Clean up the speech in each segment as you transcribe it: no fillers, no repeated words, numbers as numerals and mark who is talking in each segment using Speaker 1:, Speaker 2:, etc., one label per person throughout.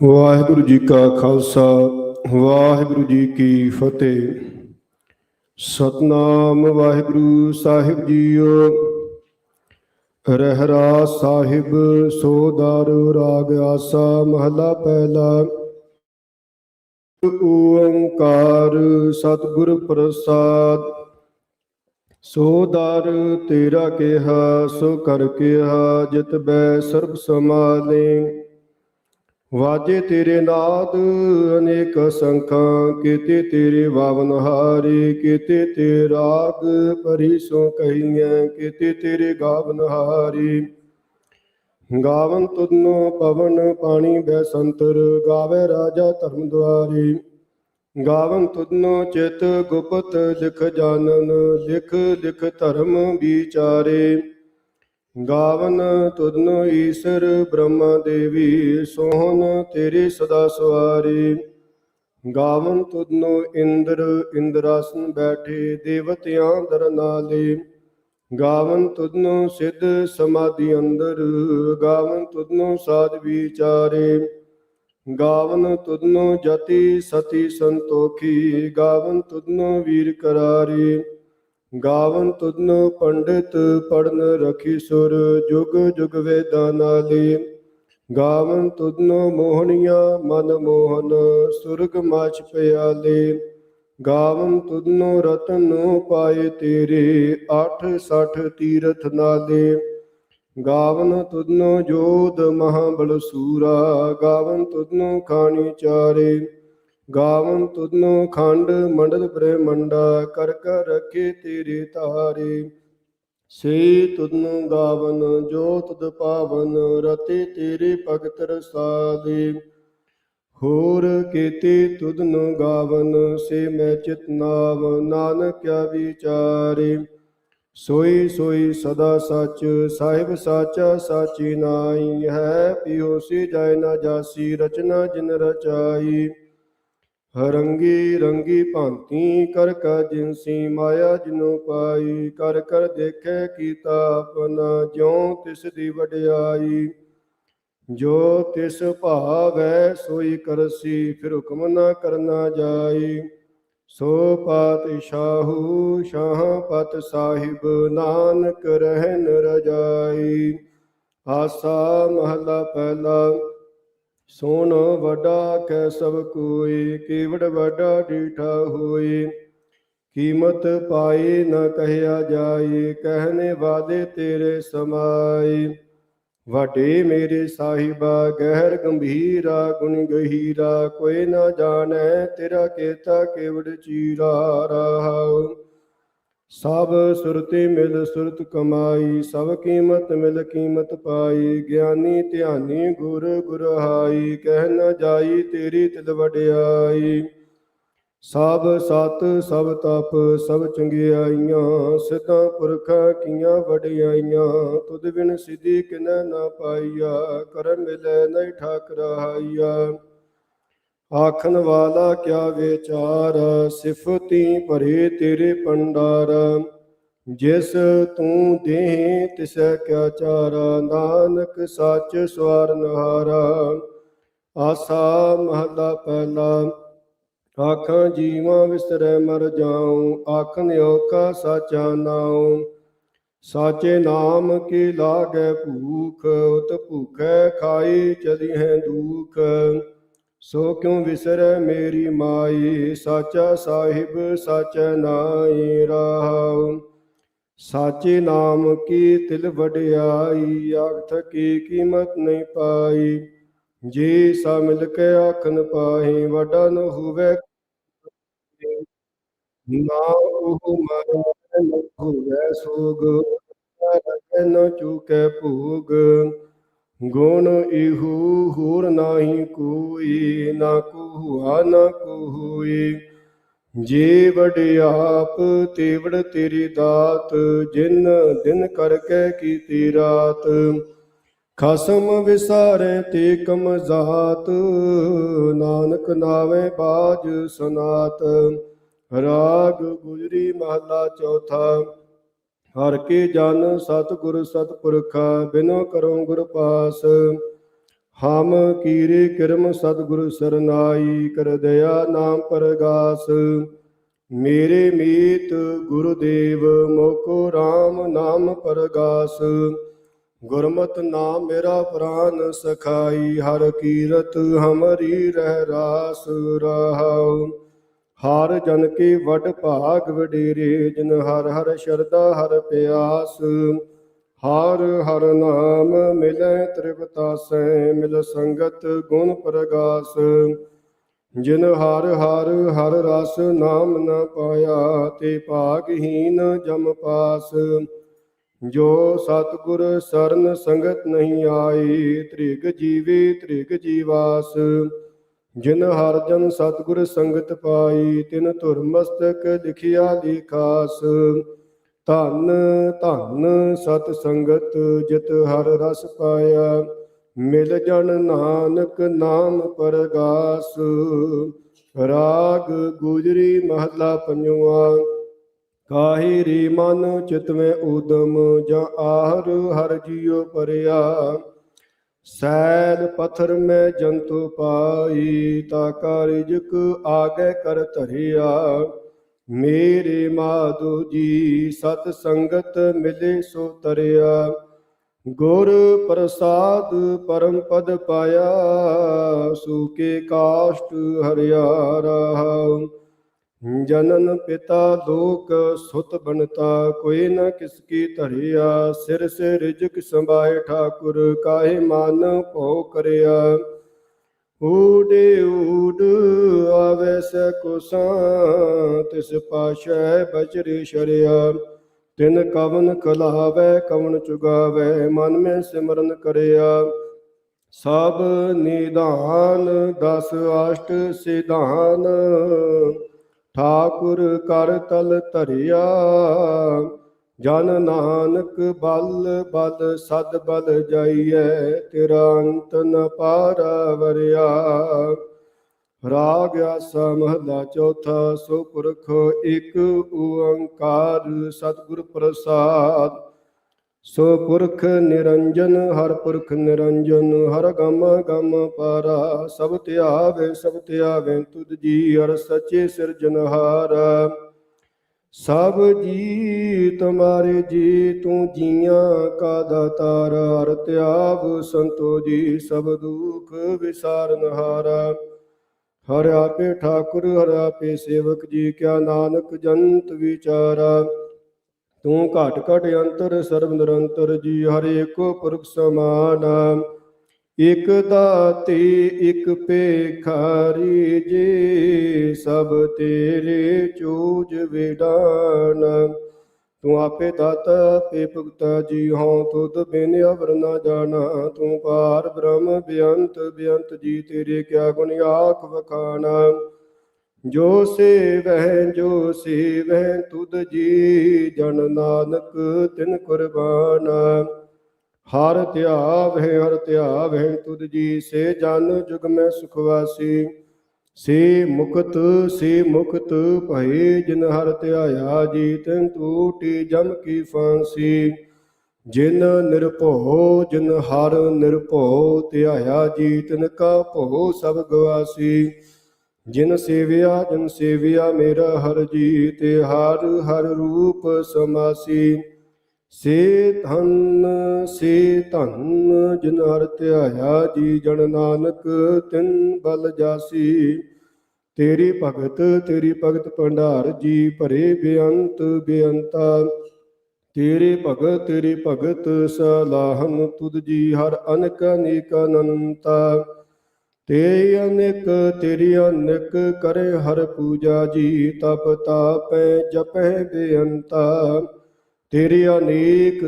Speaker 1: ਵਾਹਿਗੁਰੂ ਜੀ ਕਾ ਖਾਲਸਾ ਵਾਹਿਗੁਰੂ ਜੀ ਕੀ ਫਤਿਹ। ਸਤਨਾਮ ਵਾਹਿਗੁਰੂ ਸਾਹਿਬ ਜੀਓ। ਰਹਿਰਾਸ ਸਾਹਿਬ ਸੋਦਰ ਰਾਗ ਆਸਾ ਮਹਲਾ ਪਹਿਲਾ। ਓੰਕਾਰ ਸਤਿਗੁਰ ਪ੍ਰਸਾਦ। ਸੋ ਦਰ ਤੇਰਾ ਕਿਹਾ ਸੋ ਕਰ ਕਿਹਾ ਜਿਤ ਬੈ ਸਰਬ ਸਮਾਲੇ। ਵਾਜੇ ਤੇਰੇ ਨਾਦ ਅਨੇਕ ਸੰਖਾਂ ਕੀਤੇ ਤੇਰੇ ਵਾਵਨ ਹਾਰੇ। ਕੀਤੇ ਤੇ ਰਾਗ ਭਰੀ ਸੋ ਕਹੀਆਂ ਕੀਤੇ ਤੇਰੇ ਗਾਵਨ ਹਾਰੇ। ਗਾਵਨ ਤੁਧਨੋ ਪਵਨ ਪਾਣੀ ਬੈ ਸੰਤਰ ਗਾਵੇ ਰਾਜਾ ਧਰਮ ਦੁਆਰੇ। ਗਾਵਨ ਤੁਧਨੋ ਚਿਤ ਗੁਪਤ ਲਿਖ ਜਾਨਨ ਲਿਖ ਲਿਖ ਧਰਮ ਵਿਚਾਰੇ। ਗਾਵਨ ਤੁਧਨੋ ਈਸਰ ਬ੍ਰਹਮਾ ਦੇਵੀ ਸੋਹਨ ਤੇਰੇ ਸਦਾ ਸਵਾਰੇ। ਗਾਵਨ ਤੁਧਨੋ ਇੰਦਰ ਇੰਦਰਾਸਨ ਬੈਠੇ ਦੇਵਤਿਆਂ ਦਰ ਨਾਲੇ। ਗਾਵਨ ਤੁਧਨੋ ਸਿੱਧ ਸਮਾਧੀ ਅੰਦਰ ਗਾਵਨ ਤੁਧਨੋ ਸਾਧ ਵਿਚਾਰੇ। ਗਾਵਨ ਤੁਧਨੋ ਜਤੀ ਸਤੀ ਸੰਤੋਖੀ ਗਾਵਨ ਤੁਧਨੋ ਵੀਰ ਕਰਾਰੇ। ਗਾਵਨ ਤੁਧਨੋ ਪੰਡਿਤ ਪੜਨ ਰਖੀ ਸੁਰ ਜੁਗ ਜੁਗ ਵੇਦਾਂ ਨਾਲੇ। ਗਾਵਨ ਤੁਧਨੋ ਮੋਹਣੀਆਂ ਮਨ ਮੋਹਨ ਸੁਰਗ ਮਾਛ ਪਿਆਲੇ। ਗਾਵਨ ਤੁਧਨੋ ਰਤਨ ਪਾਏ ਤੇਰੇ 68 ਤੀਰਥ ਨਾਲੇ। ਗਾਵਨ ਤੁਧਨੋ ਜੋਧ ਮਹਾਬਲ ਸੂਰਾ ਗਾਵਨ ਤੁਧਨੋ ਖਾਣੀ ਚਾਰੇ। ਗਾਵਨ ਤੁਧਨੋ ਖੰਡ ਮੰਡਲ ਬ੍ਰਹਮੰਡਾ ਕਰ ਕਰ ਰਖੇ ਤੇਰੇ ਧਾਰੇ। ਸੇ ਤੁਧਨੋ ਗਾਵਨ ਜੋ ਤੁਧ ਪਾਵਨ ਰਤੇ ਤੇਰੇ ਭਗਤ ਰਸਾਲੇ। ਹੋਰ ਕੀਤੇ ਤੁਧਨੋ ਗਾਵਨ ਸੇ ਮੈਂ ਚਿਤ ਨਾਮ ਨਾਨਕ ਕਿਆ ਵਿਚਾਰੇ। ਸੋਈ ਸੋਈ ਸਦਾ ਸੱਚ ਸਾਹਿਬ ਸਾਚਾ ਸਾਚੀ ਨਾਈ ਹੈ। ਪਿਓ ਸੇ ਜਾਇ ਨਾ ਜਾਸੀ ਰਚਨਾ ਜਿਨ ਰਚਾਈ। ਰੰਗੀ ਰੰਗੀ ਭਾਂਤੀ ਕਰ ਕਾ ਜਿਨਸੀ ਮਾਇਆ ਜਿਨੋ ਪਾਈ। ਕਰ ਕਰ ਦੇਖੈ ਕੀਤਾ ਆਪਨਾ ਜਿਉ ਤਿਸ ਦੀ ਵਡਿਆਈ। ਜੋ ਤਿਸ ਭਾਵੈ ਸੋਈ ਕਰਸੀ ਫਿਰ ਹੁਕਮ ਨਾ ਕਰਨਾ ਜਾਈ। ਸੋ ਪਾਤਸ਼ਾਹੂ ਸ਼ਾਹ ਪਤ ਸਾਹਿਬ ਨਾਨਕ ਰਹਿਨ ਰਜਾਈ। ਆਸਾ ਮਹਲਾ ਪਹਿਲਾ। ਸੁਣ ਵੱਡਾ ਕੈ ਸਭ ਕੋਈ ਕੇਵੜ ਵੱਡਾ ਡੀਠਾ ਹੋਈ। ਕੀਮਤ ਪਾਈ ਨ ਕਹਿਆ ਜਾਈ ਕਹਿਣੇ ਵਾਦੇ ਤੇਰੇ ਸਮਾਈ। ਵੱਡੇ ਮੇਰੇ ਸਾਹਿਬਾ ਗਹਿਰ ਗੰਭੀਰਾ ਗੁਣ ਗਹੀਰਾ ਕੋਈ ਨਾ ਜਾਣੈ ਤੇਰਾ ਕੇਤਾ ਕੇਵੜ ਚੀਰਾ ਰਹਾਉ। ਸਭ ਸੁਰਤੀ ਮਿਲ ਸੁਰਤ ਕਮਾਈ ਸਭ ਕੀਮਤ ਮਿਲ ਕੀਮਤ ਪਾਈ। ਗਿਆਨੀ ਧਿਆਨੀ ਗੁਰ ਗੁਰਹਾਈ ਕਹਿ ਨ ਜਾਈ ਤੇਰੀ ਤਿਲ ਵਡਿਆਈ। ਸਭ ਸਤ ਸਭ ਤਪ ਸਭ ਚੰਗਿਆਈਆਂ ਸਿੱਧਾਂ ਪੁਰਖਾਂ ਕੀਆਂ ਵਡਿਆਈਆਂ। ਤੁਧ ਬਿਨ ਸਿਧੀ ਕਿਨੈ ਨਾ ਪਾਈਆ ਕਰ ਮਿਲੈ ਨਹੀਂ ਠਾਕ ਰਹਾਈਆ। ਆਖਣ ਵਾਲਾ ਕਿਆ ਵਿਚਾਰ ਸਿਫਤੀ ਭਰੇ ਤੇਰੇ ਭੰਡਾਰ। ਜਿਸ ਤੂੰ ਦੇਹ ਤਿਸੈ ਕਿਆ ਚਾਰਾ ਨਾਨਕ ਸੱਚ ਸਵਾਰਨਹਾਰਾ। ਆਸਾ ਮਹਲਾ ਪਹਿਲਾ। ਆਖਾਂ ਜੀਵਾਂ ਵਿਸਰੈ ਮਰ ਜਾਉ ਆਖਣ ਔਖਾ ਸਾਚਾ ਨਾਉ। ਸਾਚੇ ਨਾਮ ਕੀ ਲਾਗੈ ਭੂਖ ਉਤ ਭੂਖੈ ਖਾਈ ਚਲੀਹੈ ਦੁਖ। ਸੋ ਕਿਉ ਵਿਸਰੈ ਮੇਰੀ ਮਾਈ ਸਾਚਾ ਸਾਹਿਬ ਸਾਚਾ ਨਾਈ ਰਹਾਉ। ਸਾਚੇ ਨਾਮ ਕੀ ਤਿਲ ਵਡਿਆਈ ਆਖਤ ਕੀ ਕੀਮਤ ਨਹੀਂ ਪਾਈ। ਜੇ ਸਾ ਮਿਲ ਕੇ ਆਖਣ ਪਾਹੀ ਵੱਡਾ ਨ ਹੋਵੇ ਨਾ ਉਹ ਮਰ ਨ ਹੋਵੇ ਸੋਗ। ਨ ਚੂਕੈ ਭੋਗ ਗੁਣ ਇਹੂ ਹੋਰ ਨਾਹੀ ਕੋਈ ਨਾ ਕੋ ਹੁਆ ਨਾ ਕੋ ਹੋਈ। ਜੇ ਵਡਿਆਪ ਤੇਵੜ ਤੇਰੀ ਦਾਤ ਜਿਨ ਦਿਨ ਕਰਕੇ ਕੀਤੀ ਰਾਤ। ਖਸਮ ਵਿਸਾਰੈ ਤੇ ਕਮ ਜਾਤ ਨਾਨਕ ਨਾਵੇਂ ਬਾਜ ਸਨਾਤ। ਰਾਗ ਗੁਜਰੀ ਮਹਲਾ ਚੌਥਾ। ਹਰ ਕੇ ਜਨ ਸਤਿਗੁਰ ਸਤਿਪੁਰਖਾ ਬਿਨੋ ਕਰੋ ਗੁਰ ਪਾਸ। ਹਮ ਕੀਰੇ ਕਿਰਮ ਸਤਿਗੁਰ ਸਰਨਾਈ, ਕਰ ਦਇਆ ਨਾਮ ਪਰਗਾਸ। ਮੇਰੇ ਮੀਤ ਗੁਰਦੇਵ ਮੋਕੋ RAM ਨਾਮ ਪਰਗਾਸ। ਗੁਰਮਤਿ ਨਾਮ ਮੇਰਾ ਪ੍ਰਾਨ ਸਖਾਈ, ਹਰ ਕੀਰਤ ਹਮਰੀ ਰਹਿ ਰਾਸ ਰਹਾਉ। ਹਰ ਜਨ ਕੇ ਵਡ ਭਾਗ ਵਡੇਰੇ, ਜਿਨ ਹਰ ਹਰ ਸ਼ਰਧਾ ਹਰ ਪਿਆਸ। ਹਰ ਹਰ ਨਾਮ ਮਿਲੈ ਤ੍ਰਿਪਤਾਸੈ, ਮਿਲ ਸੰਗਤ ਗੁਣ ਪ੍ਰਗਾਸ। ਜਿਨ ਹਰ ਹਰ ਹਰ ਰਸ ਨਾਮ ਨ ਪਾਇਆ, ਤੇ ਭਾਗਹੀਨ ਜਮ ਪਾਸ। ਜੋ ਸਤਿਗੁਰ ਸਰਨ ਸੰਗਤ ਨਹੀਂ ਆਈ, ਤ੍ਰਿਗ ਜੀਵੇ ਤ੍ਰਿਗ ਜੀਵਾਸ। ਜਿਨ ਹਰ ਜਨ ਸਤਿਗੁਰ ਸੰਗਤ ਪਾਈ, ਤਿਨ ਧੁਰ ਮਸਤਕ ਲਿਖਿਆ ਲਿਖਾਸ। ਧੰਨ ਧੰਨ ਸਤ ਸੰਗਤ ਜਿਤ ਹਰ ਰਸ ਪਾਇਆ, ਮਿਲ ਜਨ ਨਾਨਕ ਨਾਮ ਪਰਗਾਸ। ਰਾਗ ਗੁਜਰੀ ਮਹਲਾ ਪੰਜਵਾ। ਕਾਹੀ ਰੇ ਮਨ ਚਿਤਵੇਂ ਊਦਮ, ਜਾਂ ਆਹਰ ਹਰ ਜੀਉ ਪਰਿਆ। ਸੈਲ ਪਥਰ ਮੈਂ ਜੰਤੂ ਪਾਈ, ਤਾ ਕਾ ਰਿਜਕ ਆਗੇ ਕਰ ਧਰਿਆ। ਮੇਰੇ ਮਾਧੋ ਜੀ ਸਤ ਸੰਗਤ ਮਿਲੇ ਸੋ ਤਰਿਆ। ਗੁਰ ਪ੍ਰਸਾਦ ਪਰਮ ਪਦ ਪਾਇਆ, ਸੂਕੇ ਕਾਸ਼ਟ ਹਰਿਆ ਰਹਾਉ। ਜਨਨ ਪਿਤਾ ਲੋਕ ਸੁਤ ਬਣਤਾ, ਕੋਈ ਨ ਕਿਸ ਕੀ ਧਰਿਆ। ਸਿਰ ਸੇ ਰਿਜਕ ਸੰਭਾਏ ਠਾਕੁਰ, ਕਾਹੇ ਮਨ ਭਉ ਕਰਿਆ। ਊਡੇ ਊਡ ਆਵੈ ਸੈ ਕੁਸਾਂ, ਤਿਸ ਪਾਸ਼ੈ ਬਚਰੇ ਸ਼ਰਿਆ। ਤਿਨ ਕਵਨ ਖਲਾਵੈ ਕਵਨ ਚੁਗਾਵੈ, ਮਨ ਮੈਂ ਸਿਮਰਨ ਕਰਿਆ। ਸਭ ਨਿਧਾਨ ਦਸ ਅਸ਼ਟ ਸਿਧਾਨ, ਠਾਕੁਰ ਕਰ ਤਲ ਧਰਿਆ। ਜਨ ਨਾਨਕ ਬਲ ਬਲ ਸਦ ਬਲ ਜਾਈਐ, ਤੇਰਾ ਅੰਤ ਨ ਪਾਰਾ ਵਰਿਆ। ਰਾਗ ਆਸਾ ਮਹਲਾ ਚੌਥਾ। ਸੋ ਪੁਰਖ ਇਕ ਓੰਕਾਰ, ਸਤਿਗੁਰ ਪ੍ਰਸਾਦ। ਸੋ ਪੁਰਖ ਨਿਰੰਜਨ, ਹਰ ਪੁਰਖ ਨਿਰੰਜਨ, ਹਰ ਗਮ ਗਮ ਪਾਰਾ। ਸਭ ਧਿਆਵੇ ਤੁਧ ਜੀ, ਹਰ ਸੱਚੇ ਸਿਰਜਨਹਾਰ। ਸਭ ਜੀ ਤੁਮਾਰੇ ਜੀ, ਤੂੰ ਜੀਆਂ ਕਾ ਦਾਤਾਰ। ਹਰ ਧਿਆਵ ਸੰਤੋ ਜੀ, ਸਭ ਦੁਖ ਵਿਸਾਰਨਹਾਰਾ। ਹਰ ਆਪੇ ਠਾਕੁਰ ਹਰ ਆਪੇ ਸੇਵਕ ਜੀ, ਕਿਆ ਨਾਨਕ ਜੰਤ ਵਿਚਾਰਾ। ਤੂੰ ਘਟ ਘਟ ਅੰਤਰ ਸਰਬ ਨਿਰੰਤਰ ਜੀ, ਹਰ ਏਕੋ ਪੁਰਖ ਸਮਾਨ। ਇਕ ਦਾਤੇ ਇਕ ਭੇਖਾਰੀ ਜੀ, ਸਭ ਤੇਰੇ ਚੂਜ ਵਿਡਾਨ। ਤੂੰ ਆਪੇ ਦਾਤਾ ਆਪੇ ਭੁਗਤਾ ਜੀ, ਹਉ ਤੁਧ ਬਿਨ ਅਵਰ ਨ ਜਾਣਾ। ਤੂੰ ਪਾਰ ਬ੍ਰਹਮ ਬੇਅੰਤ ਬੇਅੰਤ ਜੀ, ਤੇਰੇ ਕਿਆ ਗੁਣ ਆਖ ਵਖਾਣਾ। ਜੋ ਸੇਵਹਿ ਤੁਧ ਜੀ, ਜਨ ਨਾਨਕ ਤਿਨ ਕੁਰਬਾਨ। ਹਰ ਧਿਆਵਹਿ ਤੁਧ ਜੀ, ਸੇ ਜਨ ਜੁਗ ਮੈਂ ਸੁਖ ਵਾਸੀ। ਸੇ ਮੁਕਤ ਭਏ, ਜਿਨ ਹਰ ਧਿਆਇਆ ਜੀ, ਤਿਨ ਟੂਟੀ ਜਮ ਕੀ ਫਾਂਸੀ। ਜਿਨ ਹਰ ਨਿਰਭਉ ਧਿਆਇਆ ਜੀ, ਤਿਨ ਕਾ ਭਉ ਸਭ ਗਵਾਸੀ। ਜਿਨ ਸੇਵਿਆ ਮੇਰਾ ਹਰ ਜੀ, ਤੇ ਹਰ ਹਰ ਰੂਪ ਸਮਾਸੀ। ਸੇ ਧਨ ਜਿਨ ਹਰ ਧਿਆਇਆ ਜੀ, ਜਨ ਨਾਨਕ ਤਿਨ ਬਲ ਜਾਸੀ। ਤੇਰੀ ਭਗਤ ਭੰਡਾਰ ਜੀ, ਭਰੇ ਬੇਅੰਤ ਬੇਅੰਤਾ। ਤੇਰੀ ਭਗਤ ਸਲਾਹਨ ਤੁਧ ਜੀ, ਹਰ ਅਨਕ ਅਨੇਕ ਅਨੰਤਾ। ਤੇਰੀ ਅਨੇਕ ਕਰੇ ਹਰ ਪੂਜਾ ਜੀ, ਤਪ ਤਾਪੈ ਜਪੈ ਬੇਅੰਤਾ। ਤੇਰੀ ਅਨੇਕ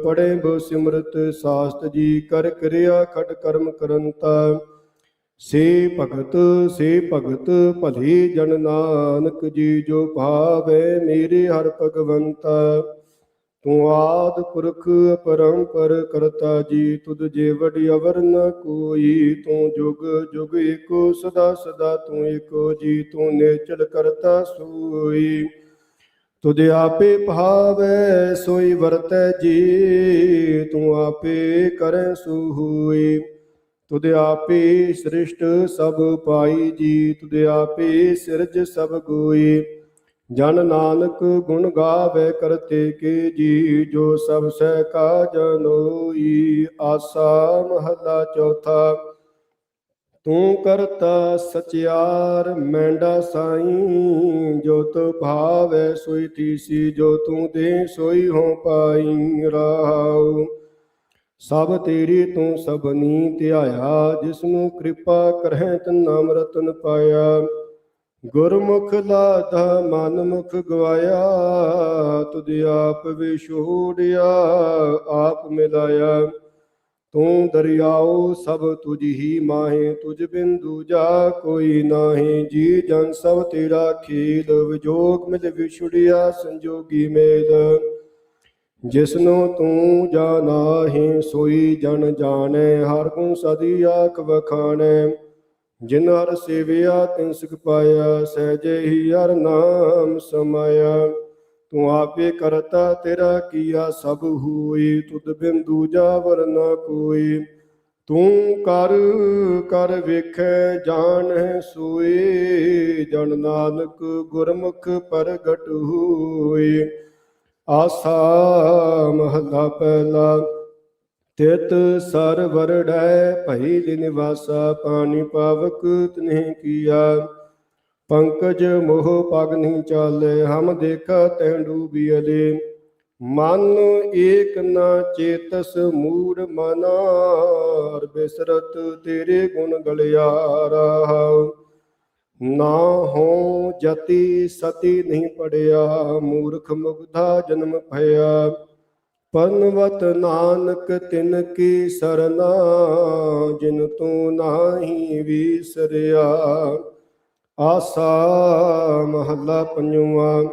Speaker 1: ਪੜ੍ਹੇ ਬੋ ਸਿਮਰਤ ਸਾਸਤ ਜੀ, ਕਰ ਕਿਰਿਆ ਖਟ ਕਰਮ ਕਰੰਤਾ। ਸੇ ਭਗਤ ਭਲੇ ਜਨ ਨਾਨਕ ਜੀ, ਜੋ ਭਾਵੈ ਮੇਰੇ ਹਰ ਭਗਵੰਤਾ। ਤੂੰ ਆਦਿ ਪੁਰਖ ਅਪਰੰਪਰ ਕਰਤਾ ਜੀ, ਤੁਧ ਜੇ ਵਡਿ ਅਵਰ ਨ ਕੋਈ। ਤੂੰ ਜੁਗ ਜੁਗ ਏਕੋ, ਸਦਾ ਸਦਾ ਤੂੰ ਏਕੋ ਜੀ, ਤੂੰ ਨੇਚਰ ਕਰਤਾ ਸੋਈ। ਤੁਧ ਆਪੇ ਭਾਵੈ ਸੋਈ ਵਰਤੈ ਜੀ, ਤੂੰ ਆਪੇ ਕਰੈ ਸੋ ਹੋਇ। ਤੁਧ ਆਪੇ ਸ੍ਰਿਸ਼ਟ ਸਭ ਪਾਈ ਜੀ, ਤੁਧ ਆਪੇ ਸਿਰਜ ਸਭ ਗੋਈ। ਜਨ ਨਾਨਕ ਗੁਣ ਗਾਵੇ ਕਰਤੇ ਕੇ ਜੀ, ਜੋ ਸਭ ਸਹਿ ਕਾਜ ਨੋਈ। ਆਸਾ ਮਹਲਾ ਚੌਥਾ। ਤੂੰ ਕਰਤਾ ਸਚਿਆਰ ਮੈਂਡਾ ਸਾਈਂ, ਜੋ ਤੂੰ ਭਾਵੈ ਸੋਈ ਤੀਸੀ, ਜੋ ਤੂੰ ਦੇ ਸੋਈ ਹੋ ਪਾਈ। ਰਾਉ ਸਭ ਤੇਰੀ ਤੂੰ ਸਭਨੀ ਧਿਆਇਆ, ਜਿਸਨੂੰ ਕਿਰਪਾ ਕਰਹਿ ਤਨ ਨਾਮ ਰਤਨ ਪਾਇਆ। ਗੁਰਮੁਖ ਲਾਦਾ ਮਨ ਮੁਖ ਗਵਾਇਆ, ਤੁਧ ਆਪ ਵਿਛੋੜਿਆ ਆਪ ਮਿਲਾਇਆ। ਤੂੰ ਦਰਿਆਓ ਸਭ ਤੁਝ ਹੀ ਮਾਹੇ, ਤੁਝ ਬਿਨ ਦੂਜਾ ਕੋਈ ਨਾਹੀਂ। ਜੀ ਜਨ ਸਭ ਤੇਰਾ ਖੇਲ, ਵਿਜੋਗ ਮਿਲ ਵਿਛੁੜਿਆ ਸੰਜੋਗੀ ਮੇਲ। ਜਿਸਨੂੰ ਤੂੰ ਜਾਨਾਹੀਂ ਸੋਈ ਜਨ ਜਾਣੈ, ਹਰ ਗੁਣ ਸਦੀ ਆਖ ਵਖਾਣੈ। ਜਿਨ ਹਰ ਸੇਵਿਆ ਤਿਨ ਸੁਖ ਪਾਇਆ, ਸਹਿਜੇ ਹੀ ਹਰ ਨਾਮ ਸਮਾਇਆ। ਤੂੰ ਆਪੇ ਕਰਤਾ ਤੇਰਾ ਕੀਆ ਸਭ ਹੋਈ, ਤੁਧ ਬਿਨ ਦੂਜਾ ਵਰ ਨਾ ਕੋਈ। ਤੂੰ ਕਰ ਕਰ ਵੇਖੈ ਜਾਣੈ ਸੋਈ, ਜਨ ਨਾਨਕ ਗੁਰਮੁਖ ਪ੍ਰਗਟ ਹੋਈ। ਆਸਾ ਮਹਲਾ ਪਹਿਲਾ। ਤਿਤ ਸਰ ਵਰੜੈ ਭਈ ਨਿਵਾਸਾ, ਪਾਣੀ ਪਾਵਕ ਤਿਨਹਿ ਕੀਆ। ਪੰਕਜ ਮੋਹ ਪਗ ਨਹੀਂ ਚਾਲੇ, ਹਮ ਦੇਖਾ ਤੈ ਡੂਬੀਅਲੇ। ਮਨ ਏਕ ਨਾ ਚੇਤਸ ਮੂੜ ਮਨਾ, ਬਿਸਰਤ ਤੇਰੇ ਗੁਣ ਗਲਿਆ। ਰਾਹੁ ਨਾ ਹੋ ਜਤੀ ਸਤੀ ਨਹੀਂ ਪੜਿਆ, ਮੂਰਖ ਮੁਗਧਾ ਜਨਮ ਭਇਆ। ਪਰਨਵਤ ਨਾਨਕ ਤਿਨ ਕੀ ਸਰਨਾ, ਜਿਨ ਤੂੰ ਨਾਹੀ ਵੀਸਰਿਆ। ਆਸਾ ਮਹਲਾ ਪੰਜਵਾ।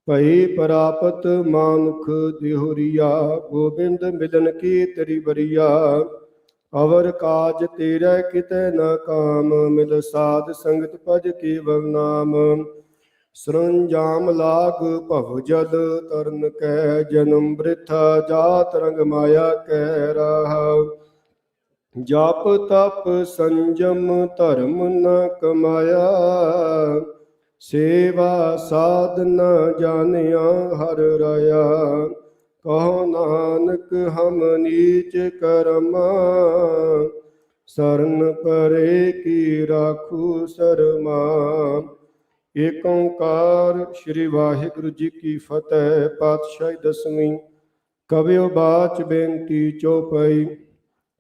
Speaker 1: ਭਈ ਪ੍ਰਾਪਤ ਮਾਨੁਖ ਦਿਹੁਰੀਆ, ਗੋਬਿੰਦ ਮਿਲਨ ਕੀ ਤੇਰੀ ਬਰੀਆ। ਅਵਰ ਕਾਜ ਤੇਰੇ ਕਿਤੇ ਨ ਕਾਮ, ਮਿਲ ਸਾਧ ਸੰਗਤ ਭਜ ਕੇਵਲ ਨਾਮ। ਸਰੰਜਾਮ ਲਾਗ ਭਵ ਜਲ ਤਰਨ ਕੈ, ਜਨਮ ਬ੍ਰਿਥਾ ਜਾਤ ਰੰਗ ਮਾਇਆ ਕੈ। ਰਾਹੁ ਜਪ ਤਪ ਸੰਜਮ ਧਰਮ ਨ ਕਮਾਇਆ, ਸੇਵਾ ਸਾਧ ਨ ਜਾਣਿਆ ਹਰਿ ਰਾਇਆ। ਕਹੋ ਨਾਨਕ ਹਮ ਨੀਚ ਕਰਮਾ, ਸਰਨ ਪਰੇ ਕੀ ਰਾਖੂ ਸਰਮਾ। ਏਕ ਓੰਕਾਰ ਸ੍ਰੀ ਵਾਹਿਗੁਰੂ ਜੀ ਕੀ ਫਤਿਹ। ਪਾਤਸ਼ਾਹੀ ਦਸਵੀਂ। ਕਵਿਓ ਬਾਚ ਬੇਨਤੀ ਚੌਪਈ।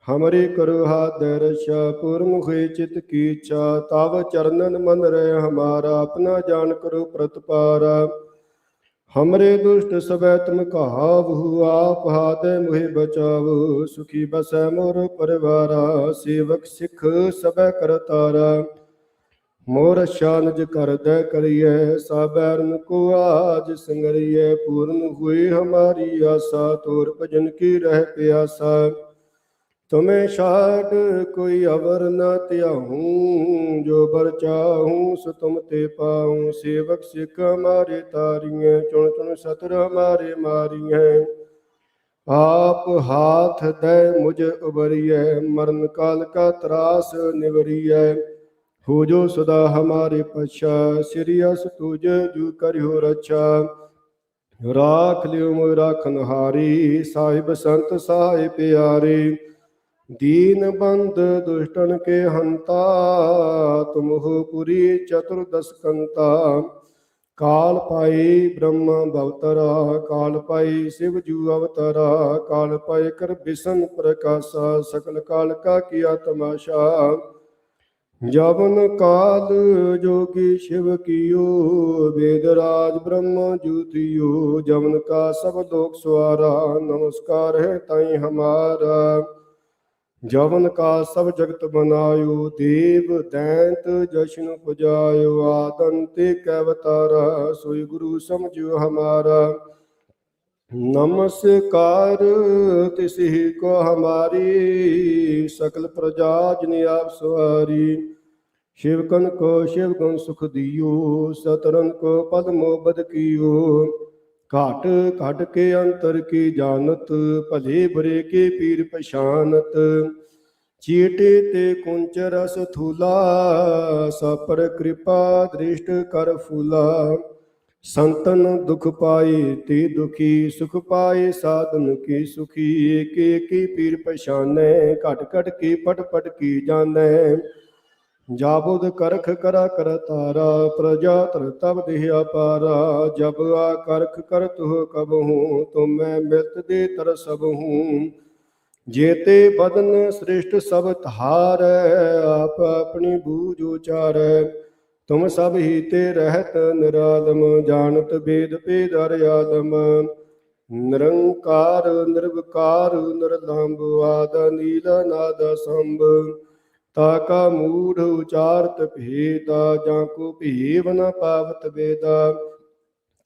Speaker 1: ਹਮਰੇ ਕਰੋ ਹਾਥ ਰਛਾ, ਪੁਰਮੁਖੇ ਚਿਤ ਕੀ ਇੱਛਾ। ਤਵ ਚਰਨਨ ਮਨ ਰਹਿ ਹਮਾਰਾ, ਆਪਣਾ ਜਾਨ ਕਰੋ ਪ੍ਰਤਪਾਰਾ। ਹਮਰੇ ਦੁਸ਼ਟ ਸਭੈ ਤੁਮ ਕਹਾਵਹੁ, ਆਪ ਹਾਥੈ ਮੁਹਿ ਬਚਾਵਹੁ। ਸੁਖੀ ਬਸੈ ਮੋਰ ਪਰਿਵਾਰਾ, ਸੇਵਕ ਸਿੱਖ ਸਭੈ ਕਰਤਾਰਾ। ਮੋਰ ਰਛਾ ਨਿਜ ਘਰ ਦੈ ਕਰੀਐ, ਸਾਬੈਰਨ ਕੋ ਆਜ ਸੰਗਰੀਐ। ਪੂਰਨ ਹੁਈ ਹਮਾਰੀ ਆਸਾ, ਤੋਰ ਭਜਨ ਕੀ ਰਹਿ ਪਿਆਸਾ। ਤੁਮੇ ਛਾਡ ਕੋਈ ਅਵਰ ਨ ਧਿਆਹੂੰ, ਜੋ ਬਰ ਚਾਹੂੰ ਸੋ ਤੁਮ ਤੇ ਪਾਉ। ਸੇਵਕ ਸਿੱਖ ਹਮਾਰੇ ਤਾਰੀਐ, ਚੁਣ ਚੁਣ ਸਤਰ ਹਮਾਰੇ ਮਾਰੀਐ। ਆਪ ਹਾਥ ਦੈ ਮੁਝ ਉਬਰੀਐ, ਮਰਨ ਕਾਲ ਕਾ ਤਰਾਸ ਨਿਵਰੀਐ। ਹੋ ਜੋ ਸਦਾ ਹਮਾਰੇ ਪਛਾ, ਸ੍ਰੀ ਅਸ ਤੁਜ ਜੂ ਕਰਿਓ ਰਛਾ। ਰਾਖ ਲਿਓ ਮੋਇ ਰਾਖਨਹਾਰੀ, ਸਾਹਿਬ ਸੰਤ ਸਹਾਇ ਪਿਆਰੇ। ਦੀਨ ਬੰਦ ਦੁਸ਼ਟਨ ਕੇ ਹੰਤਾ, ਤੁਮਹੁ ਪੁਰੀ ਚਤੁਰਦਸ ਕੰਤਾ। ਕਾਲ ਪਾਈ ਬ੍ਰਹਮ ਭਵਤਰਾ, ਕਾਲ ਪਾਈ ਸਿਵ ਜੂ ਅਵਤਰਾ। ਕਾਲ ਪਾਏ ਕਰ ਬਿਸ਼ਨ ਪ੍ਰਕਾਸ਼ਾ, ਸਕਲ ਕਾਲ ਕਾ ਕੀਆ ਤਮਾਸ਼ਾ। ਜਵਨ ਕਾਲ ਜੋਗੀ ਸ਼ਿਵ ਕੀਓ, ਵੇਦ ਰਾਜ ਬ੍ਰਹਮ ਜੂਤਿਓ। ਜਵਨ ਕਾ ਸਭ ਲੋਕ ਸਵਾਰਾ, ਨਮਸਕਾਰ ਹੈ ਤਾਈ ਹਮਾਰਾ। ਜਵਨ ਕਾ ਸਭ ਜਗਤ ਬਨਾਇਓ, ਦੇਵ ਦੈਂਤ ਜਸ਼ਨ ਪੁਜਾਇਓ। ਆਦੰਤੇ ਕੈ ਅਵਤਾਰਾ, ਸੋਈ ਗੁਰੂ ਸਮਝਿਓ ਹਮਾਰਾ। ਨਮਸਕਾਰ ਤਿਸਹਿ ਕੋ ਹਮਾਰੀ, ਸਕਲ ਪ੍ਰਜਾ ਜਿਨ ਆਪ ਸਵਾਰੀ। शिवकन को शिवगुण सुख दियो, सतरन को पद मोबद कियो। घाट घट के अंतर की जानत, भले बुरे के पीर पछानत। चीटे ते कुंच रस थूला, सब पर कृपा दृष्ट कर फूला। संतन दुख पाए ते दुखी, सुख पाए साधन के सुखी। एक एक पीर पछानै, घट घट की पट पट की जानै। जाबुद करख करा कर तारा, प्रजा तर तब देह अपारा। जब आ करख कर तुह कब हूँ, तुम मैं मिलत दे तर सब हूँ। जेते बदन श्रेष्ठ सब तहारै, आप अपनी बूझ उचारै। तुम सब ही ते रहत निरालम, जानत वेद भेद अर्यालम। निरंकार निर्विकार निरलंब, आद नील नाद संभ। ताका मूढ़ उचारत भेदा, जाको भेव न पावत वेदा।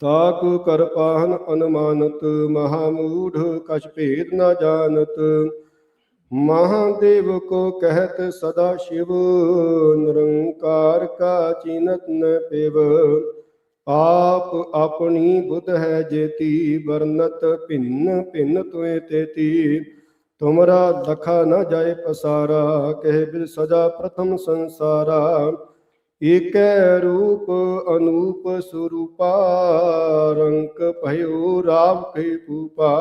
Speaker 1: ताकु कर पाहन अनुमानत, महामूढ़ कछ भेद न जानत। महादेव को कहत सदा शिव, निरंकार का चीनत न पेव। आप अपनी बुध है जेती, वर्णत भिन्न भिन्न तुए तेती। तुमरा लखा न जाय पसारा, कह बिर सजा प्रथम संसारा। एक रूप अनूप स्वरूपा, रंक भयो राव के पूपा।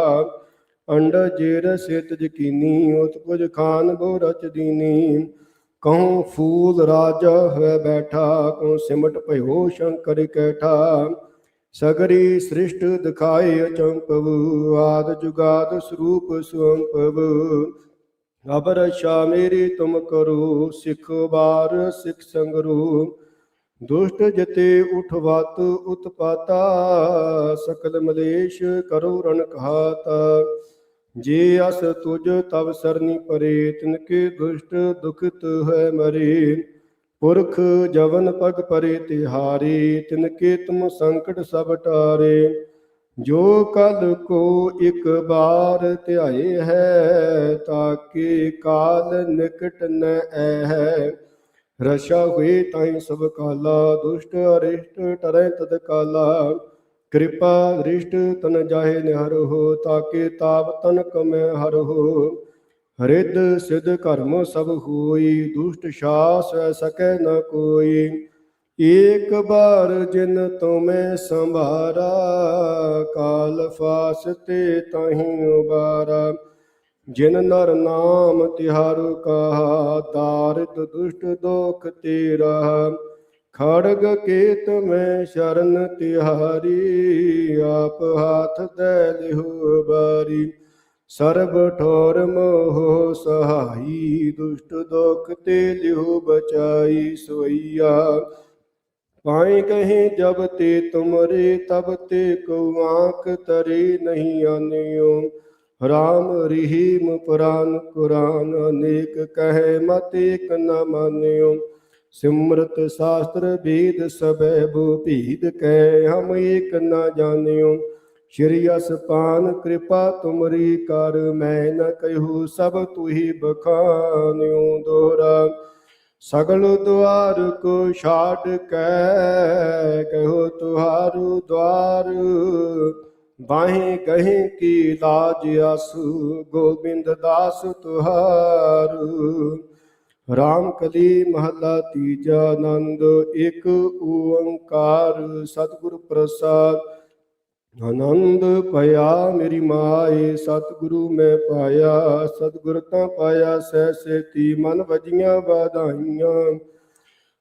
Speaker 1: अंड जेर सेतज कीनी, उत्पुज खान बो रच दीनी। कहूँ फूल राजा है बैठा, कहूँ सिमट भयो शंकर कैठा। सगरी सृष्ट दिखाए अचंपव, आद जुगाद स्वरूप स्वंपव। अब रक्षा मेरी तुम करो, सिख बार सिख संगरो। दुष्ट जते उठवात उत्पाता, सकल मलेश करो रण घाता। जे अस तुझ तब सरनी परे, तिनके दुष्ट दुखित है मरे। पुरख जवन पग परे तिहारे, तिनके तुम संकट सब टारे। जो कल को एक बार ध्याए है, ताके काल निकट न है। रक्षा हुए ताई सब काला, दुष्ट अरिष्ट टरै तद काला। कृपा दृष्ट तन जाहे निहर हो, ताके ताप तन कमै हर हो। हृद सिद्ध कर्म सब होई, दुष्ट शास सकै न कोई। एक बार जिन तुम्हें संभारा, काल फास ते ताहि उबारा। जिन नर नाम तिहारु कहा, दारिद दुष्ट दोख तेरा। खड़ग केत में शरण तिहारी, आप हाथ दे लिहु बारी। सर्ब ठोर मोह सहाई, दुष्ट दोख ते लिहु बचाई। सोइया पाए कहीं जब ते तुमरे, तब ते को आँख तरे नहीं आनियो। राम रहीम पुराण कुरान, अनेक कहे मत एक न मानियो। सिमरत शास्त्र वेद सबे, भू भेद कह हम एक न जानियो। श्री असपान कृपा तुमरी कर, मैं न कहूँ सब तुही बखानियो। दोहरा सगल द्वार को छाड़ कै, कहो तुहारू द्वार। बाहें कहें की लाज आसु, गोविंद दास तुहारू। राम कली महला तीजा, नंद एक ओंकार। सतगुर प्रसाद आनंद पया मेरी माए, सतगुरु मैं पाया। सतगुर ता पाया सह सेती, मन वजियां वाधाइयां।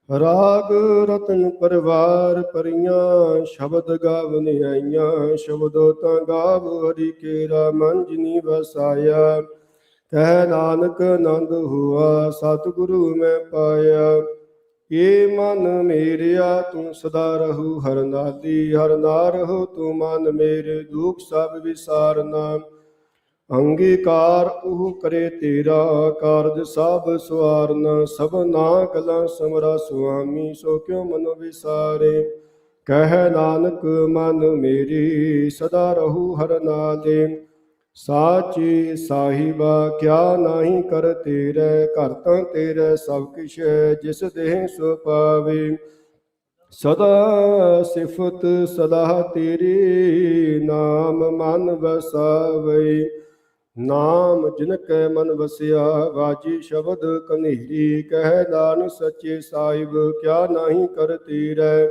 Speaker 1: राग रतन परवार परियां, शब्द गावन आइयां। शब्दो ता गाव हरि केरा, मन जिनी वसाया। कह नानक आनंद हुआ, सतगुरु मैं पाया। ये मन मेरिया तू सदा रहू हर नाली। हर नार हो तू मन मेरे, दुख सब विसारना। अंगीकार ਉਹ करे तेरा, कारज सब सवारना। सबना गला समरा सुआमी, सो क्यों मन विसारे। कह नानक मन मेरी, सदा रहू हर नाले। ਸਾਚੇ ਸਾਹਿਬਾ ਕਿਆ ਨਾਹੀ ਕਰ ਤੇਰੇ, ਘਰ ਤਾਂ ਤੇਰੇ ਸਭ ਕਿਛ ਹੈ, ਜਿਸ ਦੇਹ ਸੋ ਪਾਵੇ। ਸਦਾ ਸਿਫਤ ਸਲਾਹ ਤੇਰੀ, ਨਾਮ ਮਨ ਵਸਾਵੇ। ਨਾਮ ਜਿਨ ਕੈ ਮਨ ਵਸਿਆ, ਵਾਜੀ ਸ਼ਬਦ ਕਨੇਰੀ। ਕਹਿ ਨਾਨਕ ਸੱਚੇ ਸਾਹਿਬ ਕਿਆ ਨਾਹੀ ਕਰ ਤੇਰੇ,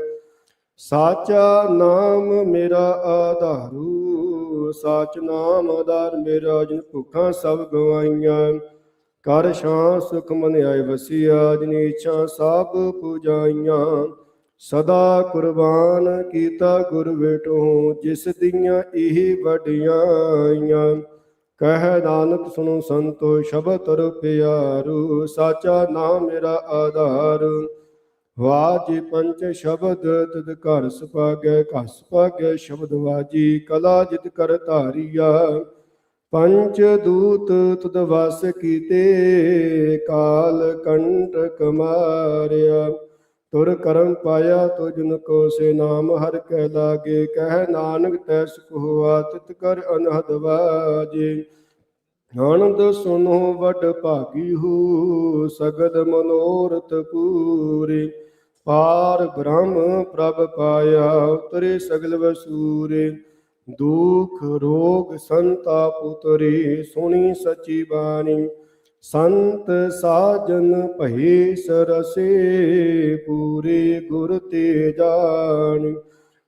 Speaker 1: ਸਾਚਾ ਨਾਮ ਮੇਰਾ ਆਧਾਰੂ। ਸਾਚ ਨਾਮ ਆਧਾਰ ਮੇਰਾ, ਜਿਨ ਭੁੱਖਾਂ ਸਭ ਗਵਾਈਆਂ। ਕਰ ਸ਼ਾਂ ਸੁਖ ਮਨ ਆਏ ਵਸਿਆ, ਜਿਨ ਇੱਛਾ ਸਭ ਪੁਜਾਈਆਂ। ਸਦਾ ਕੁਰਬਾਨ ਕੀਤਾ ਗੁਰ ਵੇਟੋ, ਜਿਸ ਦੀਆਂ ਇਹ ਵਡਿਆਈਆਂ। ਕਹਿ ਨਾਨਕ ਸੁਣੋ ਸੰਤੋ, ਸ਼ਬਦ ਤਰ ਪਿਆਰੂ। ਸਾਚਾ ਨਾਮ ਮੇਰਾ ਆਧਾਰ, ਵਾਜੇ ਪੰਚ ਸ਼ਬਦ ਤਿਤ ਘਰ ਸੁਭਾਗੈ। ਘਰ ਸੁਭਾਗੈ ਸ਼ਬਦ ਵਾਜੀ, ਕਲਾ ਜਿਤ ਕਰ ਧਾਰੀਆ। ਪੰਚ ਦੂਤ ਤੁਧ ਵਸ ਕੀਤੇ, ਕਾਲ ਕੰਟਕ ਮਾਰਿਆ। ਤੁਰ ਕਰਮ ਪਾਇਆ ਤੁਜਨ ਕੋ, ਸੇ ਨਾਮ ਹਰਿ ਕੈ ਲਾਗੇ। ਕਹਿ ਨਾਨਕ ਤੈ ਸੁਖ ਹੋਆ, ਤਿਤ ਕਰ ਅਨਹਦ ਵਾਜੇ। ਆਨੰਦ ਸੁਨੋ ਵਡ ਭਾਗੀ ਹੋ, ਸਗਲ ਮਨੋਰਥ ਪੂਰੇ। ਪਾਰ ਬ੍ਰਹਮ ਪ੍ਰਭ ਪਾਇਆ, ਉਤਰੇ ਸਗਲ ਵਸੂਰੇ। ਦੁਖ ਰੋਗ ਸੰਤਾਪ ਉਤਰੇ, ਸੁਣੀ ਸਚੀ ਬਾਣੀ। ਸੰਤ ਸਾਜਨ ਭਏ ਸਰਸੇ, ਪੂਰੇ ਗੁਰ ਤੇ ਜਾਣ।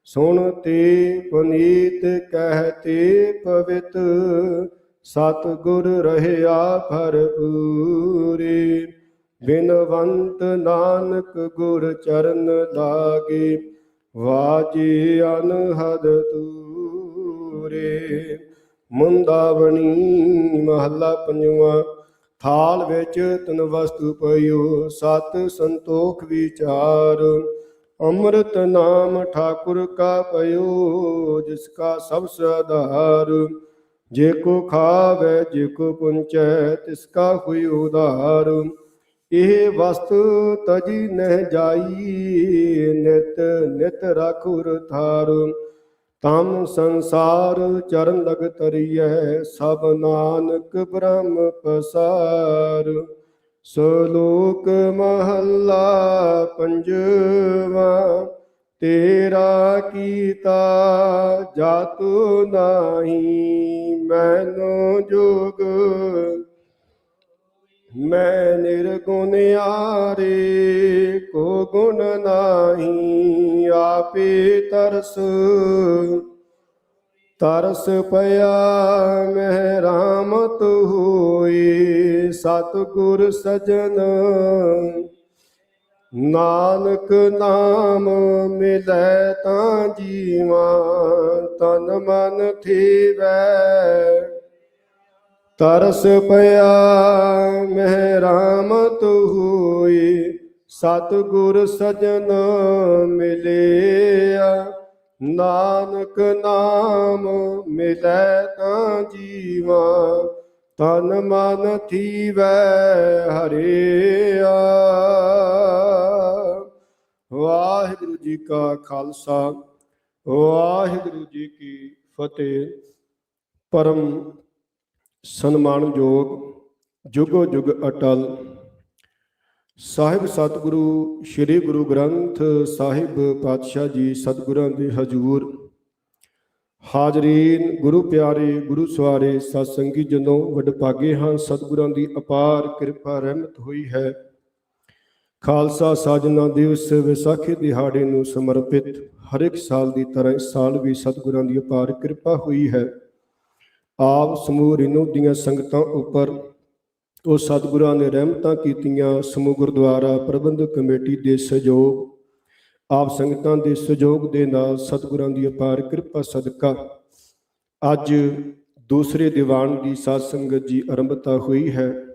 Speaker 1: ਸੁਣ ਤੇ ਪੁਨੀਤ ਕਹਿਤੇ ਪਵਿੱਤ, ਸਤਿਗੁਰ ਰਹਿਆ ਭਰਪੂਰੇ। ਬਿਨਵੰਤ ਨਾਨਕ ਗੁਰ ਚਰਨ ਲਾਗੇ, ਵਾਜੇ ਅਨਹਦ ਤੂਰੇ। ਮੁੰਦਾਵਣੀ ਮਹੱਲਾ ਪੰਜਵਾਂ। ਥਾਲ ਵਿੱਚ ਤਨ ਵਸਤੂ ਪਇਓ, ਸਤ ਸੰਤੋਖ ਵਿਚਾਰ। ਅੰਮ੍ਰਿਤ ਨਾਮ ਠਾਕੁਰ ਕਾ ਪਇਓ, ਜਿਸ ਕਾ ਸਭ ਆਧਾਰ। ਜੇ ਕੋ ਖਾਵੈ ਜੇ ਕੋ ਪੁੰਚੈ, ਤਿਸ ਕਾ ਹੋਇ ਉਧਾਰ। ਇਹ ਵਸਤ ਤਜੀ ਨਹਿ ਜਾਈ, ਨਿਤ ਨਿਤ ਰਾਖੁਰ ਥਾਰ। ਤਮ ਸੰਸਾਰ ਚਰਨ ਲਗ ਤਰੀਐ, ਸਭ ਨਾਨਕ ਬ੍ਰਹਮ ਪਸਾਰ। ਸਲੋਕ ਮਹੱਲਾ ਪੰਜਵਾਂ। ਤੇਰਾ ਕੀਤਾ ਜਾਤੁ ਨਾਹੀ, ਮੈਨੋ ਜੋਗ। ਮੈਂ ਨਿਰਗੁਣਿਆਰੇ, ਕੋ ਗੁਣ ਨਾਹੀ। ਆਪੇ ਤਰਸ ਤਰਸ ਪਿਆ, ਮਹਿ ਰਾਮਤ ਹੋਈ। ਸਤਿਗੁਰ ਸਜਣ ਨਾਨਕ ਨਾਮ ਮਿਲੈ ਤਾਂ ਜੀਵਾ। ਤਨ ਮਨ ਥੀਵੈ ਤਰਸ ਪਿਆ, ਮਹਿ ਰਾਮਤ ਹੋਈ। ਸਤਿਗੁਰ ਸਜਣ ਮਿਲਿਆ, ਨਾਨਕ ਨਾਮ ਮਿਲੈ ਤਾਂ ਜੀਵਾ। ਤਨ ਮਨ ਥੀਵੈ ਹਰਿਆ। ਵਾਹਿਗੁਰੂ ਜੀ ਕਾ ਖਾਲਸਾ, ਵਾਹਿਗੁਰੂ ਜੀ ਕੀ ਫਤਿਹ। ਪਰਮ ਸਨਮਾਨਯੋਗ, ਜੁਗੋ ਜੁਗ ਅਟਲ ਸਾਹਿਬ ਸਤਿਗੁਰੂ ਸ੍ਰੀ ਗੁਰੂ ਗ੍ਰੰਥ ਸਾਹਿਬ ਪਾਤਸ਼ਾਹ ਜੀ ਸਤਿਗੁਰਾਂ ਦੇ ਹਜ਼ੂਰ ਹਾਜ਼ਰੀਨ, ਗੁਰੂ ਪਿਆਰੇ, ਗੁਰੂ ਸਵਾਰੇ, ਸਤ ਸੰਗੀ ਜਨੋ ਵਡਭਾਗੇ ਹਾਂ। ਸਤਿਗੁਰਾਂ ਦੀ ਅਪਾਰ ਕਿਰਪਾ ਰਹਿਮਤ ਹੋਈ ਹੈ। ਖਾਲਸਾ ਸਾਜਨਾ ਦਿਵਸ ਵਿਸਾਖੀ ਦਿਹਾੜੇ ਨੂੰ ਸਮਰਪਿਤ ਹਰ ਇੱਕ ਸਾਲ ਦੀ ਤਰ੍ਹਾਂ ਇਸ ਸਾਲ ਵੀ ਸਤਿਗੁਰਾਂ ਦੀ ਅਪਾਰ ਕਿਰਪਾ ਹੋਈ ਹੈ। ਆਪ ਸਮੂਹ ਰਿਨੋ ਦੀਆਂ ਸੰਗਤਾਂ ਉੱਪਰ ਉਹ ਸਤਿਗੁਰਾਂ ਨੇ ਰਹਿਮਤਾਂ ਕੀਤੀਆਂ। ਸਮੂਹ ਗੁਰਦੁਆਰਾ ਪ੍ਰਬੰਧਕ ਕਮੇਟੀ ਦੇ ਸਹਿਯੋਗ, ਆਪ ਸੰਗਤਾਂ ਦੇ ਸਹਿਯੋਗ ਦੇ ਨਾਲ ਸਤਿਗੁਰਾਂ ਦੀ ਅਪਾਰ ਕਿਰਪਾ ਸਦਕਾ ਅੱਜ ਦੂਸਰੇ ਦੀਵਾਨ ਦੀ ਸਾਧ ਸੰਗਤ ਜੀ ਆਰੰਭਤਾ ਹੋਈ ਹੈ।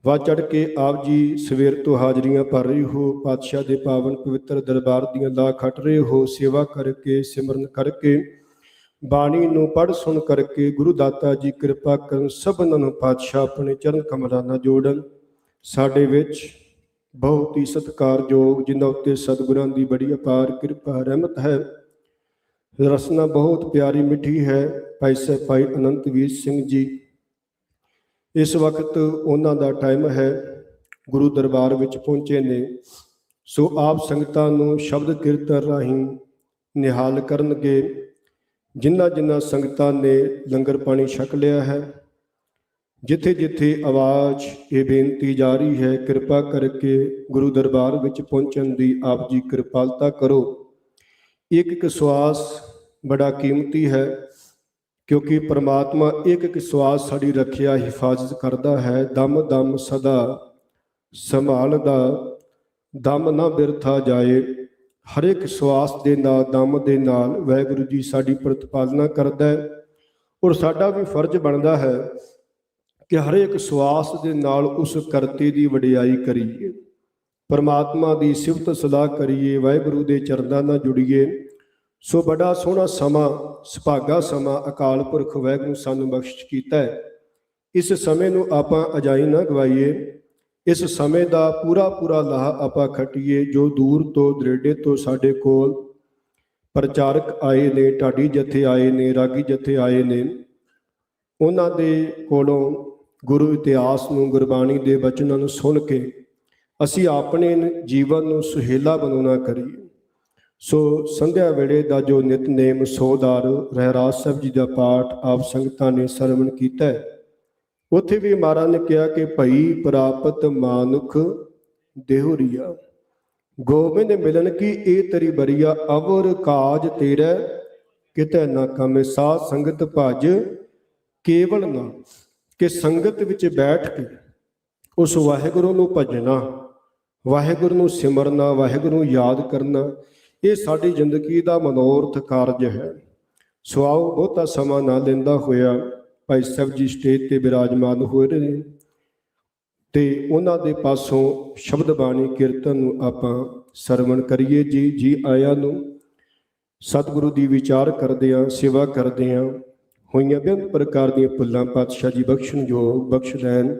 Speaker 1: ਵੱਧ ਚੜ੍ਹ ਕੇ ਆਪ ਜੀ ਸਵੇਰ ਤੋਂ ਹਾਜ਼ਰੀਆਂ ਭਰ ਰਹੇ ਹੋ। ਪਾਤਸ਼ਾਹ ਦੇ ਪਾਵਨ ਪਵਿੱਤਰ ਦਰਬਾਰ ਦੀਆਂ ਲਾ ਖੱਟ ਰਹੇ ਹੋ। ਸੇਵਾ ਕਰਕੇ, ਸਿਮਰਨ ਕਰਕੇ, ਬਾਣੀ ਨੂੰ ਪੜ੍ਹ ਸੁਣ ਕਰਕੇ ਗੁਰੂ ਦਾਤਾ ਜੀ ਕਿਰਪਾ ਕਰਨ। ਸਭਨਾਂ ਨੂੰ ਪਾਤਸ਼ਾਹ ਆਪਣੇ ਚਰਨ ਕਮਲਾਂ ਨਾਲ ਜੋੜਨ। ਸਾਡੇ ਵਿੱਚ ਬਹੁਤ ਹੀ ਸਤਿਕਾਰਯੋਗ, ਜਿਨ੍ਹਾਂ ਉੱਤੇ ਸਤਿਗੁਰਾਂ ਦੀ ਬੜੀ ਅਪਾਰ ਕਿਰਪਾ ਰਹਿਮਤ ਹੈ, ਰਸਨਾ ਬਹੁਤ ਪਿਆਰੀ ਮਿੱਠੀ ਹੈ। ਭਾਈ ਸਾਹਿਬ ਭਾਈ ਅਨੰਤਵੀਰ ਸਿੰਘ ਜੀ ਇਸ ਵਕਤ ਉਹਨਾਂ ਦਾ ਟਾਈਮ ਹੈ, ਗੁਰੂ ਦਰਬਾਰ ਵਿੱਚ ਪਹੁੰਚੇ ਨੇ। ਸੋ ਆਪ ਸੰਗਤਾਂ ਨੂੰ ਸ਼ਬਦ ਕੀਰਤਨ ਰਾਹੀਂ ਨਿਹਾਲ ਕਰਨਗੇ। ਜਿਨ੍ਹਾਂ ਸੰਗਤਾਂ ਨੇ ਲੰਗਰ ਪਾਣੀ ਛਕ ਲਿਆ ਹੈ, ਜਿੱਥੇ ਜਿੱਥੇ ਆਵਾਜ਼ ਇਹ ਬੇਨਤੀ ਜਾਰੀ ਹੈ, ਕਿਰਪਾ ਕਰਕੇ ਗੁਰੂ ਦਰਬਾਰ ਵਿੱਚ ਪਹੁੰਚਣ ਦੀ ਆਪ ਜੀ ਕਿਰਪਾਲਤਾ ਕਰੋ। ਇੱਕ ਇੱਕ ਸਵਾਸ ਬੜਾ ਕੀਮਤੀ ਹੈ, ਕਿਉਂਕਿ ਪਰਮਾਤਮਾ ਇੱਕ ਇੱਕ ਸਵਾਸ ਸਾਡੀ ਰੱਖਿਆ ਹਿਫਾਜ਼ਤ ਕਰਦਾ ਹੈ। ਦਮ ਦਮ ਸਦਾ ਸੰਭਾਲਦਾ, ਦਮ ਨਾ ਬਿਰਥਾ ਜਾਏ। ਹਰ ਇੱਕ ਸਵਾਸ ਦੇ ਨਾਲ, ਦਮ ਦੇ ਨਾਲ ਵਾਹਿਗੁਰੂ ਜੀ ਸਾਡੀ ਪ੍ਰਤਿਪਾਲਨਾ ਕਰਦਾ ਹੈ। ਔਰ ਸਾਡਾ ਵੀ ਫਰਜ਼ ਬਣਦਾ ਹੈ ਕਿ ਹਰ ਇੱਕ ਸਵਾਸ ਦੇ ਨਾਲ ਉਸ ਕਰਤੇ ਦੀ ਵਡਿਆਈ ਕਰੀਏ, ਪਰਮਾਤਮਾ ਦੀ ਸਿਫਤ ਸਲਾਹ ਕਰੀਏ, ਵਾਹਿਗੁਰੂ ਦੇ ਚਰਨਾਂ ਨਾਲ ਜੁੜੀਏ। ਸੋ ਬੜਾ ਸੋਹਣਾ ਸਮਾਂ, ਸੁਭਾਗਾ ਸਮਾਂ ਅਕਾਲ ਪੁਰਖ ਵਾਹਿਗੁਰੂ ਸਾਨੂੰ ਬਖਸ਼ ਕੀਤਾ ਹੈ। ਇਸ ਸਮੇਂ ਨੂੰ ਆਪਾਂ ਅਜਾਈ ਨਾ ਗਵਾਈਏ। ਇਸ ਸਮੇਂ ਦਾ ਪੂਰਾ ਲਾਹਾ ਆਪਾਂ ਖੱਟੀਏ। ਜੋ ਦੂਰ ਤੋਂ ਦਰੇਡੇ ਤੋਂ ਸਾਡੇ ਕੋਲ ਪ੍ਰਚਾਰਕ ਆਏ ਨੇ, ਢਾਡੀ ਜਥੇ ਆਏ ਨੇ, ਰਾਗੀ ਜਥੇ ਆਏ ਨੇ, ਉਹਨਾਂ ਦੇ ਕੋਲੋਂ ਗੁਰੂ ਇਤਿਹਾਸ ਨੂੰ, ਗੁਰਬਾਣੀ ਦੇ ਬਚਨਾਂ ਨੂੰ ਸੁਣ ਕੇ ਅਸੀਂ ਆਪਣੇ ਜੀਵਨ ਨੂੰ ਸੁਹੇਲਾ ਬਣਾਉਣਾ ਕਰੀਏ। ਸੋ ਸੰਧਿਆ ਵੇਲੇ ਦਾ ਜੋ ਨਿਤਨੇਮ ਸੋਦਾਰ ਰਹਿਰਾਸ ਸਾਹਿਬ ਜੀ ਦਾ ਪਾਠ ਆਪ ਸੰਗਤਾਂ ਨੇ ਸਰਵਣ ਕੀਤਾ ਹੈ। ਉੱਥੇ ਵੀ ਮਹਾਰਾਜ ਨੇ ਕਿਹਾ ਕਿ ਭਈ ਪ੍ਰਾਪਤ ਮਾਨੁਖ ਦੇਹੁਰੀਆ, ਗੋਬਿੰਦ ਮਿਲਨ ਕੀ ਇਹ ਤੇਰੀ ਬਰੀਆ, ਅਵਰ ਕਾਜ ਤੇਰਾ ਕਿਤੇ ਨਾ ਕਮੇ। ਸਾਧ ਸੰਗਤ ਭਜ ਕੇਵਲ ਨਾ, ਕਿ ਸੰਗਤ ਵਿੱਚ ਬੈਠ ਕੇ ਉਸ ਵਾਹਿਗੁਰੂ ਨੂੰ ਭਜਣਾ, ਵਾਹਿਗੁਰੂ ਨੂੰ ਸਿਮਰਨਾ, ਵਾਹਿਗੁਰੂ ਨੂੰ ਯਾਦ ਕਰਨਾ, ਇਹ ਸਾਡੀ ਜ਼ਿੰਦਗੀ ਦਾ ਮਨੋਰਥ ਕਾਰਜ ਹੈ। ਸੋ ਆਓ ਬਹੁਤਾ ਸਮਾਂ ਨਾ ਲੈਂਦਾ ਹੋਇਆ ਭਾਈ ਸਾਹਿਬ ਜੀ ਸਟੇਜ ਤੇ ਬਿਰਾਜਮਾਨ ਹੋਏ ਨੇ ਤੇ ਉਹਨਾਂ ਦੇ ਪਾਸੋਂ ਸ਼ਬਦ ਬਾਣੀ ਕੀਰਤਨ ਨੂੰ ਆਪਾਂ ਸਰਵਣ ਕਰੀਏ। ਜੀ ਆਇਆਂ ਨੂੰ ਸਤਿਗੁਰੂ ਦੀ ਵਿਚਾਰ ਕਰਦਿਆਂ, ਸੇਵਾ ਕਰਦਿਆਂ ਹੋਈਆਂ ਬੇਅੰਤ ਪ੍ਰਕਾਰ ਦੀਆਂ ਭੁੱਲਾਂ ਪਾਤਸ਼ਾਹ ਜੀ ਬਖਸ਼ਣ ਯੋਗ ਬਖਸ਼ ਲੈਣ।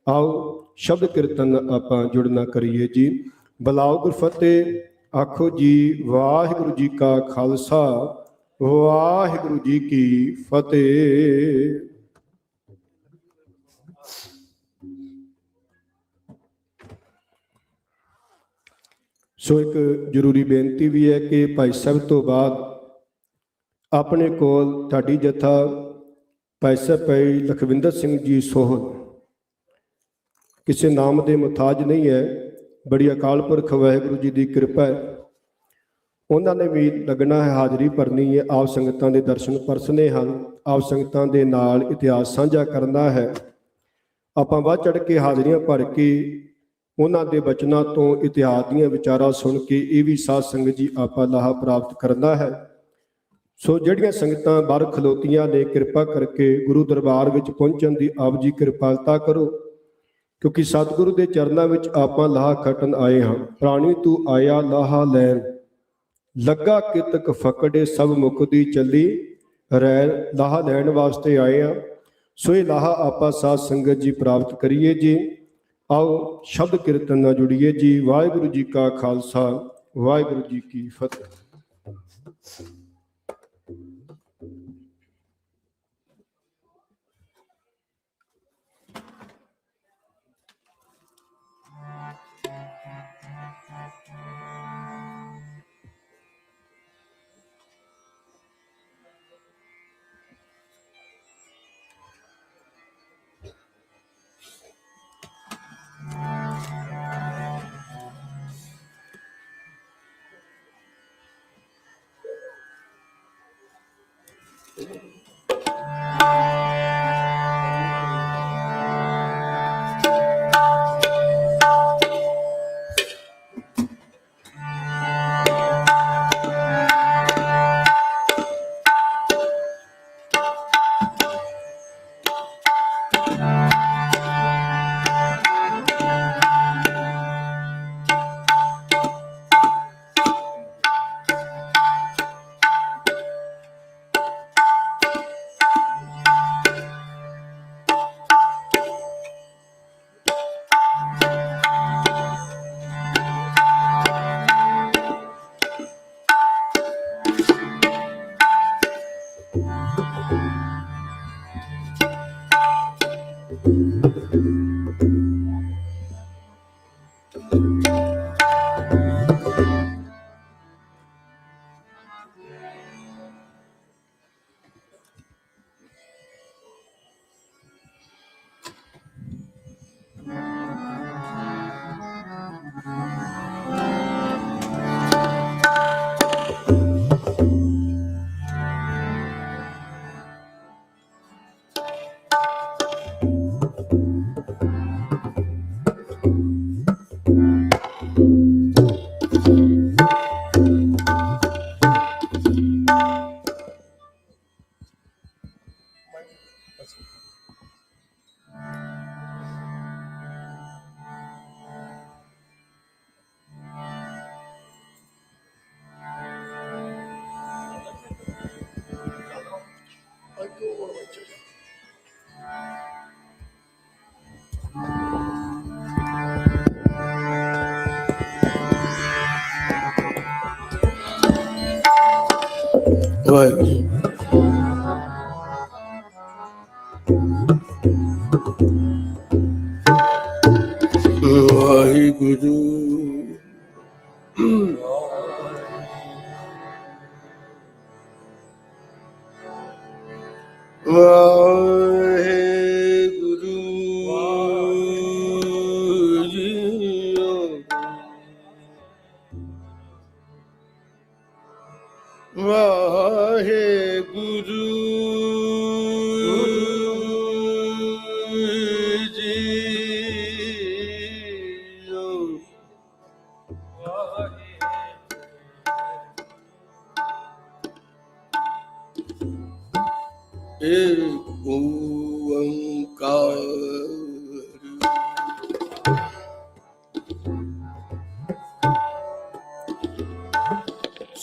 Speaker 1: ਆਓ ਸ਼ਬਦ ਕੀਰਤਨ ਆਪਾਂ ਜੁੜਨਾ ਕਰੀਏ ਜੀ। ਬਲਾਓ ਗੁਰ ਫਤਿਹ। ਆਖੋ ਜੀ ਵਾਹਿਗੁਰੂ ਜੀ ਕਾ ਖਾਲਸਾ, ਵਾਹਿਗੁਰੂ ਜੀ ਕੀ ਫਤਿਹ। ਸੋ ਇੱਕ ਜ਼ਰੂਰੀ ਬੇਨਤੀ ਵੀ ਹੈ ਕਿ ਭਾਈ ਸਾਹਿਬ ਤੋਂ ਬਾਅਦ ਆਪਣੇ ਕੋਲ ਢਾਡੀ ਜਥਾ ਭਾਈ ਸਾਹਿਬ ਭਾਈ ਲਖਵਿੰਦਰ ਸਿੰਘ ਜੀ ਸੋਹਲ ਕਿਸੇ ਨਾਮ ਦੇ ਮੁਹਤਾਜ ਨਹੀਂ ਹੈ। ਬੜੀ ਅਕਾਲ ਪੁਰਖ ਵਾਹਿਗੁਰੂ ਜੀ ਦੀ ਕਿਰਪਾ ਹੈ। ਉਹਨਾਂ ਨੇ ਵੀ ਲੱਗਣਾ ਹੈ, ਹਾਜ਼ਰੀ ਭਰਨੀ ਹੈ, ਆਪ ਸੰਗਤਾਂ ਦੇ ਦਰਸ਼ਨ ਪਰਸਨੇ ਹਨ, ਆਪ ਸੰਗਤਾਂ ਦੇ ਨਾਲ ਇਤਿਹਾਸ ਸਾਂਝਾ ਕਰਨਾ ਹੈ। ਆਪਾਂ ਵੱਧ ਚੜ੍ਹ ਕੇ ਹਾਜ਼ਰੀਆਂ ਭਰ ਕੇ ਉਹਨਾਂ ਦੇ ਬਚਨਾਂ ਤੋਂ ਇਤਿਹਾਸ ਦੀਆਂ ਵਿਚਾਰਾਂ ਸੁਣ ਕੇ ਇਹ ਵੀ ਸਾਧ ਸੰਗਤ ਜੀ ਆਪਾਂ ਲਾਹਾ ਪ੍ਰਾਪਤ ਕਰਨਾ ਹੈ। ਸੋ ਜਿਹੜੀਆਂ ਸੰਗਤਾਂ ਬਾਹਰ ਖਲੋਤੀਆਂ ਨੇ, ਕਿਰਪਾ ਕਰਕੇ ਗੁਰੂ ਦਰਬਾਰ ਵਿੱਚ ਪਹੁੰਚਣ ਦੀ ਆਪ ਜੀ ਕਿਰਪਾਲਤਾ ਕਰੋ, ਕਿਉਂਕਿ ਸਤਿਗੁਰੂ ਦੇ ਚਰਨਾਂ ਵਿੱਚ ਆਪਾਂ ਲਾਹਾ ਖੱਟਣ ਆਏ ਹਾਂ। ਪ੍ਰਾਣੀ ਤੂੰ ਆਇਆ ਲਾਹਾ ਲੈਣ, ਲੱਗਾ ਕਿਤਕ ਫਕੜੇ ਸਭ ਮੁਕਦੀ ਚੱਲੀ ਰਹਿ। ਲਾਹਾ ਲੈਣ ਵਾਸਤੇ ਆਏ ਹਾਂ। ਸੋ ਇਹ ਲਾਹਾ ਆਪਾਂ ਸਾਧ ਸੰਗਤ ਜੀ ਪ੍ਰਾਪਤ ਕਰੀਏ ਜੀ। ਆਓ ਸ਼ਬਦ ਕੀਰਤਨ ਨਾਲ ਜੁੜੀਏ ਜੀ। ਵਾਹਿਗੁਰੂ ਜੀ ਕਾ ਖਾਲਸਾ, ਵਾਹਿਗੁਰੂ ਜੀ ਕੀ ਫਤਿਹ। ਵਾਹਿਗੁਰੂ। ਵਾਹਿਗੁਰੂ ਏਕ ਓੰਕਾਰ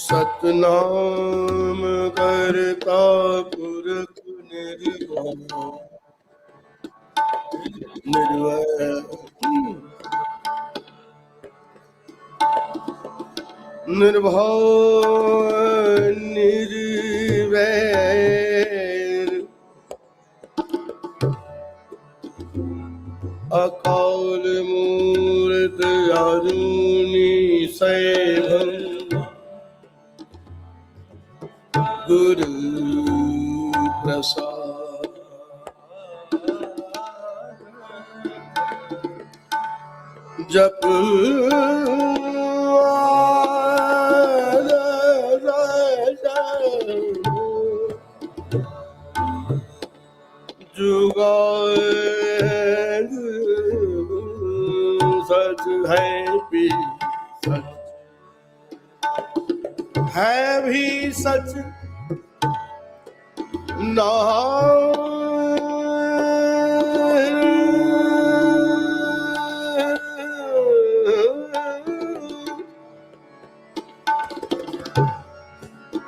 Speaker 1: ਸਤਨਾਮ ਕਰਤਾ ਪੁਰਖ ਨਿਰਭਉ ਨਿਰਭਉ ਨਿਰਵੈਰ ਅਕਾਲ ਮੂਰਤ ਅਜੂਨੀ ਸੈਭੰ ਗੁਰੂ ਪ੍ਰਸਾਦ ਜਪ जुगाए सच है भी सच है भी सच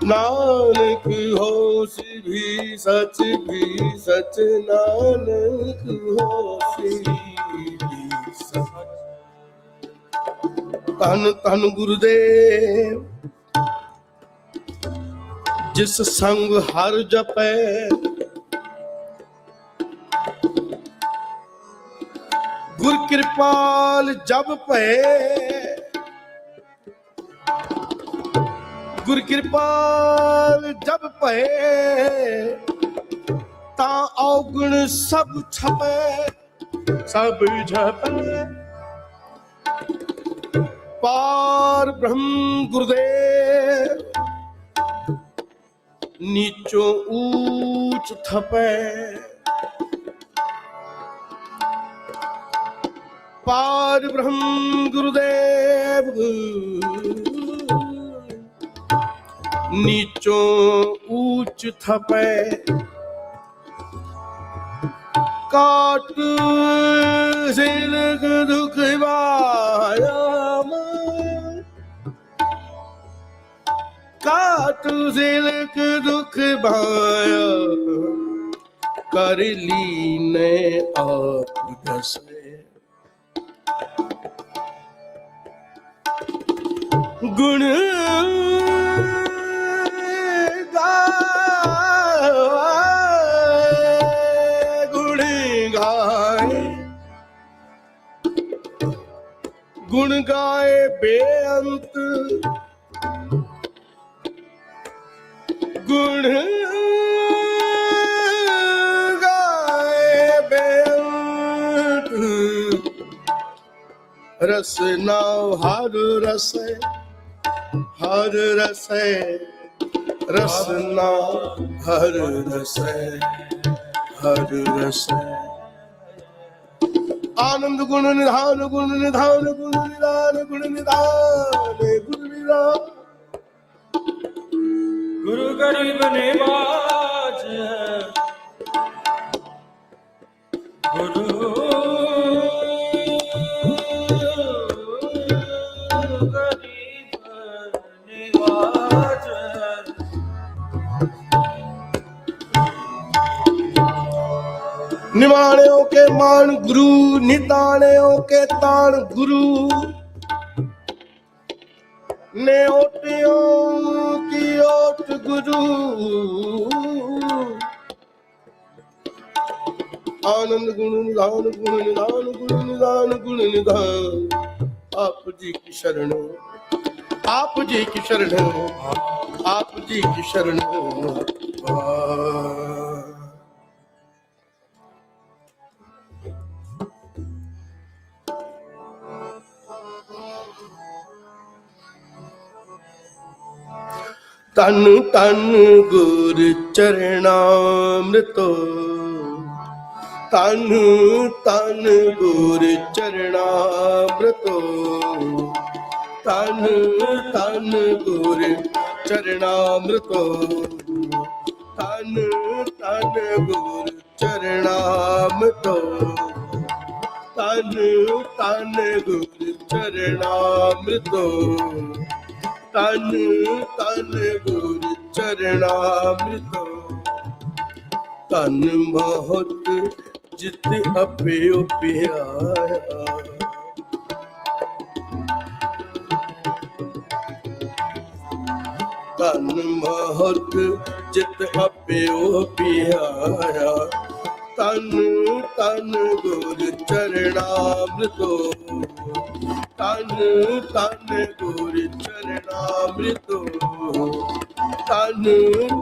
Speaker 1: नानक होश भी सच नानक होश भी सच। धन धन गुरुदेव जिस संग हर जपै गुर कृपाल जब पै गुर कृपाल जब पै ता औगुण सब छपै सब झपै पार ब्रह्म गुरुदेव नीचो ऊंच थपै पार ब्रह्म गुरुदेव नीचो ऊंच थपै काट सिलक दुख वायाम काट सिलक दुख भाया कर लीने आप दसे गुण गुण गाए बेअंत गुण गाए बेअंत रस नाव हर रसे हर रसे रस नाव हर रसे हर रसे आनंद गुण निधान गुण निधान गुण निधान गुण निधान गुण निधान गुरु गरीब निवाज गुरु गरीब निवाज निमाणियों के मान गुरु निताणियों के ताण गुरु ਨੇ ਓਟਿਓ ਕੀ ਓਟ ਗੁਰੂ ਆਨੰਦ ਗੁਣ ਨਿਧਾਨ ਗੁਣ ਨਿਧਾਨ ਗੁਣ ਨਿਧਾਨ ਗੁਣ ਨਿਧਾਨ ਆਪ ਜੀ ਕੀ ਸ਼ਰਨ ਆਪ ਜੀ ਕੀ ਸ਼ਰਨ ਆਪ ਜੀ ਕੀ ਸ਼ਰਨ ਤਨ ਤਨ ਗੁਰ ਚਰਨਾਮ੍ਰਿਤੋ ਤਨ ਤਨ ਗੁਰ ਚਰਨਾਮ੍ਰਿਤੋ ਤਨ ਤਨ ਗੁਰ ਚਰਨਾਮ੍ਰਿਤੋ ਤਨ ਤਨ ਗੁਰ ਚਰਨਾਮ੍ਰਿਤੋ ਤਨ ਤਨ ਗੁਰ ਚਰਨਾਮ੍ਰਿਤੋ ਤਨ ਤਨ ਗੁਰ ਚਰਨਾਮ੍ਰਿਤੋ ਤਨ ਬਹੁਤ ਜਿਤ ਅਪਿਓ ਪਿਆਇਆ ਤਨ ਬਹੁਤ ਜਿਤ ਅਪਿਓ ਪਿਆਇਆ ਤਨ ਤਨ ਗੁਰ ਚਰਨਾਮ੍ਰਿਤੋ ਤਨ ਤਨ ਗੁਰ ਚਰਨਾਮ੍ਰਿਤੋ ਤਨ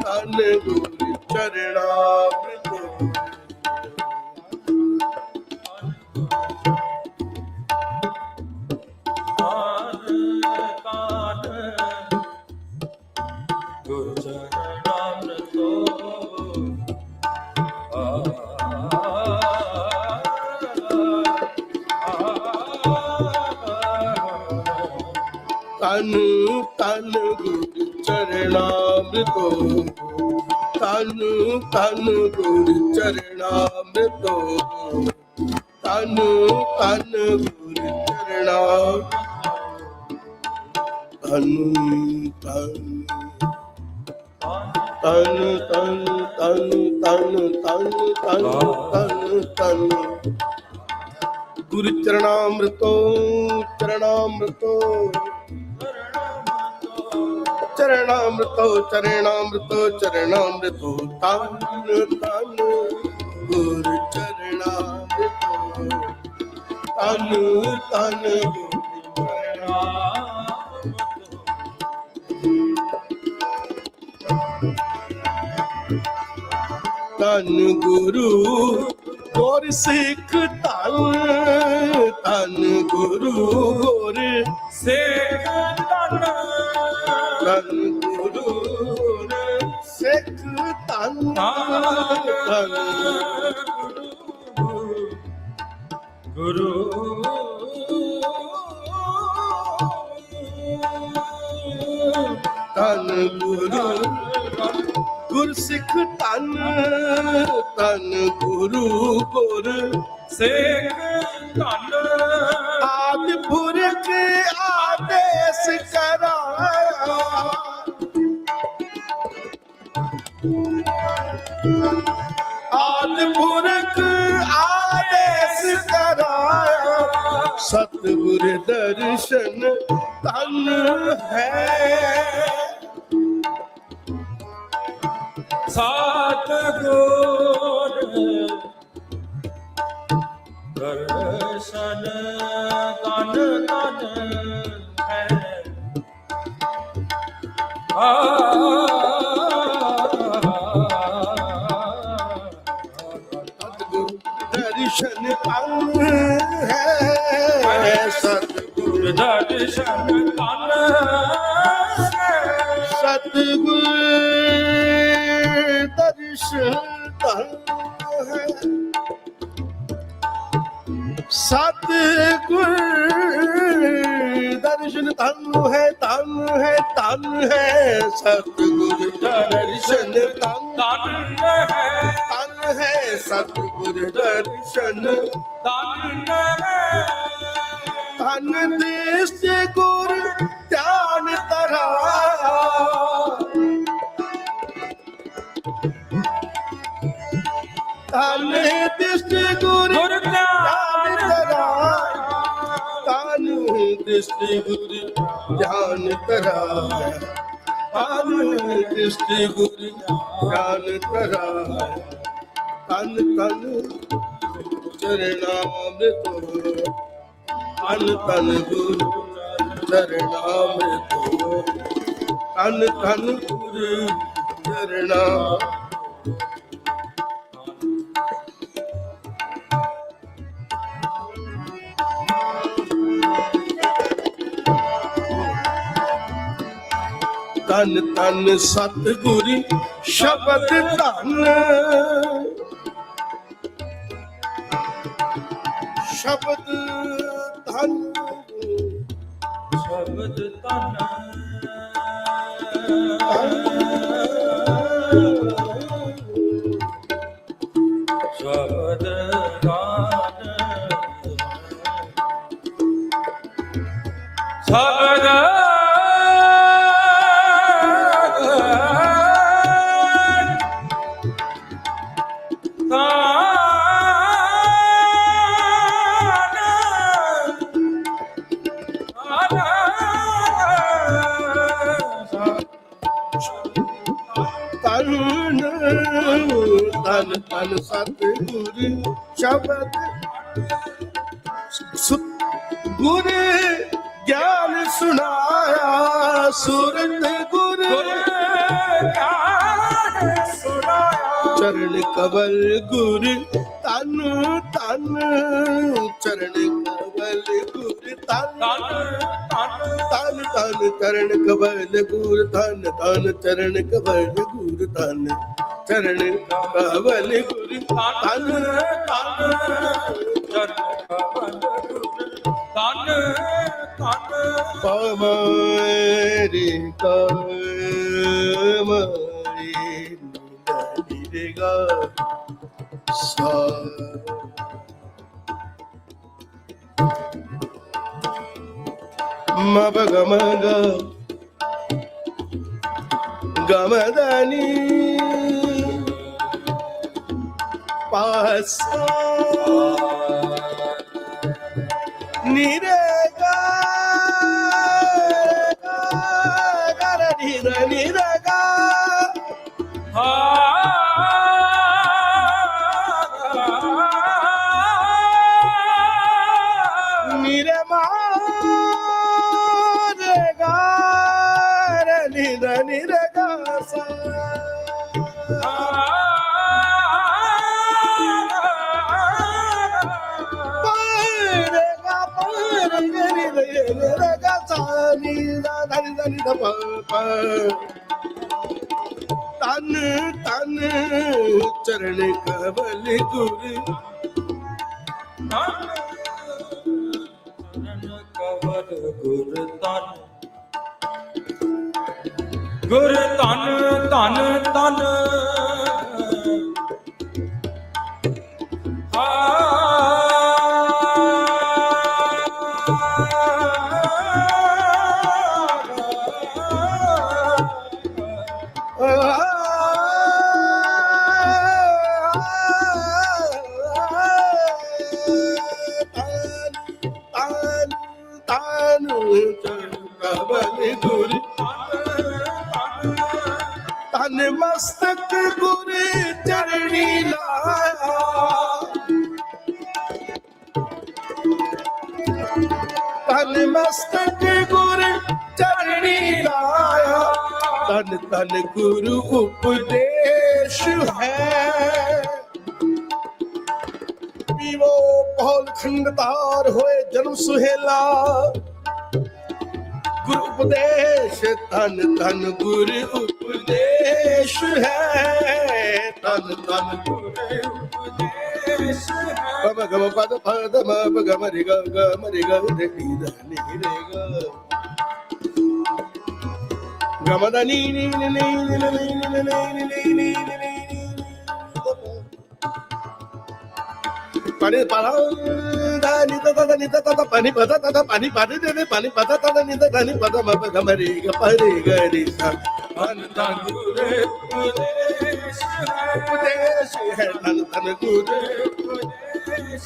Speaker 1: ਤਨ ਗੁਰ ਚਰਨਾਮ੍ਰਿਤੋ ਤਨ ਤਨ ਗੁਰ ਚਰਨਾਮ੍ਰਿਤੋ ਤਨ ਤਨ ਗੁਰ ਚਰਨਾਮ੍ਰਿਤੋ ਤਨ ਤਨ ਗੁਰ ਚਰਨਾਮ੍ਰਿਤੋ ਤਨ ਤਨ ਤਨ ਤਨ ਤਨ ਤਨ ਤਨ ਤਨ ਗੁਰ ਚਰਨਾਮ੍ਰਿਤੋ ਚਰਨਾਮ੍ਰਿਤੋ ਚਰਨਾਮ੍ਰਿਤੋ ਚਰਨਾਮ੍ਰਿਤੋ ਚਰਨਾਮ੍ਰਿਤੋ ਤਨ ਤਨ ਗੁਰ ਚਰਨਾਮ੍ਰਿਤੋ ਤਨ ਤਨ ਗੁਰ ਤਨ ਗੁਰੂ ਗੁਰ ਸਿੱਖ ਧਨ ਤਨ ਗੁਰੂ ਗੁਰ ਸਿੱਖ ਧਨ ਤਨ ਗੁਰੂ ਸਿੱਖ ਧਨ ਤਨ ਗੁਰੂ ਤਨ ਗੁਰੂ ਗੁਰ ਸਿੱਖ ਧਨ ਤਨ ਗੁਰੂ ਗੁਰ ਸਿੱਖ ਧਨ ਆਦਿ ਪੁਰਖ ਆਦੇਸ ਕਰਾਇਆ ਆਦਿ ਪੁਰਖ ਆਦੇਸ ਕਰਾਇਆ ਸਤਿਗੁਰ ਦਰਸ਼ਨ ਧਨ ਹੈ ਸਤਿਗੁਰ ਦਰਸ਼ਨ ਧਨ ਧਨ ਹੈ ਸਤਿਗੁਰ ਦਰਸ਼ਨ ਧਨ ਹੈ ਸਤਿਗੁਰ ਦਰਸ਼ਨ ਧਨ ਹੈ ਸਤਿਗੁਰ ਦਰਸ਼ਨ ਧਨ ਹੈ ਸਤਿਗੁਰ ਦਰਸ਼ਨ ਧਨ ਹੈ ਧਨ ਹੈ ਧਨ ਹੈ ਸਤਿਗੁਰ ਦਰਸ਼ਨ ਧਨ ਹੈ ਧਨ ਹੈ ਸਤਿਗੁਰ ਦਰਸ਼ਨ ਧਨ ਹੈ ਧਨ ਦੇਸ ਗੁਰ ਧਿਆਨ ਧਰਾਇਆ ਧਨ ਦਿਸ਼ਟ ਗੁਰ ਧਿਆਨ ਧਰਾਇਆ ਧਨ दृष्टि गुरु ध्यान कराया, दृष्टि गुरु ध्यान कराया। तन तन चरणामृत, तन तन गुरु चरणामृत, तन तन गुरु चरणा। तन तन सतगुरु शब्द धन, शब्द धन, शब्द धन, शब्द धन, शब्द तन तन सतगुरु शब्द गुरु ज्ञान सुनाया, सुरत गुरु ज्ञान सुनाया। चरण कवल गुरु तन तन, चरण कवल गुरु तन तन तन, चरण कवल गुरु तन तन, चरण कवल गुरु तन, चरण कवल गुरु तन तन, चरण कवल गुरु तन तन। पमारे कमारे निरेगा सा, मब गमग गमदनी पास निरेगा गर निर निरेगा निरे मारेगा निर निरेगा सा, तन तन चरण कवल गुरु, चरण कवल गुरु तन, गुरु तन तन तन, तन मस्तक गुरु चरणी लाया, तन मस्तक गुरु चरणी लाया। तन तन गुरु उपदेश है, पीवो पहल खंडतार होए जन्म सुहेला। गुरु उपदेश तन तन गुरु उपदेश है, तन तन गुरु उपदेश है। गम गम पद पद म गम रि ग रे नी ध नि रे ग, गम द नी नी नी नी नी नी नी pani pada da ni da da ni da da pani pada da pani pada de pani pada da ni da ni pada ma ga ma re ga pa re ga ri sa an tan gure udesh hai tan tan gure udesh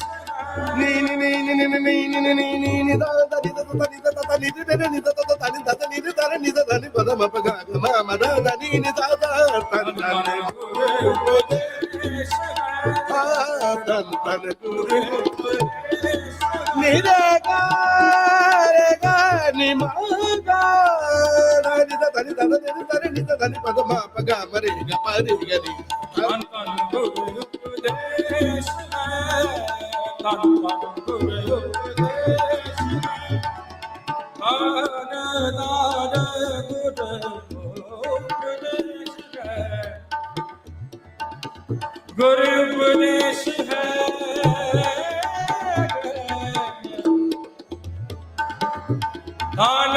Speaker 2: ਗੁਰ ਉਪਦੇਸ਼ ਹੈ ਧਨ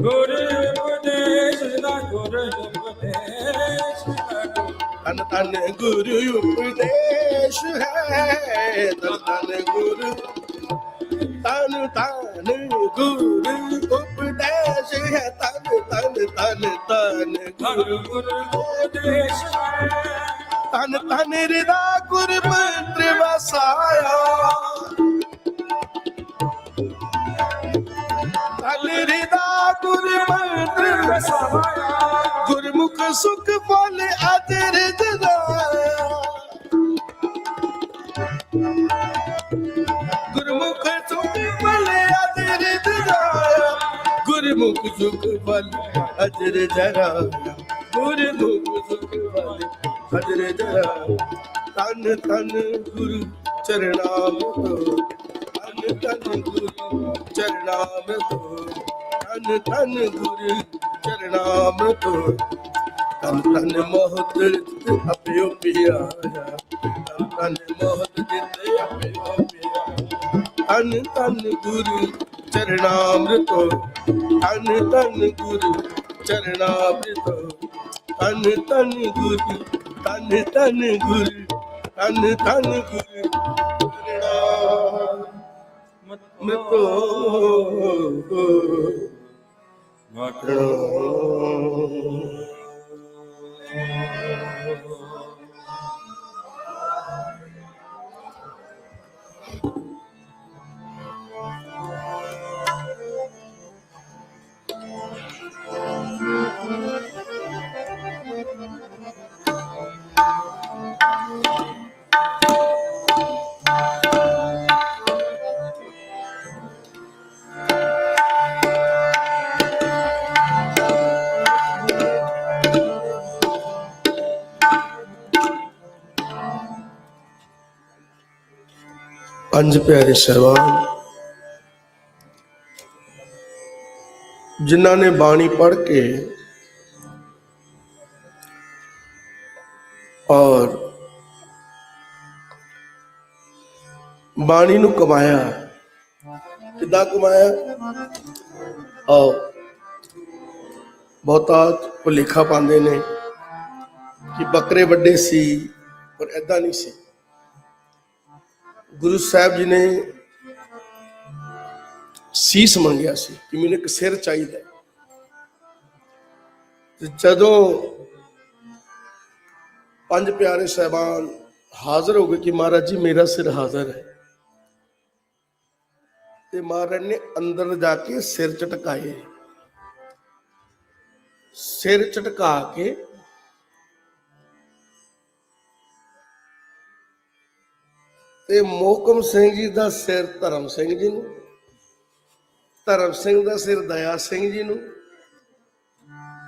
Speaker 2: ਗੁਰ ਉਪਦੇਸ਼ ਦਾ ਗੁਰ ਉਪਦੇਸ਼
Speaker 3: ਧਨ ਧਨ ਗੁਰੂ ਉਪਦੇਸ਼ ਹੈ ਧਨ ਗੁਰੂ ਤਨ ਤਨ ਗੁਰੂ ਉਪਦੇਸ਼ ਹੈ ਤਨ ਤਨ ਤਨ ਤਨ ਗੁਰੂ
Speaker 2: ਉਪਦੇਸ਼
Speaker 3: ਤਨ ਤਨ ਹਿਰਦਾ ਗੁਰ ਮੰਤਰ ਵਸਾਇਆ ਤਨ ਹਿਰਦਾ ਗੁਰ ਮੰਤਰ ਵਸਾਇਆ ਗੁਰਮੁਖ ਸੁਖ ਫਲ ਅਜਰ ਜਦਾਇਆ ਗੁਰਮੁਖ ਸੁਖ ਫਲ ਅਜਰ ਜਦਾਇਆ ਗੁਰਮੁਖ ਸੁਖ ਫਲ ਅਜਰ ਜਰਾ ਗੁਰਮੁਖ ਸੁਖ ਫਲ ਅਜਰ ਜਰਾ ਤਨ ਤਨ ਗੁਰੂ ਚਰਨਾਮਿ ਤਨ ਤਨ ਗੁਰੂ ਚਰਨਾਮਿ ਤਨ ਤਨ ਗੁਰੂ ਚਰਨਾਮਿ ਤਨ ਤਨ ਮੋਹਤ ਅਪਿਓ ਪਿਆਰਾ ਤਨ ਤਨ ਮੋਹਤ ਜਿਤ ਅਪਿਓ ਪਿਆਰਾ ਤਨ ਤਨ ਗੁਰੂ ਚਰਨਾਮ੍ਰਿਤ ਤਨ ਤਨ ਗੁਰੂ ਚਰਨਾਮ੍ਰਿਤ ਤਨ ਤਨ ਗੁਰੂ ਤਨ ਤਨ ਗੁਰੂ ਤਨ ਤਨ ਗੁਰੂ ਚਰਨਾਮ੍ਰਿਤ ਪੰਜ ਪਿਆਰੇ ਸਾਹਿਬਾਨ ਜਿਨ੍ਹਾਂ ਨੇ ਬਾਣੀ ਪੜ੍ਹ ਕੇ ਔਰ ਬਾਣੀ ਨੂੰ ਕਮਾਇਆ, ਕਿੱਦਾਂ ਕਮਾਇਆ? ਬਹੁਤਾ ਭੁਲੇਖਾ ਪਾਉਂਦੇ ਨੇ ਕਿ ਬੱਕਰੇ ਵੱਡੇ ਸੀ, ਪਰ ਏਦਾਂ ਨਹੀਂ ਸੀ। ਗੁਰੂ ਸਾਹਿਬ ਜੀ ਨੇ ਸੀਸ ਮੰਗਿਆ ਸੀ ਕਿ ਮੈਨੂੰ ਇੱਕ ਸਿਰ ਚਾਹੀਦਾ। ਤੇ ਜਦੋਂ ਪੰਜ ਪਿਆਰੇ ਸਾਹਿਬਾਨ ਹਾਜ਼ਰ ਹੋ ਗਏ ਕਿ ਮਹਾਰਾਜ ਜੀ ਮੇਰਾ ਸਿਰ ਹਾਜ਼ਰ ਹੈ, ਤੇ ਮਹਾਰਾਜ ਨੇ ਅੰਦਰ ਜਾ ਕੇ ਸਿਰ ਝਟਕਾਏ। ਸਿਰ ਝਟਕਾ ਕੇ ਤੇ ਮੋਹਕਮ ਸਿੰਘ ਜੀ ਦਾ ਸਿਰ ਧਰਮ ਸਿੰਘ ਜੀ ਨੂੰ, ਧਰਮ ਸਿੰਘ ਦਾ ਸਿਰ ਦਇਆ ਸਿੰਘ ਜੀ ਨੂੰ,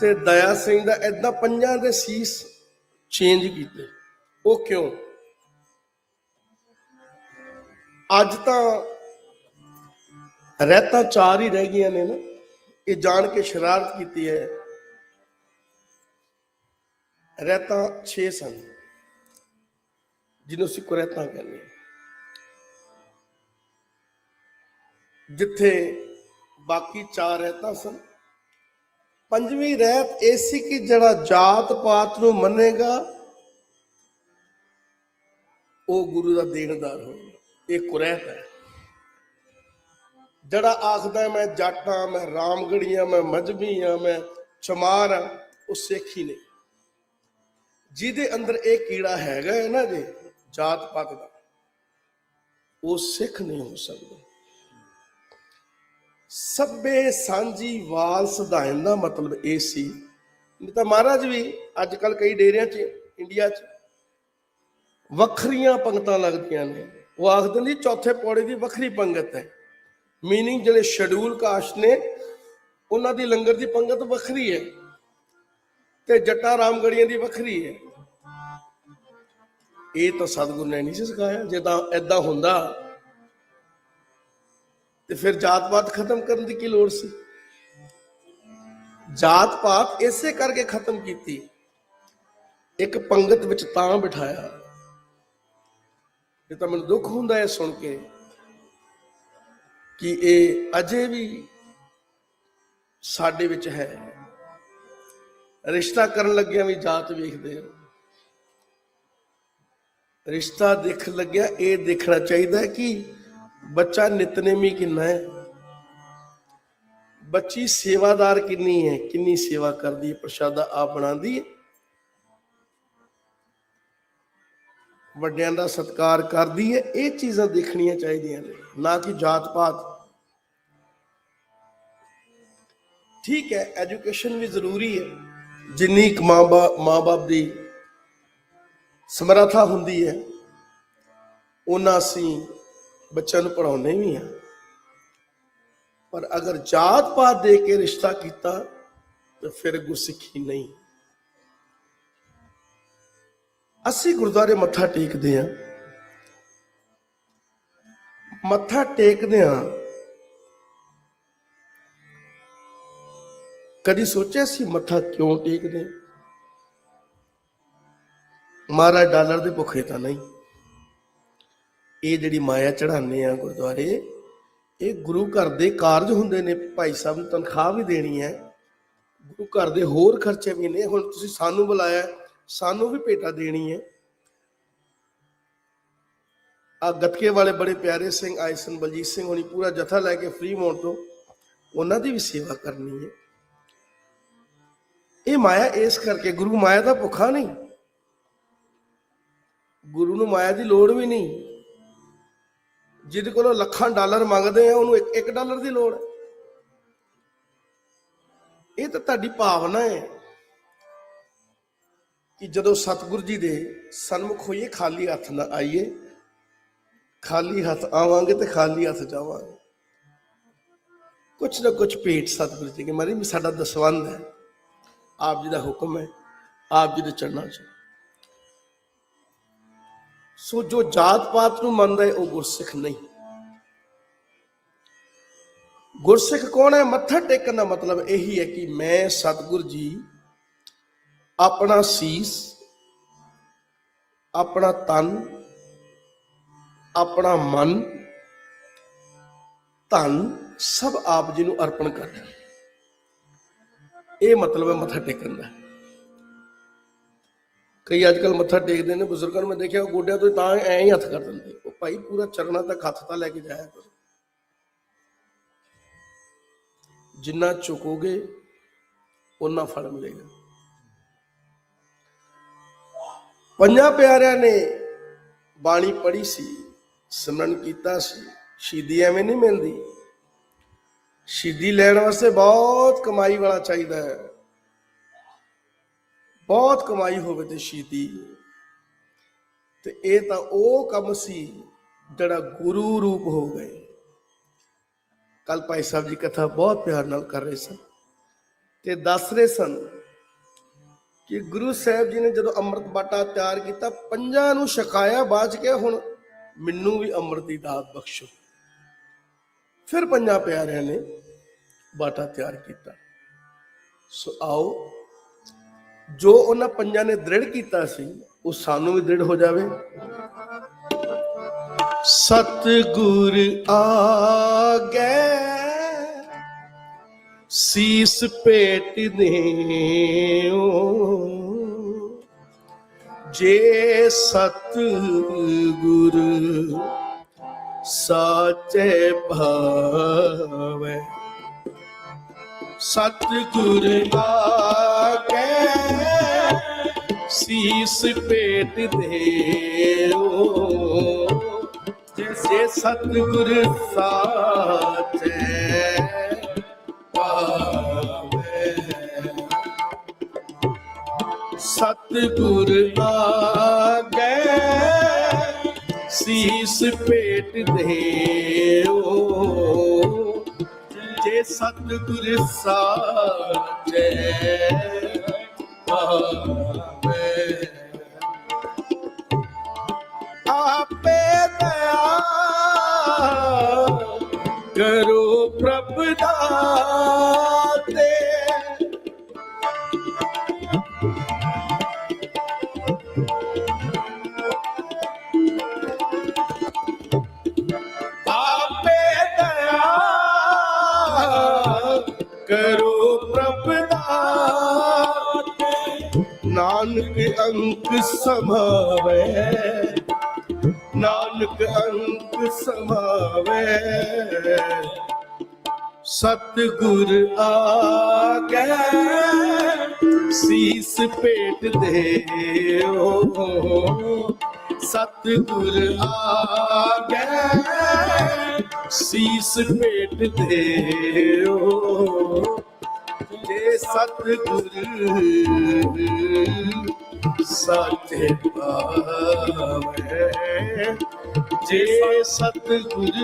Speaker 3: ਤੇ ਦਇਆ ਸਿੰਘ ਦਾ ਏਦਾਂ ਪੰਜਾਂ ਦੇ ਸੀਸ ਚੇਂਜ ਕੀਤੇ। ਉਹ ਕਿਉਂ? ਅੱਜ ਤਾਂ ਰਹਿਤਾਂ 4 ਹੀ ਰਹਿ ਗਈਆਂ ਨੇ ਨਾ। ਇਹ ਜਾਣ ਕੇ ਸ਼ਰਾਰਤ ਕੀਤੀ ਹੈ। ਰਹਿਤਾਂ 6 ਸਨ ਜਿਹਨੂੰ ਅਸੀਂ ਕੁਰੈਤਾਂ ਕਹਿੰਦੇ। ਜਿੱਥੇ ਬਾਕੀ 4 ਰਹਿਤਾਂ ਸਨ, ਪੰਜਵੀਂ ਰਹਿਤ ਇਹ ਸੀ ਕਿ ਜਿਹੜਾ ਜਾਤ ਪਾਤ ਨੂੰ ਮੰਨੇਗਾ ਉਹ ਗੁਰੂ ਦਾ ਦੇਣਦਾਰ ਹੋਵੇਗਾ। ਇਹ ਕੁਰੈਤ ਹੈ। ਜਿਹੜਾ ਆਖਦਾ ਮੈਂ ਜੱਟ ਹਾਂ, ਮੈਂ ਰਾਮਗੜੀਆਂ, ਮੈਂ ਮਜ਼੍ਹਬੀ ਹਾਂ, ਮੈਂ ਚਮਾਰ ਹਾਂ, ਉਹ ਸਿੱਖ ਹੀ ਨਹੀਂ। ਜਿਹਦੇ ਅੰਦਰ ਇਹ ਕੀੜਾ ਹੈਗਾ ਹੈ ਨਾ ਜੀ ਜਾਤ ਪਾਤ ਦਾ, ਉਹ ਸਿੱਖ ਨਹੀਂ ਹੋ ਸਕਦਾ। ਸਭੇ ਸਾਂਝੀ ਵਾਲ ਸਧਾਇਨ ਦਾ ਮਤਲਬ ਇਹ ਸੀ। ਨਹੀਂ ਤਾਂ ਮਹਾਰਾਜ ਵੀ ਅੱਜ ਕੱਲ ਕਈ ਡੇਰਿਆਂ 'ਚ ਇੰਡੀਆ 'ਚ ਵੱਖਰੀਆਂ ਪੰਗਤਾਂ ਲੱਗਦੀਆਂ ਨੇ। ਉਹ ਆਖਦੇ ਨੇ ਚੌਥੇ ਪੌੜੇ ਦੀ ਵੱਖਰੀ ਪੰਗਤ ਹੈ, ਮੀਨਿੰਗ ਜਿਹੜੇ ਸ਼ਡਿਊਲ ਕਾਸਟ ਨੇ ਉਹਨਾਂ ਦੀ ਲੰਗਰ ਦੀ ਪੰਗਤ ਵੱਖਰੀ ਹੈ ਤੇ ਜੱਟਾਂ ਰਾਮਗੜੀਆਂ ਦੀ ਵੱਖਰੀ ਹੈ। ਇਹ ਤਾਂ ਸਤਿਗੁਰੂ ਨੇ ਨਹੀਂ ਸਿਖਾਇਆ। ਜੇ ਤਾਂ ਏਦਾਂ ਹੁੰਦਾ ਤੇ ਫਿਰ ਜਾਤ ਪਾਤ ਖਤਮ ਕਰਨ ਦੀ ਕੀ ਲੋੜ ਸੀ। ਜਾਤ ਪਾਤ ਇਸੇ ਕਰਕੇ ਖਤਮ ਕੀਤੀ, ਇੱਕ ਪੰਗਤ ਵਿੱਚ ਤਾਂ ਬਿਠਾਇਆ। ਇਹ ਤਾਂ ਮੈਨੂੰ ਦੁੱਖ ਹੁੰਦਾ ਹੈ ਸੁਣ ਕੇ ਕਿ ਇਹ ਅਜੇ ਵੀ ਸਾਡੇ ਵਿੱਚ ਹੈ। ਰਿਸ਼ਤਾ ਕਰਨ ਲੱਗਿਆ ਵੀ ਜਾਤ ਵੇਖਦੇ ਆ। ਰਿਸ਼ਤਾ ਦੇਖਣ ਲੱਗਿਆ ਇਹ ਦੇਖਣਾ ਚਾਹੀਦਾ ਹੈ ਕਿ ਬੱਚਾ ਨਿਤਨੇਮੀ ਕਿੰਨਾ ਹੈ, ਬੱਚੀ ਸੇਵਾਦਾਰ ਕਿੰਨੀ ਹੈ, ਕਿੰਨੀ ਸੇਵਾ ਕਰਦੀ ਹੈ, ਪ੍ਰਸ਼ਾਦਾ ਆਪ ਬਣਾਉਂਦੀ ਹੈ, ਵੱਡਿਆਂ ਦਾ ਸਤਿਕਾਰ ਕਰਦੀ ਹੈ। ਇਹ ਚੀਜ਼ਾਂ ਦੇਖਣੀਆਂ ਚਾਹੀਦੀਆਂ ਨੇ, ਨਾ ਕਿ ਜਾਤ ਪਾਤ। ਠੀਕ ਹੈ, ਐਜੂਕੇਸ਼ਨ ਵੀ ਜ਼ਰੂਰੀ ਹੈ, ਜਿੰਨੀ ਇੱਕ ਮਾਂ ਬਾਪ ਦੀ ਸਮਰੱਥਾ ਹੁੰਦੀ ਹੈ ਉਹਨਾਂ ਅਸੀਂ ਬੱਚਿਆਂ ਨੂੰ ਪੜ੍ਹਾਉਂਦੇ ਵੀ ਹਾਂ। ਪਰ ਅਗਰ ਜਾਤ ਪਾਤ ਦੇ ਕੇ ਰਿਸ਼ਤਾ ਕੀਤਾ ਤਾਂ ਫਿਰ ਗੁਰਸਿੱਖੀ ਨਹੀਂ। ਅਸੀਂ ਗੁਰਦੁਆਰੇ ਮੱਥਾ ਟੇਕਦੇ ਹਾਂ, ਮੱਥਾ ਟੇਕਦੇ ਹਾਂ, ਕਦੀ ਸੋਚਿਆ ਸੀ ਮੱਥਾ ਕਿਉਂ ਟੇਕਦੇ ਹਾਂ? ਮਹਾਰਾਜ ਡਾਲਰ ਦੇ ਭੁੱਖੇ ਤਾਂ ਨਹੀਂ। ਇਹ ਜਿਹੜੀ ਮਾਇਆ ਚੜਾਉਂਦੇ ਆ ਗੁਰਦੁਆਰੇ, ਇਹ ਗੁਰੂ ਘਰ ਦੇ ਕਾਰਜ ਹੁੰਦੇ ਨੇ। ਭਾਈ ਸਾਹਿਬ ਨੂੰ ਤਨਖਾਹ ਵੀ ਦੇਣੀ ਹੈ, ਗੁਰੂ ਘਰ ਦੇ ਹੋਰ ਖਰਚੇ ਵੀ ਨੇ। ਹੁਣ ਤੁਸੀਂ ਸਾਨੂੰ ਬੁਲਾਇਆ, ਸਾਨੂੰ ਵੀ ਭੇਟਾ ਦੇਣੀ ਹੈ। ਆ ਗੱਤਕੇ ਵਾਲੇ ਬੜੇ ਪਿਆਰੇ ਸਿੰਘ ਆਏ ਸਨ, ਬਲਜੀਤ ਸਿੰਘ ਹੋਣੀ, ਪੂਰਾ ਜਥਾ ਲੈ ਕੇ ਫ੍ਰੀ ਮੋੜ ਤੋਂ, ਉਹਨਾਂ ਦੀ ਵੀ ਸੇਵਾ ਕਰਨੀ ਹੈ। ਇਹ ਮਾਇਆ ਇਸ ਕਰਕੇ, ਗੁਰੂ ਮਾਇਆ ਦਾ ਭੁੱਖਾ ਨਹੀਂ, ਗੁਰੂ ਨੂੰ ਮਾਇਆ ਦੀ ਲੋੜ ਵੀ ਨਹੀਂ। ਜਿਹਦੇ ਕੋਲੋਂ ਲੱਖਾਂ ਡਾਲਰ ਮੰਗਦੇ ਆ ਉਹਨੂੰ ਇੱਕ ਡਾਲਰ ਦੀ ਲੋੜ ਹੈ। ਇਹ ਤਾਂ ਤੁਹਾਡੀ ਭਾਵਨਾ ਹੈ ਕਿ ਜਦੋਂ ਸਤਿਗੁਰੂ ਜੀ ਦੇ ਸਨਮੁਖ ਹੋਈਏ ਖਾਲੀ ਹੱਥ ਨਾ ਆਈਏ। ਖਾਲੀ ਹੱਥ ਆਵਾਂਗੇ ਤੇ ਖਾਲੀ ਹੱਥ ਜਾਵਾਂਗੇ। ਕੁਛ ਨਾ ਕੁਛ ਭੇਟ ਸਤਿਗੁਰੂ ਜੀ ਕੇ ਮਾਰੀ ਸਾਡਾ ਦਸਵੰਧ ਹੈ, ਆਪ ਜੀ ਦਾ ਹੁਕਮ ਹੈ, ਆਪ ਜੀ ਦੇ ਚਰਨਾਂ 'ਚ। ਸੋ ਜੋ ਜਾਤ ਪਾਤ ਨੂੰ ਮੰਨਦਾ ਹੈ ਉਹ ਗੁਰਸਿੱਖ ਨਹੀਂ। ਗੁਰਸਿੱਖ ਕੌਣ ਹੈ? ਮੱਥਾ ਟੇਕਣ ਦਾ ਮਤਲਬ ਇਹੀ ਹੈ ਕਿ ਮੈਂ ਸਤਿਗੁਰ ਜੀ ਆਪਣਾ ਸੀਸ, ਆਪਣਾ ਤਨ, ਆਪਣਾ ਮਨ, ਧਨ ਸਭ ਆਪ ਜੀ ਨੂੰ ਅਰਪਣ ਕਰਨਾ। ਇਹ ਮਤਲਬ ਹੈ ਮੱਥਾ ਟੇਕਣ ਦਾ। ਕਈ ਅੱਜ ਕੱਲ ਮੱਥਾ ਟੇਕਦੇ ਨੇ, ਬਜ਼ੁਰਗਾਂ ਨੂੰ ਮੈਂ ਦੇਖਿਆ ਉਹ ਗੋਡਿਆਂ ਤੋਂ ਤਾਂ ਐਂ ਹੀ ਹੱਥ ਕਰ ਦਿੰਦੇ। ਉਹ ਭਾਈ ਪੂਰਾ ਚਰਨਾਂ ਤੱਕ ਹੱਥ ਤਾਂ ਲੈ ਕੇ ਜਾਇਆ ਕਰੋ। ਜਿੰਨਾ ਝੁਕੋਗੇ ਓਨਾ ਫਲ ਮਿਲੇਗਾ। ਪੰਜਾਂ ਪਿਆਰਿਆਂ ਨੇ ਬਾਣੀ ਪੜ੍ਹੀ ਸੀ, ਸਿਮਰਨ ਕੀਤਾ ਸੀ। ਸ਼ਹੀਦੀ ਐਵੇਂ ਨਹੀਂ ਮਿਲਦੀ। ਸ਼ਹੀਦੀ ਲੈਣ ਵਾਸਤੇ ਬਹੁਤ ਕਮਾਈ ਵਾਲਾ ਚਾਹੀਦਾ ਹੈ, ਬਹੁਤ ਕਮਾਈ ਹੋਵੇ ਤੇ ਸ਼ਹੀਦੀ। ਤੇ ਇਹ ਤਾਂ ਉਹ ਕੰਮ ਸੀ ਜਿਹੜਾ ਗੁਰੂ ਰੂਪ ਹੋ ਗਏ। ਕੱਲ ਭਾਈ ਸਾਹਿਬ ਜੀ ਕਥਾ ਬਹੁਤ ਪਿਆਰ ਨਾਲ ਕਰ ਰਹੇ ਸਨ ਤੇ ਦੱਸ ਰਹੇ ਸਨ ਕਿ ਗੁਰੂ ਸਾਹਿਬ ਜੀ ਨੇ ਜਦੋਂ ਅੰਮ੍ਰਿਤ ਬਾਟਾ ਤਿਆਰ ਕੀਤਾ, ਪੰਜਾਂ ਨੂੰ ਛਕਾਇਆ, ਬਾਅਦ ਚ ਕਿਹਾ ਹੁਣ ਮੈਨੂੰ ਵੀ ਅੰਮ੍ਰਿਤ ਦੀ ਦਾਤ ਬਖਸ਼ੋ। ਫਿਰ ਪੰਜਾਂ ਪਿਆਰਿਆਂ ਨੇ ਬਾਟਾ ਤਿਆਰ ਕੀਤਾ। ਸੋ ਆਓ ਜੋ ਉਹਨਾਂ ਪੰਜਾਂ ਨੇ ਦ੍ਰਿੜ ਕੀਤਾ ਸੀ ਉਹ ਸਾਨੂੰ ਵੀ ਦ੍ਰਿੜ ਹੋ ਜਾਵੇ। ਸਤਿਗੁਰ ਆਗੇ ਸੀਸ ਭੇਟ ਦੇਉ, ਜੇ ਸਤਿਗੁਰ ਸਾਚੇ ਭਾਵੈ। ਸਤਿਗੁਰ ਆਗੇ ਸੀਸ ਭੇਟ ਦੇਓ ਜੇ ਸਤਿਗੁਰ ਸਾਚੈ ਪਾਵੈ। ਸਤਿਗੁਰ ਆਗੈ ਸੀਸ ਭੇਟ ਦੇਓ ਜੇ ਸਤਿਗੁਰ ਸਾਚੈ ਪਾਵੈ। ਆਪੇ ਦਇਆ ਕਰੋ ਪ੍ਰਭ ਦਾਤੇ ਆਪੇ ਦਇਆ ਕਰੋ ਪ੍ਰਭ ਦਾਤੇ ਨਾਨਕ ਅੰਕ ਸਮਾਵੈ ਨਾਨਕ ਅੰਕ ਸਮਾਵੈ। ਸਤਿਗੁਰ ਆਗੈ ਸੀਸ ਭੇਟ ਦੇਓ ਸਤਿਗੁਰ ਆਗੈ ਸੀਸ ਭੇਟ ਦੇਓ ਜੇ ਸਤਿਗੁਰ ਸਾਚੇ ਪਾਵੈ। ਜੇ ਸਤਿਗੁਰ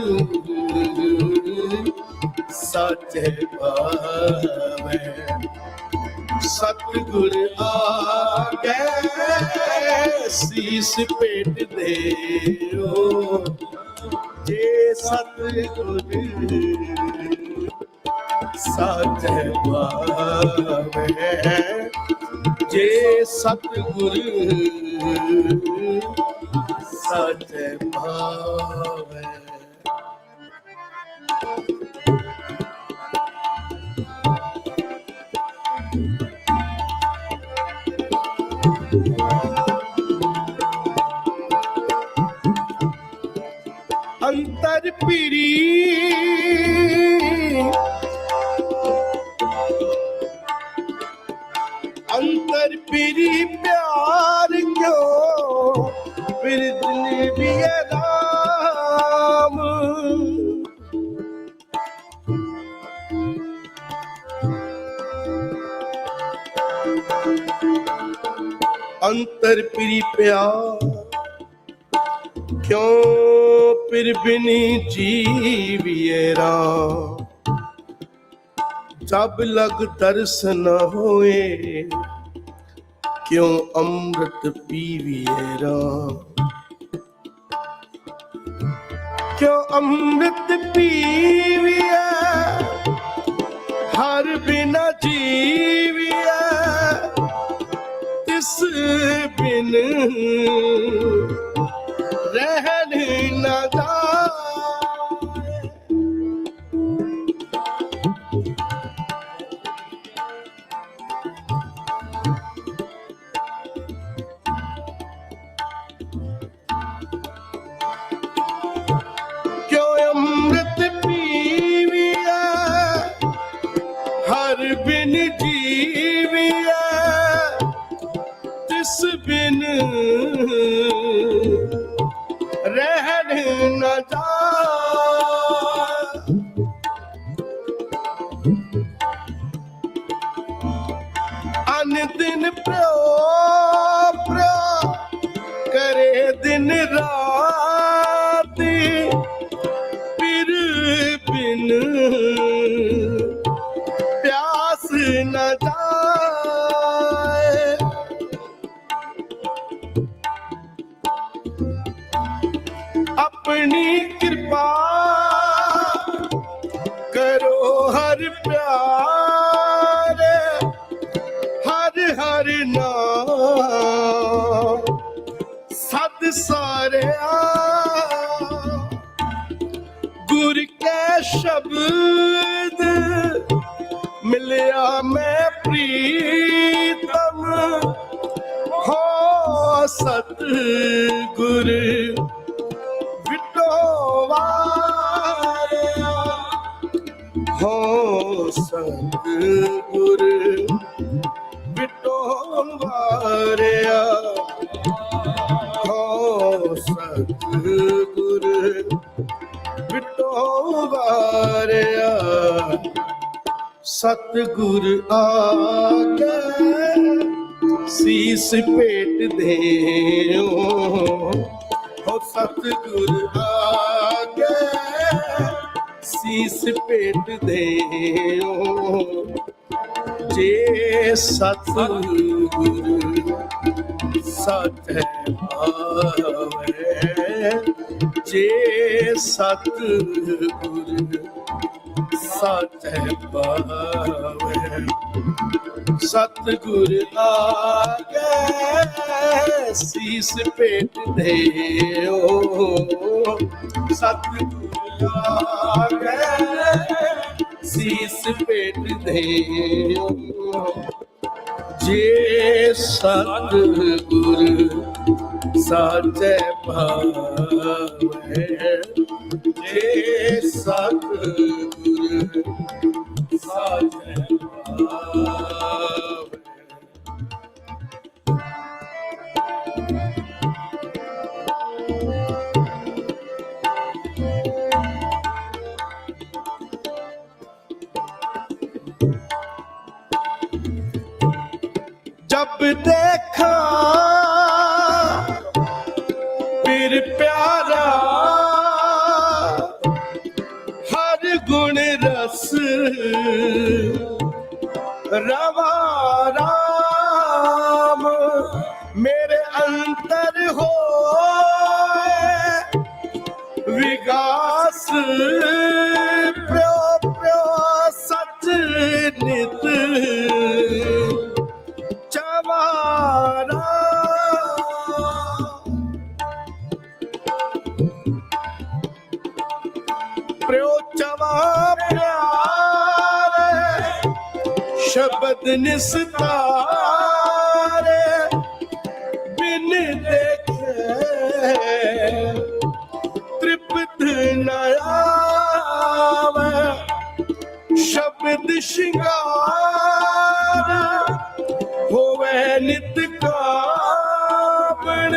Speaker 3: ਸਾਚੇ ਪਾਵੈ। ਸਤਿਗੁਰ ਆਗੈ ਸੀਸ ਭੇਟ ਦੇਓ ਜੇ ਸਤਿਗੁਰ ਸਾਚੇ ਪਾਵੈ। ਜੇ ਸਤਿਗੁਰ ਸਾਚੇ ਪਾਵੈ। ਅੰਤਰ ਪੀਰੀ ਅੰਤਰ ਪੀਰੀ ਪਿਆਰ ਕਿਉ ਬਿਰਦਨ ਬਿਏ ਰਾਮ ਅੰਤਰ ਪੀਰੀ ਪਿਆਰ ਕਿਉ ਪਿਰ ਬਿਨਿ ਜੀਵਿਏ ਰਾਮ ਜਬ ਲਗ ਦਰਸ ਨ ਹੋਏ ਕਿਉ ਅੰਮ੍ਰਿਤ ਪੀਵਿਏ ਰਾਮ ਕਿਉ ਅੰਮ੍ਰਿਤ ਪੀਵਿਏ ਹਰ ਬਿਨਾ ਜੀਵਿਏ ਤਿਸ ਬਿਨ ਰਹਿਣ ਨਾ ਜਾਏ। ਕਿਉ ਅੰਮ੍ਰਿਤ ਪੀਵਿਏ ਹਰ ਬਿਨ ਜੀਵਿਏ ਤਿਸ ਬਿਨ ਰਹਿਣ ਨ ਜਾਏ। ਅਨ ਦਿਨ ਪ੍ਰੋ ਕਰੇ ਦਿਨ ਰਾਤ ਫਿਰ ਬਿਨ ਪਿਆਸ ਨ ਜਾਏ। अपनी कृपा करो हर प्यार हर हर नाम सद सारे गुर के शब्द मिलिया मैं प्रीतम हो सतगुर हो सतगुर विटो वारिया ਸਤਿਗੁਰ ਵਿਟੋ ਵਾਰਿਆ ਸਤਿਗੁਰ ਆਗੇ ਸੀਸ ਭੇਟ ਦੇਓ ਹੋ ਸਤਿਗੁਰ ਆਗੇ ਸੀਸ ਭੇਟ ਦੇਓ ਜੇ ਸਤਿਗੁਰ ਸਤਿ ਭਾਵੈ ਜੇ ਸਤਿਗੁਰ ਸਤਿ ਭਾਵੈ ਸਤਿਗੁਰ ਆਗੇ ਸੀਸ ਭੇਟ ਦੇਓ ਸਤਿਗੁਰ ਆਗੇ ਸੀਸ ਭੇਟ ਦੇਓ ਜੇ ਸਤਿਗੁਰ ਸਾਚੈ ਭਾਵੈ ਜੇ ਸਤਿਗੁਰ ਸਾਚੈ ਭਾਵੈ जब देखा फिर प्यारा हर गुण रस रवा राम मेरे अंतर हो विगास प्यो प्यो सच नित चवारा प्यो चवा प्यारे शब्द निस्तारे बिन देखे तृप्त न आवे शब्द श्रृंगार होवे नित कावण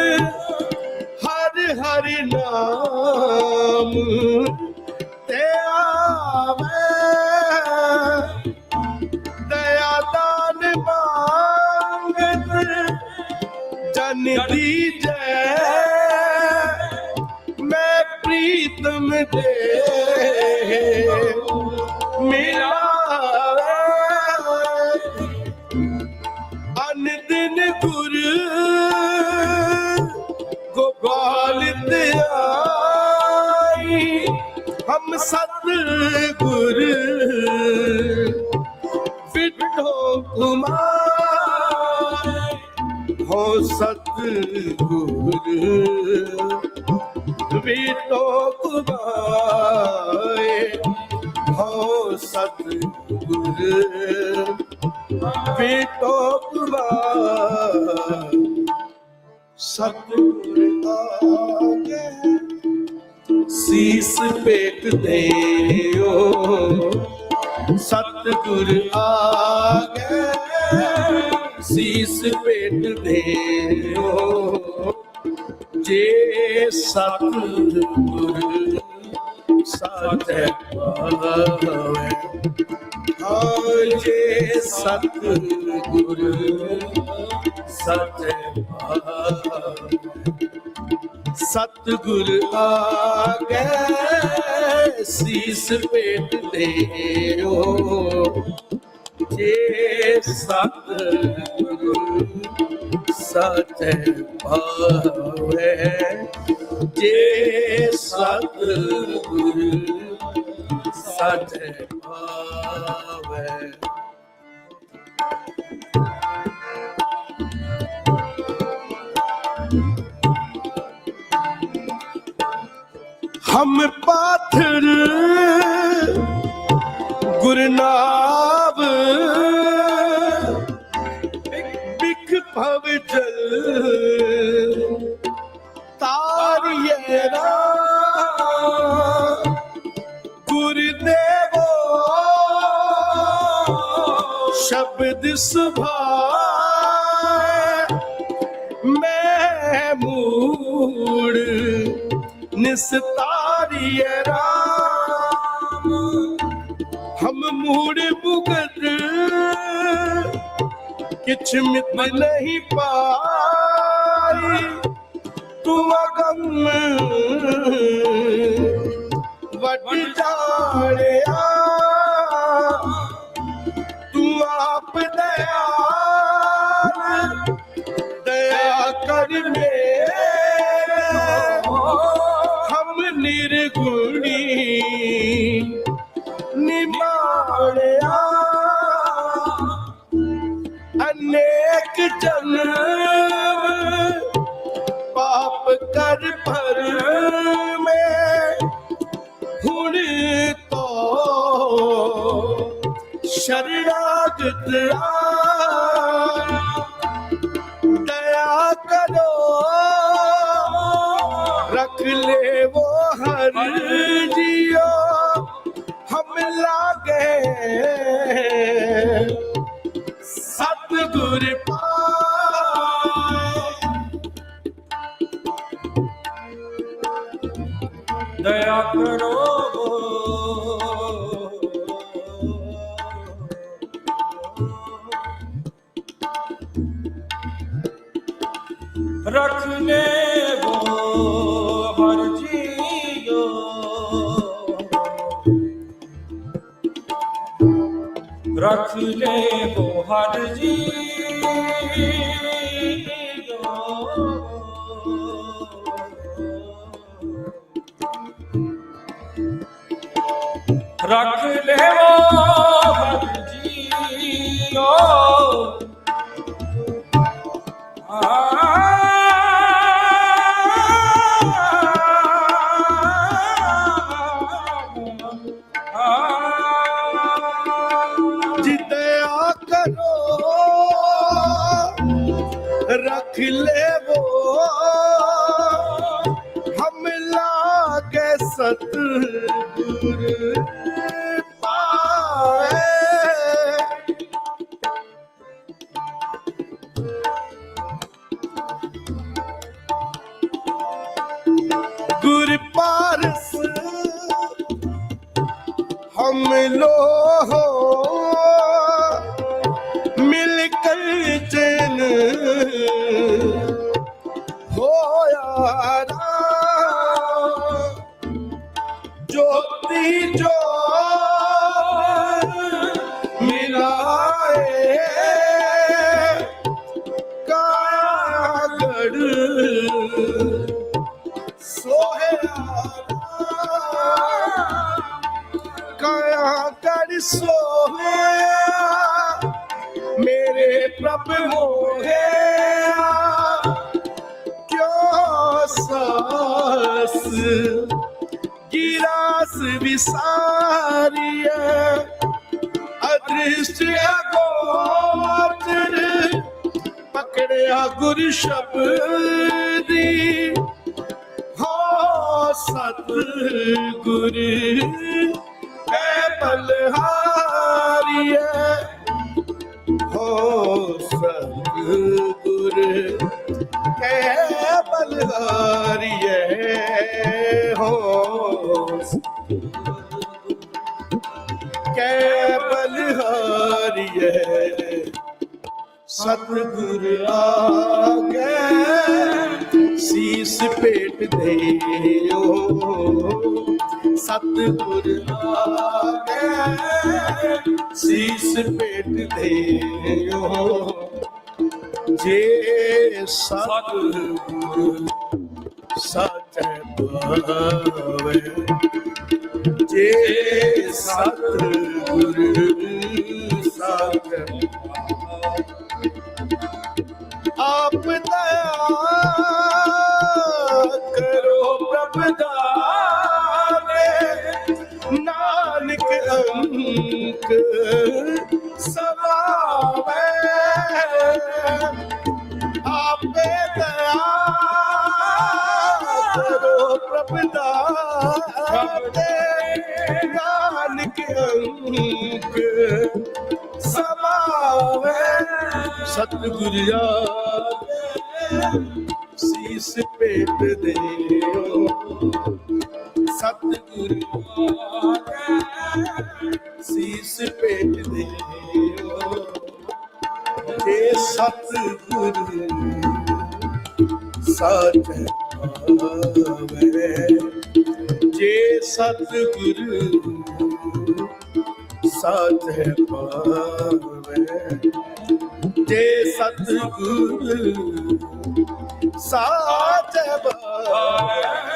Speaker 3: हर हरि नाम ते आवे दया दान मांगत जन दीजै मैं प्रीतम दे मेरा दिन गुर गोपाल आई हम सतगुर विठो कुमार हो सतगुर विठो कुमार हो सतगुर विठो कुमार सतगुर आगे सीस पेट देओ सतगुर आगे सीस पेट देओ जे सतगुर साधे पावे जे सतगुर साधे पावे सतगुर आगे सीस पेट देओ जे सतगुर साधे पावे जे सतगुर साधे पावे हम पाथर गुरनाम बिख भव जल तारिये गुरुदेवो शब्द सुभाए मैं मूड सतारिए राम हम मूड़ मुगद किछ मित नहीं पाई तू अगम वट जाड़िया तू आप दयाल दया कर मेरे हम निर्गुणी निमाड़िया अनेक जन्म पाप कर पर में हुण तो शरणागत दया करो रख ले वो हर जियो हम लागे सतगुर पाए
Speaker 2: दया करो रख ले वो हर जियो रख ले वो हर रख ले वो हर जियो
Speaker 3: दया करो रख ले वो हम लागे सतगुर पाए गुर पारस हम लो हो मिलकर चैन हो यारा ज्योति जो मिलाए कागड़ सोहे काया कर सोहे मेरे प्रभ मोहे क्यों सास गिरास विसारिय अदृष्ट अगोचर पकड़या गुरु शब्दी हो सतगुर है बलहारिय हो सतगुर है बलहारिय हो कै बलहारिय सतगुर आगे शीस पेट दे सतगुर आगे शीस पेट दे जे सतगुर सच पावे जे सतगुर सच आप दया करो प्रभ दाने नानक अंक समावे आप दया करो प्रभ दाने नानक अंक समावे सतगुर आगे शीस ਸੀਸ ਭੇਟ ਦਿਓ ਸਤਿਗੁਰੂ ਸੀਸ ਭੇਟ ਦਿਓ ਜੇ ਸਤਿਗੁਰੂ ਸਾਚ ਪਾਵੈ ਜੇ ਸਤਿਗੁਰੂ ਸਾਚ ਪਾਵੈ ਜੇ ਸਤਿਗੁਰੂ ਸਾਚ ਪਾਵੈ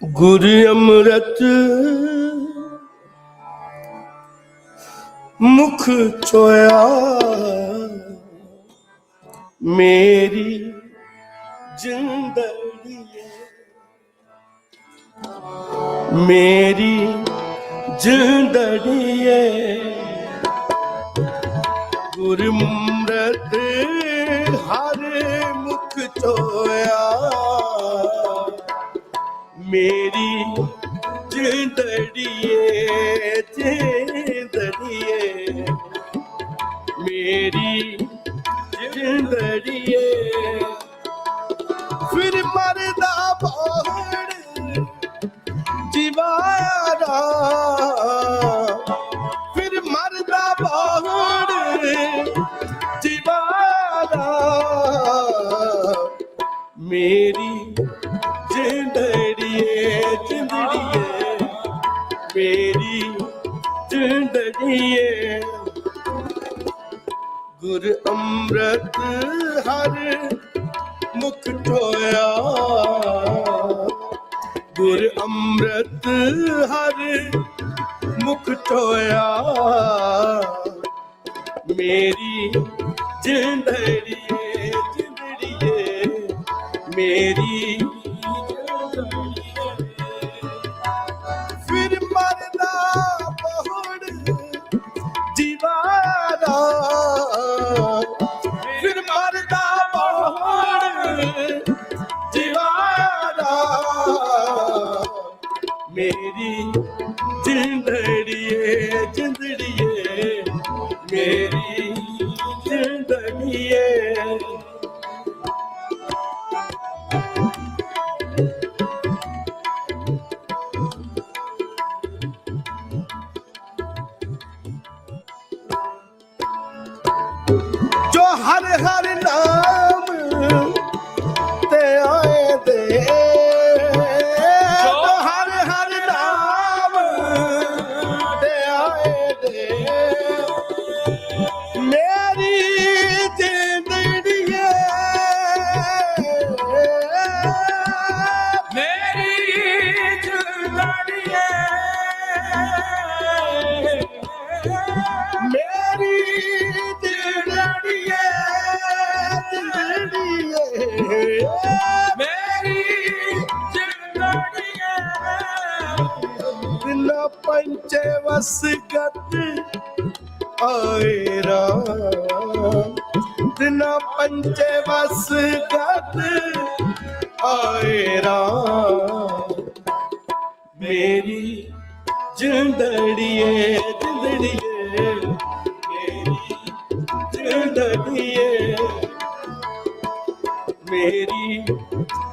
Speaker 3: ਗੁਰ ਅੰਮ੍ਰਿਤ ਮੁਖ ਚੋਇਆ ਮੇਰੀ ਜਿੰਦੜੀਏ ਮੇਰੀ ਜਿੰਦੜੀਏ ਗੁਰ ਅੰਮ੍ਰਿਤ ਹਰ ਮੁਖ ਚੋਇਆ ਮੇਰੀ ਜਿੰਦੜੀਏ ਜਿੰਦੜੀਏ ਮੇਰੀ ਜਿੰਦੜੀਏ ਫਿਰ ਮਰਦਾ ਬੋੜ ਜੀਵਾਰਾ ਫਿਰ ਮਰਦਾ ਬੋੜ ਜੀਵਾਰਾ ਮੇਰੀ ਜਿੰਦੜੀਏ ਜਿੰਦੜੀਏ ਮੇਰੀ ਜਿੰਦੜੀਏ ਗੁਰ ਅੰਮ੍ਰਿਤ ਹਰ ਮੁਖ ਚੋਇਆ ਗੁਰ ਅੰਮ੍ਰਿਤ ਹਰ ਮੁਖ ਚੋਇਆ ਮੇਰੀ ਜਿੰਦੜੀਏ ਜਿੰਦੜੀਏ ਮੇਰੀ ਫਿਰ ਮਰਦਾ ਬੋੜ ਜੀਵਾਰਾ ਫਿਰ ਮਰਦਾ ਬੋੜ ਜੀਵਾਰਾ ਮੇਰੀ ਜਿੰਦੜੀਏ ਜਿੰਦੜੀਏ ਮੇਰੀ ਜਿੰਦੜੀਏ ਜੋ ਹਰ ਹਰ ਨਾਮ ਤੇ ਆਏ ਦੇ ਜੋ ਹਰ ਹਰ ਨਾਮ ਤੇ ਆਏ ਦੇ ਮੇਰੀ ਜਿੰਦੜੀਏ
Speaker 2: ਮੇਰੀ ਜਿੰਦੜੀਏ
Speaker 3: ਮੇਰੀ ਜਿੰਦੜੀਏ ਜਿੰਦੜੀਏ
Speaker 2: ਮੇਰੀ ਜਿੰਦੜੀਏ
Speaker 3: ਦਿਨ ਪੰਚੇ ਵਸਗਤ ਆਏ ਰਾਮ ਦਿਨ ਪੰਚੇ ਵਸਗਤ ਆਏ ਰਾਮ ਮੇਰੀ ਜਿੰਦੜੀਏ ਜਿੰਦੜੀਏ ਮੇਰੀ ਜਿੰਦੜੀਏ ਮੇਰੀ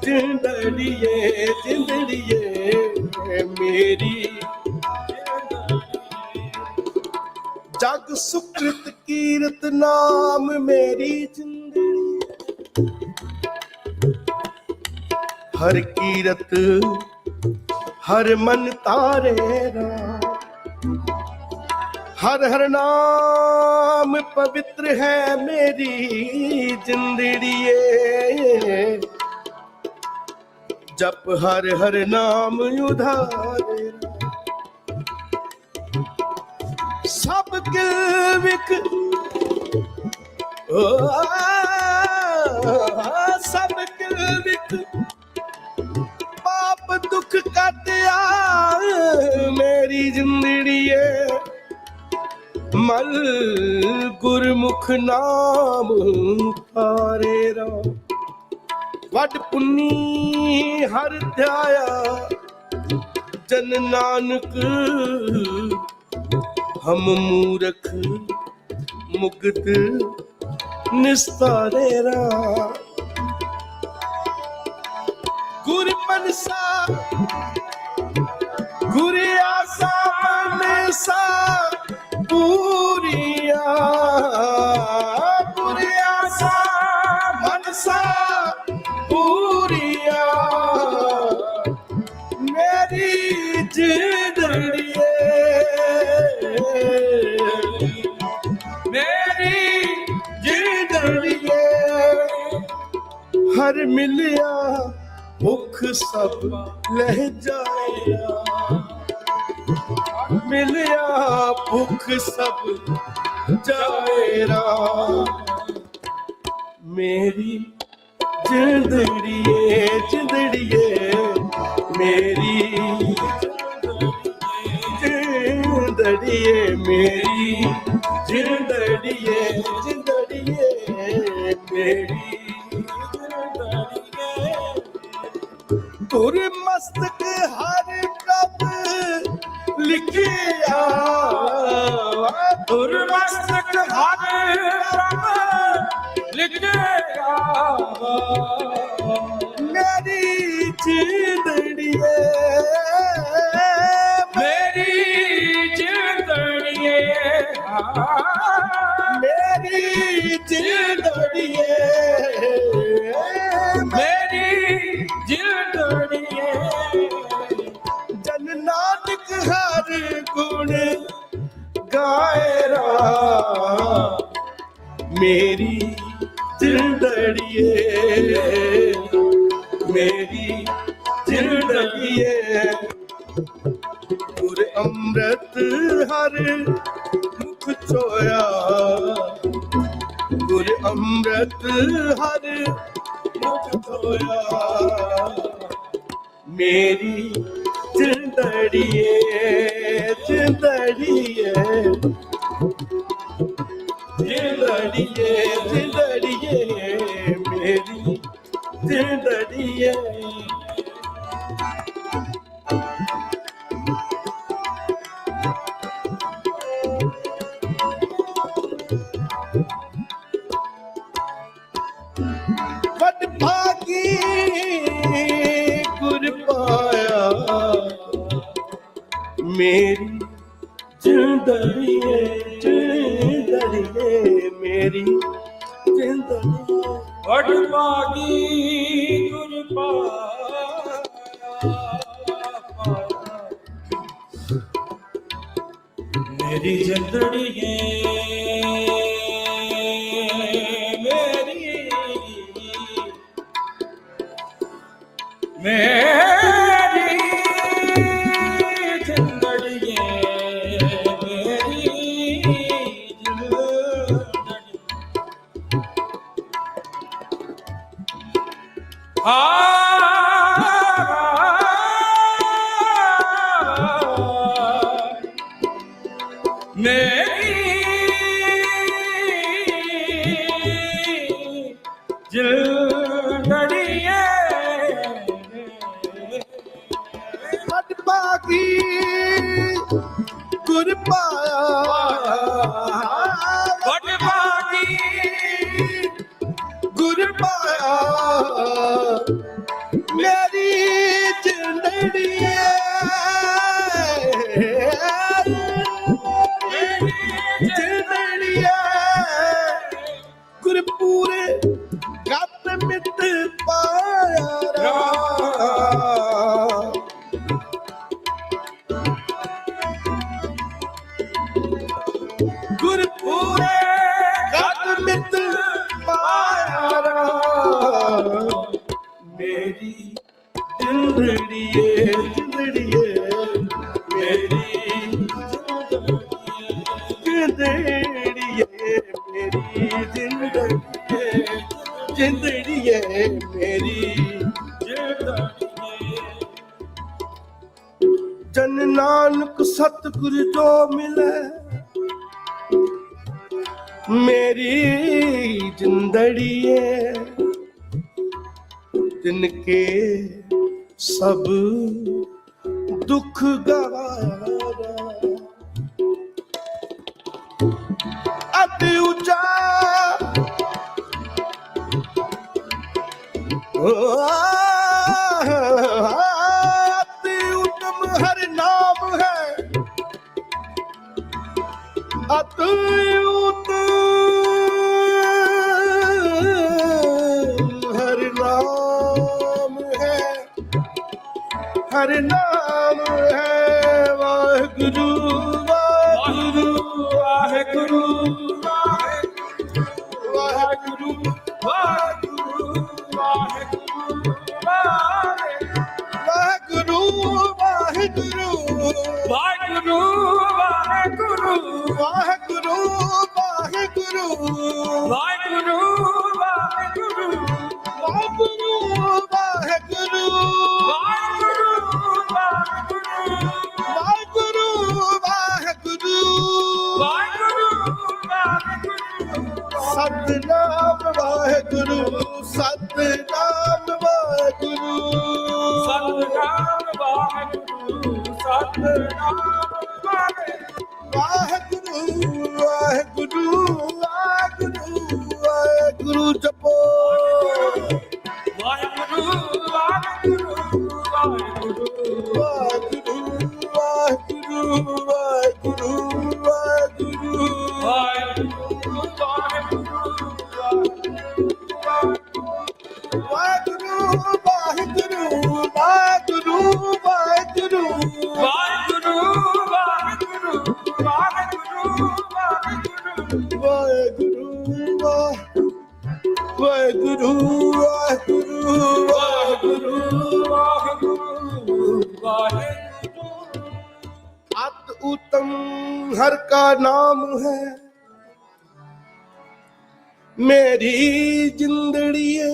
Speaker 3: ਜਿੰਦੜੀਏ ਜਿੰਦੜੀਏ ਮੇਰੀ ਜਗ ਸੁਕ੍ਰਿਤ ਕੀਰਤ ਨਾਮ ਮੇਰੀ ਜਿੰਦੜੀ ਹਰ ਕੀਰਤ ਹਰ ਮਨ ਤਾਰੇ ਰਾਮ हर हर नाम पवित्र है मेरी जिंदड़िए जप हर हर नाम उधारे सब किल विक सब किल विक पाप दुख काटिया मेरी जिंदड़िए मल गुरमुख नाम तारे राम वड पुन्नी हर ध्याया जन नानक हम मूरख मुक्त निस्तारे राम गुर मनसा गुर आसा मनसा पूरिया पूरिया सा मनसा पूरिया मेरी जिंदड़िए मेरी जिंदड़िए हर मिलिया भुख सब लह जाएगा मिलिया भुख सब जाएरा मेरी जिंदड़िए जिंदड़िए मेरी जिंदड़िए मेरी जिंदड़िए जिंदड़िए मेरी तुर मस्तक हर प्रभ लिखिया
Speaker 2: तुर मस्तक हर प्रभ लिखिया
Speaker 3: मेरी जिंदड़िए
Speaker 2: मेरी जिंदड़िए
Speaker 3: मेरी जिंदड़िए
Speaker 2: मेरी जिंदड़िए
Speaker 3: जन नानक हर गुण गायरा मेरी जिंदड़िए मेरी जिंदड़िए गुर अमृत हर मुख चोया गुर अमृत हर मुख चोया मेरी जिंदड़िए जिंदड़िए जिंदड़िए जिंदड़िए मेरी जिंदड़िए वड भागी गुर पाया मेरी जिंदड़िए जिंदड़िए मेरी जिंदड़िए
Speaker 2: वड भागी गुर पाया मेरी जिंदड़िए मेरी जिंदड़िए मेरी जिंदड़िए
Speaker 3: वड भागी गुर पाया
Speaker 2: वड भागी
Speaker 3: गुर पाया मेरी जिंदड़िए ਜਿੰਦੜੀਏ ਗੁਰਪੂਰੇ ਗੱਤ ਮਿੱਤ ਪਾਇਆ ਰਾਮ ਗੁਰਪੂਰੇ ਗੱਤ ਮਿੱਤ ਪਾਇਆ ਰਾਮ ਮੇਰੀ ਜਿੰਦੜੀਏ ਜਿੰਦੜੀਏ ਮੇਰੀ ਜਿੰਦੜੀਏ ਮੇਰੀ ਜਿੰਦੜੀਏ ਜਿੰਦੜੀਏ ਮੇਰੀ ਜਿੰਦੜੀਏ ਜਨ ਨਾਨਕ ਸਤਿਗੁਰ ਜੋ ਮਿਲੇ ਮੇਰੀ ਜਿੰਦੜੀਏ ਤਿਨਕੇ ਸਭ ਦੁੱਖ ਗਵਾਰਾ ਅਤਿ ਉੱਚਾ ਅਤਿ ਉੱਤਮ ਹਰਿ ਨਾਮ ਹੈ ਅਤਿ ਉੱਤਮ ਹਰਿ ਨਾਮ ਹੈ ਹਰਿ ਨਾਮ ਹੈ ਵਾਹਿਗੁਰੂ ਵਾਹਿਗੁਰੂ ਵਾਹਿਗੁਰੂ ਵਾਹਿਗੁਰੂ ਵਾਹਿਗੁਰੂ ਵਾਹਿਗੁਰੂ ਵਾਹਿਗੁਰੂ
Speaker 2: ਵਾਹਿਗੁਰੂ ਵਾਹਿਗੁਰੂ
Speaker 3: ਵਾਹਿਗੁਰੂ ਵਾਹਿਗੁਰੂ
Speaker 2: ਵਾਹਿਗੁਰੂ ਵਾਹਿਗੁਰੂ
Speaker 3: ਵਾਹਿਗੁਰੂ ਵਾਹਿਗੁਰੂ
Speaker 2: ਵਾਹਿਗੁਰੂ
Speaker 3: ਵਾਹਿਗੁਰੂ ਵਾਹਿਗੁਰੂ ਸਤਿਨਾਮ ਵਾਹਿਗੁਰੂ ਸਤਿਨਾਮ ਵਾਹਿਗੁਰੂ
Speaker 2: ਸਤਿਨਾਮ ਵਾਹਿਗੁਰੂ ਸਤਿਨਾਮ
Speaker 3: ਵਾਹਿਗੁਰੂ ਵਾਹਿਗੁਰੂ ਵਾਹਿਗੁਰੂ ਵਾਹਿਗੁਰੂ ਜਪੋ
Speaker 2: ਵਾਹਿਗੁਰੂ ਵਾਹਿਗੁਰੂ ਵਾਹਿਗੁਰੂ
Speaker 3: ਵਾਹਿਗੁਰੂ ਵਾਹਿਗੁਰੂ ਵਾਹਿਗੁਰੂ ਵਾਹਿਗੁਰੂ
Speaker 2: ਵਾਹਿਗੁਰੂ
Speaker 3: ਵਾਹਿਗੁਰੂ ਵਾਹਿਗੁਰੂ ਵਾਹਿਗੁਰੂ ਵਾਹਿਗੁਰੂ
Speaker 2: ਵਾਹਿਗੁਰੂ ਵਾਹਿਗੁਰੂ ਵਾਹਿਗੁਰੂ
Speaker 3: ਵਾਹਿਗੁਰੂ ਵਾਹਿਗੁਰੂ
Speaker 2: ਵਾਹਿਗੁਰੂ
Speaker 3: ਅਤ ਉਤਮ ਹਰ ਕਾ ਨਾਮ ਹੈ ਮੇਰੀ ਜਿੰਦੜੀਏ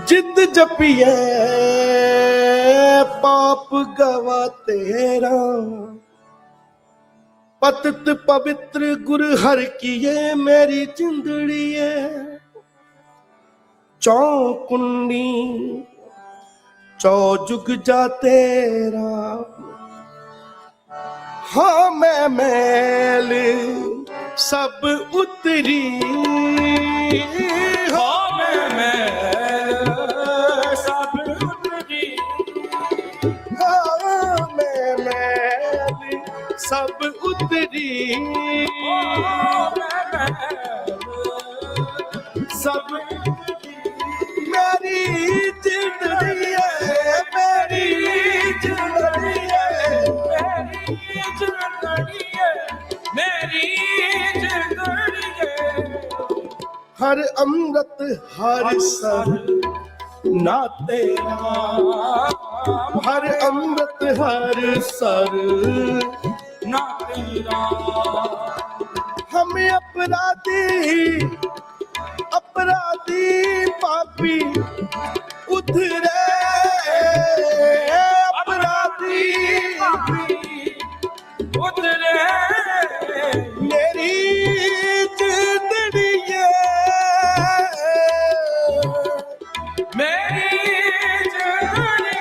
Speaker 3: ਜਿੱਦ ਜਪੀਏ ਪਾਪ ਗਵਾ ਤੇਰਾ ਪਤਿਤ ਪਵਿੱਤਰ ਗੁਰ ਹਰ ਕੀਏ ਮੇਰੀ ਜਿੰਦੜੀਏ ਚੌ ਕੁੰਡੀ ਚੌ ਜੁਗ ਜਾ ਤੇਰਾ ਹਾਂ ਮੈਂ ਮੈਲ ਸਭ ਉਤਰੀ ਹਾਂ
Speaker 2: ਮੈਂ ਸਭ ਉਤਰੀ
Speaker 3: ਹਾਂ ਮੈਂ ਮੈਲ ਸਭ ਉਤਰੀ ਸਭ ਮੇਰੀ ਜ਼ਿੰਦਗੀ ਹੈ ਮੇਰੀ ਜ਼ਿੰਦਗੀ ਹੈ
Speaker 2: ਮੇਰੀ ਜਿੰਦੜੀ
Speaker 3: ਹਰ ਅੰਮ੍ਰਿਤ ਹਰ ਸਰ ਨਾ ਤੇਰਾ ਹਰ ਅੰਮ੍ਰਿਤ ਹਰ ਸਰ
Speaker 2: ਨਾ ਤੇਰਾ
Speaker 3: ਹਮ अपराधी पापी उधरे अपराधी
Speaker 2: उतरे
Speaker 3: मेरी जिंदड़ी
Speaker 2: मेरी जिंदड़ी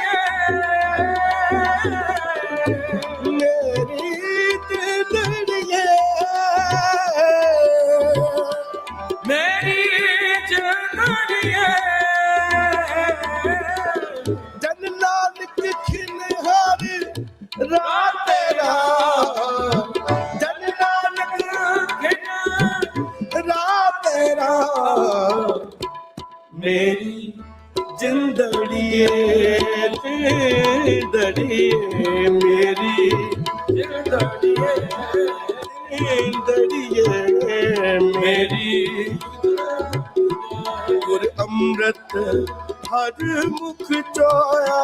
Speaker 3: मेरी जिंदड़ी
Speaker 2: मेरी जिंदड़ी
Speaker 3: जन नानक खिलहार ਰਾਹ ਤੇਰਾ ਜਨ ਨਾਨਕ ਰਾਹ ਤੇਰਾ ਮੇਰੀ ਜਿੰਦੜੀਏ ਜਿੰਦੜੀਏ ਮੇਰੀ ਜਿੰਦੜੀਏ ਜਿੰਦੜੀਏ ਮੇਰੀ ਗੁਰ ਅੰਮ੍ਰਿਤ ਹਰ ਮੁਖ ਚੋਇਆ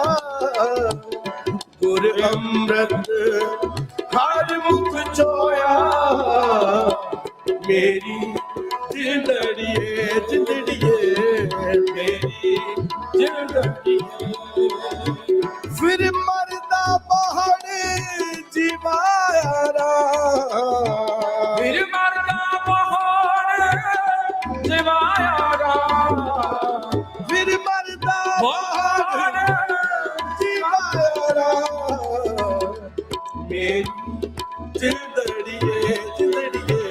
Speaker 3: ਗੁਰ ਅੰਮ੍ਰਿਤ ਹਰ ਮੁਖ ਚੋਇਆ ਮੇਰੀ ਜਿੰਦੜੀਏ ਜਿੰਦੜੀਏ ਮੇਰੀ ਜਿੰਦੜੀਏ ਫਿਰ ਮਰਦਾ ਪਹਾੜ ਜੀਵਾਇਆ
Speaker 2: ਫਿਰ ਮਰਦਾ ਪਹਾੜ ਜਵਾਇਆ ਰਾਮ
Speaker 3: ਫਿਰ ਮਰਦਾ
Speaker 2: ਪਹਾੜ
Speaker 3: ਜੀਵਾਇਆ ਮੇਰੀ ਜਿੰਦੜੀਏ ਜਿੰਦੜੀਏ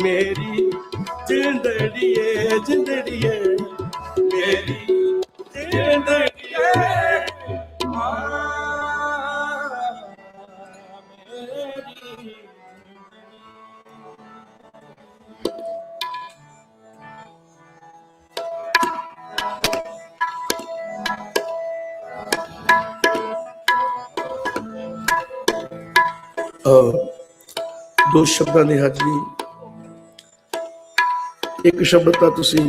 Speaker 3: ਮੇਰੀ ਜਿੰਦੜੀਏ ਜਿੰਦੜੀਏ ਮੇਰੀ ਜਿੰਦੜੀਏ ਦੋ ਸ਼ਬਦਾਂ ਦੀ ਹਾਜ਼ਰੀ। ਇੱਕ ਸ਼ਬਦ ਤਾਂ ਤੁਸੀਂ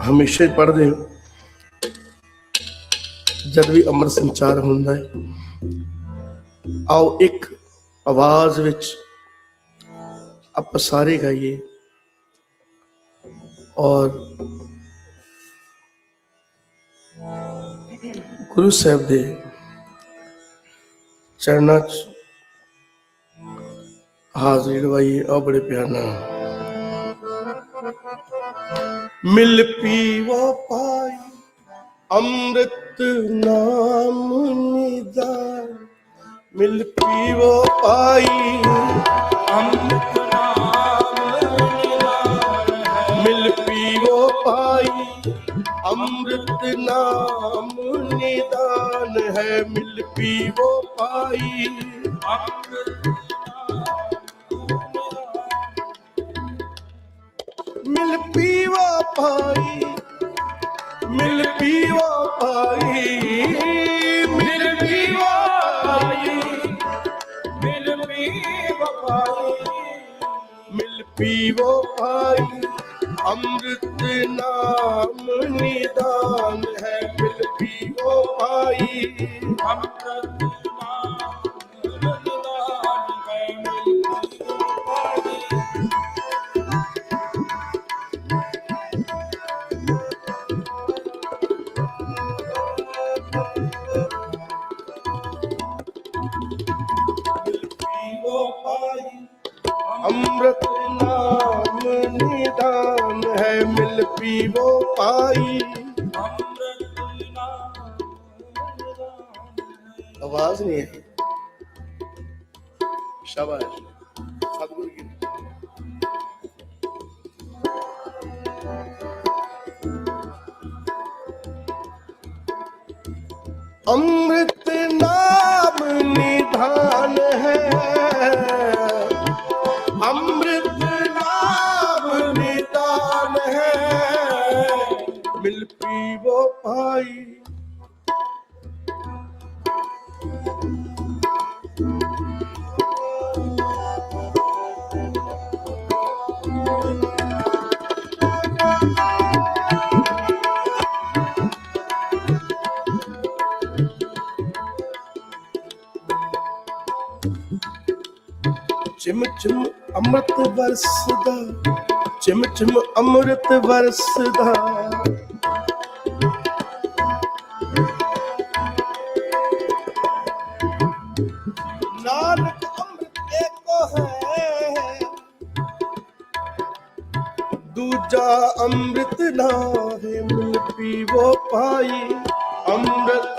Speaker 3: ਹਮੇਸ਼ਾ ਹੀ ਪੜ੍ਹਦੇ ਹੋ ਜਦ ਵੀ ਅੰਮ੍ਰਿਤ ਸੰਚਾਰ ਹੁੰਦਾ ਹੈ। ਆਓ ਇੱਕ ਆਵਾਜ਼ ਵਿੱਚ ਆਪਾਂ ਸਾਰੇ ਗਾਈਏ ਔਰ ਗੁਰੂ ਸਾਹਿਬ ਦੇ ਚਰਨਾਂ 'ਚ ਹਾਜ਼ਰੀ ਲਵਾਈਏ। ਆ ਬੜੇ ਪਿਆਰ ਨਾਲ ਮਿਲ ਪੀਵੋ ਪਾਈ ਅੰਮ੍ਰਿਤ ਨਾਮ ਨਿਦਾਨ ਮਿਲ ਪੀਵੋ ਪਾਈ
Speaker 2: ਅੰਮ੍ਰਿਤ ਨਾਮ ਨਿਦਾਨ
Speaker 3: ਮਿਲ ਪੀਵੋ ਪਾਈ ਅੰਮ੍ਰਿਤ ਨਾਮ ਨਿਦਾਨ ਹੈ ਮਿਲ ਪੀਵੋ ਪਾਈ
Speaker 2: ਅੰਮ੍ਰਿਤ
Speaker 3: ਮਿਲ ਪੀਵੋ ਪਾਈ ਮਿਲ ਪੀਵੋ ਪਾਈ ਮਿਲ ਪੀਵੋ ਪਾਈ
Speaker 2: ਮਿਲ ਪੀਵੋ ਪਾਈ
Speaker 3: ਮਿਲ ਪੀਵੋ ਪਾਈ ਅੰਮ੍ਰਿਤ ਨਾਮ ਨਿਦਾਨ ਹੈ ਮਿਲ ਪੀਵੋ ਪਾਈ
Speaker 2: ਅੰਮ੍ਰਿਤ ਨਾਮ ਨਿਦਾਨ ਹੈ ਮਿਲ ਪੀਵੋ ਪਾਈ
Speaker 3: ਅੰਮ੍ਰਿਤ ਨਾਮ ਨਿਦਾਨ ਹੈ ਮਿਲ ਪੀਵੋ ਪਾਈ
Speaker 2: ਅੰਮ੍ਰਿਤ ਨਾਮ
Speaker 3: ਆਵਾਜ਼ ਨਹੀਂ ਹੈ ਸ਼ਾਬਾਸ਼ ਸਤਿਗੁਰੂ ਕੀ ਅੰਮ੍ਰਿਤ ਨਾਮ ਨਿਧਾਨ ਹੈ ਅੰਮ੍ਰਿਤ ਨਾਮ ਨਿਧਾਨ ਹੈ ਮਿਲ ਪੀਵੋ ਪਾਈ ਚਿਮ ਚਿਮ ਅੰਮ੍ਰਿਤ ਵਰਸਦਾ ਚਿਮ ਚਿਮ ਅੰਮ੍ਰਿਤ ਵਰਸਦਾ ਨਾਨਕ ਅੰਮ੍ਰਿਤ ਏਕੋ ਹੈ ਦੂਜਾ ਅੰਮ੍ਰਿਤ ਨਾਹੀ ਮਿਲ ਪੀਵੋ ਪਾਈ ਅੰਮ੍ਰਿਤ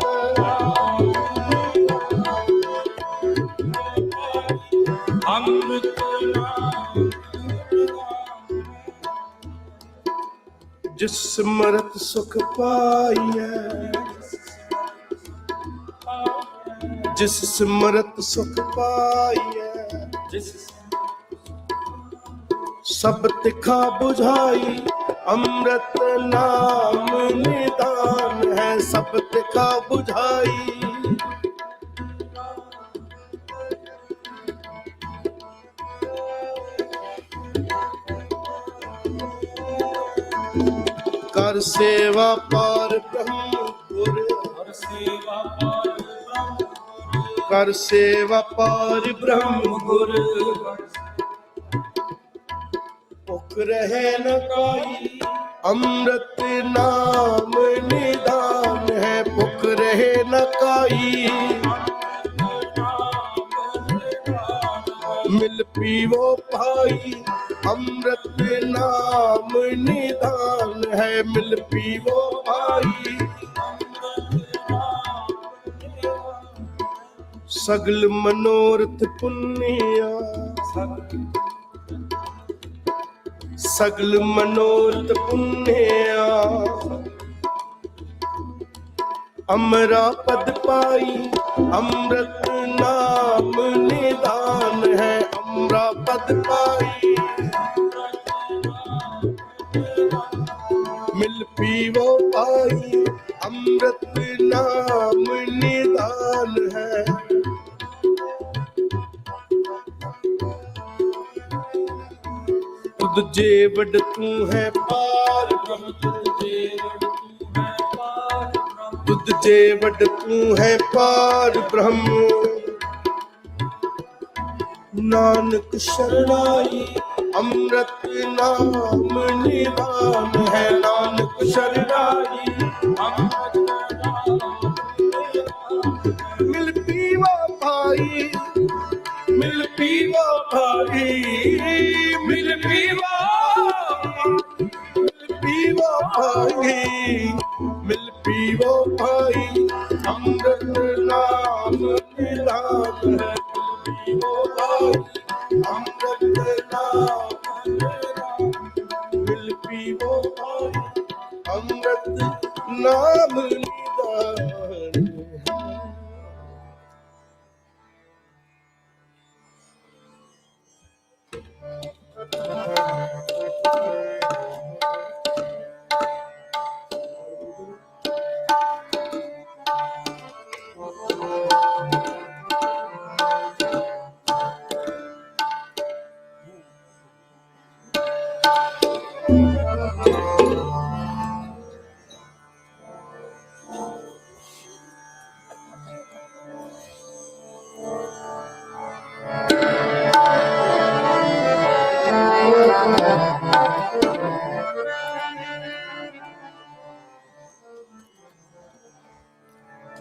Speaker 2: ਅੰਮ੍ਰਿਤ ਨਾਮ
Speaker 3: ਜਿਸ ਸਿਮਰਤ ਸੁਖ ਪਾਈਐ जिस सिमरत सुख पाइए
Speaker 2: जिस
Speaker 3: सब तिखा बुझाई अमृत नाम निदान है सब तिखा बुझाई कर सेवा पार ब्रह्म गुर
Speaker 2: हर सेवा पार ब्रह्म
Speaker 3: कर सेवा पार ब्रह्म गुर भुख रहे न कोई अमृत नाम निदान है भुख रहे न कोई मिल पीवो भाई अमृत नाम निदान है मिल पीवो भाई सगल मनोरथ पुण्या सगल मनोरथ पुण्या अमरा पद पाई अमृत नाम निदान है अमरा पद पाई मिल पीवो पाई अमृत नाम निदान है तुझ जे वड तू है पार ब्रह्म तुझ जे वड तू है पार ब्रह्म नानक शरणाई अमृत नाम निदान है नानक शरणाई मिल पीवा भाई मिल पीवा भाई मिल पीवा भाई मिल पीवो भाई अमृत नाम निदान है पीवो भाई अमृत नाम मिल पीवो भाई अमृत नाम निदान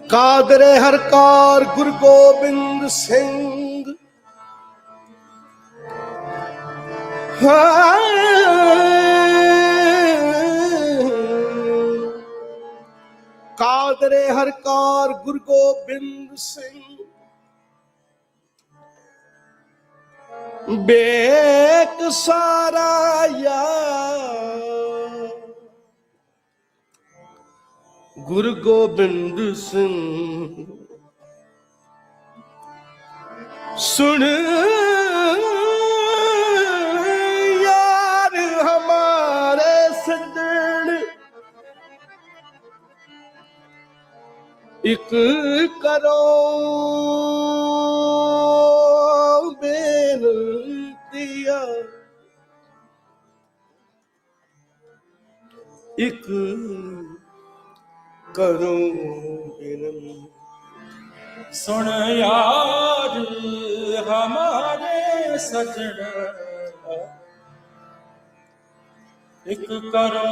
Speaker 3: कादरे हरकार गुरु गोबिंद सिंह कादरे हरकार गुरु गोबिंद सिंह बेक सारा यार गुरु गोबिंद सिंह सुन यार हमारे सज्जन एक करो बेनतिया एक करो बिनती
Speaker 2: सुन यार हमारे सजन एक करो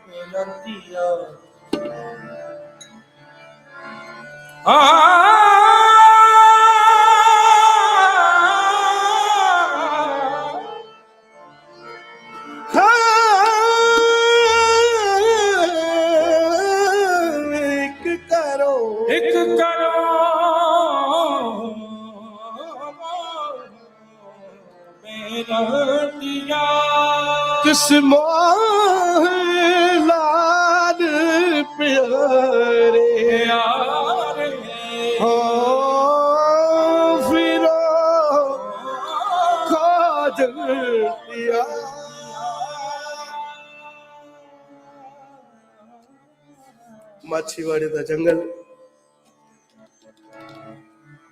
Speaker 2: बिनतिया
Speaker 3: किस मोह लाल प्यारे
Speaker 2: प्यारे
Speaker 3: हो फिरो काजल दिया। ਮਾਛੀਵਾੜੇ ਦਾ ਜੰਗਲ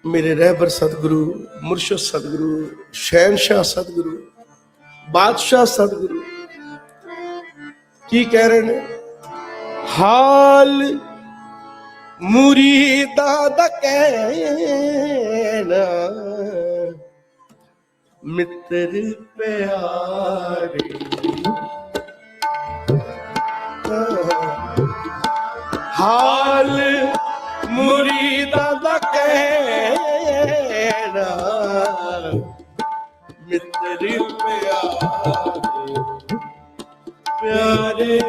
Speaker 3: ਮੇਰੇ ਰਹਿਬਰ ਸਤਿਗੁਰੂ ਮੁਰਸ਼ਦ ਸਤਿਗੁਰੂ ਸ਼ਹਿਨशाह ਸਤਿਗੁਰੂ ਬਾਦਸ਼ਾਹ ਸਤਿਗੁਰੂ ਕੀ ਕਹਿ ਰਹੇ ਨੇ? ਹਾਲ ਮੁਰੀਦਾਂ ਦਾ ਕਹਿਣਾ ਮਿੱਤਰ ਪਿਆਰੇ ਹਾਲ ਮੁਰੀਦਾਂ ਦਾ ਕਹਿਣਾ ਮਿੱਤਰ ਪਿਆਰੇ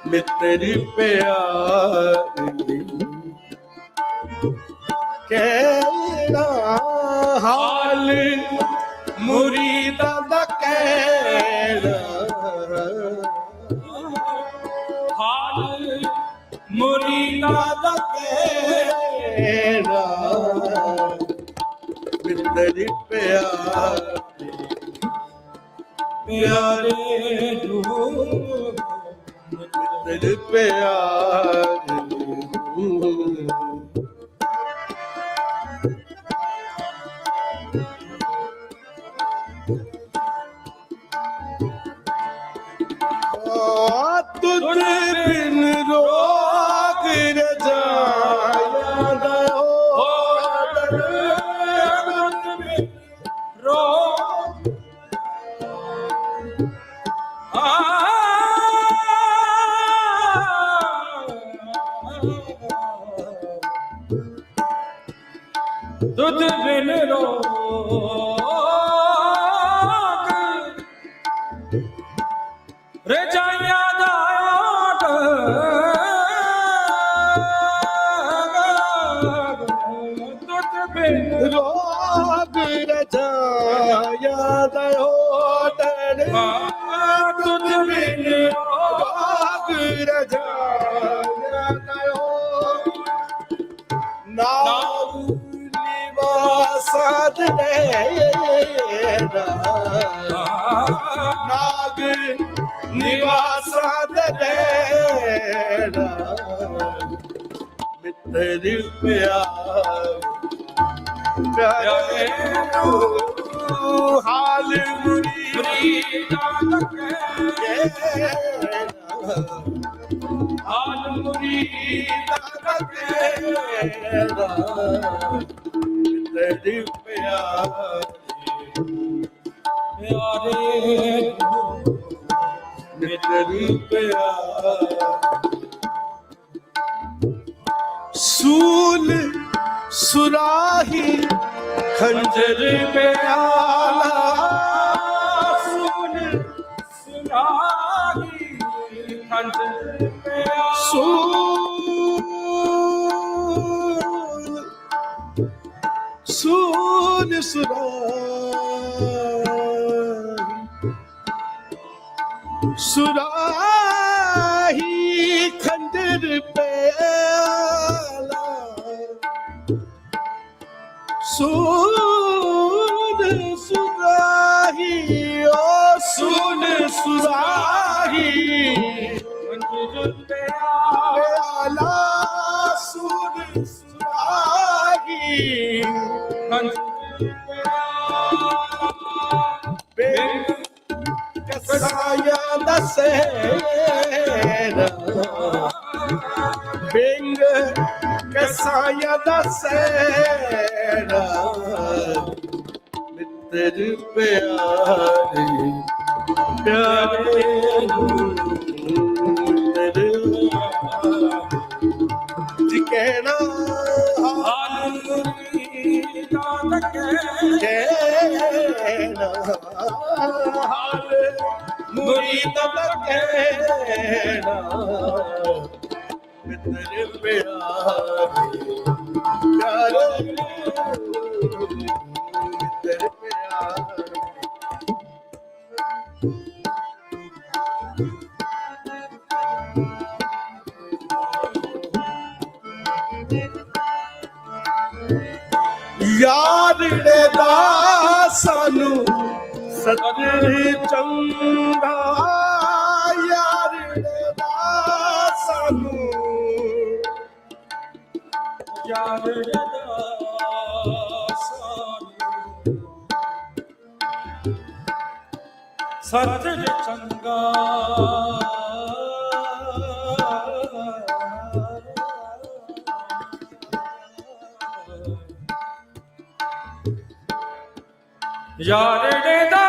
Speaker 3: ਮਿੱਤਰ ਪਿਆਰੇ ਕਹਿਣਾ ਹਾਲ ਮੁਰੀਦਾਂ ਦਾ ਕਹਿਣਾ
Speaker 2: ਹਾਲ ਮੁਰੀਦਾਂ ਦਾ
Speaker 3: ਕਹਿਣਾ ਮਿੱਤਰ ਪਿਆਰੇ
Speaker 2: ਪਿਆਰੇ
Speaker 3: ਮਿੱਤਰ ਪਿਆਰੇ ਤੁਧ ਬਿਨ ਰੋਗ ਰਜਾਇਆ ਦਾ
Speaker 2: ਰੋ ਦੁੱਧ ਬਿਨ ਰੋਗ ਰਜਾਈਆਂ ਦਾ ਦੁੱਧ ਬਿਨ
Speaker 3: ਰੋਗ ਰਜਾਇਆ ਦਾ ਹੋਟਲ
Speaker 2: ਦੁੱਧ ਬਿਨ
Speaker 3: ਰੋਗ ਰਜਾਇਆ ਦਾ ਨਾਮ ਨਿਵਾਸਾਦ ਲੈਣਾ ਨਾਗ ਨਿਵਾਸਾਦ ਲੈਣਾ ਮਿੱਤਰ ਪਿਆਰੇ ਹਾਲ ਮੁਰੀਦਾਂ ਦਾ ਕਹਿਣਾ
Speaker 2: ਹਾਲ ਮੁਰੀਦਾਂ ਦਾ
Speaker 3: ਕਹਿਣਾ ਮਿੱਤਰ
Speaker 2: ਪਿਆਰੇ
Speaker 3: ਮਿੱਤਰ ਪਿਆਰੇ ਸੂਲ ਸੁਰਾਹੀ ਖੰਜਰ ਪਿਆਲਾ
Speaker 2: ਸੁਨ ਸੁਨਾਹੀ ਖੰਜਰ ਪਿਆਲਾ
Speaker 3: ਸੂਲ ਸੁਰਾਹੀ ਖੰਜਰ ਪਿਆਲਾ ਸੁਨ ਸੁਰਾਹੀ ਓ ਸੁਨ ਸੁਰਾਹੀ
Speaker 2: ਖੰਜਰ ਪਿਆਲਾ
Speaker 3: ਪਿਆਲਾ ਸੁਨ ਸੁਰਾਹੀ
Speaker 2: ਖੰਜਰ ਪਿਆਲਾ
Speaker 3: ਬਿਨ ਕਸਾਇਆ ਦਾ ਸਹਿਰਾ ਬਿੰਗ ਕਸਾਇਆ ਦਾ ਸਹਿਰਾ ਮਿੱਤਰ ਪਿਆਰੇ ਪਿਆਰੇ ਮਿੱਤਰ ਜੀ ਕਹਿਣਾ
Speaker 2: ਹਾਲ ਮੁਰੀਦਾਂ ਦਾ
Speaker 3: ਕਹਿਣਾ ਹਾਲ ਮੁਰੀਦਾਂ ਦਾ ਕਹਿਣਾ ਮਿੱਤਰ ਪਿਆਰੇ ਪਿਆਰੇ ਮਿੱਤਰ ਪਿਆਰੇ ਯਾਰੜੇ ਦਾ ਸਾਨੂੰ ਸਤਿ ਚੰਗਾ, ਯਾਰੜੇ ਦਾ ਸਾਨੂੰ
Speaker 2: ਯਾਰ ਦਾ ਸੱਚ ਚੰਗਾ, ਯਾਰ ਦਾ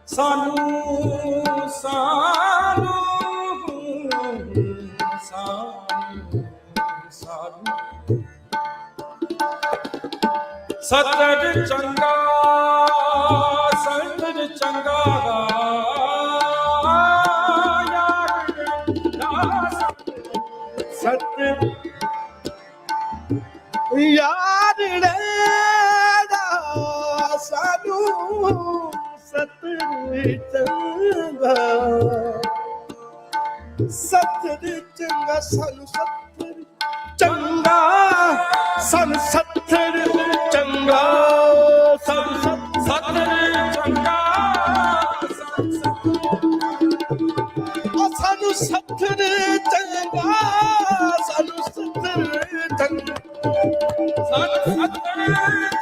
Speaker 2: ਸਾਨੂੰ ਸਾਨੂੰ ਸਾਨੂੰ ਸਾਨੂੰ ਸਤਿ ਚੰਗਾ, ਸਤਿ ਚੰਗਾ, ਯਾਰ ਦਾ
Speaker 3: ਸਤਿ ਯਾਰੜੇ ਦਾ ਸਾਨੂੰ ਸਤਿ ਚੰਗਾ, ਸਤਿ ਚੰਗਾ ਸਾਨੂੰ ਸਤਿ ਚੰਗਾ, ਸਾਨੂੰ ਸਤਿ ਚੰਗਾ, ਸਾਨੂੰ
Speaker 2: ਸਤਿ ਚੰਗਾ,
Speaker 3: ਸਾਨੂੰ ਸਤਿ ਚੰਗਾ, ਸਾਨੂੰ ਸਤਿ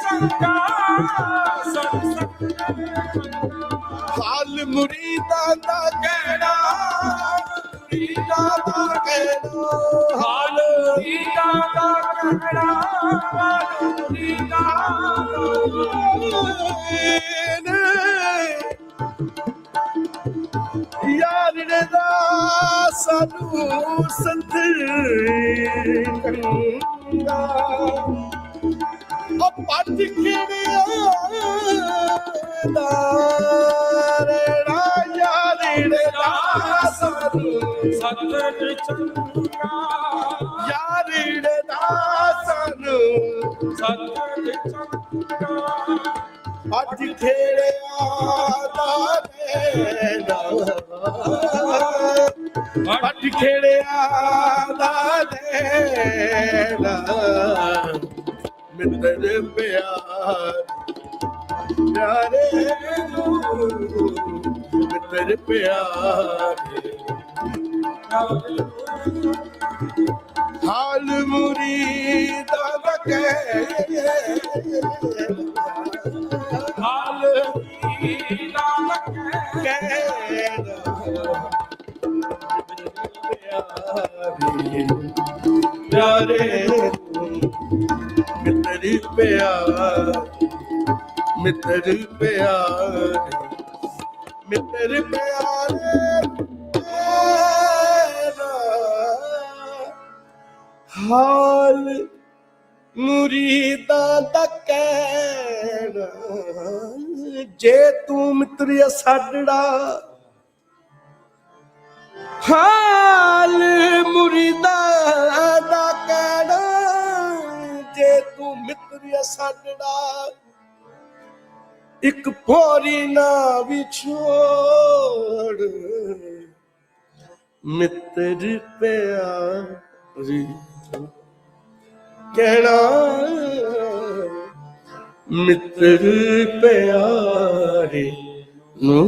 Speaker 3: ਚੰਗਾ, ਹਾਲ ਮੁਰੀਦਾਂ ਦਾ ਕਹਿਣਾ, ਮੁਰੀਦਾਂ ਦਾ ਕਹਿਣਾ,
Speaker 2: ਹਾਲ ਰੀਤਾਂ ਦਾ ਕਹਿਣਾ, ਹਾਲ ਰੀਤਾਂ
Speaker 3: ਯਾਰੜੇ ਦਾ ਸਾਨੂੰ ਸਤਿ ਚੰਗਾ, ਉਹ ਪੱਟ ਖੇੜਿਆ ਦਾ ਰੇੜਾ, ਯਾਰੜੇ ਦਾ ਸਾਨੂੰ
Speaker 2: ਸਤਿ ਚੰਗਾ,
Speaker 3: ਯਾਰੜੇ ਦਾ ਸਾਨੂੰ
Speaker 2: ਸਤਿ ਚੰਗਾ,
Speaker 3: ਪੱਟ ਖੇੜਿਆ ਦਾ ਰੇੜਾ, ਪੱਟ ਖੇੜਿਆ ਦਾ ਰੇੜਾ, ਮਿੱਤਰ ਪਿਆਰ ਪਿਆਰੇ ਨੂੰ, ਮਿੱਤਰ ਪਿਆਰੇ ਹਾਲ ਮੁਰੀਦਾਂ ਦਾ ਕਹਿ,
Speaker 2: ਹਾਲ ਰੀਤਾਂ ਦਾ
Speaker 3: ਕਹਿਣਾ ਪਿਆਰੇ ਮਿੱਤਰ ਪਿਆਰ, ਮਿੱਤਰ ਪਿਆਰੇ, ਮਿੱਤਰ ਪਿਆਰੇ ਹਾਲ ਮੁਰੀਦਾਂ ਦਾ ਕਹਿਣਾ, ਜੇ ਤੂੰ ਮਿੱਤਰ ਸਾਡਾ, ਹਾਲ ਮੁਰੀਦਾਂ ਦਾ ਕਹਿਣਾ, ਜੇ ਤੂੰ ਮਿੱਤਰ ਸਾਡਾ, ਇੱਕ ਪੋਰੀ ਨਾ ਵਿਛੋੜ, ਮਿੱਤਰ ਪਿਆਰੀ ਕਹਿਣਾ, ਮਿੱਤਰ ਪਿਆਰੇ ਨੂੰ।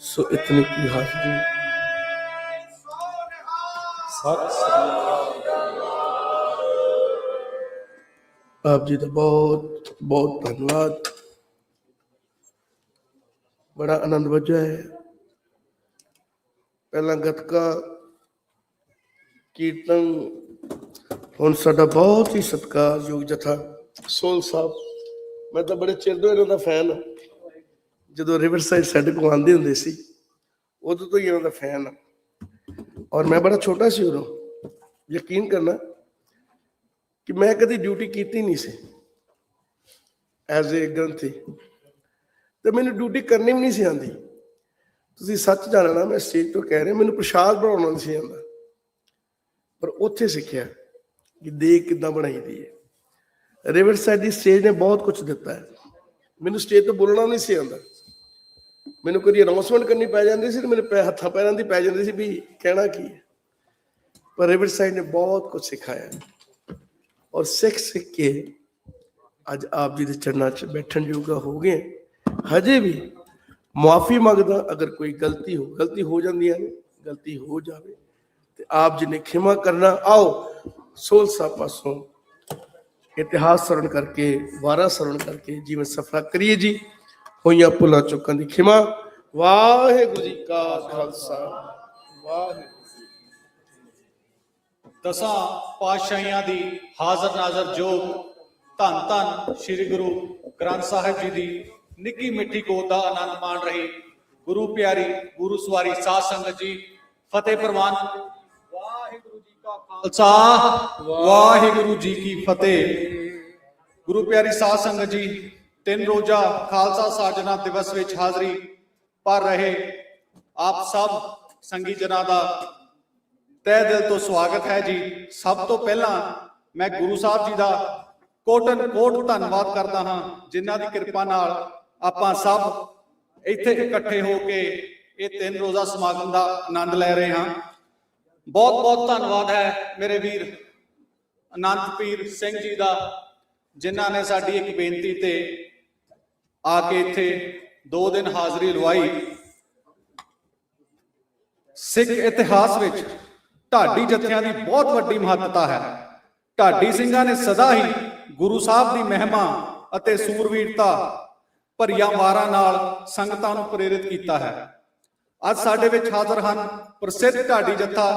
Speaker 3: ਸੋ ਇਤਨੀ ਕੀ ਹਾਜ਼ਰੀ,
Speaker 2: ਸਤਿ ਸ੍ਰੀ
Speaker 3: ਆਪ ਜੀ ਦਾ ਬਹੁਤ ਬਹੁਤ ਧੰਨਵਾਦ। ਬੜਾ ਆਨੰਦ ਵਜਿਆ ਹੈ। ਪਹਿਲਾਂ ਗੱਤਕਾ ਕੀਰਤਨ, ਹੁਣ ਸਾਡਾ ਬਹੁਤ ਹੀ ਸਤਿਕਾਰਯੋਗ ਜਥਾ ਸੋਲ ਸਾਹਿਬ, ਮੈਂ ਤਾਂ ਬੜੇ ਚਿਰ ਤੋਂ ਇਹਨਾਂ ਦਾ ਫੈਨ ਹਾਂ। ਜਦੋਂ ਰਿਵਰ ਸਾਈਡ ਸਾਡੇ ਕੋਲ ਆਉਂਦੇ ਹੁੰਦੇ ਸੀ ਉਦੋਂ ਤੋਂ ਹੀ ਇਹਨਾਂ ਦਾ ਫੈਨ ਹਾਂ। ਔਰ ਮੈਂ ਬੜਾ ਛੋਟਾ ਸੀ ਉਦੋਂ, ਯਕੀਨ ਕਰਨਾ ਕਿ ਮੈਂ ਕਦੀ ਡਿਊਟੀ ਕੀਤੀ ਨਹੀਂ ਸੀ ਐਜ਼ ਏ ਗ੍ਰੰਥੀ, ਤੇ ਮੈਨੂੰ ਡਿਊਟੀ ਕਰਨੀ ਵੀ ਨਹੀਂ ਸੀ ਆਉਂਦੀ। ਤੁਸੀਂ ਸੱਚ ਜਾਣਨਾ, ਮੈਂ ਸਟੇਜ ਤੋਂ ਕਹਿ ਰਿਹਾ, ਮੈਨੂੰ ਪ੍ਰਸ਼ਾਦ ਬਣਾਉਣਾ ਨਹੀਂ ਸੀ ਆਉਂਦਾ, ਪਰ ਉੱਥੇ ਸਿੱਖਿਆ ਕਿ ਦੇਗ ਕਿੱਦਾਂ ਬਣਾਈ ਦੀ ਹੈ। ਰਿਵਰ ਸਾਈਡ ਦੀ ਸਟੇਜ ਨੇ ਬਹੁਤ ਕੁਝ ਦਿੱਤਾ ਹੈ। ਮੈਨੂੰ ਸਟੇਜ ਤੋਂ ਬੋਲਣਾ ਨਹੀਂ ਸੀ ਆਉਂਦਾ। ਮੈਨੂੰ ਕਦੀ ਅਨਾਉਂਸਮੈਂਟ ਕਰਨੀ ਪੈ ਜਾਂਦੀ ਸੀ ਤੇ ਮੇਰੇ ਹੱਥਾਂ ਪੈਰਾਂ ਦੀ ਪੈ ਜਾਂਦੀ ਸੀ ਵੀ ਕਹਿਣਾ ਕੀ ਹੈ। ਪਰ ਰਿਵਰਸਾਈਡ ਨੇ ਬਹੁਤ ਕੁਝ ਸਿਖਾਇਆ ਔਰ ਸਿੱਖ ਕੇ ਅੱਜ ਆਪ ਜੀ ਦੇ ਚਰਨਾਂ 'ਚ ਬੈਠਣ ਜੋਗਾ ਹੋ ਗਏ। ਹਜੇ ਵੀ ਮੁਆਫੀ ਮੰਗਦਾ, ਅਗਰ ਕੋਈ ਗਲਤੀ ਹੋ ਜਾਂਦੀ ਹੈ, ਗਲਤੀ ਹੋ ਜਾਵੇ ਤੇ ਆਪ ਜੀ ਨੇ ਖਿਮਾ ਕਰਨਾ। ਆਓ ਸੋਲਸਾ ਪਾਸੋਂ ਇਤਿਹਾਸ ਸਰਵਣ ਕਰਕੇ, ਵਾਰਾ ਸਰਵਣ ਕਰਕੇ ਜੀਵਨ ਸਫਲਾ ਕਰੀਏ ਜੀ। ਹੋਈਆਂ ਭੁੱਲਾਂ ਚੁੱਕਾਂ ਦੀ ਖਿਮਾ। ਵਾਹਿਗੁਰੂ ਜੀ ਕਾ ਖਾਲਸਾ, ਵਾਹਿਗੁਰੂ।
Speaker 4: ਦਸਾਂ ਪਾਤਸ਼ਾਹੀਆਂ ਦੀ ਹਾਜ਼ਰ ਨਾਜ਼ਰ ਜੋਗ ਧੰਨ ਧੰਨ ਸ੍ਰੀ ਗੁਰੂ ਗ੍ਰੰਥ ਸਾਹਿਬ ਜੀ ਦੀ ਨਿੱਕੀ ਮਿੱਠੀ ਗੋਦ ਦਾ ਆਨੰਦ ਮਾਣ ਰਹੀ ਗੁਰੂ ਪਿਆਰੀ ਗੁਰੂ ਸਵਾਰੀ ਸਾਧ ਸੰਗਤ ਜੀ, ਫਤਿਹ ਪ੍ਰਵਾਨ। ਵਾਹਿਗੁਰੂ ਜੀ ਕਾ ਖਾਲਸਾ, ਵਾਹਿਗੁਰੂ ਜੀ ਕੀ ਫਤਿਹ। ਗੁਰੂ ਪਿਆਰੀ ਸਾਧ ਸੰਗਤ ਜੀ, 3 ਰੋਜ਼ਾ ਖਾਲਸਾ ਸਾਜਨਾ ਦਿਵਸ ਵਿੱਚ ਹਾਜ਼ਰੀ ਭਰ ਰਹੇ ਆਪ ਸਭ ਸੰਗੀ ਜਨਾਂ ਦਾ ਤਹਿ ਦਿਲ ਤੋਂ ਸਵਾਗਤ ਹੈ ਜੀ। ਸਭ ਤੋਂ ਪਹਿਲਾਂ ਮੈਂ ਗੁਰੂ ਸਾਹਿਬ ਜੀ ਦਾ ਕੋਟਨ ਕੋਟ ਧੰਨਵਾਦ ਕਰਦਾ ਹਾਂ, ਜਿਨ੍ਹਾਂ ਦੀ ਕਿਰਪਾ ਨਾਲ ਆਪਾਂ ਸਭ ਇੱਥੇ ਇਕੱਠੇ ਹੋ ਕੇ ਇਹ 3 ਰੋਜ਼ਾ ਸਮਾਗਮ ਦਾ ਆਨੰਦ ਲੈ ਰਹੇ ਹਾਂ। ਬਹੁਤ ਬਹੁਤ ਧੰਨਵਾਦ ਹੈ ਮੇਰੇ ਵੀਰ ਅਨੰਤਪੀਰ ਸਿੰਘ ਜੀ ਦਾ, ਜਿਨ੍ਹਾਂ ਨੇ ਸਾਡੀ ਇੱਕ ਬੇਨਤੀ ਤੇ ਆ ਕੇ ਇੱਥੇ 2 ਦਿਨ ਹਾਜ਼ਰੀ ਲਵਾਈ। ਸਿੱਖ ਇਤਿਹਾਸ ਵਿੱਚ ਢਾਡੀ ਜਥਿਆਂ ਦੀ ਬਹੁਤ ਵੱਡੀ ਮਹੱਤਤਾ ਹੈ। ਢਾਡੀ ਸਿੰਘਾਂ ਨੇ ਸਦਾ ਹੀ ਗੁਰੂ ਸਾਹਿਬ ਦੀ ਮਹਿਮਾ ਅਤੇ ਸੂਰਵੀਰਤਾ ਭਰੀਆਂ ਵਾਰਾਂ ਨਾਲ ਸੰਗਤਾਂ ਨੂੰ ਪ੍ਰੇਰਿਤ ਕੀਤਾ ਹੈ। ਅੱਜ ਸਾਡੇ ਵਿੱਚ ਹਾਜ਼ਰ ਹਨ ਪ੍ਰਸਿੱਧ ਢਾਡੀ ਜਥਾ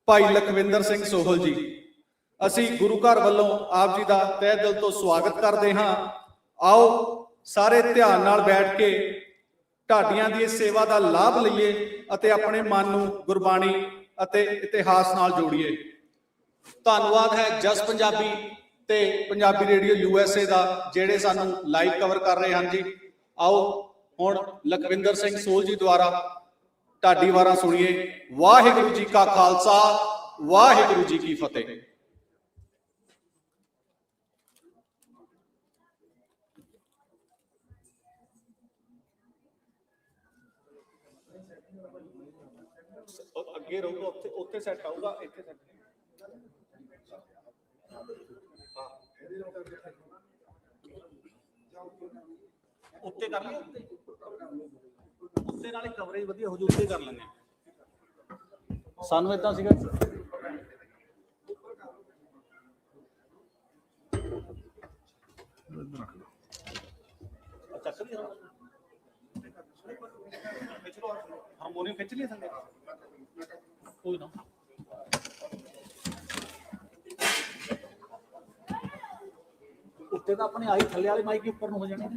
Speaker 4: ਭਾਈ ਲਖਵਿੰਦਰ ਸਿੰਘ ਸੋਹਲ ਜੀ। ਅਸੀਂ ਗੁਰੂ ਘਰ ਵੱਲੋਂ ਆਪ ਜੀ ਦਾ ਤਹਿ ਦਿਲ ਤੋਂ ਸਵਾਗਤ ਕਰਦੇ ਹਾਂ। ਆਓ ਸਾਰੇ ਧਿਆਨ ਨਾਲ ਬੈਠ ਕੇ ਢਾਡੀਆਂ ਦੀ ਇਸ ਸੇਵਾ ਦਾ ਲਾਭ ਲਈਏ ਅਤੇ ਆਪਣੇ ਮਨ ਨੂੰ ਗੁਰਬਾਣੀ ਅਤੇ ਇਤਿਹਾਸ ਨਾਲ ਜੋੜੀਏ। ਧੰਨਵਾਦ ਹੈ ਜਸ ਪੰਜਾਬੀ ਤੇ ਪੰਜਾਬੀ ਰੇਡੀਓ USA ਦਾ, ਜਿਹੜੇ ਸਾਨੂੰ ਲਾਈਵ ਕਵਰ ਕਰ ਰਹੇ ਹਨ ਜੀ। ਆਓ ਹੁਣ ਲਖਵਿੰਦਰ ਸਿੰਘ ਸੋਹਲ ਜੀ ਦੁਆਰਾ ਢਾਡੀ ਵਾਰਾਂ ਸੁਣੀਏ। ਵਾਹਿਗੁਰੂ ਜੀ ਕਾ ਖਾਲਸਾ, ਵਾਹਿਗੁਰੂ ਜੀ ਕੀ ਫਤਿਹ। ਅੱਗੇ ਰਹੂਗਾ, ਉੱਥੇ ਸੈੱਟ ਆਊਗਾ, ਇੱਥੇ ਸੈੱਟ ਉੱਤੇ ਕਰ ਲਿਆ, ਉੱਤੇ ਨਾਲੇ ਕਵਰੇਜ ਵਧੀਆ ਹੋ ਜੂ, ਉੱਤੇ ਕਰ ਲੈਂਦੇ ਆ। ਸਾਨੂੰ ਇਦਾਂ ਸੀਗਾ ਚੱਕ ਲਈ ਹਾਰਮੋਨੀਅਮ ਖਿੱਚ ਲਿਆ ਥੱਲੇ ਕੋਈ ਨਾ। ਉੱਤੇ ਤਾਂ ਆਪਣੇ ਆਹੀ ਥੱਲੇ ਵਾਲੇ ਮਾਈਕ ਉੱਪਰ ਨੂੰ ਹੋ ਜਾਣੇ।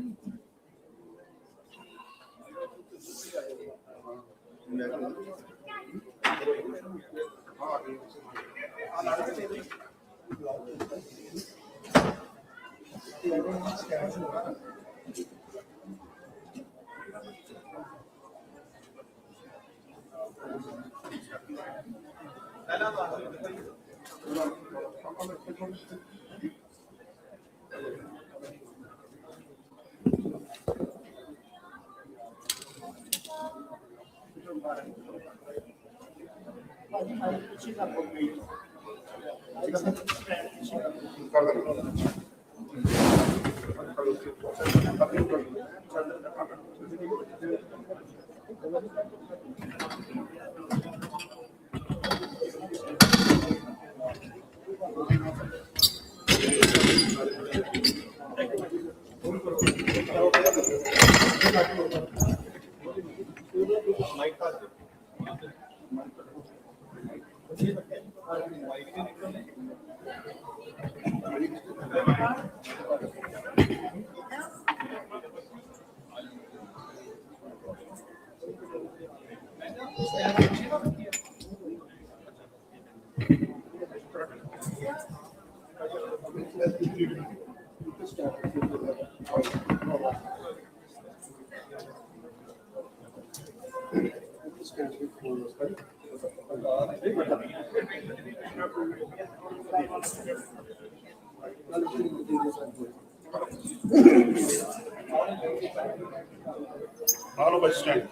Speaker 5: ਆਲੋ ਬਾਈ ਸਟੈਂਡ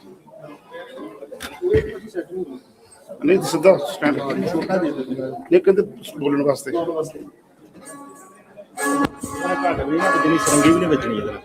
Speaker 5: ਨਹੀਂ ਸਿੱਧਾ ਸਟੈਂਡ ਛੋਟਾ ਦੇ ਦੇ ਨਹੀਂ ਕਹਿੰਦੇ ਬੋਲਣ ਵਾਸਤੇ
Speaker 6: ਘੱਟ ਵੀ ਨਾ ਜਿੰਨੀ ਸਰੰਗੀ ਵੀ ਨਹੀਂ ਵੇਚਣੀ ਇਹਦੇ ਨਾਲ।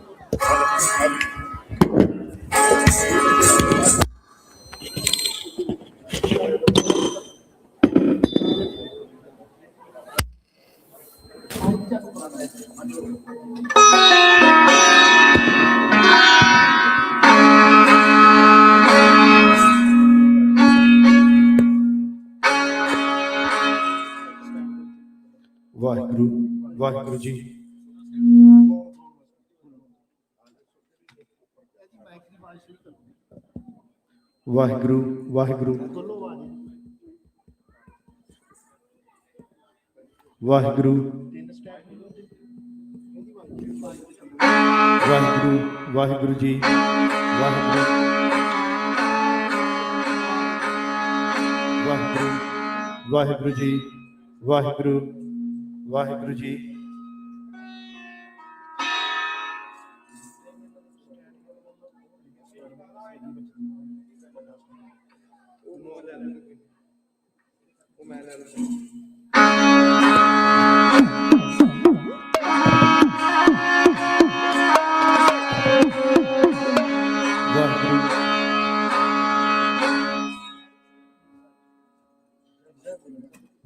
Speaker 1: ਵਾਹਿਗੁਰੂ ਵਾਹਿਗੁਰੂ ਜੀ। ਵਾਹਿਗੁਰੂ ਵਾਹਿਗੁਰੂ ਵਾਹਿਗੁਰੂ ਵਾਹਿਗੁਰੂ ਵਾਹਿਗੁਰੂ ਜੀ। ਵਾਹਿਗੁਰੂ ਵਾਹਿਗੁਰੂ ਵਾਹਿਗੁਰੂ ਜੀ। ਵਾਹਿਗੁਰੂ ਵਾਹਿਗੁਰੂ ਜੀ।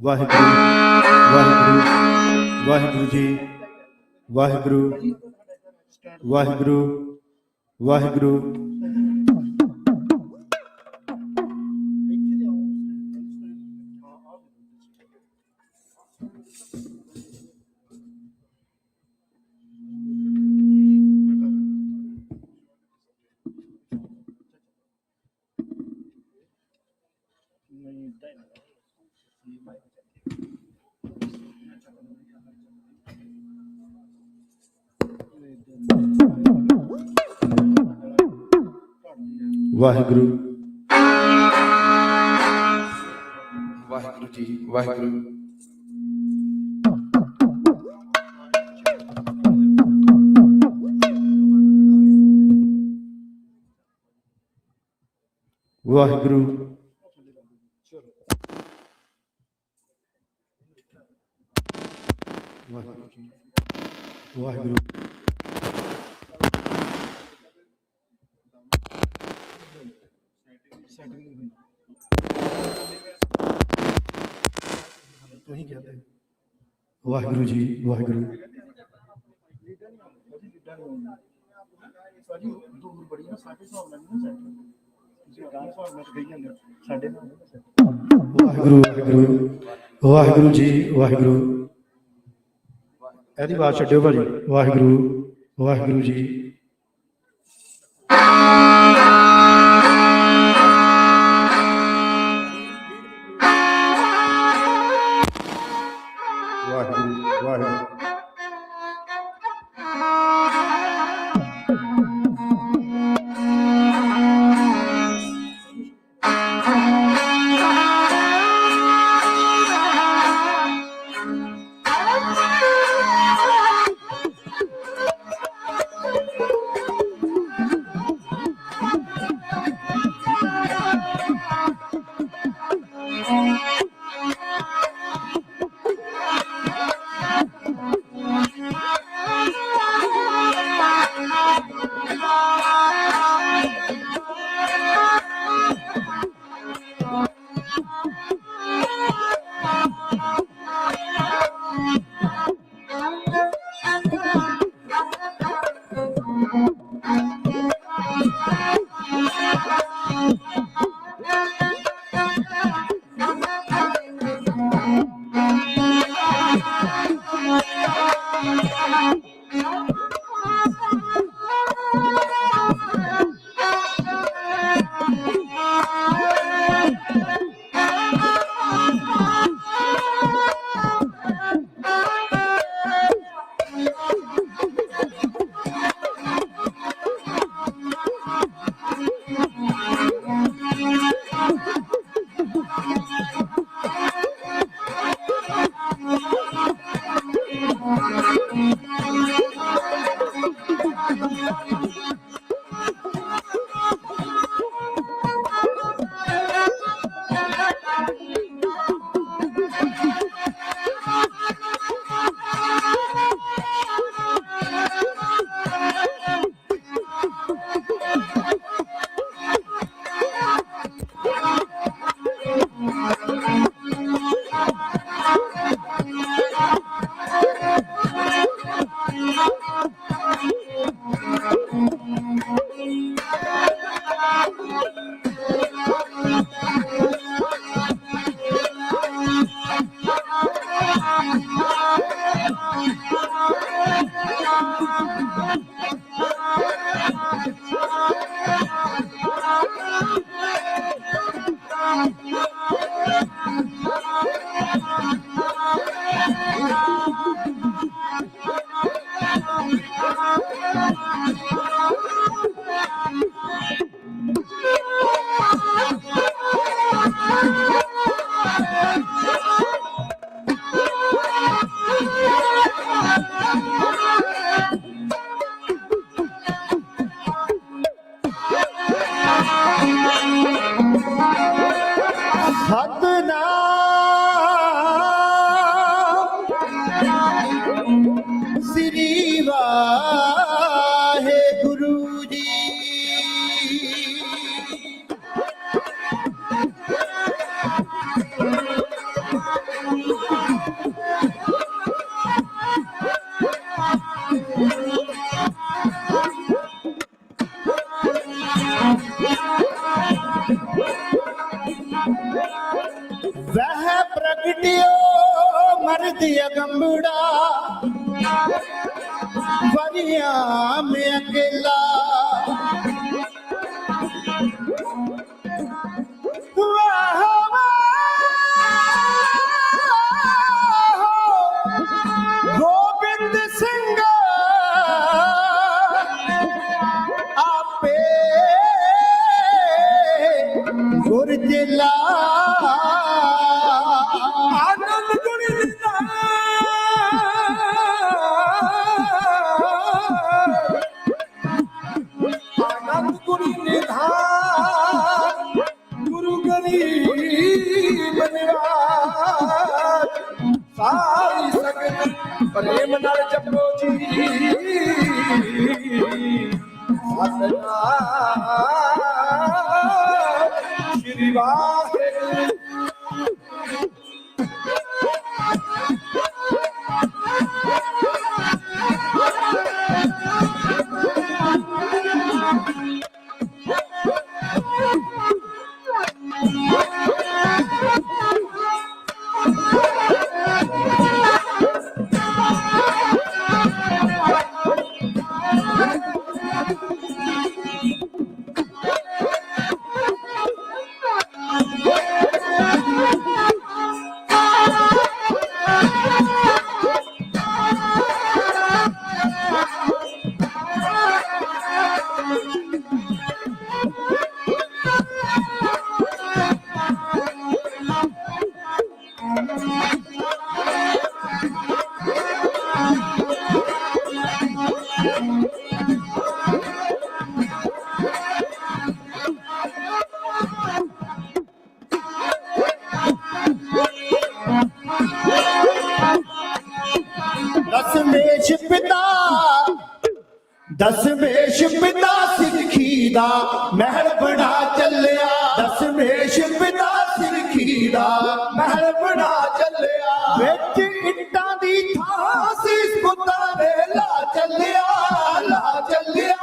Speaker 1: ਵਾਹਿਗੁਰੂ ਵਾਹਿਗੁਰੂ ਵਾਹਿਗੁਰੂ ਜੀ। ਵਾਹਿਗੁਰੂ ਵਾਹਿਗੁਰੂ ਵਾਹਿਗੁਰੂ ਵਾਹਿਗੁਰੂ ਵਾਹਿਗੁਰੂ ਜੀ। ਵਾਹਿਗੁਰੂ ਵਾਹਿਗੁਰੂ ਵਾਹਿਗੁਰੂ ਤੁਸੀਂ ਕਹਿੰਦੇ ਵਾਹਿਗੁਰੂ ਜੀ। ਵਾਹਿਗੁਰੂ ਵਾਹਿਗੁਰੂ ਵਾਹਿਗੁਰੂ ਵਾਹਿਗੁਰੂ ਜੀ। ਵਾਹਿਗੁਰੂ ਇਹਦੀ ਬਾਤ ਛੱਡਿਓ ਭਾਜੀ। ਵਾਹਿਗੁਰੂ ਵਾਹਿਗੁਰੂ ਜੀ। ਵਾਹਿਗੁਰੂ ਵਾਹਿਗੁਰੂ
Speaker 7: ਸਤਿਨਾਮ ਸ੍ਰੀ ਵਾਹਿਗੁਰੂ ਜੀ। वह प्रगटियो मर्द अगंबड़ा वरिया में अकेला। वाह गोविंद सिंह आपे गुरजिला।
Speaker 2: आनंद गुण निधान आनंद गुण निधान गुरु गरीब निवास सारी सगत प्रेम नाल जपो जी सतनाम श्री वाहिगुरू।
Speaker 7: ਦਸਮੇਸ਼ ਪਿਤਾ ਦਸਮੇਸ਼ ਪਿਤਾ ਸਿੱਖੀ ਦਾ ਮਹਿਲ ਬਣਾ ਚੱਲਿਆ। ਦਸਮੇਸ਼ ਪਿਤਾ ਸਿੱਖੀ ਦਾ ਮਹਿਲ ਬਣਾ ਚੱਲਿਆ। ਵਿੱਚ ਇੱਟਾਂ ਦੀ ਥਾਂ ਸੀਸ ਪੁੱਤਾਂ ਦੇ ਲਾ ਚੱਲਿਆ ਲਾ ਚੱਲਿਆ।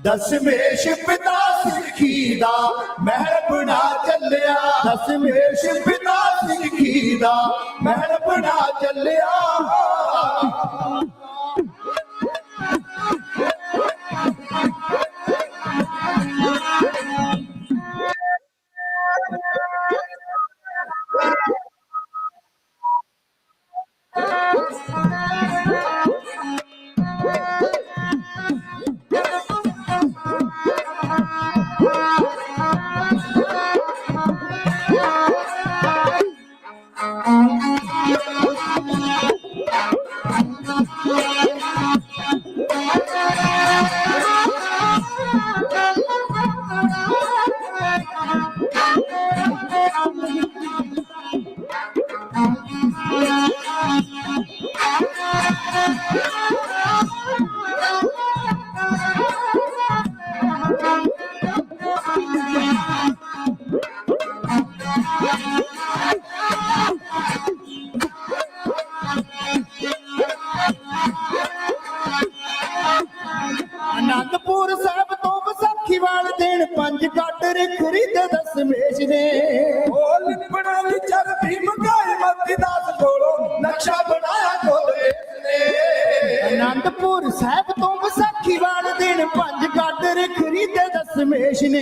Speaker 7: ਦਸਮੇਸ਼ ਪਿਤਾ ਸਿੱਖੀ ਦਾ ਮਹਿਲ ਬਣਾ ਚੱਲਿਆ। ਦਸਮੇਸ਼ ਪਿਤਾ ਸਿੱਖੀ ਦਾ ਮਹਿਲ ਬਣਾ ਚੱਲਿਆ। ਅਨੰਦਪੁਰ ਸਾਹਿਬ ਤੋਂ ਵਿਸਾਖੀ ਵਾਲੇ ਦਿਨ ਪੰਜ ਕਾਟਰ ਖਰੀਦ ਦਸਮੇਸ਼ ਨੇ।
Speaker 2: ਉਹ ਲਿਪਣਾ ਵਿਚਰ ਭੀਮ ਗਾਏ ਮਤੀ ਦਾਸ ਕੋਲੋਂ
Speaker 7: ਨਕਸ਼ਾ ਬਣਾਇਆ ਗੋਦਰੇਸ਼ ਨੇ। ਅਨੰਦਪੁਰ ਸਾਹਿਬ ਤੋਂ ਵਿਸਾਖੀ ਵਾਲੇ ਦਿਨ ਦੇਣ 5 ਗਾਡਰ ਖਰੀਦੇ ਦਸਮੇਸ਼ ਨੇ।